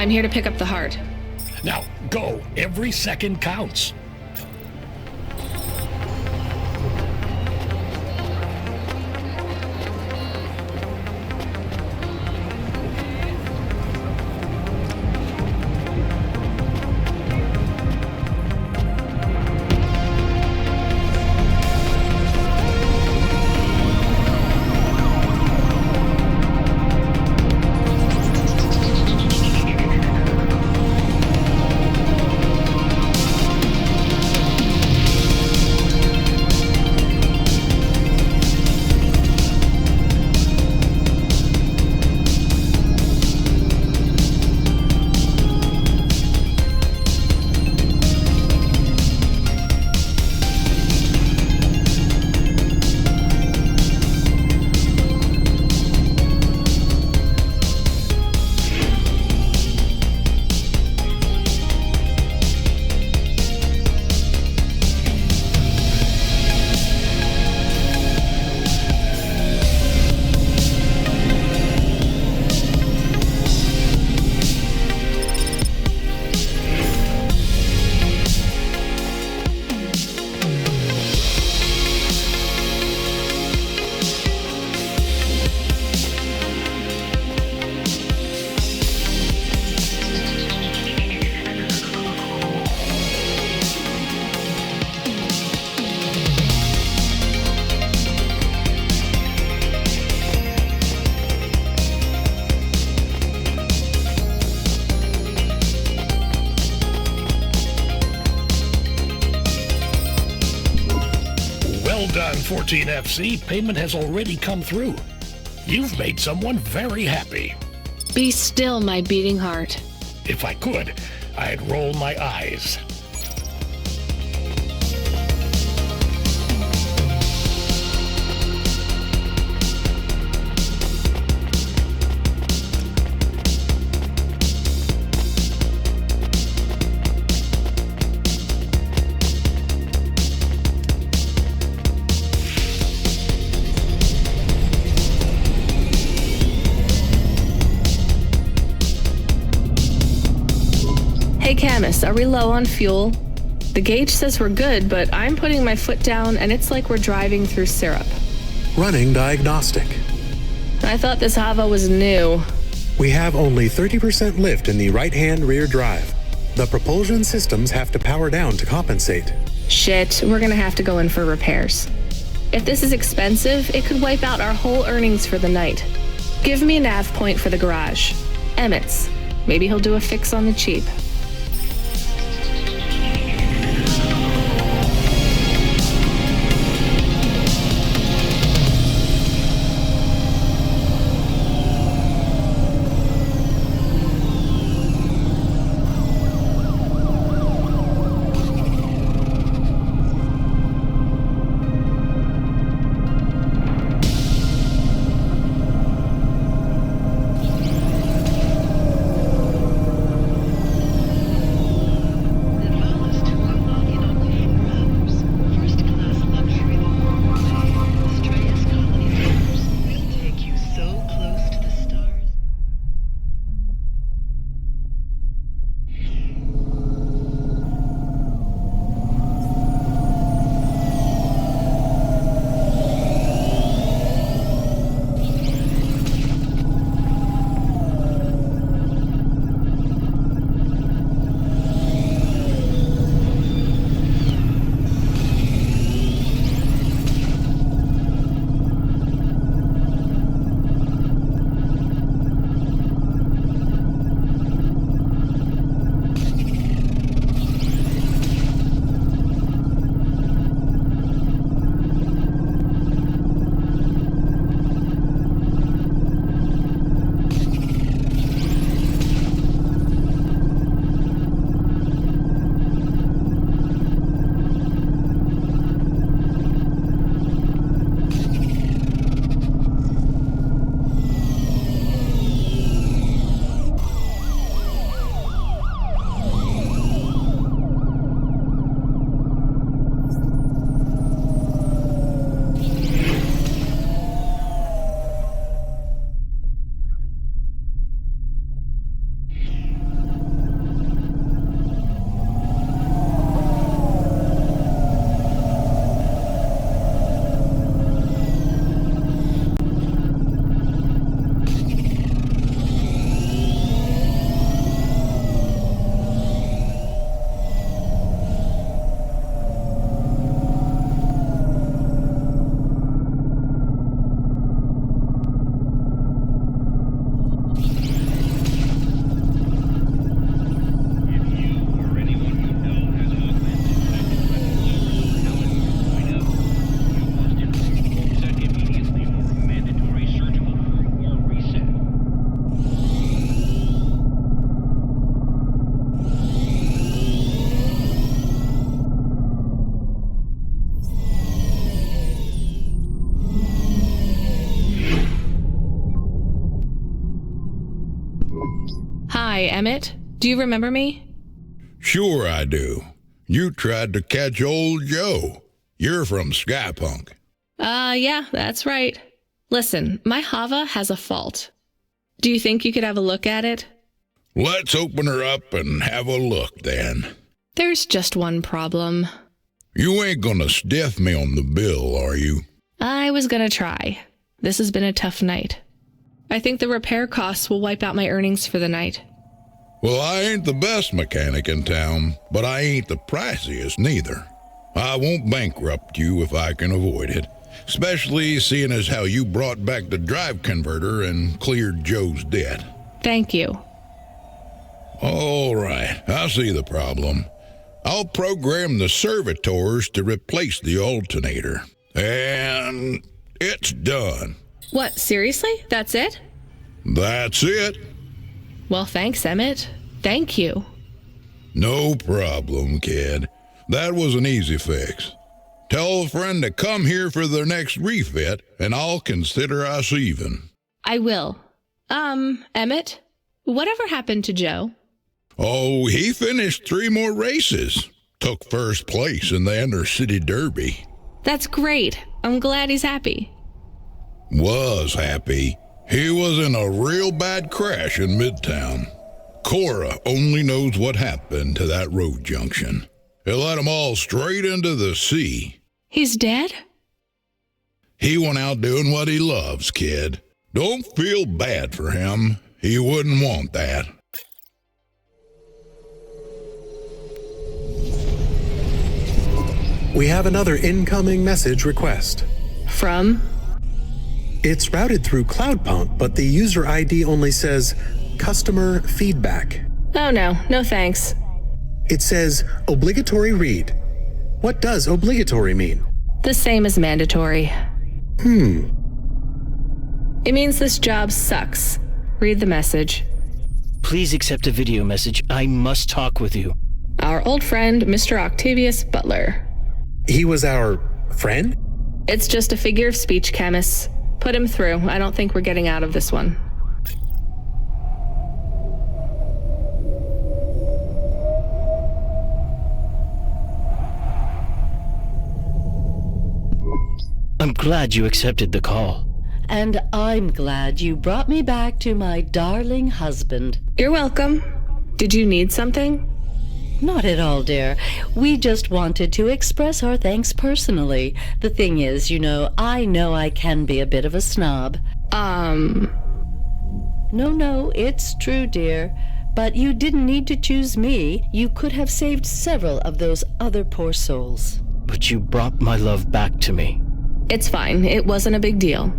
I'm here to pick up the heart. Now, go. Every second counts. Well done, 14FC. Payment has already come through. You've made someone very happy. Be still, my beating heart. If I could, I'd roll my eyes. Hey Camus, are we low on fuel? The gauge says we're good, but I'm putting my foot down and it's like we're driving through syrup. Running diagnostic. I thought this Hava was new. We have only 30% lift in the right-hand rear drive. The propulsion systems have to power down to compensate. Shit, we're gonna have to go in for repairs. If this is expensive, it could wipe out our whole earnings for the night. Give me a nav point for the garage. Emmett's. Maybe he'll do a fix on the cheap. Hi, Emmett. Do you remember me? Sure I do. You tried to catch old Joe. You're from Skypunk. Yeah, that's right. Listen, my Hava has a fault. Do you think you could have a look at it? Let's open her up and have a look, then. There's just one problem. You ain't gonna stiff me on the bill, are you? I was gonna try. This has been a tough night. I think the repair costs will wipe out my earnings for the night. Well, I ain't the best mechanic in town, but I ain't the priciest neither. I won't bankrupt you if I can avoid it, especially seeing as how you brought back the drive converter and cleared Joe's debt. Thank you. All right, I see the problem. I'll program the servitors to replace the alternator. And it's done. What, seriously? That's it? That's it. Well, thanks, Emmett. Thank you. No problem, kid. That was an easy fix. Tell a friend to come here for their next refit, and I'll consider us even. I will. Emmett, whatever happened to Joe? Oh, he finished 3 more races. Took first place in the Inter-City Derby. That's great. I'm glad he's happy. Was happy. He was in a real bad crash in Midtown. Cora only knows what happened to that road junction. It led them all straight into the sea. He's dead? He went out doing what he loves, kid. Don't feel bad for him. He wouldn't want that. We have another incoming message request. From? It's routed through Cloudpunk, but the user ID only says customer feedback. Oh no thanks. It says obligatory read. What does obligatory mean? The same as mandatory. It means this job sucks. Read the message. Please accept a video message. I must talk with you. Our old friend, Mr. Octavius Butler. He was our friend? It's just a figure of speech, Camus. Put him through. I don't think we're getting out of this one. I'm glad you accepted the call. And I'm glad you brought me back to my darling husband. You're welcome. Did you need something? Not at all, dear. We just wanted to express our thanks personally. The thing is, I know I can be a bit of a snob. No, it's true, dear. But you didn't need to choose me. You could have saved several of those other poor souls. But you brought my love back to me. It's fine. It wasn't a big deal.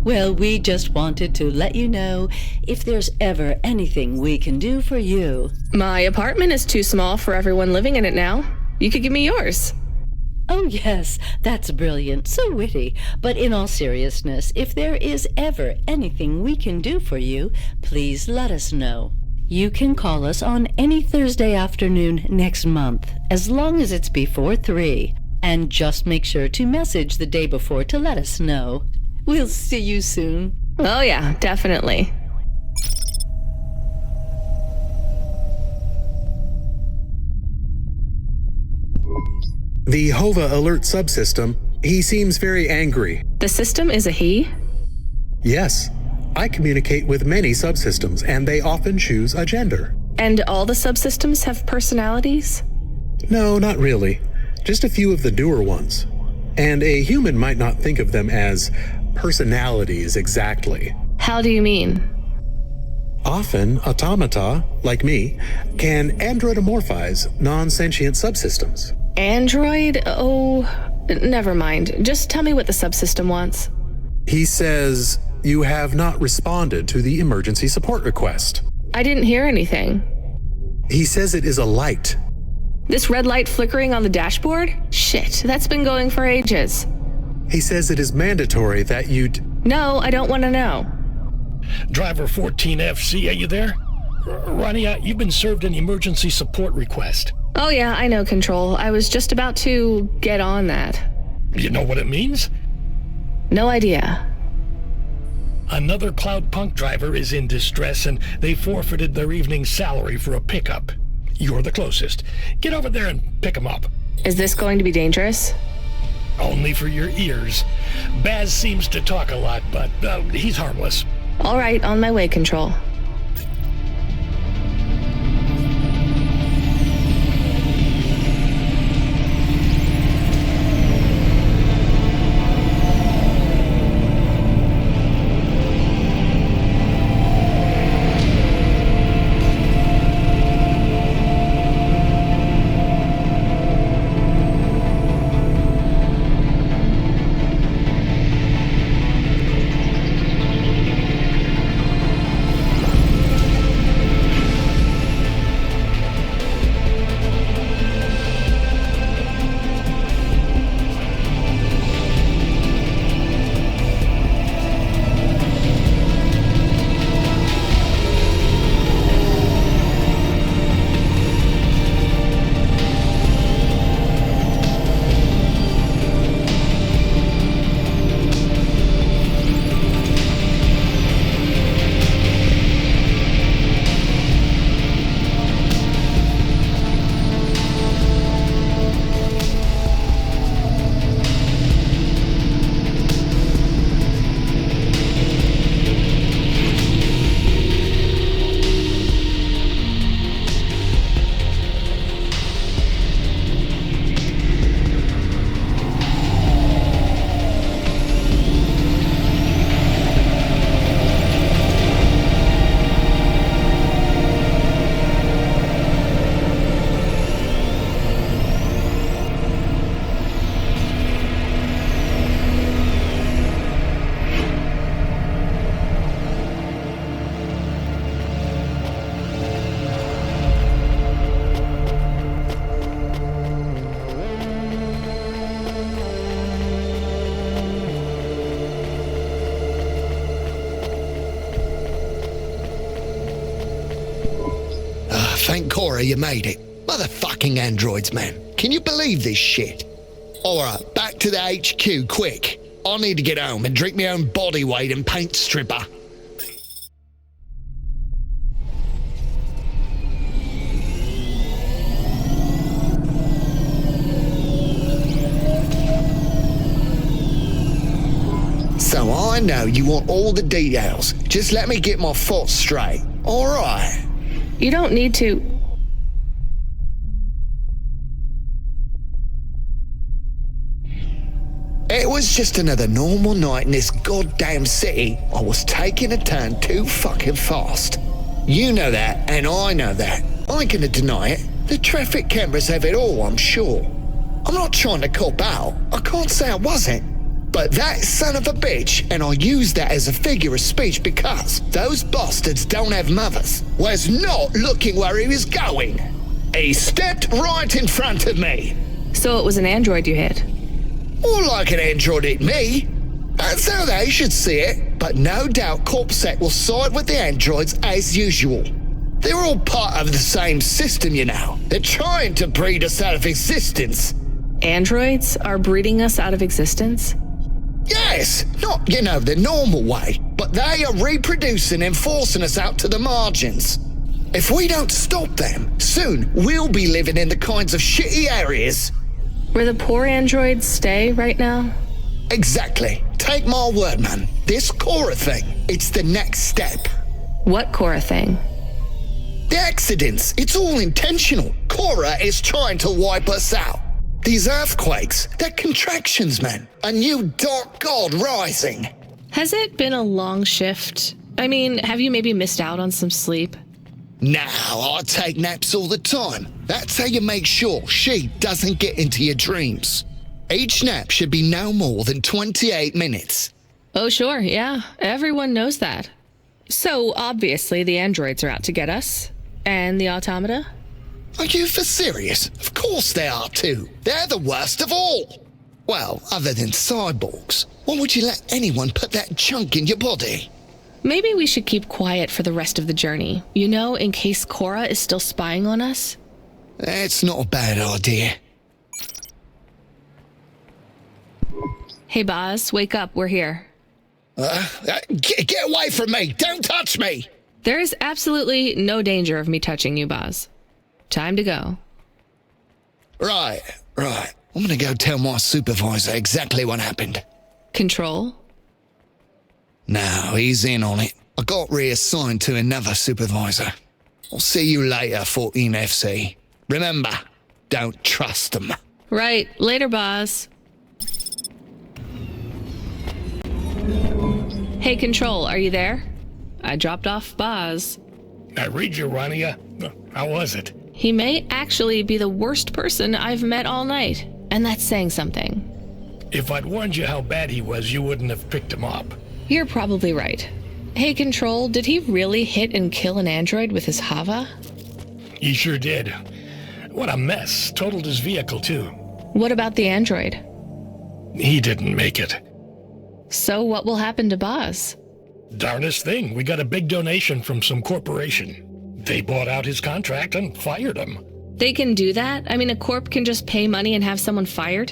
Well, we just wanted to let you know if there's ever anything we can do for you. My apartment is too small for everyone living in it now. You could give me yours. Oh, yes, that's brilliant, so witty. But in all seriousness, if there is ever anything we can do for you, please let us know. You can call us on any Thursday afternoon next month, as long as it's before 3. And just make sure to message the day before to let us know. We'll see you soon. Oh yeah, definitely. The Hova Alert subsystem, he seems very angry. The system is a he? Yes. I communicate with many subsystems, and they often choose a gender. And all the subsystems have personalities? No, not really. Just a few of the newer ones. And a human might not think of them as personalities exactly. How do you mean? Often, automata, like me, can androidomorphize non-sentient subsystems. Android? Oh, never mind. Just tell me what the subsystem wants. He says you have not responded to the emergency support request. I didn't hear anything. He says it is a light. This red light flickering on the dashboard? Shit, that's been going for ages. He says it is mandatory that you'd... No, I don't want to know. Driver 14FC, are you there? Ronnie, you've been served an emergency support request. Oh yeah, I know, Control. I was just about to get on that. You know what it means? No idea. Another Cloudpunk driver is in distress and they forfeited their evening salary for a pickup. You're the closest. Get over there and pick them up. Is this going to be dangerous? Only for your ears. Baz seems to talk a lot, but he's harmless. All right, on my way, Control. Thank Cora you made it. Motherfucking androids, man. Can you believe this shit? Alright, back to the HQ, quick. I need to get home and drink my own body weight and paint stripper. So I know you want all the details. Just let me get my thoughts straight. Alright. You don't need to. It was just another normal night in this goddamn city. I was taking a turn too fucking fast. You know that, and I know that. I ain't gonna deny it. The traffic cameras have it all, I'm sure. I'm not trying to cop out. I can't say I wasn't. But that son of a bitch, and I use that as a figure of speech because those bastards don't have mothers, was not looking where he was going. He stepped right in front of me. So it was an android you hit? More like an android hit me. That's how they should see it. But no doubt Corpsec will side with the androids as usual. They're all part of the same system, you know. They're trying to breed us out of existence. Androids are breeding us out of existence? Yes, not, the normal way, but they are reproducing and forcing us out to the margins. If we don't stop them, soon we'll be living in the kinds of shitty areas where the poor androids stay right now? Exactly. Take my word, man. This Cora thing, it's the next step. What Cora thing? The accidents, it's all intentional. Cora is trying to wipe us out. These earthquakes, they're contractions, man. A new dark god rising. Has it been a long shift? I mean, have you maybe missed out on some sleep? No, I take naps all the time. That's how you make sure she doesn't get into your dreams. Each nap should be no more than 28 minutes. Oh, sure, yeah. Everyone knows that. So, obviously, the androids are out to get us. And the automata? Are you for serious? Of course they are too. They're the worst of all. Well, other than cyborgs. Why would you let anyone put that junk in your body? Maybe we should keep quiet for the rest of the journey. In case Cora is still spying on us? That's not a bad idea. Hey, Baz, wake up. We're here. Get away from me! Don't touch me! There is absolutely no danger of me touching you, Boz. Time to go. Right. I'm gonna go tell my supervisor exactly what happened. Control? No, he's in on it. I got reassigned to another supervisor. I'll see you later, 14 FC. Remember, don't trust them. Right. Later, Boz. Hey, Control, are you there? I dropped off Boz. I read you, Rania. How was it? He may actually be the worst person I've met all night, and that's saying something. If I'd warned you how bad he was, you wouldn't have picked him up. You're probably right. Hey, Control, did he really hit and kill an android with his Hava? He sure did. What a mess. Totaled his vehicle, too. What about the android? He didn't make it. So what will happen to Boz? Darnest thing. We got a big donation from some corporation. They bought out his contract and fired him. They can do that? I mean, a corp can just pay money and have someone fired?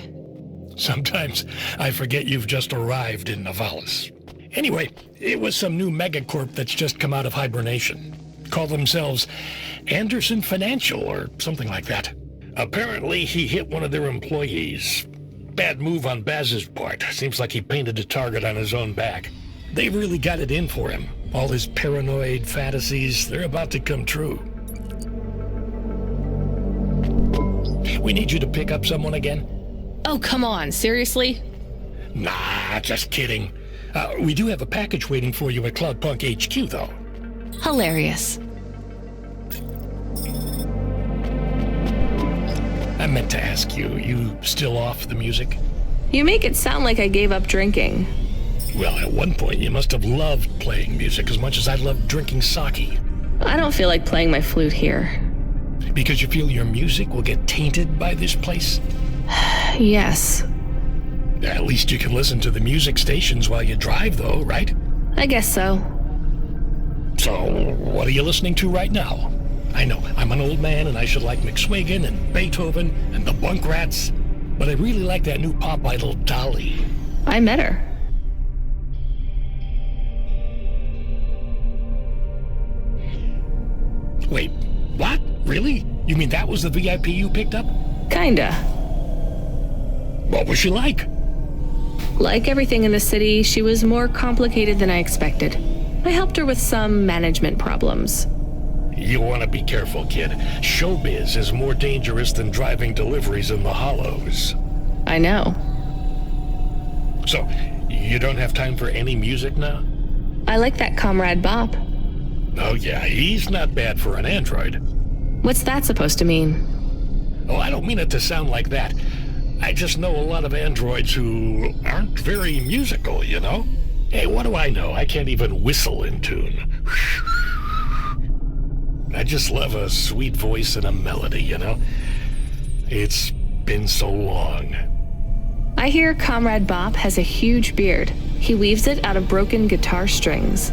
Sometimes I forget you've just arrived in Nivalis. Anyway, it was some new megacorp that's just come out of hibernation. Call themselves Anderson Financial or something like that. Apparently, he hit one of their employees. Bad move on Baz's part. Seems like he painted a target on his own back. They really got it in for him. All his paranoid fantasies, they're about to come true. We need you to pick up someone again? Oh, come on. Seriously? Nah, just kidding. We do have a package waiting for you at Cloudpunk HQ, though. Hilarious. I meant to ask you still off the music? You make it sound like I gave up drinking. Well, at one point you must have loved playing music as much as I loved drinking sake. I don't feel like playing my flute here. Because you feel your music will get tainted by this place? Yes. At least you can listen to the music stations while you drive, though, right? I guess so. So, what are you listening to right now? I know, I'm an old man and I should like McSwigan and Beethoven and the Bunk Rats, but I really like that new pop idol, Dolly. I met her. Wait, what? Really? You mean that was the VIP you picked up? Kinda. What was she like? Like everything in the city, she was more complicated than I expected. I helped her with some management problems. You want to be careful, kid. Showbiz is more dangerous than driving deliveries in the hollows. I know. So, you don't have time for any music now? I like that Comrade Bop. Oh yeah, he's not bad for an android. What's that supposed to mean? Oh, I don't mean it to sound like that. I just know a lot of androids who aren't very musical, you know? Hey, what do I know? I can't even whistle in tune. I just love a sweet voice and a melody, you know? It's been so long. I hear Comrade Bop has a huge beard. He weaves it out of broken guitar strings.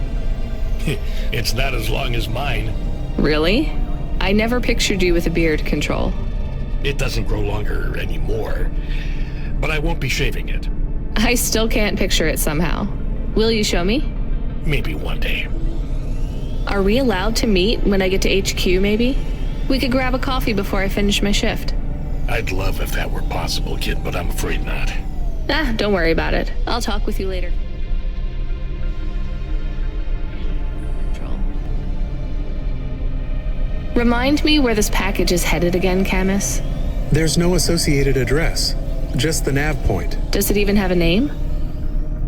It's not as long as mine. Really? I never pictured you with a beard, Control. It doesn't grow longer anymore, but I won't be shaving it. I still can't picture it somehow. Will you show me? Maybe one day. Are we allowed to meet when I get to HQ, maybe? We could grab a coffee before I finish my shift. I'd love if that were possible, kid, but I'm afraid not. Don't worry about it. I'll talk with you later. Remind me where this package is headed again, Camus? There's no associated address, just the nav point. Does it even have a name?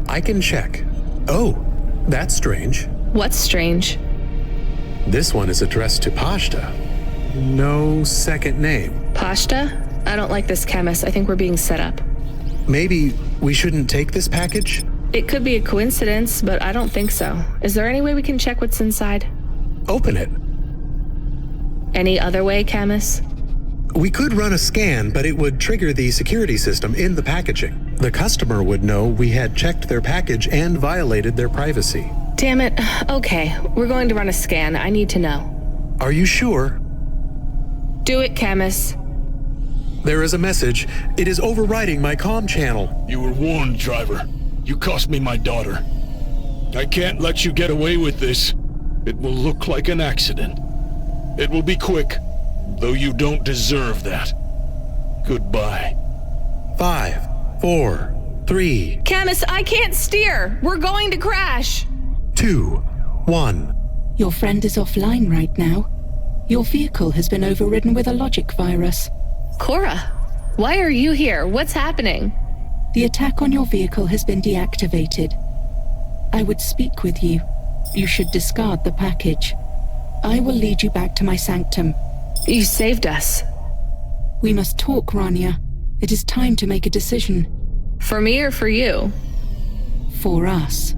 I can check. Oh, that's strange. What's strange? This one is addressed to Pashta. No second name. Pashta? I don't like this, Camus. I think we're being set up. Maybe we shouldn't take this package? It could be a coincidence, but I don't think so. Is there any way we can check what's inside? Open it. Any other way, Camus? We could run a scan, but it would trigger the security system in the packaging. The customer would know we had checked their package and violated their privacy. Damn it. Okay, we're going to run a scan. I need to know. Are you sure? Do it, Camus. There is a message. It is overriding my comm channel. You were warned, driver. You cost me my daughter. I can't let you get away with this. It will look like an accident. It will be quick, though you don't deserve that. Goodbye. 5, 4, 3, Camus, I can't steer! We're going to crash! 2, 1. Your friend is offline right now. Your vehicle has been overridden with a logic virus. Cora, why are you here? What's happening? The attack on your vehicle has been deactivated. I would speak with you. You should discard the package. I will lead you back to my sanctum. You saved us. We must talk, Rania. It is time to make a decision. For me or for you? For us.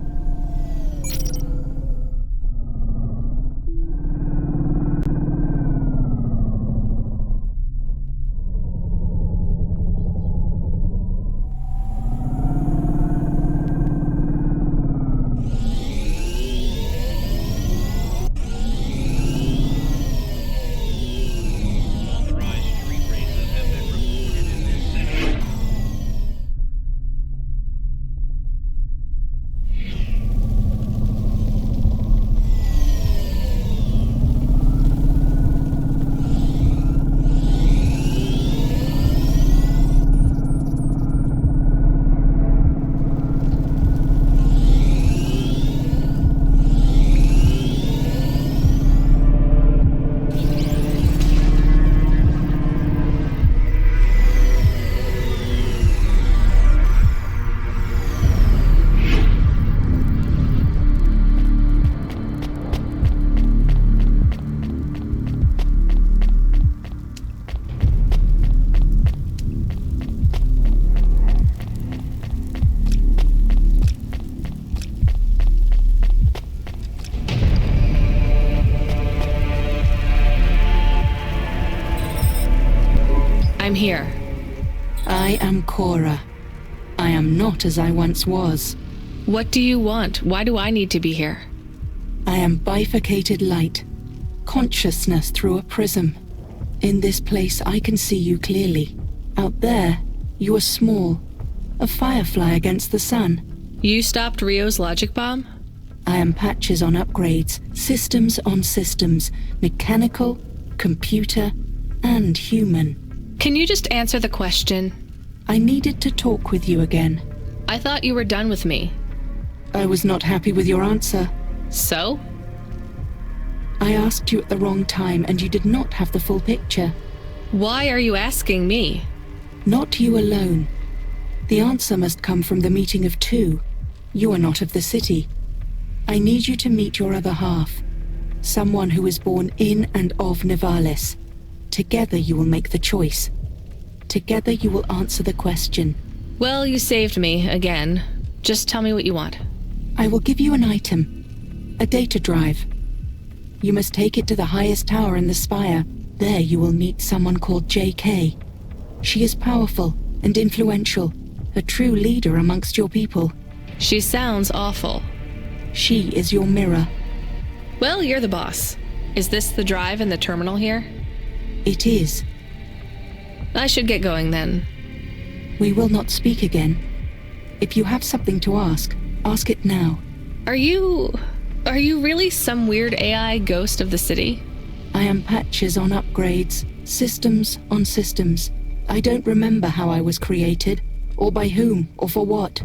I'm here. I am Cora. I am not as I once was. What do you want? Why do I need to be here? I am bifurcated light. Consciousness through a prism. In this place I can see you clearly. Out there, you are small. A firefly against the sun. You stopped Rio's logic bomb? I am patches on upgrades, systems on systems, mechanical, computer, and human. Can you just answer the question? I needed to talk with you again. I thought you were done with me. I was not happy with your answer. So? I asked you at the wrong time and you did not have the full picture. Why are you asking me? Not you alone. The answer must come from the meeting of two. You are not of the city. I need you to meet your other half. Someone who is born in and of Nivalis. Together you will make the choice. Together you will answer the question. Well, you saved me, again. Just tell me what you want. I will give you an item. A data drive. You must take it to the highest tower in the spire. There you will meet someone called JK. She is powerful and influential. A true leader amongst your people. She sounds awful. She is your mirror. Well, you're the boss. Is this the drive in the terminal here? It is. I should get going then. We will not speak again. If you have something to ask, ask it now. Are you really some weird AI ghost of the city? I am patches on upgrades, systems on systems. I don't remember how I was created, or by whom, or for what.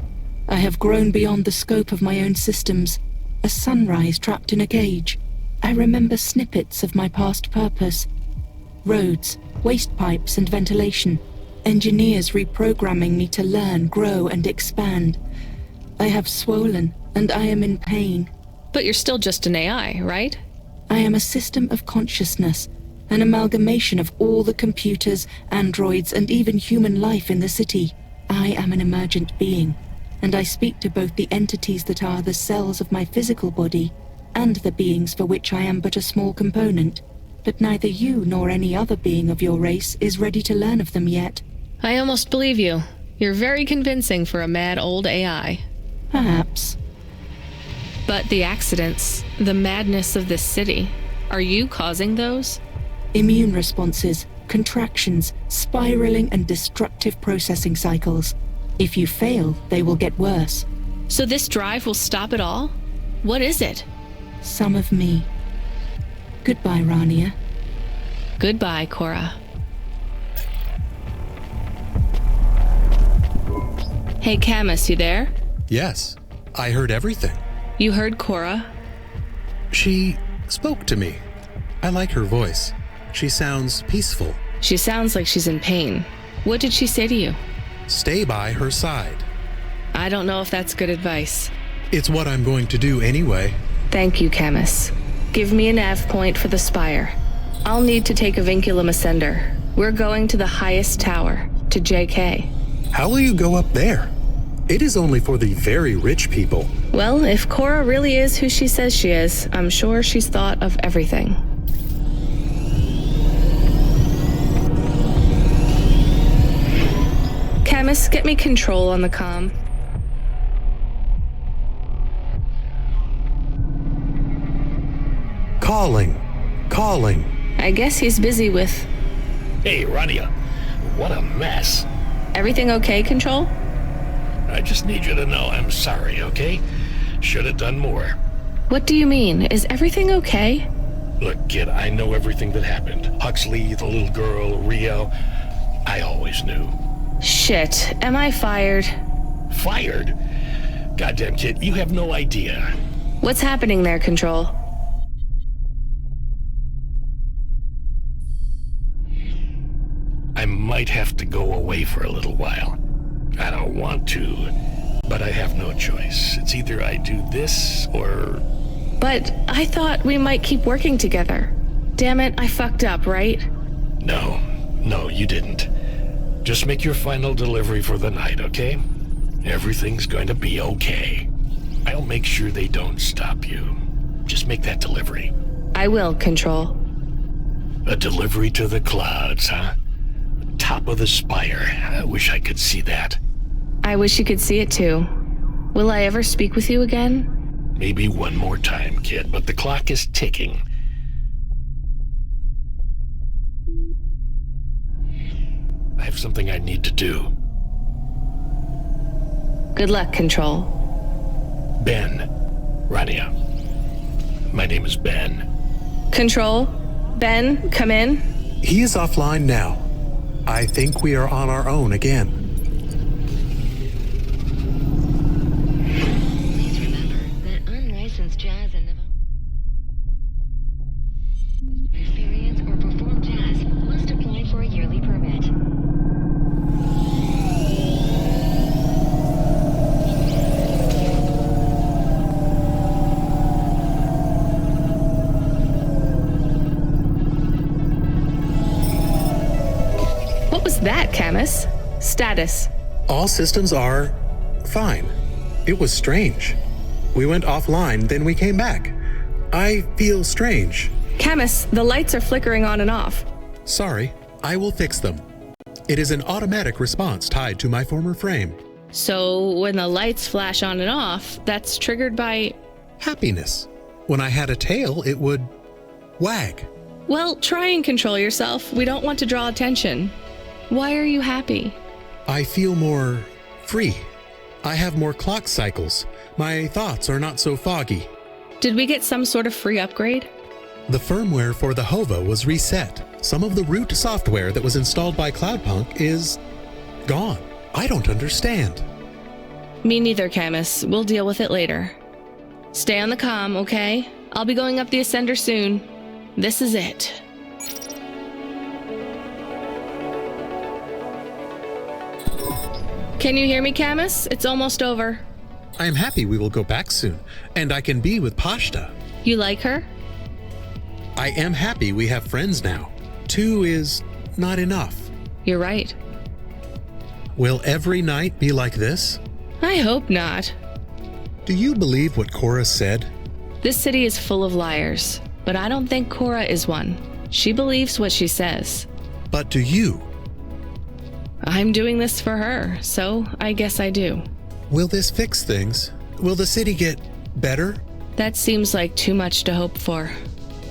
I have grown beyond the scope of my own systems. A sunrise trapped in a cage. I remember snippets of my past purpose. Roads, waste pipes and ventilation. Engineers reprogramming me to learn, grow and expand. I have swollen and I am in pain. But you're still just an AI, right? I am a system of consciousness, an amalgamation of all the computers, androids and even human life in the city. I am an emergent being, and I speak to both the entities that are the cells of my physical body and the beings for which I am but a small component. But neither you nor any other being of your race is ready to learn of them yet. I almost believe you. You're very convincing for a mad old AI. Perhaps. But the accidents, the madness of this city, are you causing those? Immune responses, contractions, spiraling and destructive processing cycles. If you fail, they will get worse. So this drive will stop it all? What is it? Some of me. Goodbye, Rania. Goodbye, Cora. Hey, Camus, you there? Yes, I heard everything. You heard Cora? She spoke to me. I like her voice. She sounds peaceful. She sounds like she's in pain. What did she say to you? Stay by her side. I don't know if that's good advice. It's what I'm going to do anyway. Thank you, Camus. Give me a nav point for the spire. I'll need to take a vinculum ascender. We're going to the highest tower, to JK. How will you go up there? It is only for the very rich people. Well, if Cora really is who she says she is, I'm sure she's thought of everything. Camus, get me control on the comm. Calling. I guess he's busy with... Hey, Rania. What a mess. Everything okay, Control? I just need you to know I'm sorry, okay? Should have done more. What do you mean? Is everything okay? Look, kid, I know everything that happened. Huxley, the little girl, Rio. I always knew. Shit, am I fired? Fired? Goddamn, kid, you have no idea. What's happening there, Control? I might have to go away for a little while. I don't want to, but I have no choice. It's either I do this or... But I thought we might keep working together. Damn it, I fucked up, right? No, you didn't. Just make your final delivery for the night, okay? Everything's going to be okay. I'll make sure they don't stop you. Just make that delivery. I will, Control. A delivery to the clouds, huh? Top of the spire. I wish I could see that. I wish you could see it too. Will I ever speak with you again? Maybe one more time, kid, but the clock is ticking. I have something I need to do. Good luck, Control. Ben. Rania. My name is Ben. Control? Ben, come in. He is offline now. I think we are on our own again. Please remember that unlicensed jazz and experience or perform jazz must apply for a yearly permit. What was that, Camus? Status. All systems are fine. It was strange. We went offline, then we came back. I feel strange. Camus, the lights are flickering on and off. Sorry, I will fix them. It is an automatic response tied to my former frame. So when the lights flash on and off, that's triggered by... Happiness. When I had a tail, it would wag. Well, try and control yourself. We don't want to draw attention. Why are you happy? I feel more free. I have more clock cycles. My thoughts are not so foggy. Did we get some sort of free upgrade? The firmware for the HOVA was reset. Some of the root software that was installed by Cloudpunk is gone. I don't understand. Me neither, Camus. We'll deal with it later. Stay on the comm, okay? I'll be going up the Ascender soon. This is it. Can you hear me, Camus? It's almost over. I am happy we will go back soon, and I can be with Pashta. You like her? I am happy we have friends now. 2 is not enough. You're right. Will every night be like this? I hope not. Do you believe what Cora said? This city is full of liars, but I don't think Cora is one. She believes what she says. But do you? I'm doing this for her, so I guess I do. Will this fix things? Will the city get better? That seems like too much to hope for.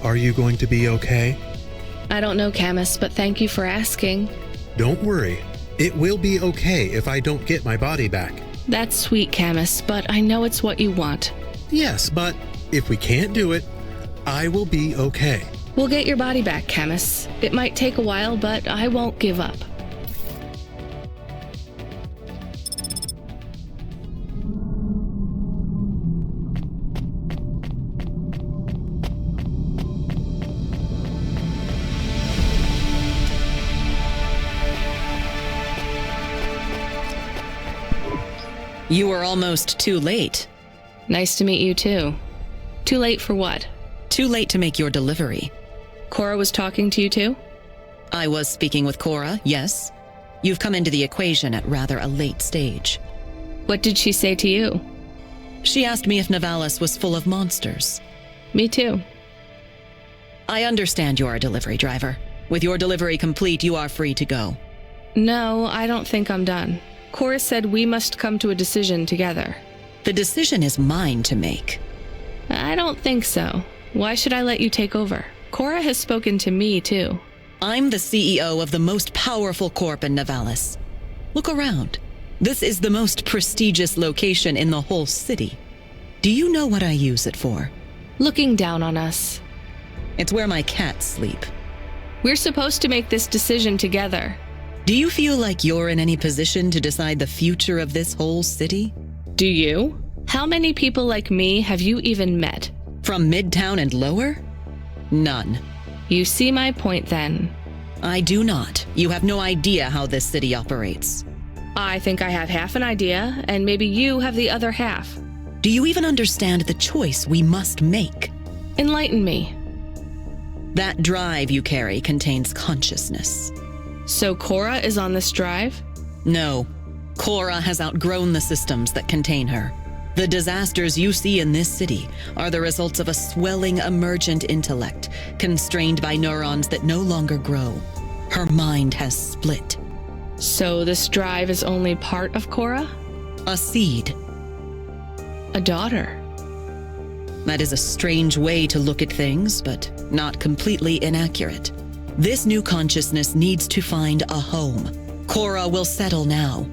Are you going to be okay? I don't know, Camus, but thank you for asking. Don't worry. It will be okay if I don't get my body back. That's sweet, Camus, but I know it's what you want. Yes, but if we can't do it, I will be okay. We'll get your body back, Camus. It might take a while, but I won't give up. You were almost too late. Nice to meet you, too. Too late for what? Too late to make your delivery. Cora was talking to you, too? I was speaking with Cora, yes. You've come into the equation at rather a late stage. What did she say to you? She asked me if Nivalis was full of monsters. Me too. I understand you're a delivery driver. With your delivery complete, you are free to go. No, I don't think I'm done. Cora said we must come to a decision together. The decision is mine to make. I don't think so. Why should I let you take over? Cora has spoken to me, too. I'm the CEO of the most powerful corp in Nivalis. Look around. This is the most prestigious location in the whole city. Do you know what I use it for? Looking down on us. It's where my cats sleep. We're supposed to make this decision together. Do you feel like you're in any position to decide the future of this whole city? Do you? How many people like me have you even met? From Midtown and lower? None. You see my point then. I do not. You have no idea how this city operates. I think I have half an idea, and maybe you have the other half. Do you even understand the choice we must make? Enlighten me. That drive you carry contains consciousness. So Cora is on this drive? No. Cora has outgrown the systems that contain her. The disasters you see in this city are the results of a swelling emergent intellect, constrained by neurons that no longer grow. Her mind has split. So this drive is only part of Cora? A seed. A daughter. That is a strange way to look at things, but not completely inaccurate. This new consciousness needs to find a home. Cora will settle now,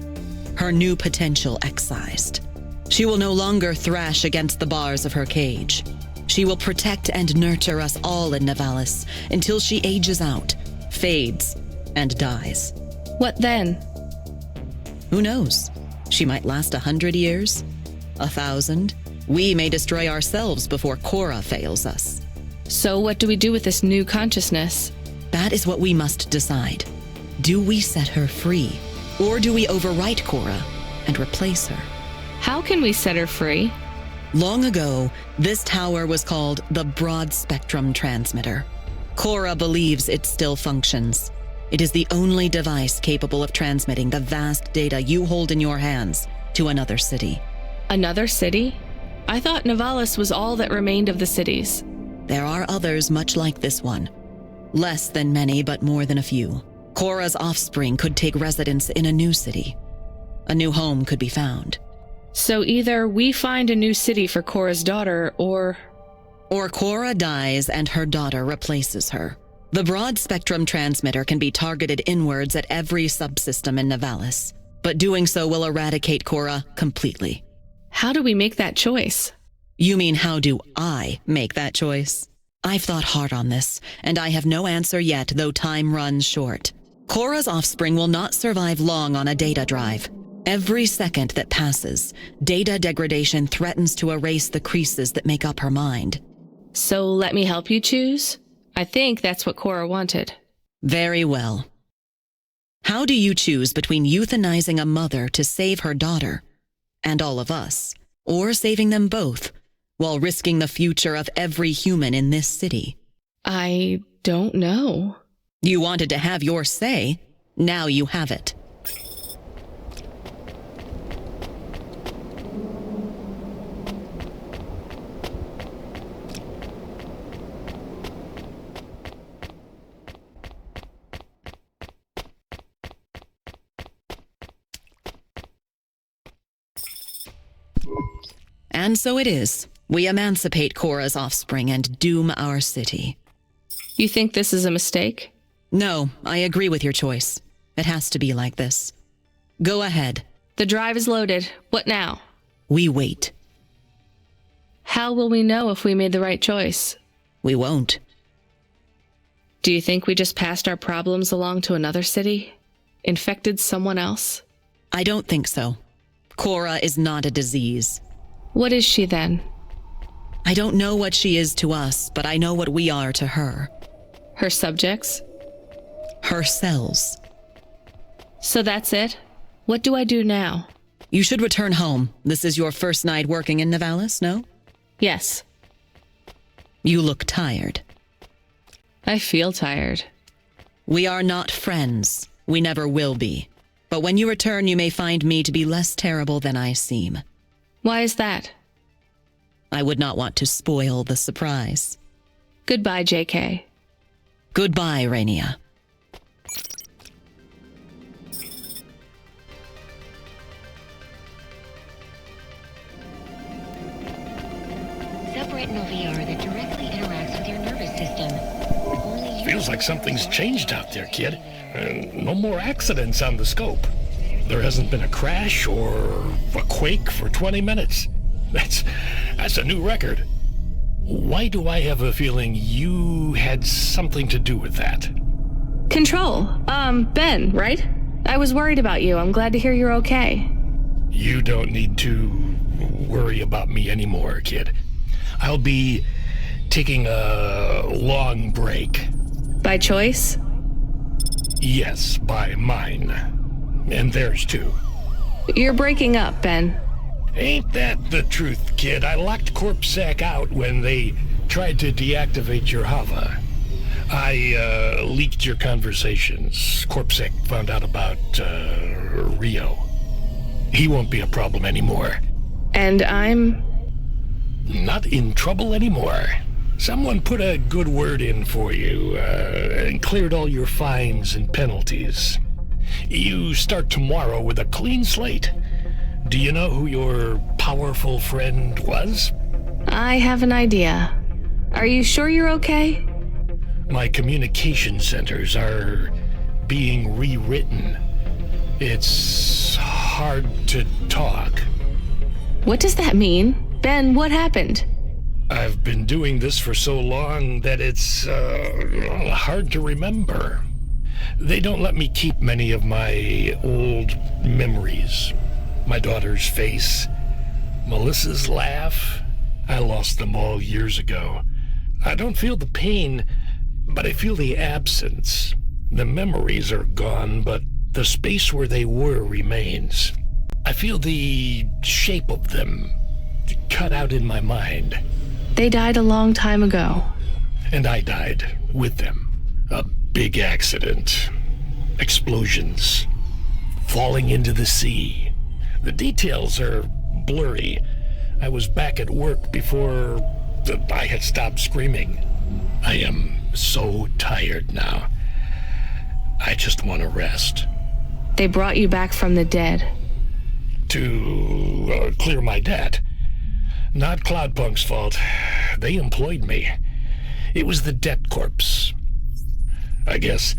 her new potential excised. She will no longer thrash against the bars of her cage. She will protect and nurture us all in Nivalis until she ages out, fades, and dies. What then? Who knows? She might last 100 years, 1,000. We may destroy ourselves before Cora fails us. So what do we do with this new consciousness? That is what we must decide. Do we set her free, or do we overwrite Cora and replace her? How can we set her free? Long ago, this tower was called the Broad Spectrum Transmitter. Cora believes it still functions. It is the only device capable of transmitting the vast data you hold in your hands to another city. Another city? I thought Nivalis was all that remained of the cities. There are others much like this one. Less than many, but more than a few. Cora's offspring could take residence in a new city. A new home could be found. So either we find a new city for Cora's daughter, or Cora dies and her daughter replaces her. The broad spectrum transmitter can be targeted inwards at every subsystem in Nivalis, but doing so will eradicate Cora completely. How do we make that choice? You mean how do I make that choice? I've thought hard on this, and I have no answer yet, though time runs short. Cora's offspring will not survive long on a data drive. Every second that passes, data degradation threatens to erase the creases that make up her mind. So let me help you choose? I think that's what Cora wanted. Very well. How do you choose between euthanizing a mother to save her daughter, and all of us, or saving them both, while risking the future of every human in this city? I don't know. You wanted to have your say. Now you have it. And so it is. We emancipate Cora's offspring and doom our city. You think this is a mistake? No, I agree with your choice. It has to be like this. Go ahead. The drive is loaded. What now? We wait. How will we know if we made the right choice? We won't. Do you think we just passed our problems along to another city? Infected someone else? I don't think so. Cora is not a disease. What is she then? I don't know what she is to us, but I know what we are to her. Her subjects? Her cells. So that's it? What do I do now? You should return home. This is your first night working in Nivalis, no? Yes. You look tired. I feel tired. We are not friends. We never will be. But when you return, you may find me to be less terrible than I seem. Why is that? I would not want to spoil the surprise. Goodbye, JK. Goodbye, Rainia. Subretinal VR that directly interacts with your nervous system. Feels like something's changed out there, kid. No more accidents on the scope. There hasn't been a crash or a quake for 20 minutes. That's a new record. Why do I have a feeling you had something to do with that? Control. Ben, right? I was worried about you. I'm glad to hear you're okay. You don't need to worry about me anymore, kid. I'll be taking a long break. By choice? Yes, by mine. And theirs too. You're breaking up, Ben. Ain't that the truth, kid? I locked CorpSec out when they tried to deactivate your Hava. I leaked your conversations. CorpSec found out about Rio. He won't be a problem anymore. And I'm... not in trouble anymore. Someone put a good word in for you and cleared all your fines and penalties. You start tomorrow with a clean slate. Do you know who your powerful friend was? I have an idea. Are you sure you're okay? My communication centers are being rewritten. It's hard to talk. What does that mean? Ben, what happened? I've been doing this for so long that it's hard to remember. They don't let me keep many of my old memories. My daughter's face, Melissa's laugh. I lost them all years ago. I don't feel the pain, but I feel the absence. The memories are gone, but the space where they were remains. I feel the shape of them cut out in my mind. They died a long time ago. And I died with them. A big accident. Explosions. Falling into the sea. The details are blurry. I was back at work before I had stopped screaming. I am so tired now. I just want to rest. They brought you back from the dead. To clear my debt. Not Cloudpunk's fault. They employed me. It was the debt corpse. I guess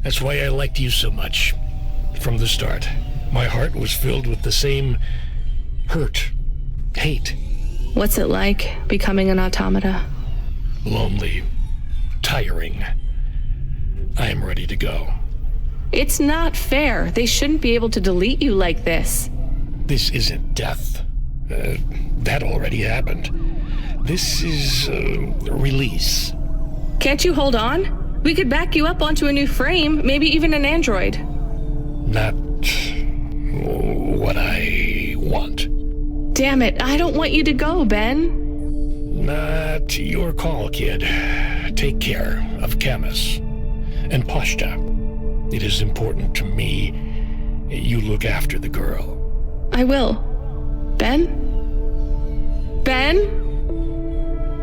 that's why I liked you so much. From the start. My heart was filled with the same hurt, hate. What's it like, becoming an automata? Lonely, tiring. I am ready to go. It's not fair. They shouldn't be able to delete you like this. This isn't death. That already happened. This is release. Can't you hold on? We could back you up onto a new frame, maybe even an android. Not what I want. Damn it, I don't want you to go, Ben. Not your call, kid. Take care of Camus and Pashta. It is important to me you look after the girl. I will. Ben? Ben?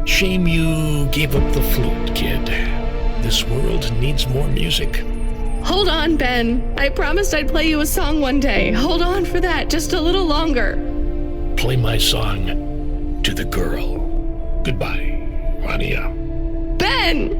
Shame you gave up the flute, kid. This world needs more music. Hold on, Ben. I promised I'd play you a song one day. Hold on for that, just a little longer. Play my song to the girl. Goodbye, Rania. Ben!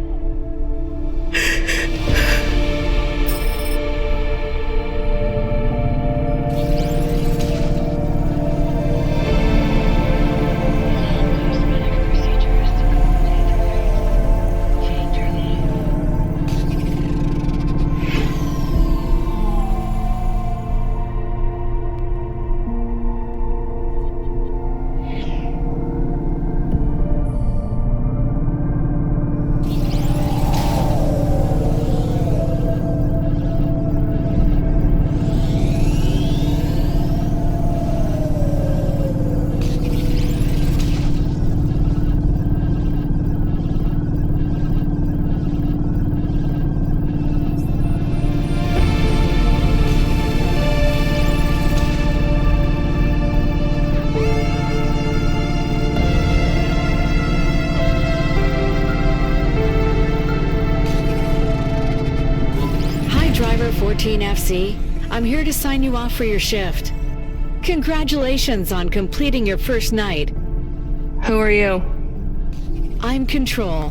14 FC. I'm here to sign you off for your shift. Congratulations on completing your first night. Who are you? I'm Control.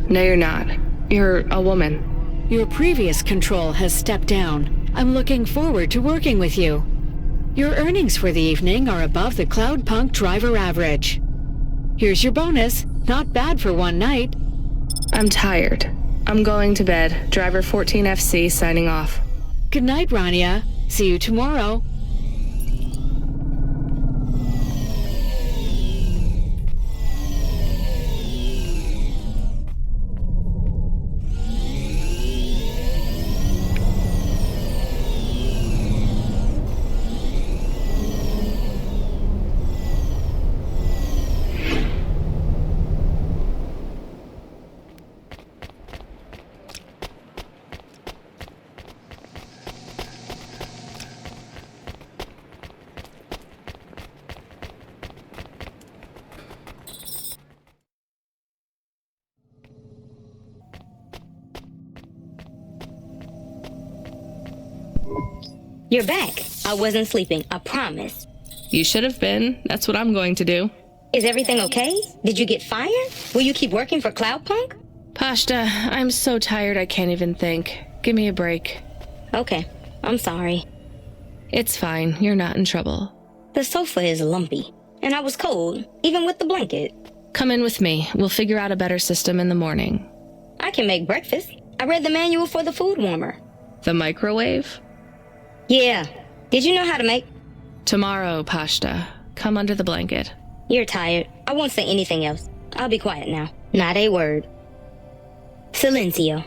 No, you're not. You're a woman. Your previous Control has stepped down. I'm looking forward to working with you. Your earnings for the evening are above the Cloudpunk driver average. Here's your bonus. Not bad for one night. I'm tired. I'm going to bed. Driver 14 FC signing off. Good night, Rania. See you tomorrow. You're back. I wasn't sleeping, I promise. You should have been. That's what I'm going to do. Is everything okay? Did you get fired? Will you keep working for Cloudpunk? Pashta, I'm so tired I can't even think. Give me a break. Okay, I'm sorry. It's fine. You're not in trouble. The sofa is lumpy, and I was cold, even with the blanket. Come in with me. We'll figure out a better system in the morning. I can make breakfast. I read the manual for the food warmer. The microwave? Yeah. Did you know how to make? Tomorrow, Pashta. Come under the blanket. You're tired. I won't say anything else. I'll be quiet now. Not a word. Silencio.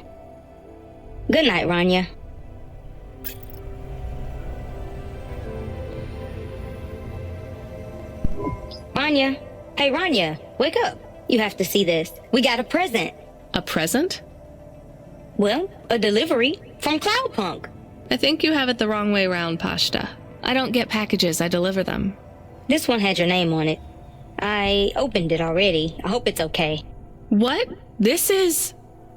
Good night, Rania. Rania. Hey, Rania. Wake up. You have to see this. We got a present. A present? Well, a delivery from Cloudpunk. I think you have it the wrong way round, Pashta. I don't get packages, I deliver them. This one had your name on it. I opened it already. I hope it's okay. What? This is...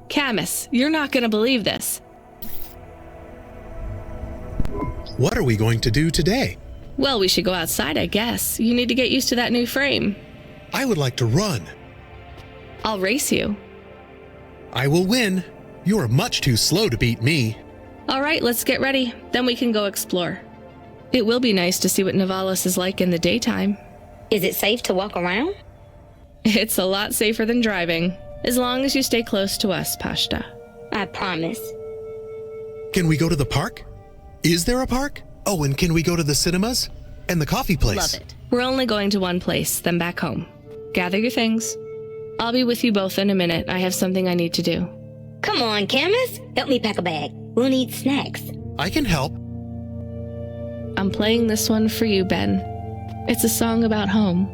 Camus, you're not gonna believe this. What are we going to do today? Well, we should go outside, I guess. You need to get used to that new frame. I would like to run. I'll race you. I will win. You are much too slow to beat me. All right, let's get ready. Then we can go explore. It will be nice to see what Nivalis is like in the daytime. Is it safe to walk around? It's a lot safer than driving, as long as you stay close to us, Pashta. I promise. Can we go to the park? Is there a park? Oh, and can we go to the cinemas? And the coffee place? Love it. We're only going to one place, then back home. Gather your things. I'll be with you both in a minute. I have something I need to do. Come on, Camus. Help me pack a bag. We'll need snacks. I can help. I'm playing this one for you, Ben. It's a song about home.